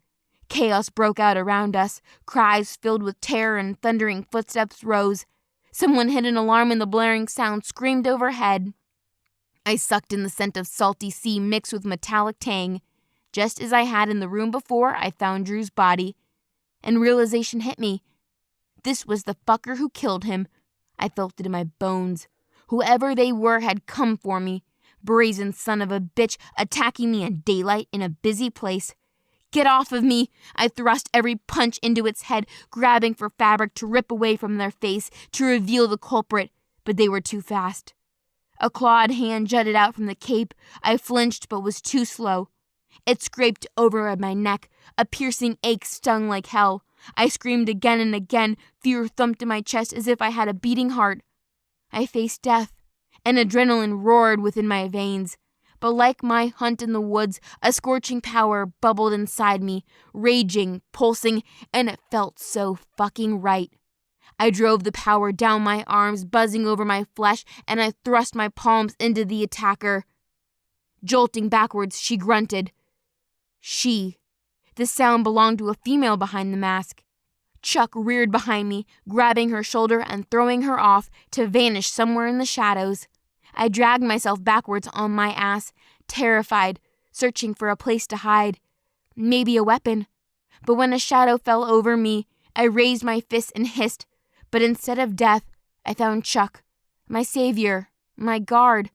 A: Chaos broke out around us. Cries filled with terror and thundering footsteps rose. Someone hit an alarm and the blaring sound screamed overhead. I sucked in the scent of salty sea mixed with metallic tang. Just as I had in the room before, I found Drew's body. And realization hit me. This was the fucker who killed him. I felt it in my bones. Whoever they were had come for me. Brazen son of a bitch attacking me in daylight in a busy place. Get off of me! I thrust every punch into its head, grabbing for fabric to rip away from their face to reveal the culprit, but they were too fast. A clawed hand jutted out from the cape. I flinched but was too slow. It scraped over my neck. A piercing ache stung like hell. I screamed again and again. Fear thumped in my chest as if I had a beating heart. I faced death, and adrenaline roared within my veins. But like my hunt in the woods, a scorching power bubbled inside me, raging, pulsing, and it felt so fucking right. I drove the power down my arms, buzzing over my flesh, and I thrust my palms into the attacker. Jolting backwards, she grunted. She. The sound belonged to a female behind the mask. Chuck reared behind me, grabbing her shoulder and throwing her off to vanish somewhere in the shadows. I dragged myself backwards on my ass, terrified, searching for a place to hide. Maybe a weapon. But when a shadow fell over me, I raised my fist and hissed. But instead of death, I found Chuck, my savior, my guard,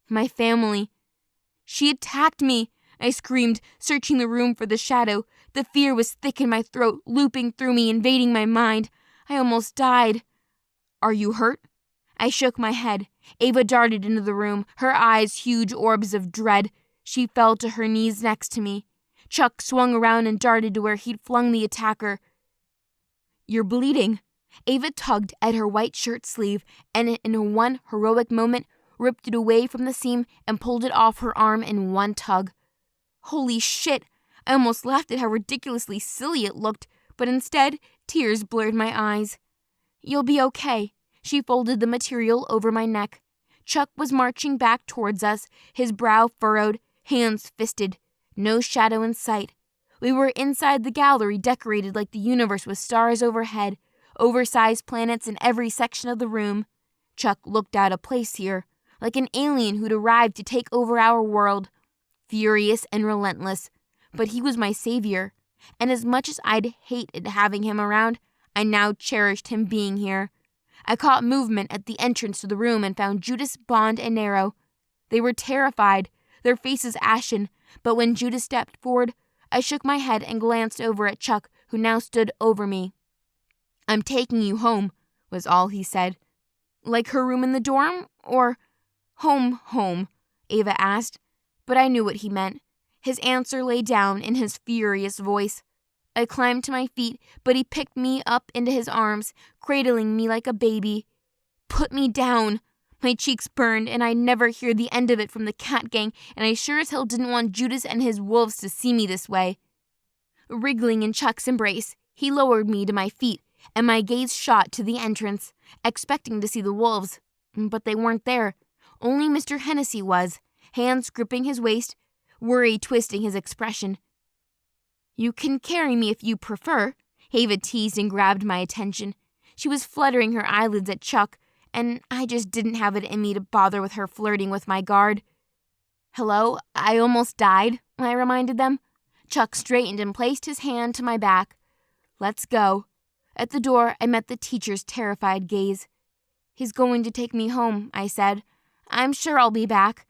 A: my family. She attacked me, I screamed, searching the room for the shadow. The fear was thick in my throat, looping through me, invading my mind. I almost died. Are you hurt? I shook my head. Ava darted into the room, her eyes huge orbs of dread. She fell to her knees next to me. Chuck swung around and darted to where he'd flung the attacker. You're bleeding. Ava tugged at her white shirt sleeve and in one heroic moment ripped it away from the seam and pulled it off her arm in one tug. Holy shit! I almost laughed at how ridiculously silly it looked, but instead, tears blurred my eyes. You'll be okay. She folded the material over my neck. Chuck was marching back towards us, his brow furrowed, hands fisted. No shadow in sight. We were inside the gallery decorated like the universe with stars overhead, oversized planets in every section of the room. Chuck looked out of place here, like an alien who'd arrived to take over our world. Furious and relentless. But he was my savior, and as much as I'd hated having him around, I now cherished him being here. I caught movement at the entrance to the room and found Judas, Bond, and Nero. They were terrified, their faces ashen, but when Judas stepped forward, I shook my head and glanced over at Chuck, who now stood over me. I'm taking you home, was all he said. Like her room in the dorm, or home, Ava asked, but I knew what he meant. His answer lay down in his furious voice. I climbed to my feet, but he picked me up into his arms, cradling me like a baby. Put me down. My cheeks burned, and I'd never hear the end of it from the cat gang, and I sure as hell didn't want Judas and his wolves to see me this way. Wriggling in Chuck's embrace, he lowered me to my feet, and my gaze shot to the entrance, expecting to see the wolves. But they weren't there. Only Mr. Hennessy was, hands gripping his waist, worry twisting his expression. You can carry me if you prefer, Ava teased and grabbed my attention. She was fluttering her eyelids at Chuck, and I just didn't have it in me to bother with her flirting with my guard. Hello, I almost died, I reminded them. Chuck straightened and placed his hand to my back. Let's go. At the door, I met the teacher's terrified gaze. He's going to take me home, I said. I'm sure I'll be back.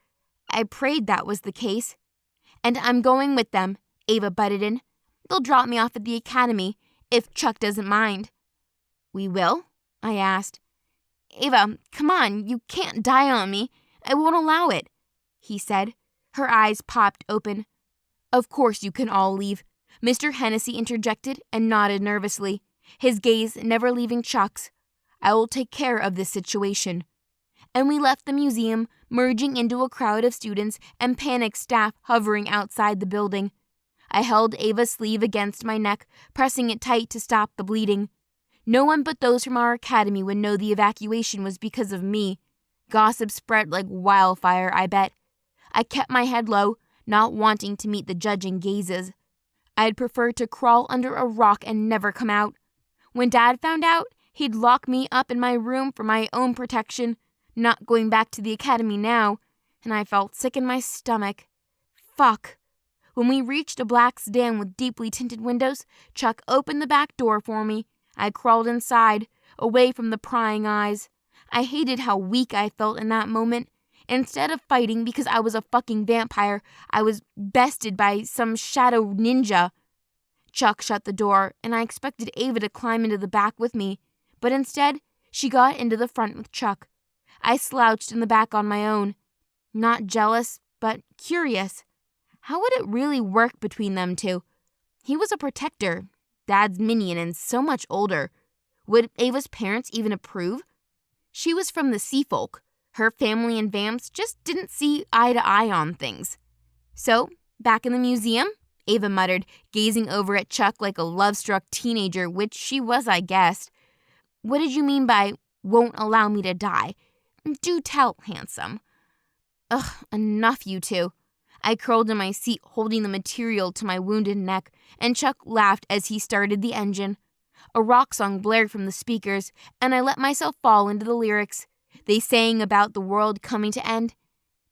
A: I prayed that was the case. And I'm going with them, Ava butted in. They'll drop me off at the academy, if Chuck doesn't mind. We will? I asked. Ava, come on, you can't die on me. I won't allow it, he said. Her eyes popped open. Of course you can all leave, Mr. Hennessy interjected and nodded nervously, his gaze never leaving Chuck's. I will take care of this situation. And we left the museum, merging into a crowd of students and panicked staff hovering outside the building. I held Ava's sleeve against my neck, pressing it tight to stop the bleeding. No one but those from our academy would know the evacuation was because of me. Gossip spread like wildfire, I bet. I kept my head low, not wanting to meet the judging gazes. I'd prefer to crawl under a rock and never come out. When Dad found out, he'd lock me up in my room for my own protection, not going back to the academy now, and I felt sick in my stomach. Fuck. When we reached a black sedan with deeply tinted windows, Chuck opened the back door for me. I crawled inside, away from the prying eyes. I hated how weak I felt in that moment. Instead of fighting because I was a fucking vampire, I was bested by some shadow ninja. Chuck shut the door, and I expected Ava to climb into the back with me, but instead, she got into the front with Chuck. I slouched in the back on my own. Not jealous, but curious. How would it really work between them two? He was a protector. Dad's minion and so much older. Would Ava's parents even approve? She was from the sea folk. Her family and Vamps just didn't see eye to eye on things. So, back in the museum, Ava muttered, gazing over at Chuck like a love-struck teenager, which she was, I guessed. What did you mean by won't allow me to die? Do tell, handsome. Ugh, enough, you two. I curled in my seat, holding the material to my wounded neck, and Chuck laughed as he started the engine. A rock song blared from the speakers, and I let myself fall into the lyrics. They sang about the world coming to end.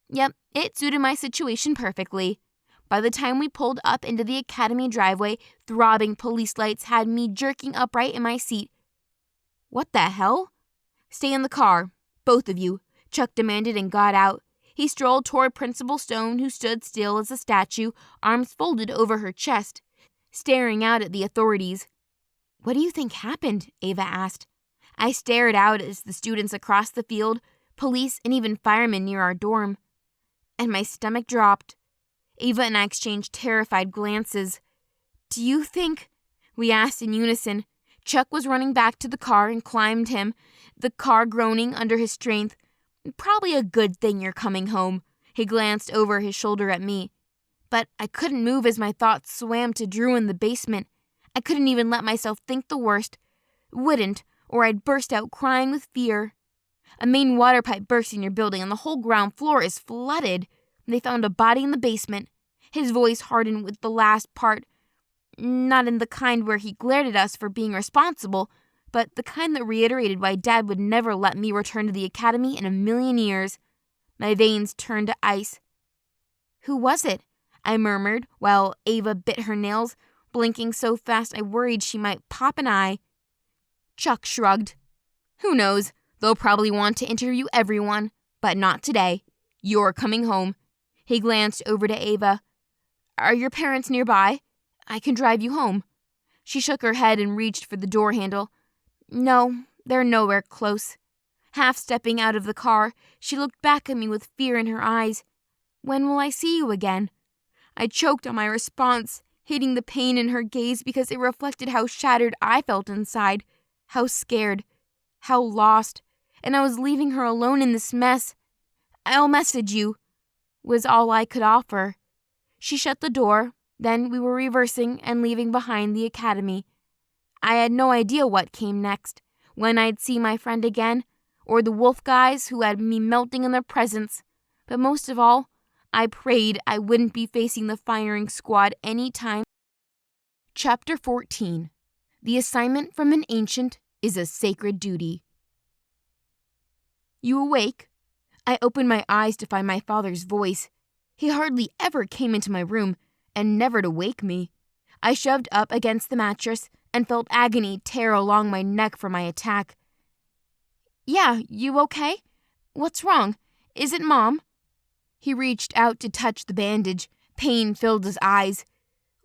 A: Yep, it suited my situation perfectly. By the time we pulled up into the academy driveway, throbbing police lights had me jerking upright in my seat. What the hell? Stay in the car, both of you, Chuck demanded and got out. He strolled toward Principal Stone, who stood still as a statue, arms folded over her chest, staring out at the authorities. What do you think happened? Ava asked. I stared out as the students across the field, police and even firemen near our dorm. And my stomach dropped. Ava and I exchanged terrified glances. Do you think? We asked in unison. Chuck was running back to the car and climbed him, the car groaning under his strength. Probably a good thing you're coming home. He glanced over his shoulder at me. But I couldn't move as my thoughts swam to Drew in the basement. I couldn't even let myself think the worst. Wouldn't, or I'd burst out crying with fear. A main water pipe burst in your building and the whole ground floor is flooded. They found a body in the basement. His voice hardened with the last part. Not in the kind where he glared at us for being responsible, but the kind that reiterated why Dad would never let me return to the academy in a million years. My veins turned to ice. Who was it? I murmured, while Ava bit her nails, blinking so fast I worried she might pop an eye. Chuck shrugged. Who knows? They'll probably want to interview everyone, but not today. You're coming home. He glanced over to Ava. Are your parents nearby? I can drive you home. She shook her head and reached for the door handle. No, they're nowhere close. Half stepping out of the car, she looked back at me with fear in her eyes. When will I see you again? I choked on my response, hating the pain in her gaze because it reflected how shattered I felt inside, how scared, how lost, and I was leaving her alone in this mess. I'll message you, was all I could offer. She shut the door, then we were reversing and leaving behind the academy. I had no idea what came next, when I'd see my friend again, or the wolf guys who had me melting in their presence. But most of all, I prayed I wouldn't be facing the firing squad any time. Chapter 14. The assignment from an ancient is a sacred duty. You awake? I opened my eyes to find my father's voice. He hardly ever came into my room, and never to wake me. I shoved up against the mattress and felt agony tear along my neck from my attack. Yeah, you okay? What's wrong? Is it Mom? He reached out to touch the bandage. Pain filled his eyes.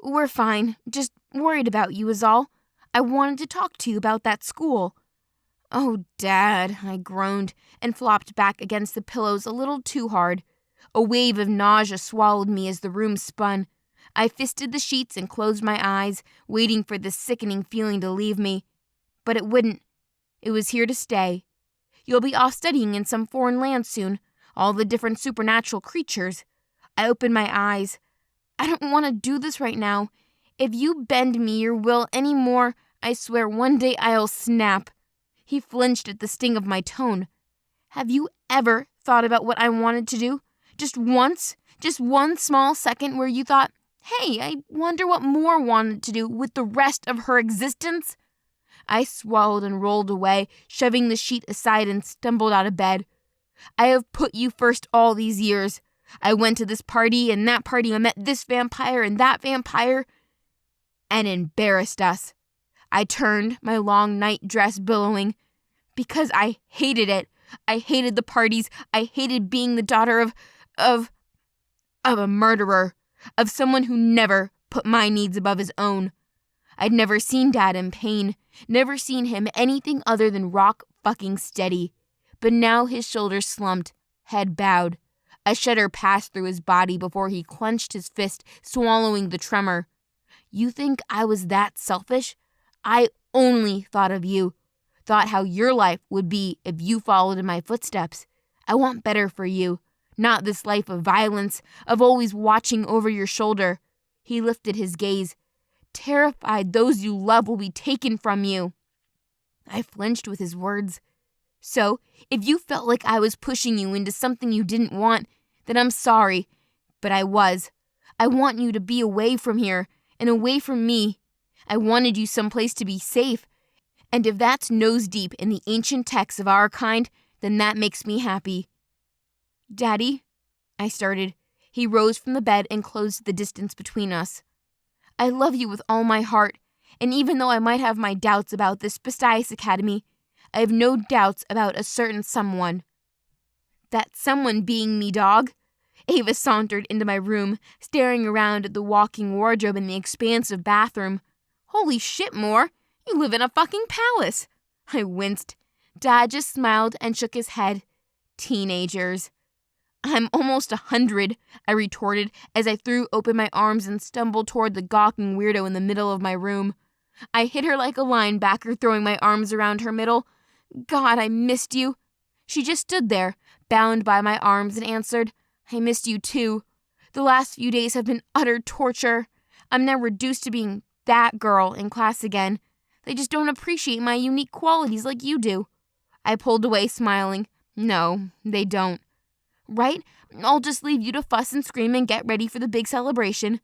A: We're fine. Just worried about you is all. I wanted to talk to you about that school. Oh, Dad, I groaned and flopped back against the pillows a little too hard. A wave of nausea swallowed me as the room spun. I fisted the sheets and closed my eyes, waiting for the sickening feeling to leave me. But it wouldn't. It was here to stay. You'll be off studying in some foreign land soon, all the different supernatural creatures. I opened my eyes. I don't want to do this right now. If you bend me your will any more, I swear one day I'll snap. He flinched at the sting of my tone. Have you ever thought about what I wanted to do? Just once? Just one small second where you thought, hey, I wonder what Moore wanted to do with the rest of her existence? I swallowed and rolled away, shoving the sheet aside and stumbled out of bed. I have put you first all these years. I went to this party and that party. I met this vampire and that vampire. And embarrassed us. I turned, my long night dress billowing. Because I hated it. I hated the parties. I hated being the daughter of a murderer. Of someone who never put my needs above his own. I'd never seen Dad in pain. Never seen him anything other than rock fucking steady. But now his shoulders slumped, head bowed. A shudder passed through his body before he clenched his fist, swallowing the tremor. You think I was that selfish? I only thought of you. Thought how your life would be if you followed in my footsteps. I want better for you. Not this life of violence, of always watching over your shoulder." He lifted his gaze. "Terrified those you love will be taken from you." I flinched with his words. "So, if you felt like I was pushing you into something you didn't want, then I'm sorry, but I was. I want you to be away from here and away from me. I wanted you someplace to be safe, and if that's nose deep in the ancient texts of our kind, then that makes me happy." "Daddy," I started. He rose from the bed and closed the distance between us. "I love you with all my heart, and even though I might have my doubts about this Pistias Academy, I have no doubts about a certain someone." "That someone being me, dog?" Ava sauntered into my room, staring around at the walk-in wardrobe in the expansive bathroom. "Holy shit, Moore, you live in a fucking palace." I winced. Dad just smiled and shook his head. "Teenagers." "I'm almost 100, I retorted as I threw open my arms and stumbled toward the gawking weirdo in the middle of my room. I hit her like a linebacker, throwing my arms around her middle. "God, I missed you." She just stood there, bound by my arms, and answered, "I missed you too. The last few days have been utter torture. I'm now reduced to being that girl in class again. They just don't appreciate my unique qualities like you do." I pulled away, smiling. "No, they don't." "Right? I'll just leave you to fuss and scream and get ready for the big celebration.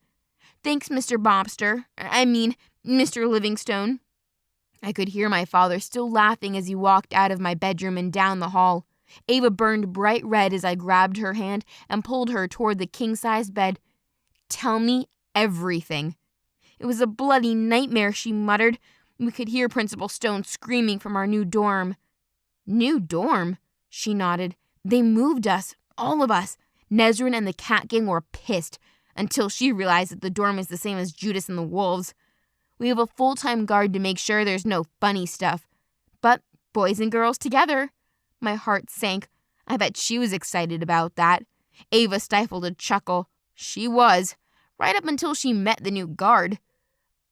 A: Thanks, Mr. Mr. Livingstone." I could hear my father still laughing as he walked out of my bedroom and down the hall. Ava burned bright red as I grabbed her hand and pulled her toward the king-size bed. "Tell me everything." "It was a bloody nightmare," she muttered. "We could hear Principal Stone screaming from our new dorm." "New dorm?" She nodded. "They moved us. All of us. Nezrin and the cat gang were pissed, until she realized that the dorm is the same as Judas and the Wolves. We have a full-time guard to make sure there's no funny stuff. But boys and girls together." My heart sank. I bet she was excited about that. Ava stifled a chuckle. She was. Right up until she met the new guard.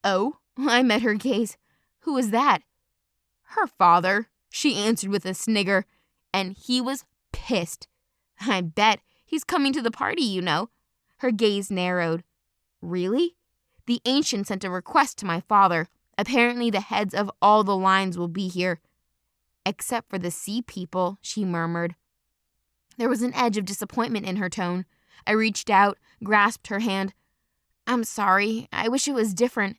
A: "Oh?" I met her gaze. "Who was that?" "Her father," she answered with a snigger. "And he was pissed. I bet. He's coming to the party, you know." Her gaze narrowed. "Really?" "The Ancient sent a request to my father. Apparently the heads of all the lines will be here." "Except for the sea people," she murmured. There was an edge of disappointment in her tone. I reached out, grasped her hand. "I'm sorry. I wish it was different.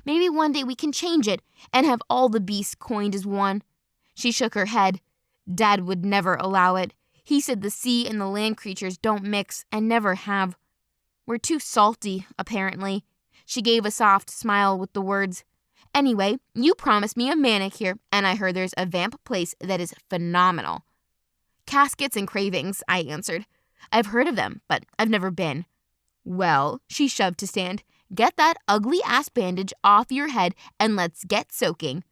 A: Maybe one day we can change it and have all the beasts coined as one." She shook her head. "Dad would never allow it. He said the sea and the land creatures don't mix and never have. We're too salty, apparently." She gave a soft smile with the words, "Anyway, you promised me a manicure, and I heard there's a vamp place that is phenomenal." "Caskets and Cravings," I answered. "I've heard of them, but I've never been." "Well," she shoved to stand, "get that ugly-ass bandage off your head and let's get soaking."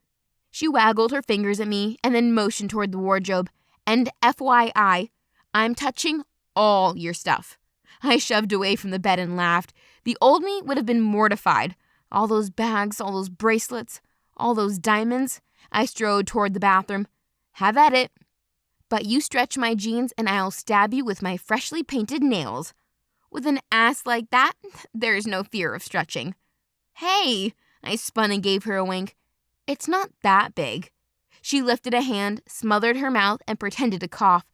A: She waggled her fingers at me and then motioned toward the wardrobe. "And FYI, I'm touching all your stuff." I shoved away from the bed and laughed. The old me would have been mortified. All those bags, all those bracelets, all those diamonds. I strode toward the bathroom. "Have at it. But you stretch my jeans and I'll stab you with my freshly painted nails." With an ass like that, there is no fear of stretching. "Hey!" I spun and gave her a wink. "It's not that big." She lifted a hand, smothered her mouth, and pretended to cough.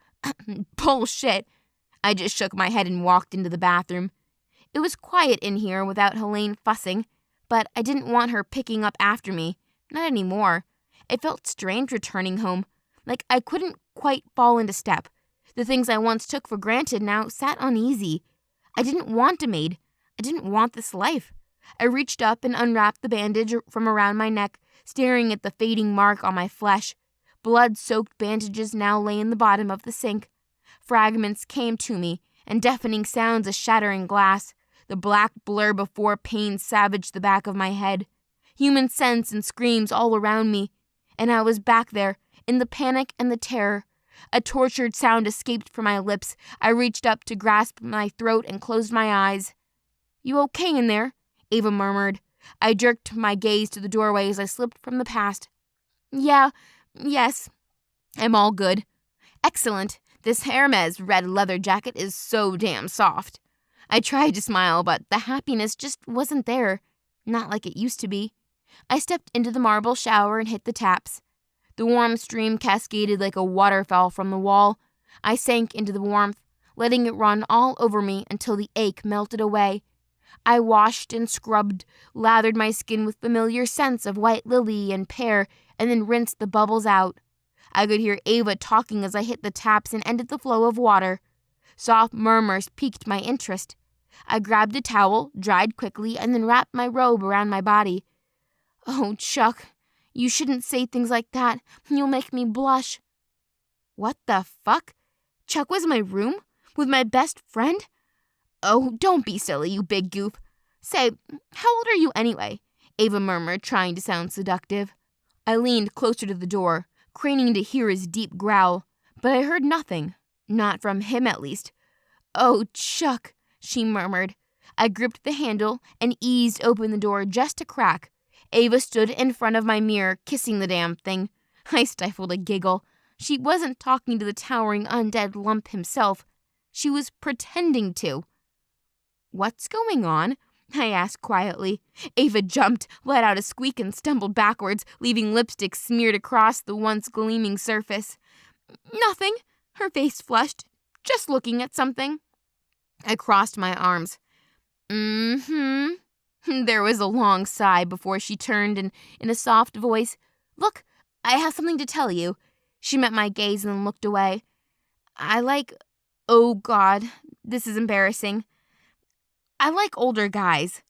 A: "Bullshit." I just shook my head and walked into the bathroom. It was quiet in here without Helene fussing, but I didn't want her picking up after me. Not anymore. It felt strange returning home, like I couldn't quite fall into step. The things I once took for granted now sat uneasy. I didn't want a maid. I didn't want this life. I reached up and unwrapped the bandage from around my neck, staring at the fading mark on my flesh. Blood-soaked bandages now lay in the bottom of the sink. Fragments came to me, and deafening sounds of shattering glass. The black blur before pain savaged the back of my head. Human scents and screams all around me. And I was back there, in the panic and the terror. A tortured sound escaped from my lips. I reached up to grasp my throat and closed my eyes. "You okay in there?" Ava murmured. I jerked my gaze to the doorway as I slipped from the past. Yes, I'm all good. Excellent. This Hermes red leather jacket is so damn soft. I tried to smile, but the happiness just wasn't there. Not like it used to be. I stepped into the marble shower and hit the taps. The warm stream cascaded like a waterfall from the wall. I sank into the warmth, letting it run all over me until the ache melted away. I washed and scrubbed, lathered my skin with familiar scents of white lily and pear, and then rinsed the bubbles out. I could hear Ava talking as I hit the taps and ended the flow of water. Soft murmurs piqued my interest. I grabbed a towel, dried quickly, and then wrapped my robe around my body. Oh, Chuck, you shouldn't say things like that. You'll make me blush. What the fuck? Chuck was in my room? With my best friend? Oh, don't be silly, you big goof. Say, how old are you anyway? Ava murmured, trying to sound seductive. I leaned closer to the door, craning to hear his deep growl, but I heard nothing. Not from him, at least. Oh, Chuck, she murmured. I gripped the handle and eased open the door just a crack. Ava stood in front of my mirror, kissing the damn thing. I stifled a giggle. She wasn't talking to the towering undead lump himself. She was pretending to. What's going on? I asked quietly. Ava jumped, let out a squeak, and stumbled backwards, leaving lipstick smeared across the once gleaming surface. Nothing. Her face flushed. Just looking at something. I crossed my arms. There was a long sigh before she turned and, in a soft voice, Look, I have something to tell you. She met my gaze and then looked away. Oh God, this is embarrassing. I like older guys.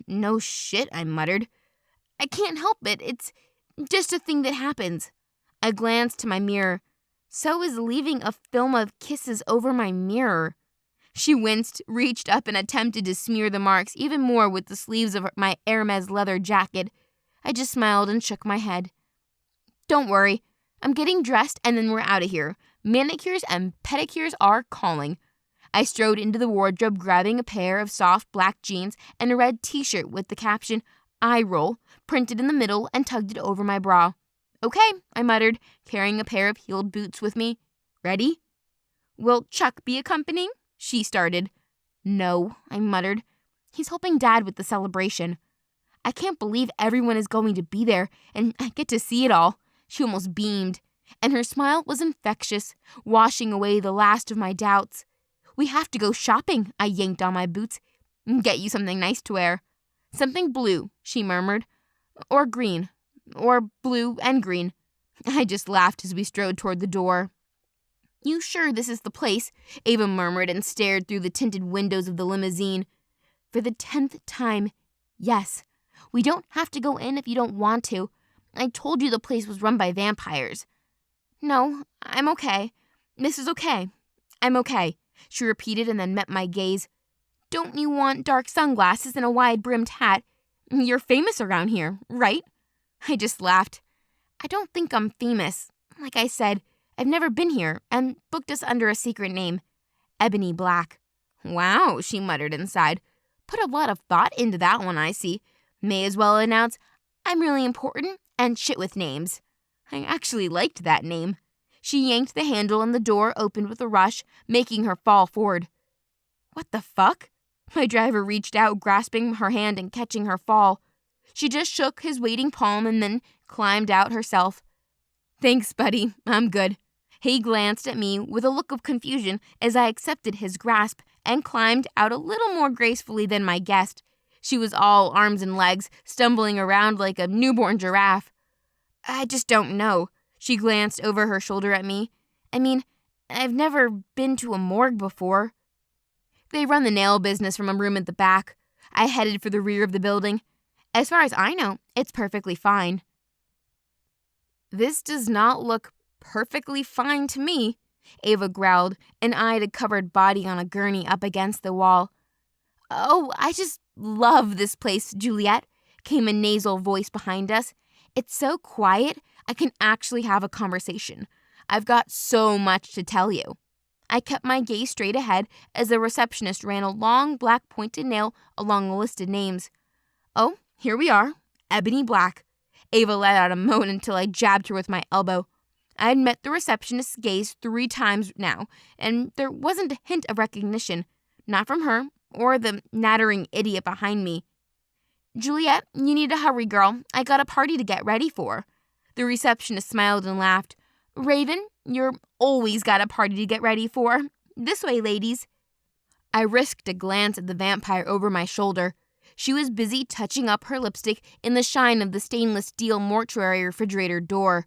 A: No shit, I muttered. I can't help it. It's just a thing that happens. I glanced to my mirror. So is leaving a film of kisses over my mirror. She winced, reached up, and attempted to smear the marks even more with the sleeves of my Hermes leather jacket. I just smiled and shook my head. Don't worry. I'm getting dressed and then we're out of here. Manicures and pedicures are calling. I strode into the wardrobe, grabbing a pair of soft black jeans and a red t-shirt with the caption, "Eye roll," printed in the middle, and tugged it over my bra. Okay, I muttered, carrying a pair of heeled boots with me. Ready? Will Chuck be accompanying? She started. No, I muttered. He's helping Dad with the celebration. I can't believe everyone is going to be there, and I get to see it all. She almost beamed, and her smile was infectious, washing away the last of my doubts. We have to go shopping, I yanked on my boots. Get you something nice to wear. Something blue, she murmured. Or green. Or blue and green. I just laughed as we strode toward the door. You sure this is the place? Ava murmured and stared through the tinted windows of the limousine. For the 10th time, yes. We don't have to go in if you don't want to. I told you the place was run by vampires. No, I'm okay. This is okay. I'm okay, she repeated and then met my gaze. Don't you want dark sunglasses and a wide-brimmed hat? You're famous around here, right? I just laughed. I don't think I'm famous. Like I said, I've never been here and booked us under a secret name. Ebony Black. Wow, she muttered inside. Put a lot of thought into that one, I see. May as well announce, I'm really important and shit with names. I actually liked that name. She yanked the handle and the door opened with a rush, making her fall forward. What the fuck? My driver reached out, grasping her hand and catching her fall. She just shook his waiting palm and then climbed out herself. Thanks, buddy. I'm good. He glanced at me with a look of confusion as I accepted his grasp and climbed out a little more gracefully than my guest. She was all arms and legs, stumbling around like a newborn giraffe. I just don't know. She glanced over her shoulder at me. I mean, I've never been to a morgue before. They run the nail business from a room at the back. I headed for the rear of the building. As far as I know, it's perfectly fine. This does not look perfectly fine to me, Ava growled and eyed a covered body on a gurney up against the wall. Oh, I just love this place, Juliet, came a nasal voice behind us. It's so quiet, I can actually have a conversation. I've got so much to tell you. I kept my gaze straight ahead as the receptionist ran a long black pointed nail along the listed names. Oh, Here we are, ebony black. Ava let out a moan until I jabbed her with my elbow. I had met the receptionist's gaze 3 times now, and there wasn't a hint of recognition, not from her or the nattering idiot behind me. Juliet, you need to hurry, girl. I got a party to get ready for. The receptionist smiled and laughed. Raven, you're always got a party to get ready for. This way, ladies. I risked a glance at the vampire over my shoulder. She was busy touching up her lipstick in the shine of the stainless steel mortuary refrigerator door.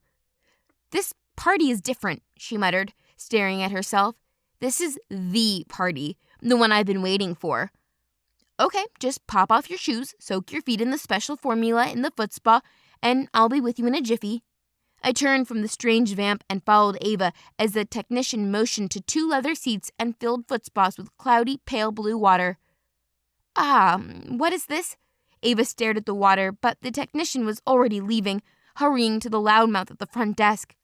A: This party is different, she muttered, staring at herself. This is the party, the one I've been waiting for. Okay, just pop off your shoes, soak your feet in the special formula in the foot spa, and I'll be with you in a jiffy. I turned from the strange vamp and followed Ava as the technician motioned to 2 leather seats and filled foot spas with cloudy, pale blue water. What is this? Ava stared at the water, but the technician was already leaving, hurrying to the loudmouth at the front desk.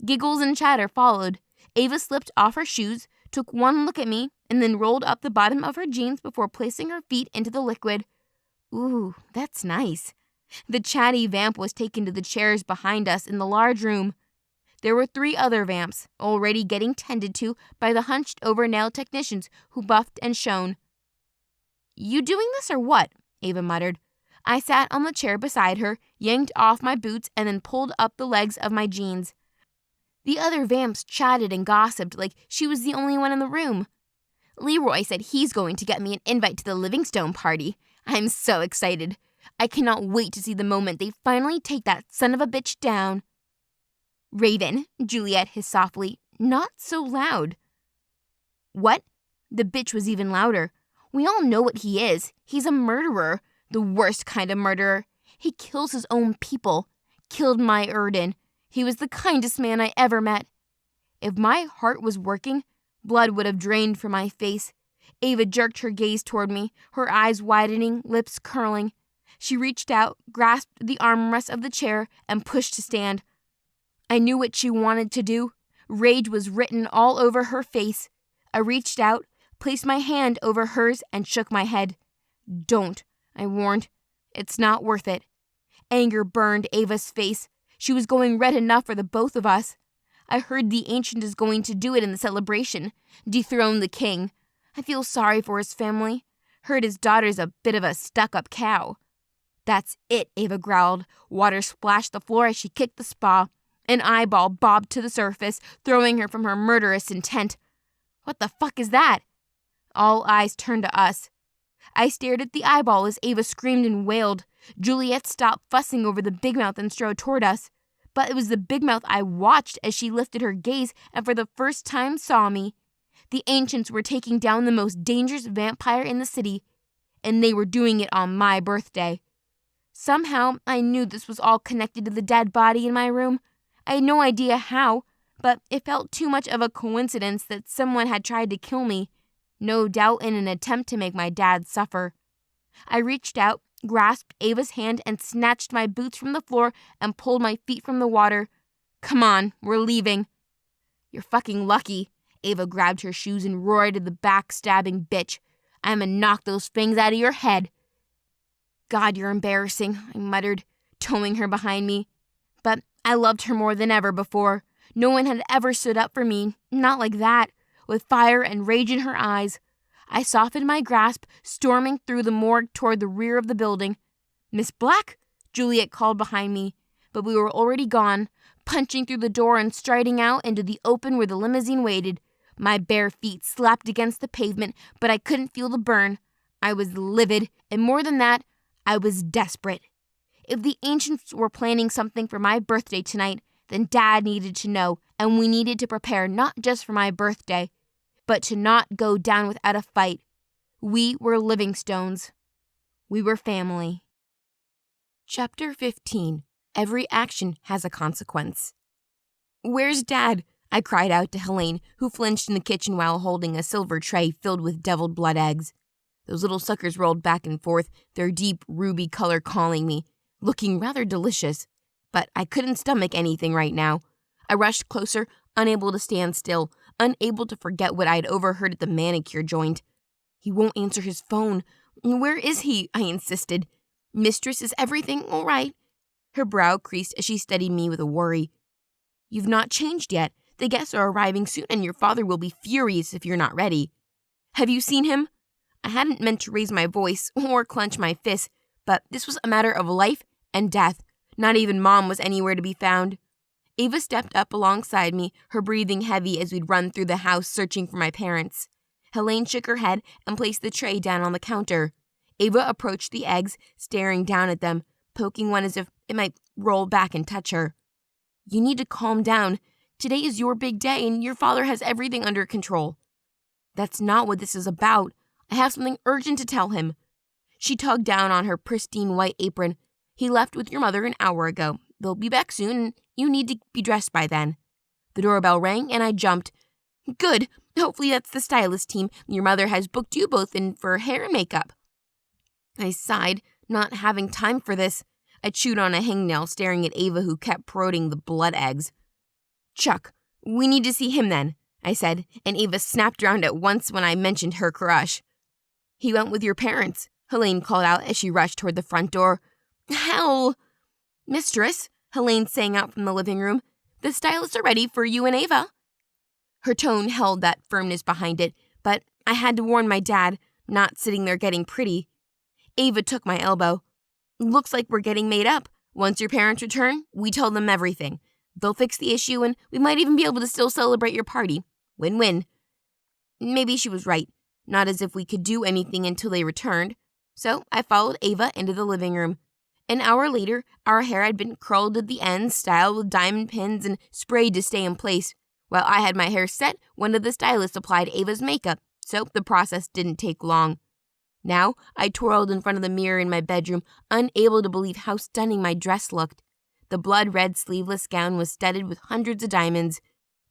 A: Giggles and chatter followed. Ava slipped off her shoes, took one look at me, and then rolled up the bottom of her jeans before placing her feet into the liquid. Ooh, that's nice. The chatty vamp was taken to the chairs behind us in the large room. There were 3 other vamps, already getting tended to by the hunched-over nail technicians who buffed and shone. You doing this or what? Ava muttered. I sat on the chair beside her, yanked off my boots, and then pulled up the legs of my jeans. The other vamps chatted and gossiped like she was the only one in the room. Leroy said he's going to get me an invite to the Livingstone party. I'm so excited. I cannot wait to see the moment they finally take that son of a bitch down. Raven, Juliet hissed softly, not so loud. What? The bitch was even louder. We all know what he is. He's a murderer. The worst kind of murderer. He kills his own people. Killed my Erden. He was the kindest man I ever met. If my heart was working, blood would have drained from my face. Ava jerked her gaze toward me, her eyes widening, lips curling. She reached out, grasped the armrest of the chair, and pushed to stand. I knew what she wanted to do. Rage was written all over her face. I reached out, placed my hand over hers, and shook my head. Don't, I warned. It's not worth it. Anger burned Ava's face. She was going red enough for the both of us. I heard the Ancient is going to do it in the celebration, dethrone the king. I feel sorry for his family. Heard his daughter's a bit of a stuck-up cow. That's it, Ava growled. Water splashed the floor as she kicked the spa. An eyeball bobbed to the surface, throwing her from her murderous intent. What the fuck is that? All eyes turned to us. I stared at the eyeball as Ava screamed and wailed. Juliet stopped fussing over the big mouth and strode toward us. But it was the big mouth I watched as she lifted her gaze and for the first time saw me. The Ancients were taking down the most dangerous vampire in the city, and they were doing it on my birthday. Somehow, I knew this was all connected to the dead body in my room. I had no idea how, but it felt too much of a coincidence that someone had tried to kill me, no doubt in an attempt to make my dad suffer. I reached out, grasped Ava's hand, and snatched my boots from the floor and pulled my feet from the water. Come on, we're leaving. You're fucking lucky. Ava grabbed her shoes and roared at the backstabbing bitch. I'ma knock those fangs out of your head. God, you're embarrassing, I muttered, towing her behind me. But I loved her more than ever before. No one had ever stood up for me, not like that, with fire and rage in her eyes. I softened my grasp, storming through the morgue toward the rear of the building. Miss Black? Juliet called behind me, but we were already gone, punching through the door and striding out into the open where the limousine waited. My bare feet slapped against the pavement, but I couldn't feel the burn. I was livid, and more than that, I was desperate. If the Ancients were planning something for my birthday tonight, then Dad needed to know, and we needed to prepare not just for my birthday, but to not go down without a fight. We were Livingstones. We were family. Chapter 15. Every action has a consequence. Where's Dad? I cried out to Helene, who flinched in the kitchen while holding a silver tray filled with deviled blood eggs. Those little suckers rolled back and forth, their deep ruby color calling me, looking rather delicious. But I couldn't stomach anything right now. I rushed closer, unable to stand still, unable to forget what I had overheard at the manicure joint. He won't answer his phone. Where is he? I insisted. Mistress, is everything all right? Her brow creased as she studied me with a worry. You've not changed yet. The guests are arriving soon and your father will be furious if you're not ready. Have you seen him? I hadn't meant to raise my voice or clench my fist, but this was a matter of life and death. Not even Mom was anywhere to be found. Ava stepped up alongside me, her breathing heavy as we'd run through the house searching for my parents. Helene shook her head and placed the tray down on the counter. Ava approached the eggs, staring down at them, poking one as if it might roll back and touch her. You need to calm down. Today is your big day and your father has everything under control. That's not what this is about. I have something urgent to tell him. She tugged down on her pristine white apron. He left with your mother an hour ago. They'll be back soon and you need to be dressed by then. The doorbell rang and I jumped. Good. Hopefully that's the stylist team. Your mother has booked you both in for hair and makeup. I sighed, not having time for this. I chewed on a hangnail, staring at Ava, who kept prodding the blood eggs. Chuck, we need to see him then, I said, and Ava snapped around at once when I mentioned her crush. He went with your parents, Helene called out as she rushed toward the front door. Hell! Mistress, Helene sang out from the living room, the stylists are ready for you and Ava. Her tone held that firmness behind it, but I had to warn my dad, not sitting there getting pretty. Ava took my elbow. Looks like we're getting made up. Once your parents return, we tell them everything. They'll fix the issue and we might even be able to still celebrate your party. Win-win. Maybe she was right. Not as if we could do anything until they returned. So I followed Ava into the living room. An hour later, our hair had been curled at the ends, styled with diamond pins and sprayed to stay in place. While I had my hair set, one of the stylists applied Ava's makeup, so the process didn't take long. Now, I twirled in front of the mirror in my bedroom, unable to believe how stunning my dress looked. The blood-red sleeveless gown was studded with hundreds of diamonds.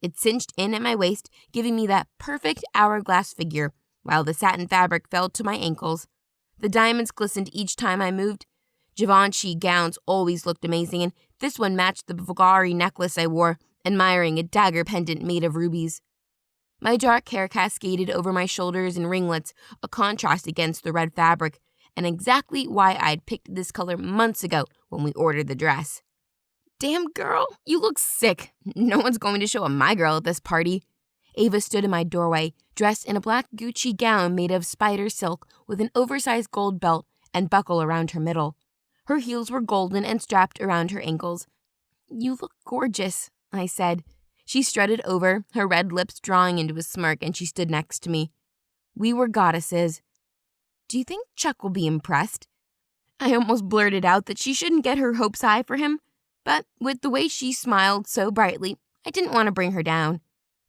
A: It cinched in at my waist, giving me that perfect hourglass figure, while the satin fabric fell to my ankles. The diamonds glistened each time I moved. Givenchy gowns always looked amazing, and this one matched the Bulgari necklace I wore, admiring a dagger pendant made of rubies. My dark hair cascaded over my shoulders in ringlets, a contrast against the red fabric, and exactly why I'd picked this color months ago when we ordered the dress. Damn, girl, you look sick. No one's going to show up my girl at this party. Ava stood in my doorway, dressed in a black Gucci gown made of spider silk with an oversized gold belt and buckle around her middle. Her heels were golden and strapped around her ankles. You look gorgeous, I said. She strutted over, her red lips drawing into a smirk, and she stood next to me. We were goddesses. Do you think Chuck will be impressed? I almost blurted out that she shouldn't get her hopes high for him, but with the way she smiled so brightly, I didn't want to bring her down.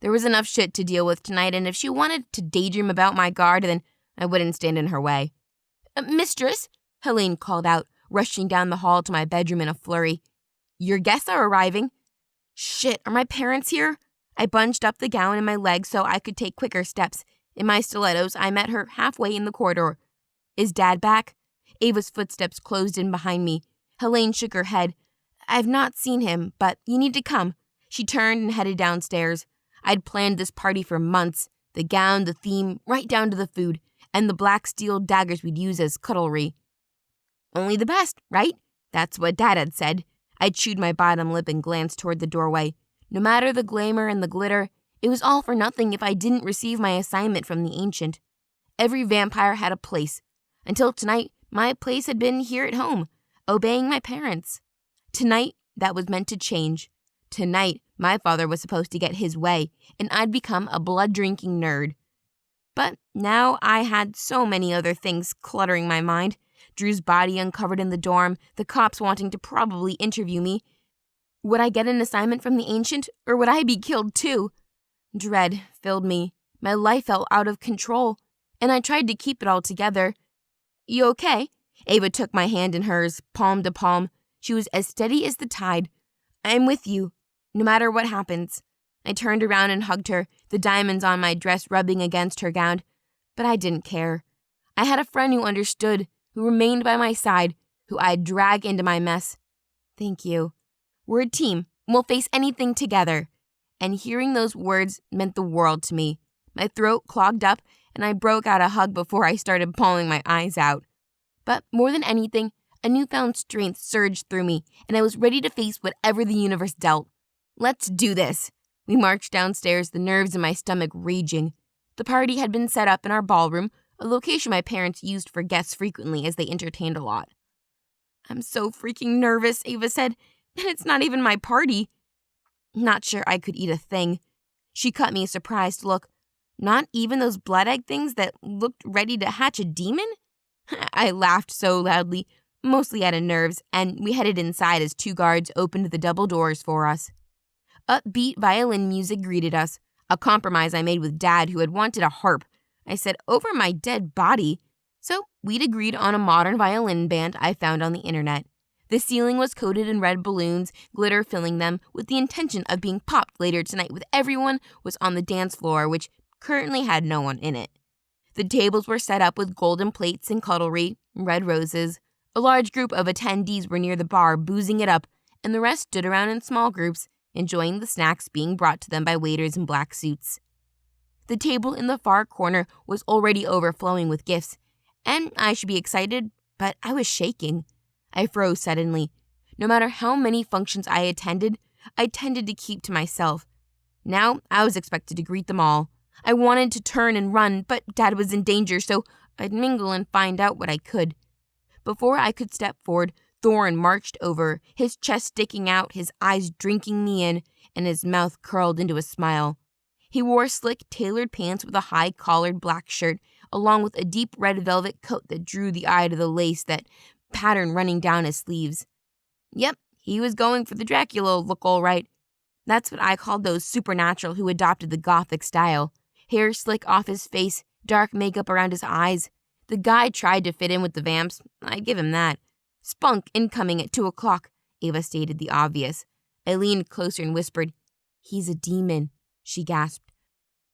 A: There was enough shit to deal with tonight, and if she wanted to daydream about my guard, then I wouldn't stand in her way. Mistress, Helene called out, rushing down the hall to my bedroom in a flurry. Your guests are arriving. Shit, are my parents here? I bunched up the gown in my legs so I could take quicker steps. In my stilettos, I met her halfway in the corridor. Is Dad back? Ava's footsteps closed in behind me. Helene shook her head. I've not seen him, but you need to come. She turned and headed downstairs. I'd planned this party for months. The gown, the theme, right down to the food, and the black steel daggers we'd use as cutlery. Only the best, right? That's what Dad had said. I chewed my bottom lip and glanced toward the doorway. No matter the glamour and the glitter, it was all for nothing if I didn't receive my assignment from the ancient. Every vampire had a place. Until tonight, my place had been here at home, obeying my parents. Tonight, that was meant to change. Tonight, my father was supposed to get his way, and I'd become a blood-drinking nerd. But now I had so many other things cluttering my mind. Drew's body uncovered in the dorm, the cops wanting to probably interview me. Would I get an assignment from the ancient, or would I be killed too? Dread filled me. My life felt out of control, and I tried to keep it all together. You okay? Ava took my hand in hers, palm to palm. She was as steady as the tide. I'm with you, no matter what happens. I turned around and hugged her, the diamonds on my dress rubbing against her gown. But I didn't care. I had a friend who understood, who remained by my side, who I'd drag into my mess. Thank you. We're a team, and we'll face anything together. And hearing those words meant the world to me. My throat clogged up, and I broke out a hug before I started bawling my eyes out. But more than anything, A newfound strength surged through me, and I was ready to face whatever the universe dealt. Let's do this. We marched downstairs, the nerves in my stomach raging. The party had been set up in our ballroom, a location my parents used for guests frequently as they entertained a lot. I'm so freaking nervous, Ava said, and it's not even my party. Not sure I could eat a thing. She cut me a surprised look. Not even those blood egg things that looked ready to hatch a demon? I laughed so loudly, mostly out of nerves, and we headed inside as 2 guards opened the double doors for us. Upbeat violin music greeted us, a compromise I made with Dad, who had wanted a harp. I said, over my dead body. So we'd agreed on a modern violin band I found on the internet. The ceiling was coated in red balloons, glitter filling them, with the intention of being popped later tonight with everyone was on the dance floor, which currently had no one in it. The tables were set up with golden plates and cutlery, red roses. A large group of attendees were near the bar, boozing it up, and the rest stood around in small groups, enjoying the snacks being brought to them by waiters in black suits. The table in the far corner was already overflowing with gifts, and I should be excited, but I was shaking. I froze suddenly. No matter how many functions I attended, I tended to keep to myself. Now I was expected to greet them all. I wanted to turn and run, but Dad was in danger, so I'd mingle and find out what I could. Before I could step forward, Thorin marched over, his chest sticking out, his eyes drinking me in, and his mouth curled into a smile. He wore slick, tailored pants with a high-collared black shirt, along with a deep red velvet coat that drew the eye to the lace that pattern running down his sleeves. Yep, he was going for the Dracula look all right. That's what I called those supernatural who adopted the Gothic style. Hair slick off his face, dark makeup around his eyes. The guy tried to fit in with the vamps, I'd give him that. Spunk incoming at 2 o'clock, Ava stated the obvious. I leaned closer and whispered, "He's a demon," she gasped.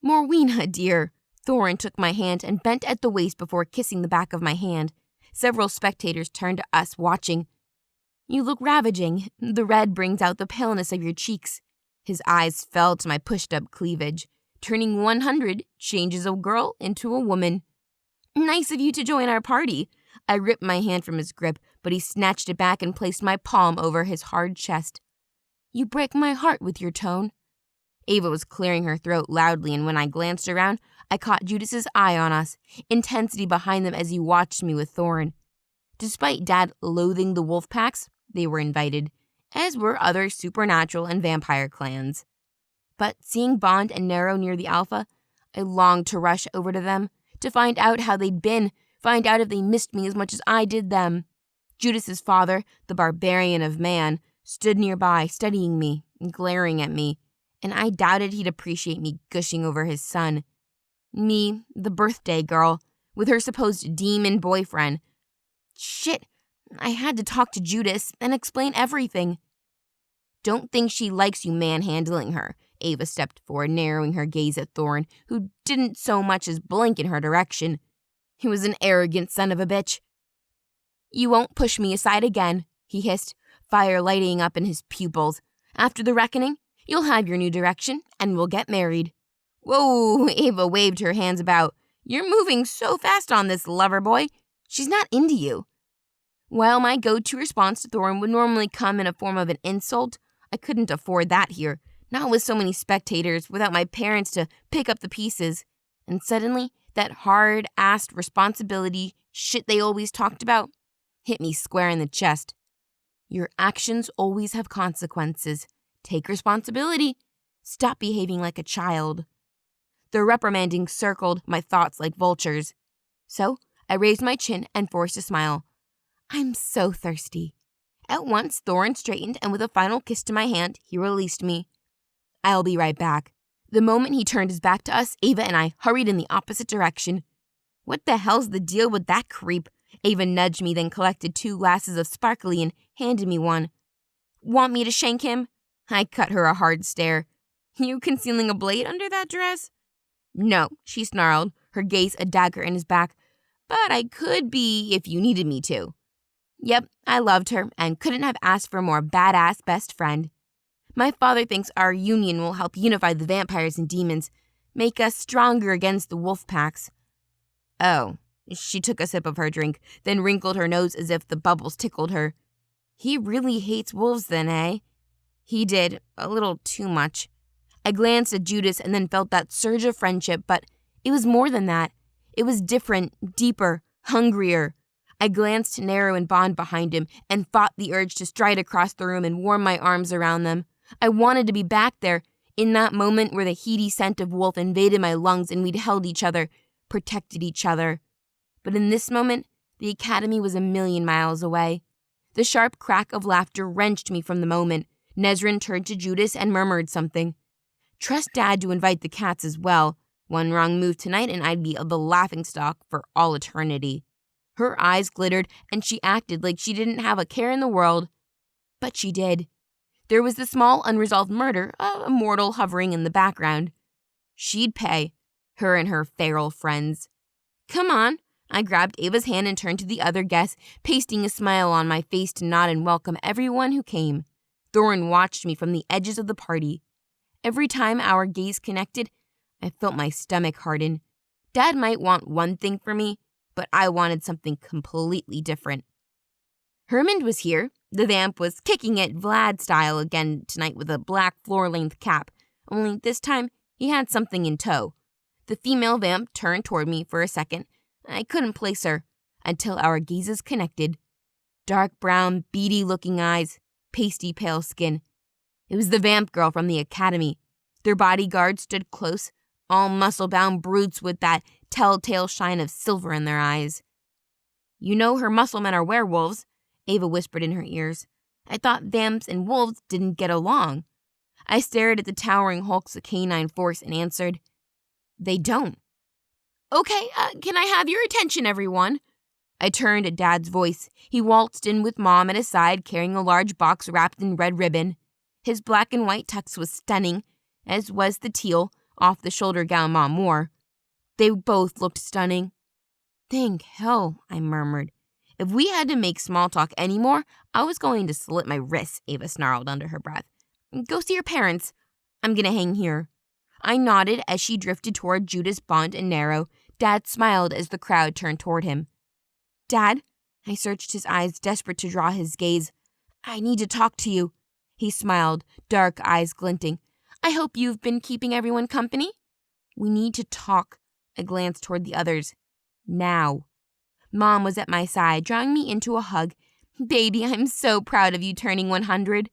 A: "Morwena, dear." Thorin took my hand and bent at the waist before kissing the back of my hand. Several spectators turned to us, watching. "You look ravaging. The red brings out the paleness of your cheeks." His eyes fell to my pushed-up cleavage. Turning 100 changes a girl into a woman. "Nice of you to join our party." I ripped my hand from his grip, but he snatched it back and placed my palm over his hard chest. "You break my heart with your tone." Ava was clearing her throat loudly, and when I glanced around, I caught Judas's eye on us, intensity behind them as he watched me with Thorin. Despite Dad loathing the wolf packs, they were invited, as were other supernatural and vampire clans. But seeing Bond and Nero near the Alpha, I longed to rush over to them, to find out how they'd been, find out if they missed me as much as I did them. Judas's father, the barbarian of man, stood nearby, studying me, and glaring at me, and I doubted he'd appreciate me gushing over his son. Me, the birthday girl, with her supposed demon boyfriend. Shit, I had to talk to Judas and explain everything. "Don't think she likes you manhandling her." Ava stepped forward, narrowing her gaze at Thorin, who didn't so much as blink in her direction. He was an arrogant son of a bitch. "You won't push me aside again," he hissed, fire lighting up in his pupils. "After the reckoning, you'll have your new direction, and we'll get married." "Whoa," Ava waved her hands about. "You're moving so fast on this, lover boy. She's not into you." While my go-to response to Thorin would normally come in a form of an insult, I couldn't afford that here, not with so many spectators, without my parents to pick up the pieces. And suddenly, that hard-assed responsibility shit they always talked about hit me square in the chest. Your actions always have consequences. Take responsibility. Stop behaving like a child. The reprimanding circled my thoughts like vultures. So I raised my chin and forced a smile. "I'm so thirsty." At once, Thorin straightened, and with a final kiss to my hand, he released me. "I'll be right back." The moment he turned his back to us, Ava and I hurried in the opposite direction. "What the hell's the deal with that creep?" Ava nudged me, then collected 2 glasses of sparkly and handed me one. "Want me to shank him?" I cut her a hard stare. "You concealing a blade under that dress?" "No," she snarled, her gaze a dagger in his back. "But I could be if you needed me to." Yep, I loved her and couldn't have asked for a more badass best friend. My father thinks our union will help unify the vampires and demons, make us stronger against the wolf packs. "Oh, She took a sip of her drink, then wrinkled her nose as if the bubbles tickled her. He really hates wolves then, eh? He did, a little too much. I glanced at Judas and then felt that surge of friendship, but it was more than that. It was different, deeper, hungrier. I glanced narrow and Bond behind him and fought the urge to stride across the room and warm my arms around them. I wanted to be back there, in that moment where the heady scent of wolf invaded my lungs and we'd held each other, protected each other. But in this moment, the academy was a million miles away. The sharp crack of laughter wrenched me from the moment. Nezrin turned to Judas and murmured something. Trust Dad to invite the cats as well. One wrong move tonight and I'd be the laughingstock for all eternity. Her eyes glittered and she acted like she didn't have a care in the world. But she did. There was the small unresolved murder, a mortal hovering in the background. She'd pay, her and her feral friends. Come on. I grabbed Ava's hand and turned to the other guests, pasting a smile on my face to nod and welcome everyone who came. Thorin watched me from the edges of the party. Every time our gaze connected, I felt my stomach harden. Dad might want one thing for me, but I wanted something completely different. Hermond was here. The vamp was kicking it Vlad style again tonight with a black floor-length cap, only this time he had something in tow. The female vamp turned toward me for a second. I couldn't place her until our gazes connected. Dark brown, beady-looking eyes, pasty pale skin. It was the vamp girl from the academy. Their bodyguards stood close, all muscle-bound brutes with that telltale shine of silver in their eyes. You know her muscle men are werewolves, Ava whispered in her ears. I thought vamps and wolves didn't get along. I stared at the towering hulks of canine force and answered, They don't. Okay, can I have your attention, everyone? I turned at Dad's voice. He waltzed in with Mom at his side, carrying a large box wrapped in red ribbon. His black and white tux was stunning, as was the teal, off-the-shoulder gown Mom wore. They both looked stunning. Thank hell, I murmured. If we had to make small talk anymore, I was going to slit my wrists, Ava snarled under her breath. Go see your parents. I'm going to hang here. I nodded as she drifted toward Judas, Bond, and Narrow. Dad smiled as the crowd turned toward him. Dad, I searched his eyes, desperate to draw his gaze. I need to talk to you. He smiled, dark eyes glinting. I hope you've been keeping everyone company. We need to talk. I glanced toward the others. Now. Mom was at my side, drawing me into a hug. Baby, I'm so proud of you turning 100.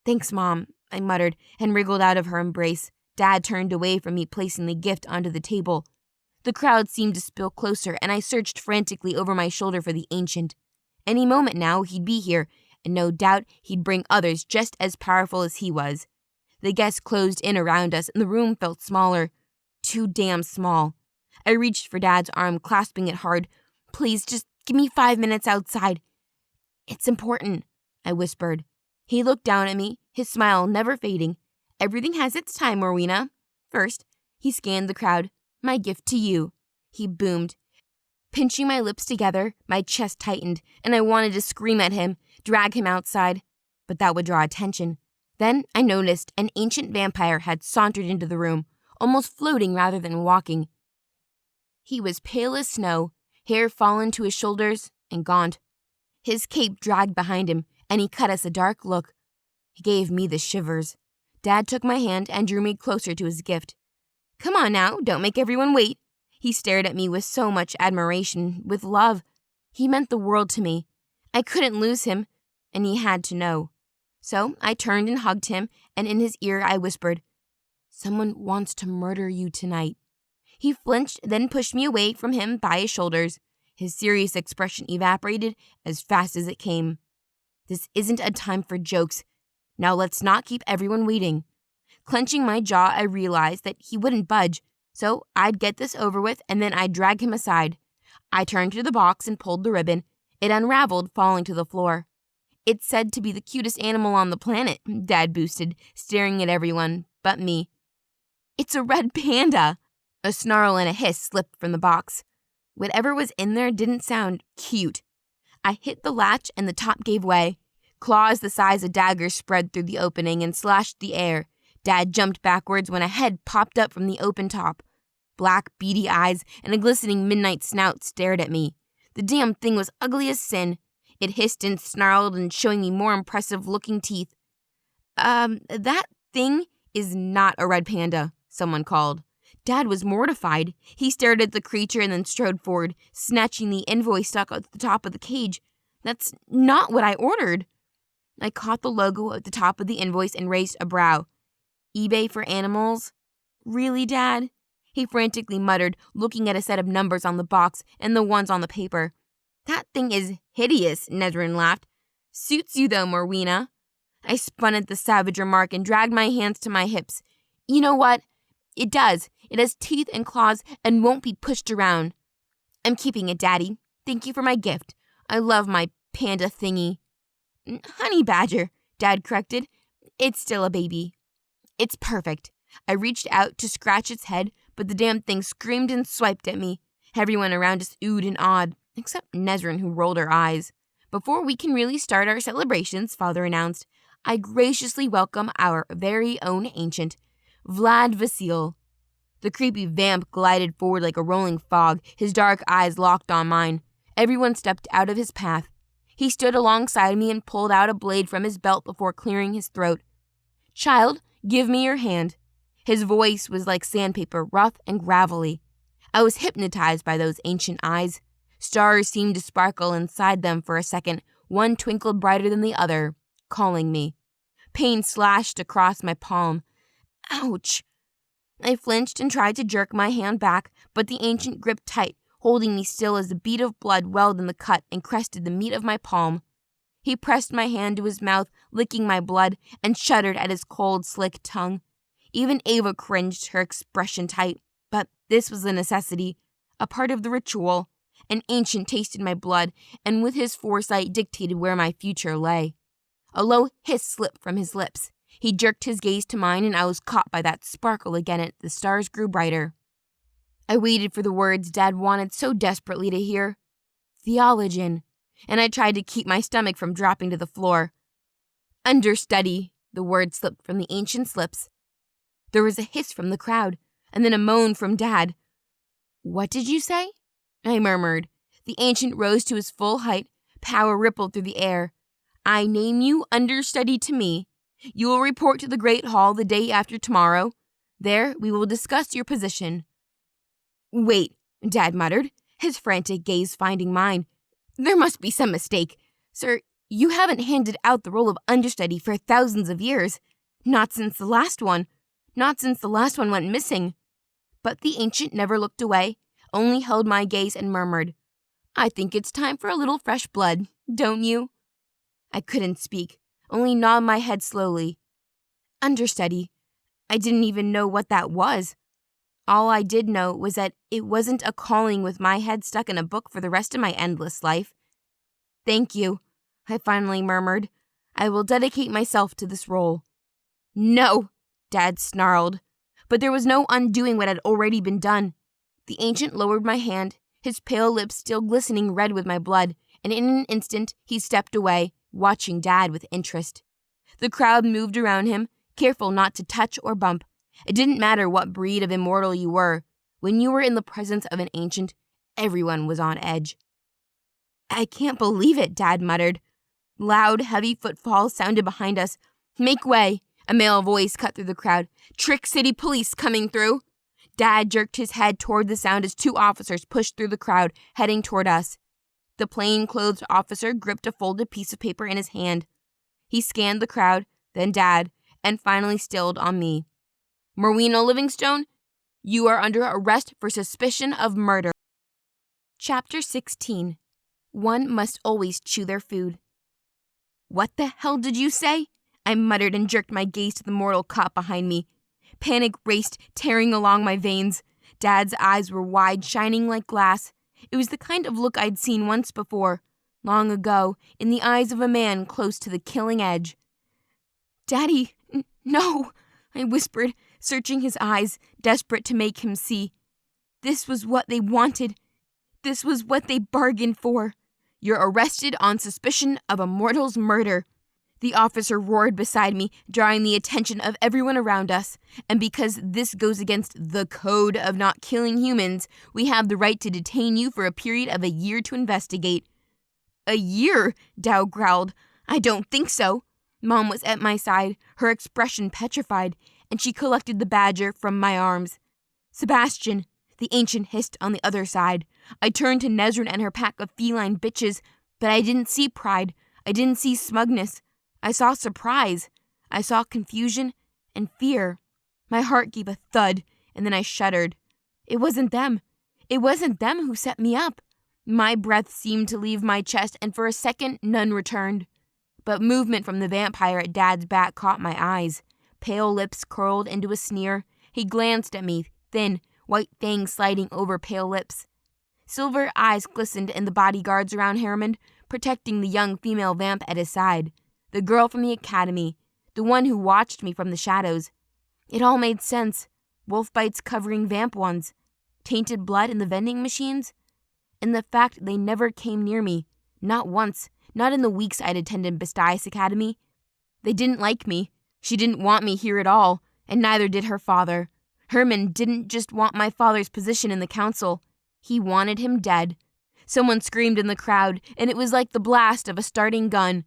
A: Thanks, Mom, I muttered and wriggled out of her embrace. Dad turned away from me, placing the gift onto the table. The crowd seemed to spill closer, and I searched frantically over my shoulder for the ancient. Any moment now, he'd be here, and no doubt he'd bring others just as powerful as he was. The guests closed in around us, and the room felt smaller. Too damn small. I reached for Dad's arm, clasping it hard. Please, just give me 5 minutes outside. It's important, I whispered. He looked down at me, his smile never fading. Everything has its time, Rowena. First, he scanned the crowd. My gift to you, he boomed. Pinching my lips together, my chest tightened, and I wanted to scream at him, drag him outside. But that would draw attention. Then I noticed an ancient vampire had sauntered into the room, almost floating rather than walking. He was pale as snow, hair fallen to his shoulders and gaunt. His cape dragged behind him, and he cut us a dark look. He gave me the shivers. Dad took my hand and drew me closer to his gift. Come on now, don't make everyone wait. He stared at me with so much admiration, with love. He meant the world to me. I couldn't lose him, and he had to know. So I turned and hugged him, and in his ear I whispered, Someone wants to murder you tonight. He flinched, then pushed me away from him by his shoulders. His serious expression evaporated as fast as it came. This isn't a time for jokes. Now let's not keep everyone waiting. Clenching my jaw, I realized that he wouldn't budge, so I'd get this over with and then I'd drag him aside. I turned to the box and pulled the ribbon. It unraveled, falling to the floor. It's said to be the cutest animal on the planet, Dad boosted, staring at everyone but me. It's a red panda. A snarl and a hiss slipped from the box. Whatever was in there didn't sound cute. I hit the latch and the top gave way. Claws the size of daggers spread through the opening and slashed the air. Dad jumped backwards when a head popped up from the open top. Black, beady eyes and a glistening midnight snout stared at me. The damn thing was ugly as sin. It hissed and snarled and showing me more impressive-looking teeth. That thing is not a red panda," someone called. Dad was mortified. He stared at the creature and then strode forward, snatching the invoice stuck at the top of the cage. "That's not what I ordered." I caught the logo at the top of the invoice and raised a brow. "eBay for animals? Really, Dad?" He frantically muttered, looking at a set of numbers on the box and the ones on the paper. "That thing is hideous," Nezrin laughed. "Suits you though, Morwena." I spun at the savage remark and dragged my hands to my hips. "You know what? It does. It has teeth and claws and won't be pushed around. I'm keeping it, Daddy. Thank you for my gift. I love my panda thingy." "Honey badger," Dad corrected. "It's still a baby." "It's perfect." I reached out to scratch its head, but the damn thing screamed and swiped at me. Everyone around us oohed and awed, except Nezrin, who rolled her eyes. "Before we can really start our celebrations," Father announced, "I graciously welcome our very own ancient, Vlad Vasil." The creepy vamp glided forward like a rolling fog, his dark eyes locked on mine. Everyone stepped out of his path. He stood alongside me and pulled out a blade from his belt before clearing his throat. "Child, give me your hand." His voice was like sandpaper, rough and gravelly. I was hypnotized by those ancient eyes. Stars seemed to sparkle inside them for a second. One twinkled brighter than the other, calling me. Pain slashed across my palm. Ouch! I flinched and tried to jerk my hand back, but the ancient gripped tight, holding me still as the bead of blood welled in the cut and crested the meat of my palm. He pressed my hand to his mouth, licking my blood, and shuddered at his cold, slick tongue. Even Ava cringed, her expression tight. But this was a necessity, a part of the ritual. An ancient tasted my blood, and with his foresight dictated where my future lay. A low hiss slipped from his lips. He jerked his gaze to mine, and I was caught by that sparkle again as the stars grew brighter. I waited for the words Dad wanted so desperately to hear. Theologian. And I tried to keep my stomach from dropping to the floor. Understudy, the word slipped from the ancient's lips. There was a hiss from the crowd, and then a moan from Dad. "What did you say?" I murmured. The ancient rose to his full height. Power rippled through the air. "I name you understudy to me. You will report to the Great Hall the day after tomorrow. There we will discuss your position." "Wait," Dad muttered, his frantic gaze finding mine. "There must be some mistake. Sir, you haven't handed out the role of understudy for thousands of years. Not since the last one. Not since the last one went missing." But the ancient never looked away, only held my gaze and murmured, "I think it's time for a little fresh blood, don't you?" I couldn't speak, only nod my head slowly. Understudy. I didn't even know what that was. All I did know was that it wasn't a calling with my head stuck in a book for the rest of my endless life. "Thank you," I finally murmured. "I will dedicate myself to this role." "No," Dad snarled. But there was no undoing what had already been done. The ancient lowered my hand, his pale lips still glistening red with my blood, and in an instant he stepped away, watching Dad with interest. The crowd moved around him, careful not to touch or bump. It didn't matter what breed of immortal you were. When you were in the presence of an ancient, everyone was on edge. "I can't believe it," Dad muttered. Loud, heavy footfalls sounded behind us. "Make way," a male voice cut through the crowd. "Trick City Police coming through." Dad jerked his head toward the sound as two officers pushed through the crowd, heading toward us. The plain-clothed officer gripped a folded piece of paper in his hand. He scanned the crowd, then Dad, and finally stilled on me. "Morwena Livingstone, you are under arrest for suspicion of murder." Chapter 16. One must always chew their food. "What the hell did you say?" I muttered and jerked my gaze to the mortal cop behind me. Panic raced, tearing along my veins. Dad's eyes were wide, shining like glass. It was the kind of look I'd seen once before, long ago, in the eyes of a man close to the killing edge. "Daddy, no," I whispered, searching his eyes, desperate to make him see. "This was what they wanted. This was what they bargained for. You're arrested on suspicion of a mortal's murder." The officer roared beside me, drawing the attention of everyone around us. And because this goes against the code of not killing humans, we have the right to detain you for a period of a year to investigate. A year? Dow growled. I don't think so. Mom was at my side, her expression petrified, and she collected the badger from my arms. Sebastian, the ancient hissed on the other side. I turned to Nezrin and her pack of feline bitches, but I didn't see pride. I didn't see smugness. I saw surprise. I saw confusion and fear. My heart gave a thud, and then I shuddered. It wasn't them. It wasn't them who set me up. My breath seemed to leave my chest, and for a second, none returned. But movement from the vampire at Dad's back caught my eyes. Pale lips curled into a sneer. He glanced at me, thin, white fangs sliding over pale lips. Silver eyes glistened in the bodyguards around Harriman, protecting the young female vamp at his side. The girl from the academy, the one who watched me from the shadows. It all made sense. Wolf bites covering vamp ones. Tainted blood in the vending machines. And the fact they never came near me. Not once. Not in the weeks I'd attended Bastias Academy. They didn't like me. She didn't want me here at all, and neither did her father. Herman didn't just want my father's position in the council. He wanted him dead. Someone screamed in the crowd, and it was like the blast of a starting gun.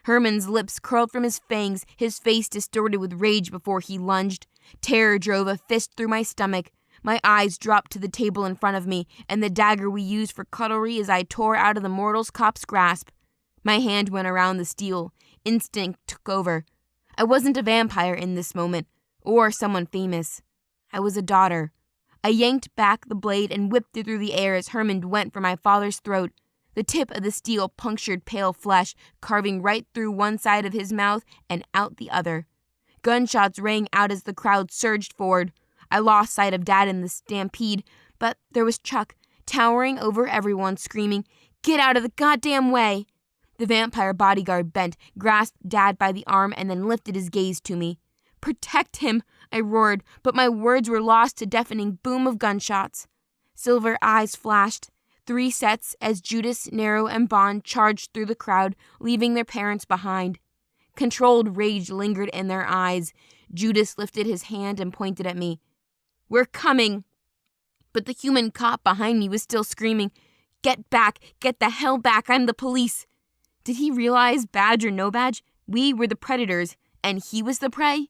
A: Herman's lips curled from his fangs, his face distorted with rage before he lunged. Terror drove a fist through my stomach. My eyes dropped to the table in front of me, and the dagger we used for cutlery as I tore out of the mortal's cop's grasp. My hand went around the steel. Instinct took over. I wasn't a vampire in this moment, or someone famous. I was a daughter. I yanked back the blade and whipped it through the air as Herman went for my father's throat. The tip of the steel punctured pale flesh, carving right through one side of his mouth and out the other. Gunshots rang out as the crowd surged forward. I lost sight of Dad in the stampede, but there was Chuck, towering over everyone, screaming, "Get out of the goddamn way!" The vampire bodyguard bent, grasped Dad by the arm, and then lifted his gaze to me. "Protect him!" I roared, but my words were lost to deafening boom of gunshots. Silver eyes flashed. 3 sets as Judas, Nero, and Bond charged through the crowd, leaving their parents behind. Controlled rage lingered in their eyes. Judas lifted his hand and pointed at me. "We're coming!" But the human cop behind me was still screaming, "Get back! Get the hell back! I'm the police!" Did he realize, badge or no badge, we were the predators, and he was the prey?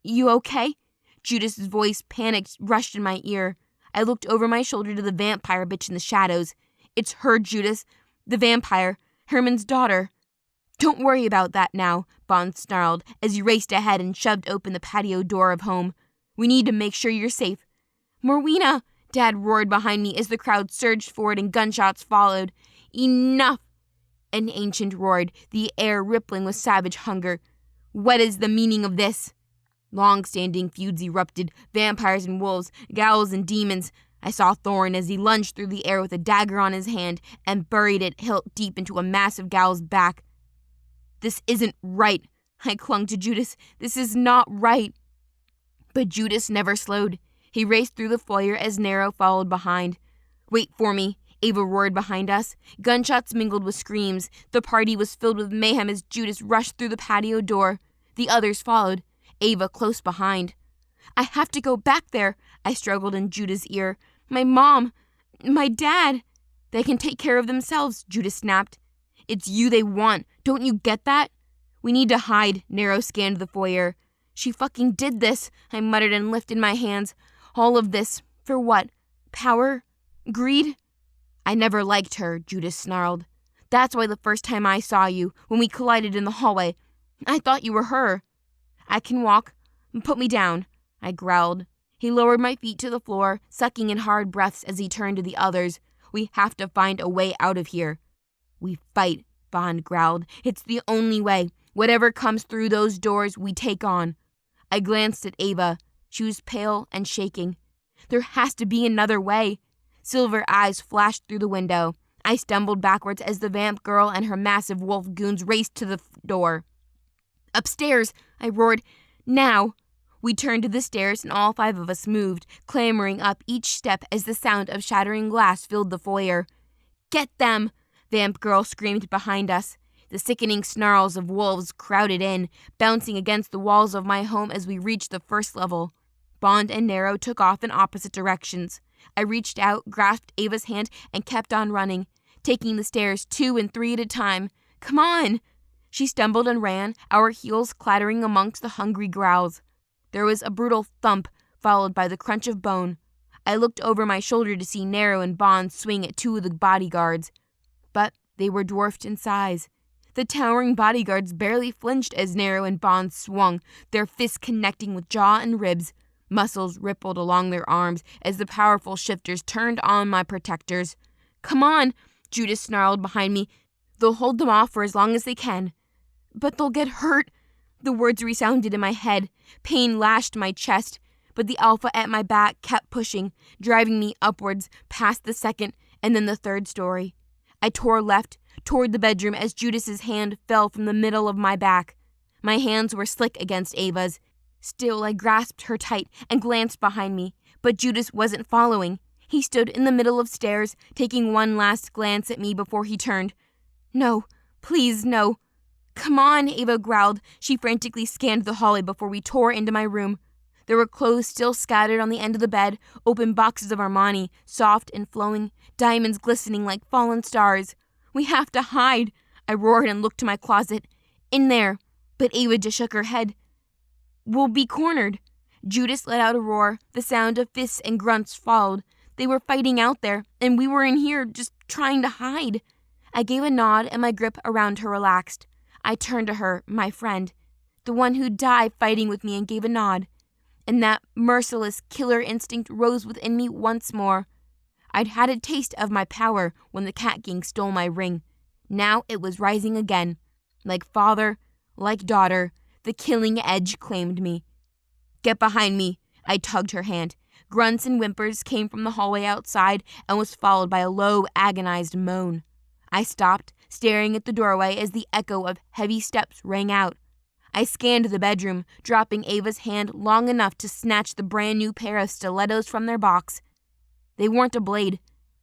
A: "You okay?" Judas's voice, panicked, rushed in my ear. I looked over my shoulder to the vampire bitch in the shadows. "It's her, Judas. The vampire. Herman's daughter." "Don't worry about that now," Bond snarled as he raced ahead and shoved open the patio door of home. "We need to make sure you're safe." "Morwena!" Dad roared behind me as the crowd surged forward and gunshots followed. "Enough!" An ancient roared, the air rippling with savage hunger. "What is the meaning of this?" Long-standing feuds erupted, vampires and wolves, ghouls and demons. I saw Thorn as he lunged through the air with a dagger on his hand and buried it hilt deep into a massive ghouls' back. "This isn't right," I clung to Judas. "This is not right." But Judas never slowed. He raced through the foyer as Nero followed behind. "Wait for me," Ava roared behind us. Gunshots mingled with screams. The party was filled with mayhem as Judas rushed through the patio door. The others followed, Ava close behind. "I have to go back there," I struggled in Judas' ear. "My mom, my dad." "They can take care of themselves," Judas snapped. "It's you they want. Don't you get that?" "We need to hide," Nero scanned the foyer. "She fucking did this," I muttered and lifted my hands. "All of this. For what? Power? Greed?" "I never liked her," Judas snarled. "That's why the first time I saw you, when we collided in the hallway, I thought you were her." "I can walk. Put me down," I growled. He lowered my feet to the floor, sucking in hard breaths as he turned to the others. "We have to find a way out of here." "We fight," Bond growled. "It's the only way. Whatever comes through those doors, we take on." I glanced at Ava. She was pale and shaking. "There has to be another way." Silver eyes flashed through the window. I stumbled backwards as the vamp girl and her massive wolf goons raced to the door. "Upstairs!" I roared. "Now!" We turned to the stairs and all 5 of us moved, clambering up each step as the sound of shattering glass filled the foyer. "Get them!" Vamp girl screamed behind us. The sickening snarls of wolves crowded in, bouncing against the walls of my home as we reached the first level. Bond and Nero took off in opposite directions. I reached out, grasped Ava's hand, and kept on running, taking the stairs 2 and 3 at a time. "Come on!" She stumbled and ran, our heels clattering amongst the hungry growls. There was a brutal thump, followed by the crunch of bone. I looked over my shoulder to see Nero and Bond swing at 2 of the bodyguards. But they were dwarfed in size. The towering bodyguards barely flinched as Nero and Bond swung, their fists connecting with jaw and ribs. Muscles rippled along their arms as the powerful shifters turned on my protectors. "Come on," Judas snarled behind me. "They'll hold them off for as long as they can." "But they'll get hurt." The words resounded in my head. Pain lashed my chest, but the alpha at my back kept pushing, driving me upwards past the second and then the third story. I tore left, toward the bedroom as Judas's hand fell from the middle of my back. My hands were slick against Ava's. Still, I grasped her tight and glanced behind me, but Judas wasn't following. He stood in the middle of stairs, taking one last glance at me before he turned. "No, please, no." "Come on," Ava growled. She frantically scanned the hallway before we tore into my room. There were clothes still scattered on the end of the bed, open boxes of Armani, soft and flowing, diamonds glistening like fallen stars. "We have to hide," I roared and looked to my closet. "In there." But Ava just shook her head. "We'll be cornered." Judas let out a roar. The sound of fists and grunts followed. They were fighting out there, and we were in here just trying to hide. I gave a nod and my grip around her relaxed. I turned to her, my friend, the one who died fighting with me, and gave a nod. And that merciless killer instinct rose within me once more. I'd had a taste of my power when the Cat King stole my ring. Now it was rising again. Like father, like daughter, the killing edge claimed me. "Get behind me," I tugged her hand. Grunts and whimpers came from the hallway outside and was followed by a low, agonized moan. I stopped, staring at the doorway as the echo of heavy steps rang out. I scanned the bedroom, dropping Ava's hand long enough to snatch the brand new pair of stilettos from their box. They weren't a blade,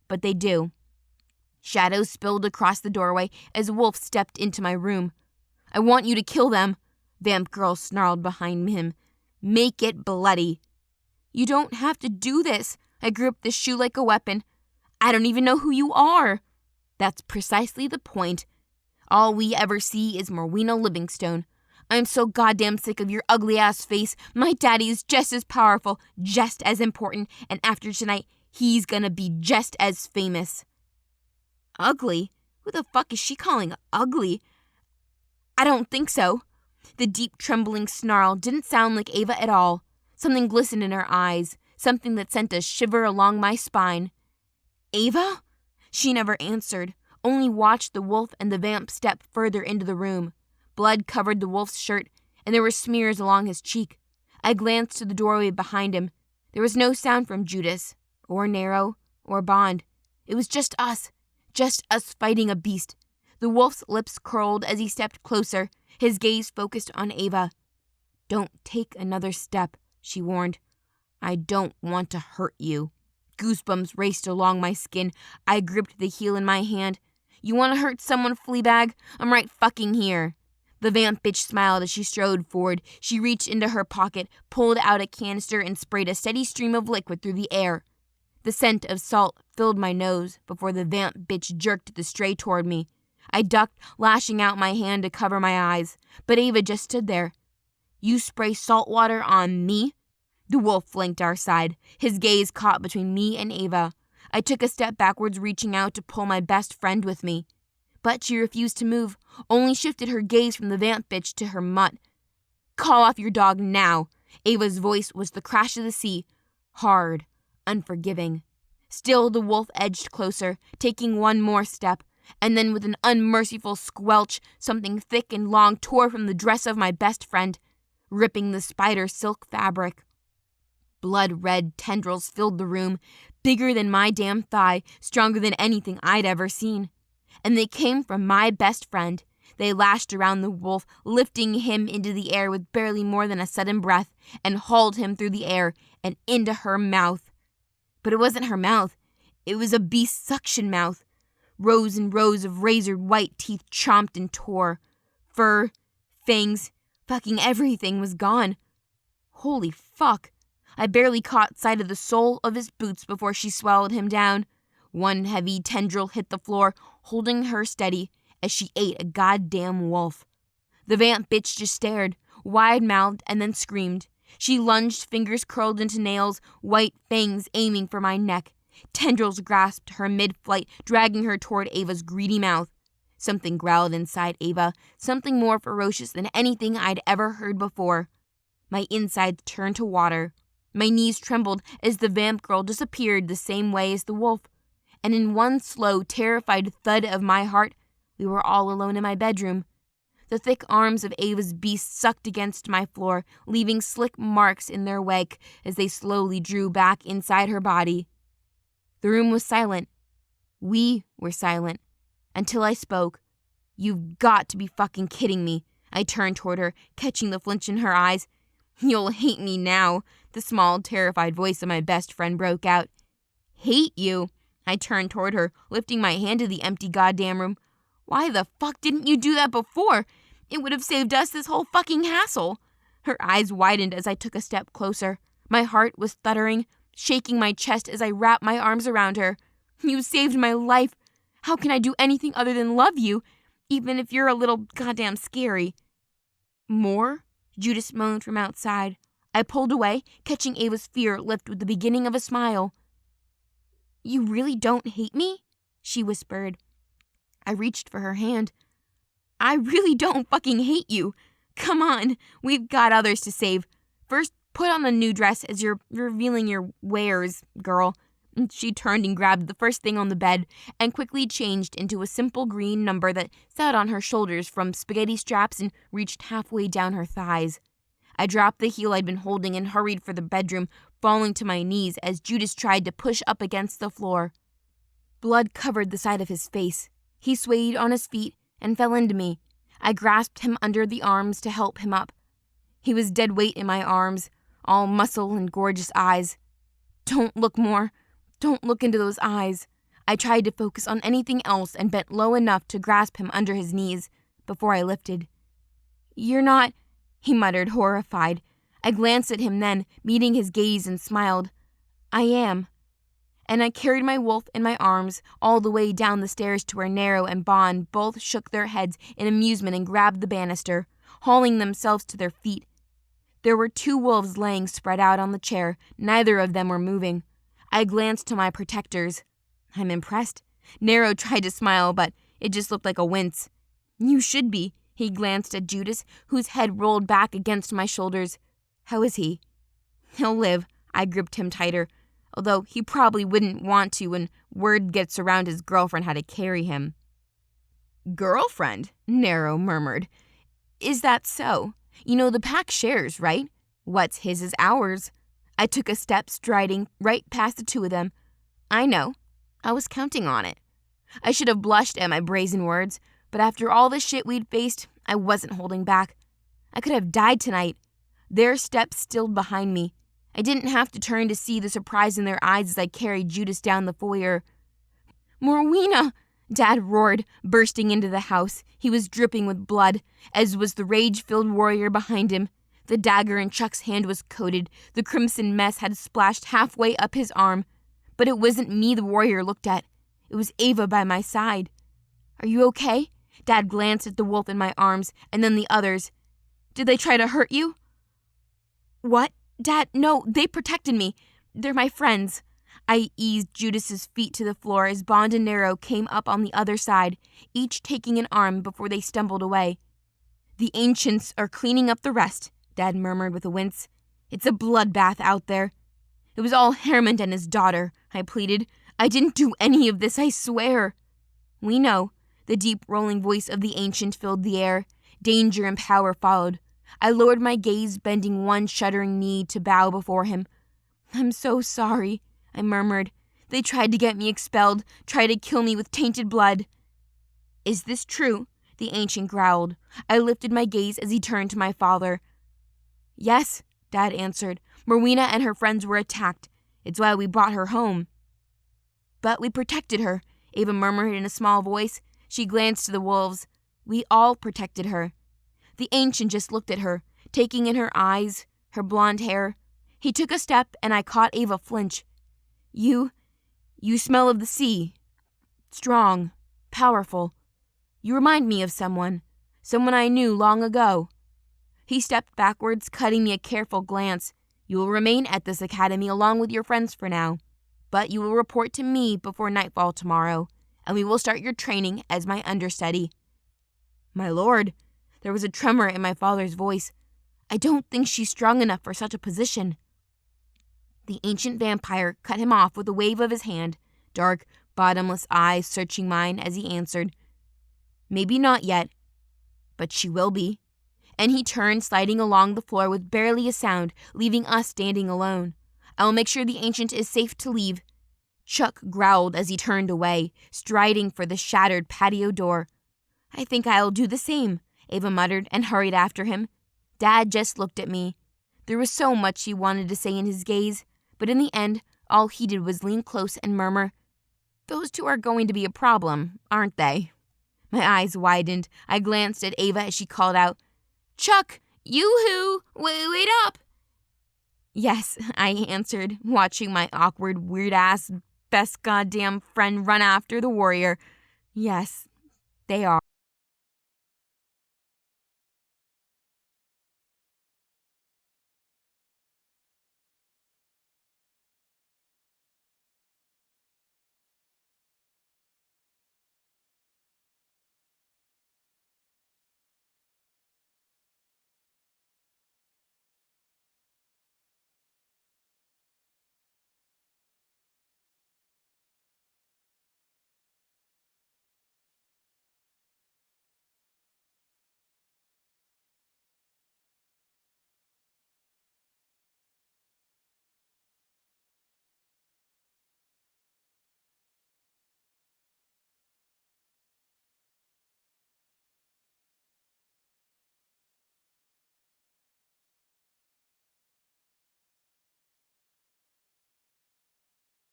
A: but they do. Shadows spilled across the doorway as Wolf stepped into my room. "I want you to kill them," Vamp Girl snarled behind him. "Make it bloody." "You don't have to do this." I gripped the shoe like a weapon. "I don't even know who you are." "That's precisely the point. All we ever see is Morwena Livingstone. I'm so goddamn sick of your ugly-ass face. My daddy is just as powerful, just as important, and after tonight, he's gonna be just as famous." "Ugly? Who the fuck is she calling ugly?" "I don't think so." The deep, trembling snarl didn't sound like Ava at all. Something glistened in her eyes, something that sent a shiver along my spine. "Ava?" She never answered, only watched the wolf and the vamp step further into the room. Blood covered the wolf's shirt, and there were smears along his cheek. I glanced to the doorway behind him. There was no sound from Judas, or Nero, or Bond. It was just us fighting a beast. The wolf's lips curled as he stepped closer, his gaze focused on Ava. "Don't take another step," she warned. "I don't want to hurt you." Goosebumps raced along my skin. I gripped the heel in my hand. "You want to hurt someone, Fleabag? I'm right fucking here." The vamp bitch smiled as she strode forward. She reached into her pocket, pulled out a canister, and sprayed a steady stream of liquid through the air. The scent of salt filled my nose before the vamp bitch jerked the stray toward me. I ducked, lashing out my hand to cover my eyes, but Ava just stood there. "You spray salt water on me?" The wolf flanked our side, his gaze caught between me and Ava. I took a step backwards, reaching out to pull my best friend with me. But she refused to move, only shifted her gaze from the vamp bitch to her mutt. "Call off your dog now." Ava's voice was the crash of the sea, hard, unforgiving. Still, the wolf edged closer, taking one more step, and then with an unmerciful squelch, something thick and long tore from the dress of my best friend, ripping the spider silk fabric. Blood-red tendrils filled the room, bigger than my damn thigh, stronger than anything I'd ever seen. And they came from my best friend. They lashed around the wolf, lifting him into the air with barely more than a sudden breath, and hauled him through the air and into her mouth. But it wasn't her mouth. It was a beast's suction mouth. Rows and rows of razored white teeth chomped and tore. Fur, fangs, fucking everything was gone. Holy fuck. I barely caught sight of the sole of his boots before she swallowed him down. One heavy tendril hit the floor, holding her steady as she ate a goddamn wolf. The vamp bitch just stared, wide-mouthed, and then screamed. She lunged, fingers curled into nails, white fangs aiming for my neck. Tendrils grasped her mid-flight, dragging her toward Ava's greedy mouth. Something growled inside Ava, something more ferocious than anything I'd ever heard before. My insides turned to water. My knees trembled as the vamp girl disappeared the same way as the wolf. And in one slow, terrified thud of my heart, we were all alone in my bedroom. The thick arms of Ava's beast sucked against my floor, leaving slick marks in their wake as they slowly drew back inside her body. The room was silent. We were silent. Until I spoke. "You've got to be fucking kidding me." I turned toward her, catching the flinch in her eyes. "You'll hate me now," the small, terrified voice of my best friend broke out. "Hate you?" I turned toward her, lifting my hand to the empty goddamn room. "Why the fuck didn't you do that before? It would have saved us this whole fucking hassle." Her eyes widened as I took a step closer. My heart was thudding, shaking my chest as I wrapped my arms around her. "You saved my life. How can I do anything other than love you, even if you're a little goddamn scary?" "More?" Judas moaned from outside. I pulled away, catching Ava's fear lift with the beginning of a smile. "You really don't hate me?" she whispered. I reached for her hand. "I really don't fucking hate you. Come on, we've got others to save. First, put on the new dress as you're revealing your wares, girl." She turned and grabbed the first thing on the bed and quickly changed into a simple green number that sat on her shoulders from spaghetti straps and reached halfway down her thighs. I dropped the heel I'd been holding and hurried for the bedroom, falling to my knees as Judas tried to push up against the floor. Blood covered the side of his face. He swayed on his feet and fell into me. I grasped him under the arms to help him up. He was dead weight in my arms, all muscle and gorgeous eyes. "Don't look more. Don't look into those eyes." I tried to focus on anything else and bent low enough to grasp him under his knees before I lifted. "You're not," he muttered, horrified. I glanced at him then, meeting his gaze, and smiled. "I am." And I carried my wolf in my arms all the way down the stairs to where Nero and Bond both shook their heads in amusement and grabbed the banister, hauling themselves to their feet. There were 2 wolves laying spread out on the chair. Neither of them were moving. I glanced to my protectors. I'm impressed. Nero tried to smile, but it just looked like a wince. "You should be." He glanced at Judas, whose head rolled back against my shoulders. "How is he?" "He'll live." I gripped him tighter, although he probably wouldn't want to when word gets around his girlfriend how to carry him. "Girlfriend?" Nero murmured. "Is that so? You know the pack shares, right? What's his is ours." I took a step, striding right past the 2 of them. "I know. I was counting on it." I should have blushed at my brazen words, but after all the shit we'd faced, I wasn't holding back. I could have died tonight. Their steps stilled behind me. I didn't have to turn to see the surprise in their eyes as I carried Judas down the foyer. "Morwena!" Dad roared, bursting into the house. He was dripping with blood, as was the rage-filled warrior behind him. The dagger in Chuck's hand was coated. The crimson mess had splashed halfway up his arm. But it wasn't me the warrior looked at. It was Ava by my side. "Are you okay?" Dad glanced at the wolf in my arms, and then the others. "Did they try to hurt you?" "What? Dad, no, they protected me. They're my friends." I eased Judas's feet to the floor as Bond and Nero came up on the other side, each taking an arm before they stumbled away. "The ancients are cleaning up the rest," Dad murmured with a wince. "It's a bloodbath out there." "It was all Hermond and his daughter," I pleaded. "I didn't do any of this, I swear." "We know." The deep rolling voice of the ancient filled the air. Danger and power followed. I lowered my gaze, bending one shuddering knee to bow before him. "I'm so sorry," I murmured. "They tried to get me expelled, tried to kill me with tainted blood." "Is this true?" the ancient growled. I lifted my gaze as he turned to my father. "Yes," Dad answered. "Morwena and her friends were attacked. It's why we brought her home." "But we protected her," Ava murmured in a small voice. She glanced to the wolves. We all protected her. The ancient just looked at her, taking in her eyes, her blonde hair. He took a step, and I caught Ava flinch. You smell of the sea. Strong, powerful. You remind me of someone I knew long ago. He stepped backwards, cutting me a careful glance. You will remain at this academy along with your friends for now, but you will report to me before nightfall tomorrow, and we will start your training as my understudy. My lord, there was a tremor in my father's voice. I don't think she's strong enough for such a position. The ancient vampire cut him off with a wave of his hand, dark, bottomless eyes searching mine as he answered, Maybe not yet, but she will be. And he turned, sliding along the floor with barely a sound, leaving us standing alone. I will make sure the ancient is safe to leave. Chuck growled as he turned away, striding for the shattered patio door. I think I'll do the same, Ava muttered and hurried after him. Dad just looked at me. There was so much he wanted to say in his gaze, but in the end, all he did was lean close and murmur, Those two are going to be a problem, aren't they? My eyes widened. I glanced at Ava as she called out, Chuck, yoo-hoo, wait up. Yes, I answered, watching my awkward, weird-ass, best goddamn friend run after the warrior. Yes, they are.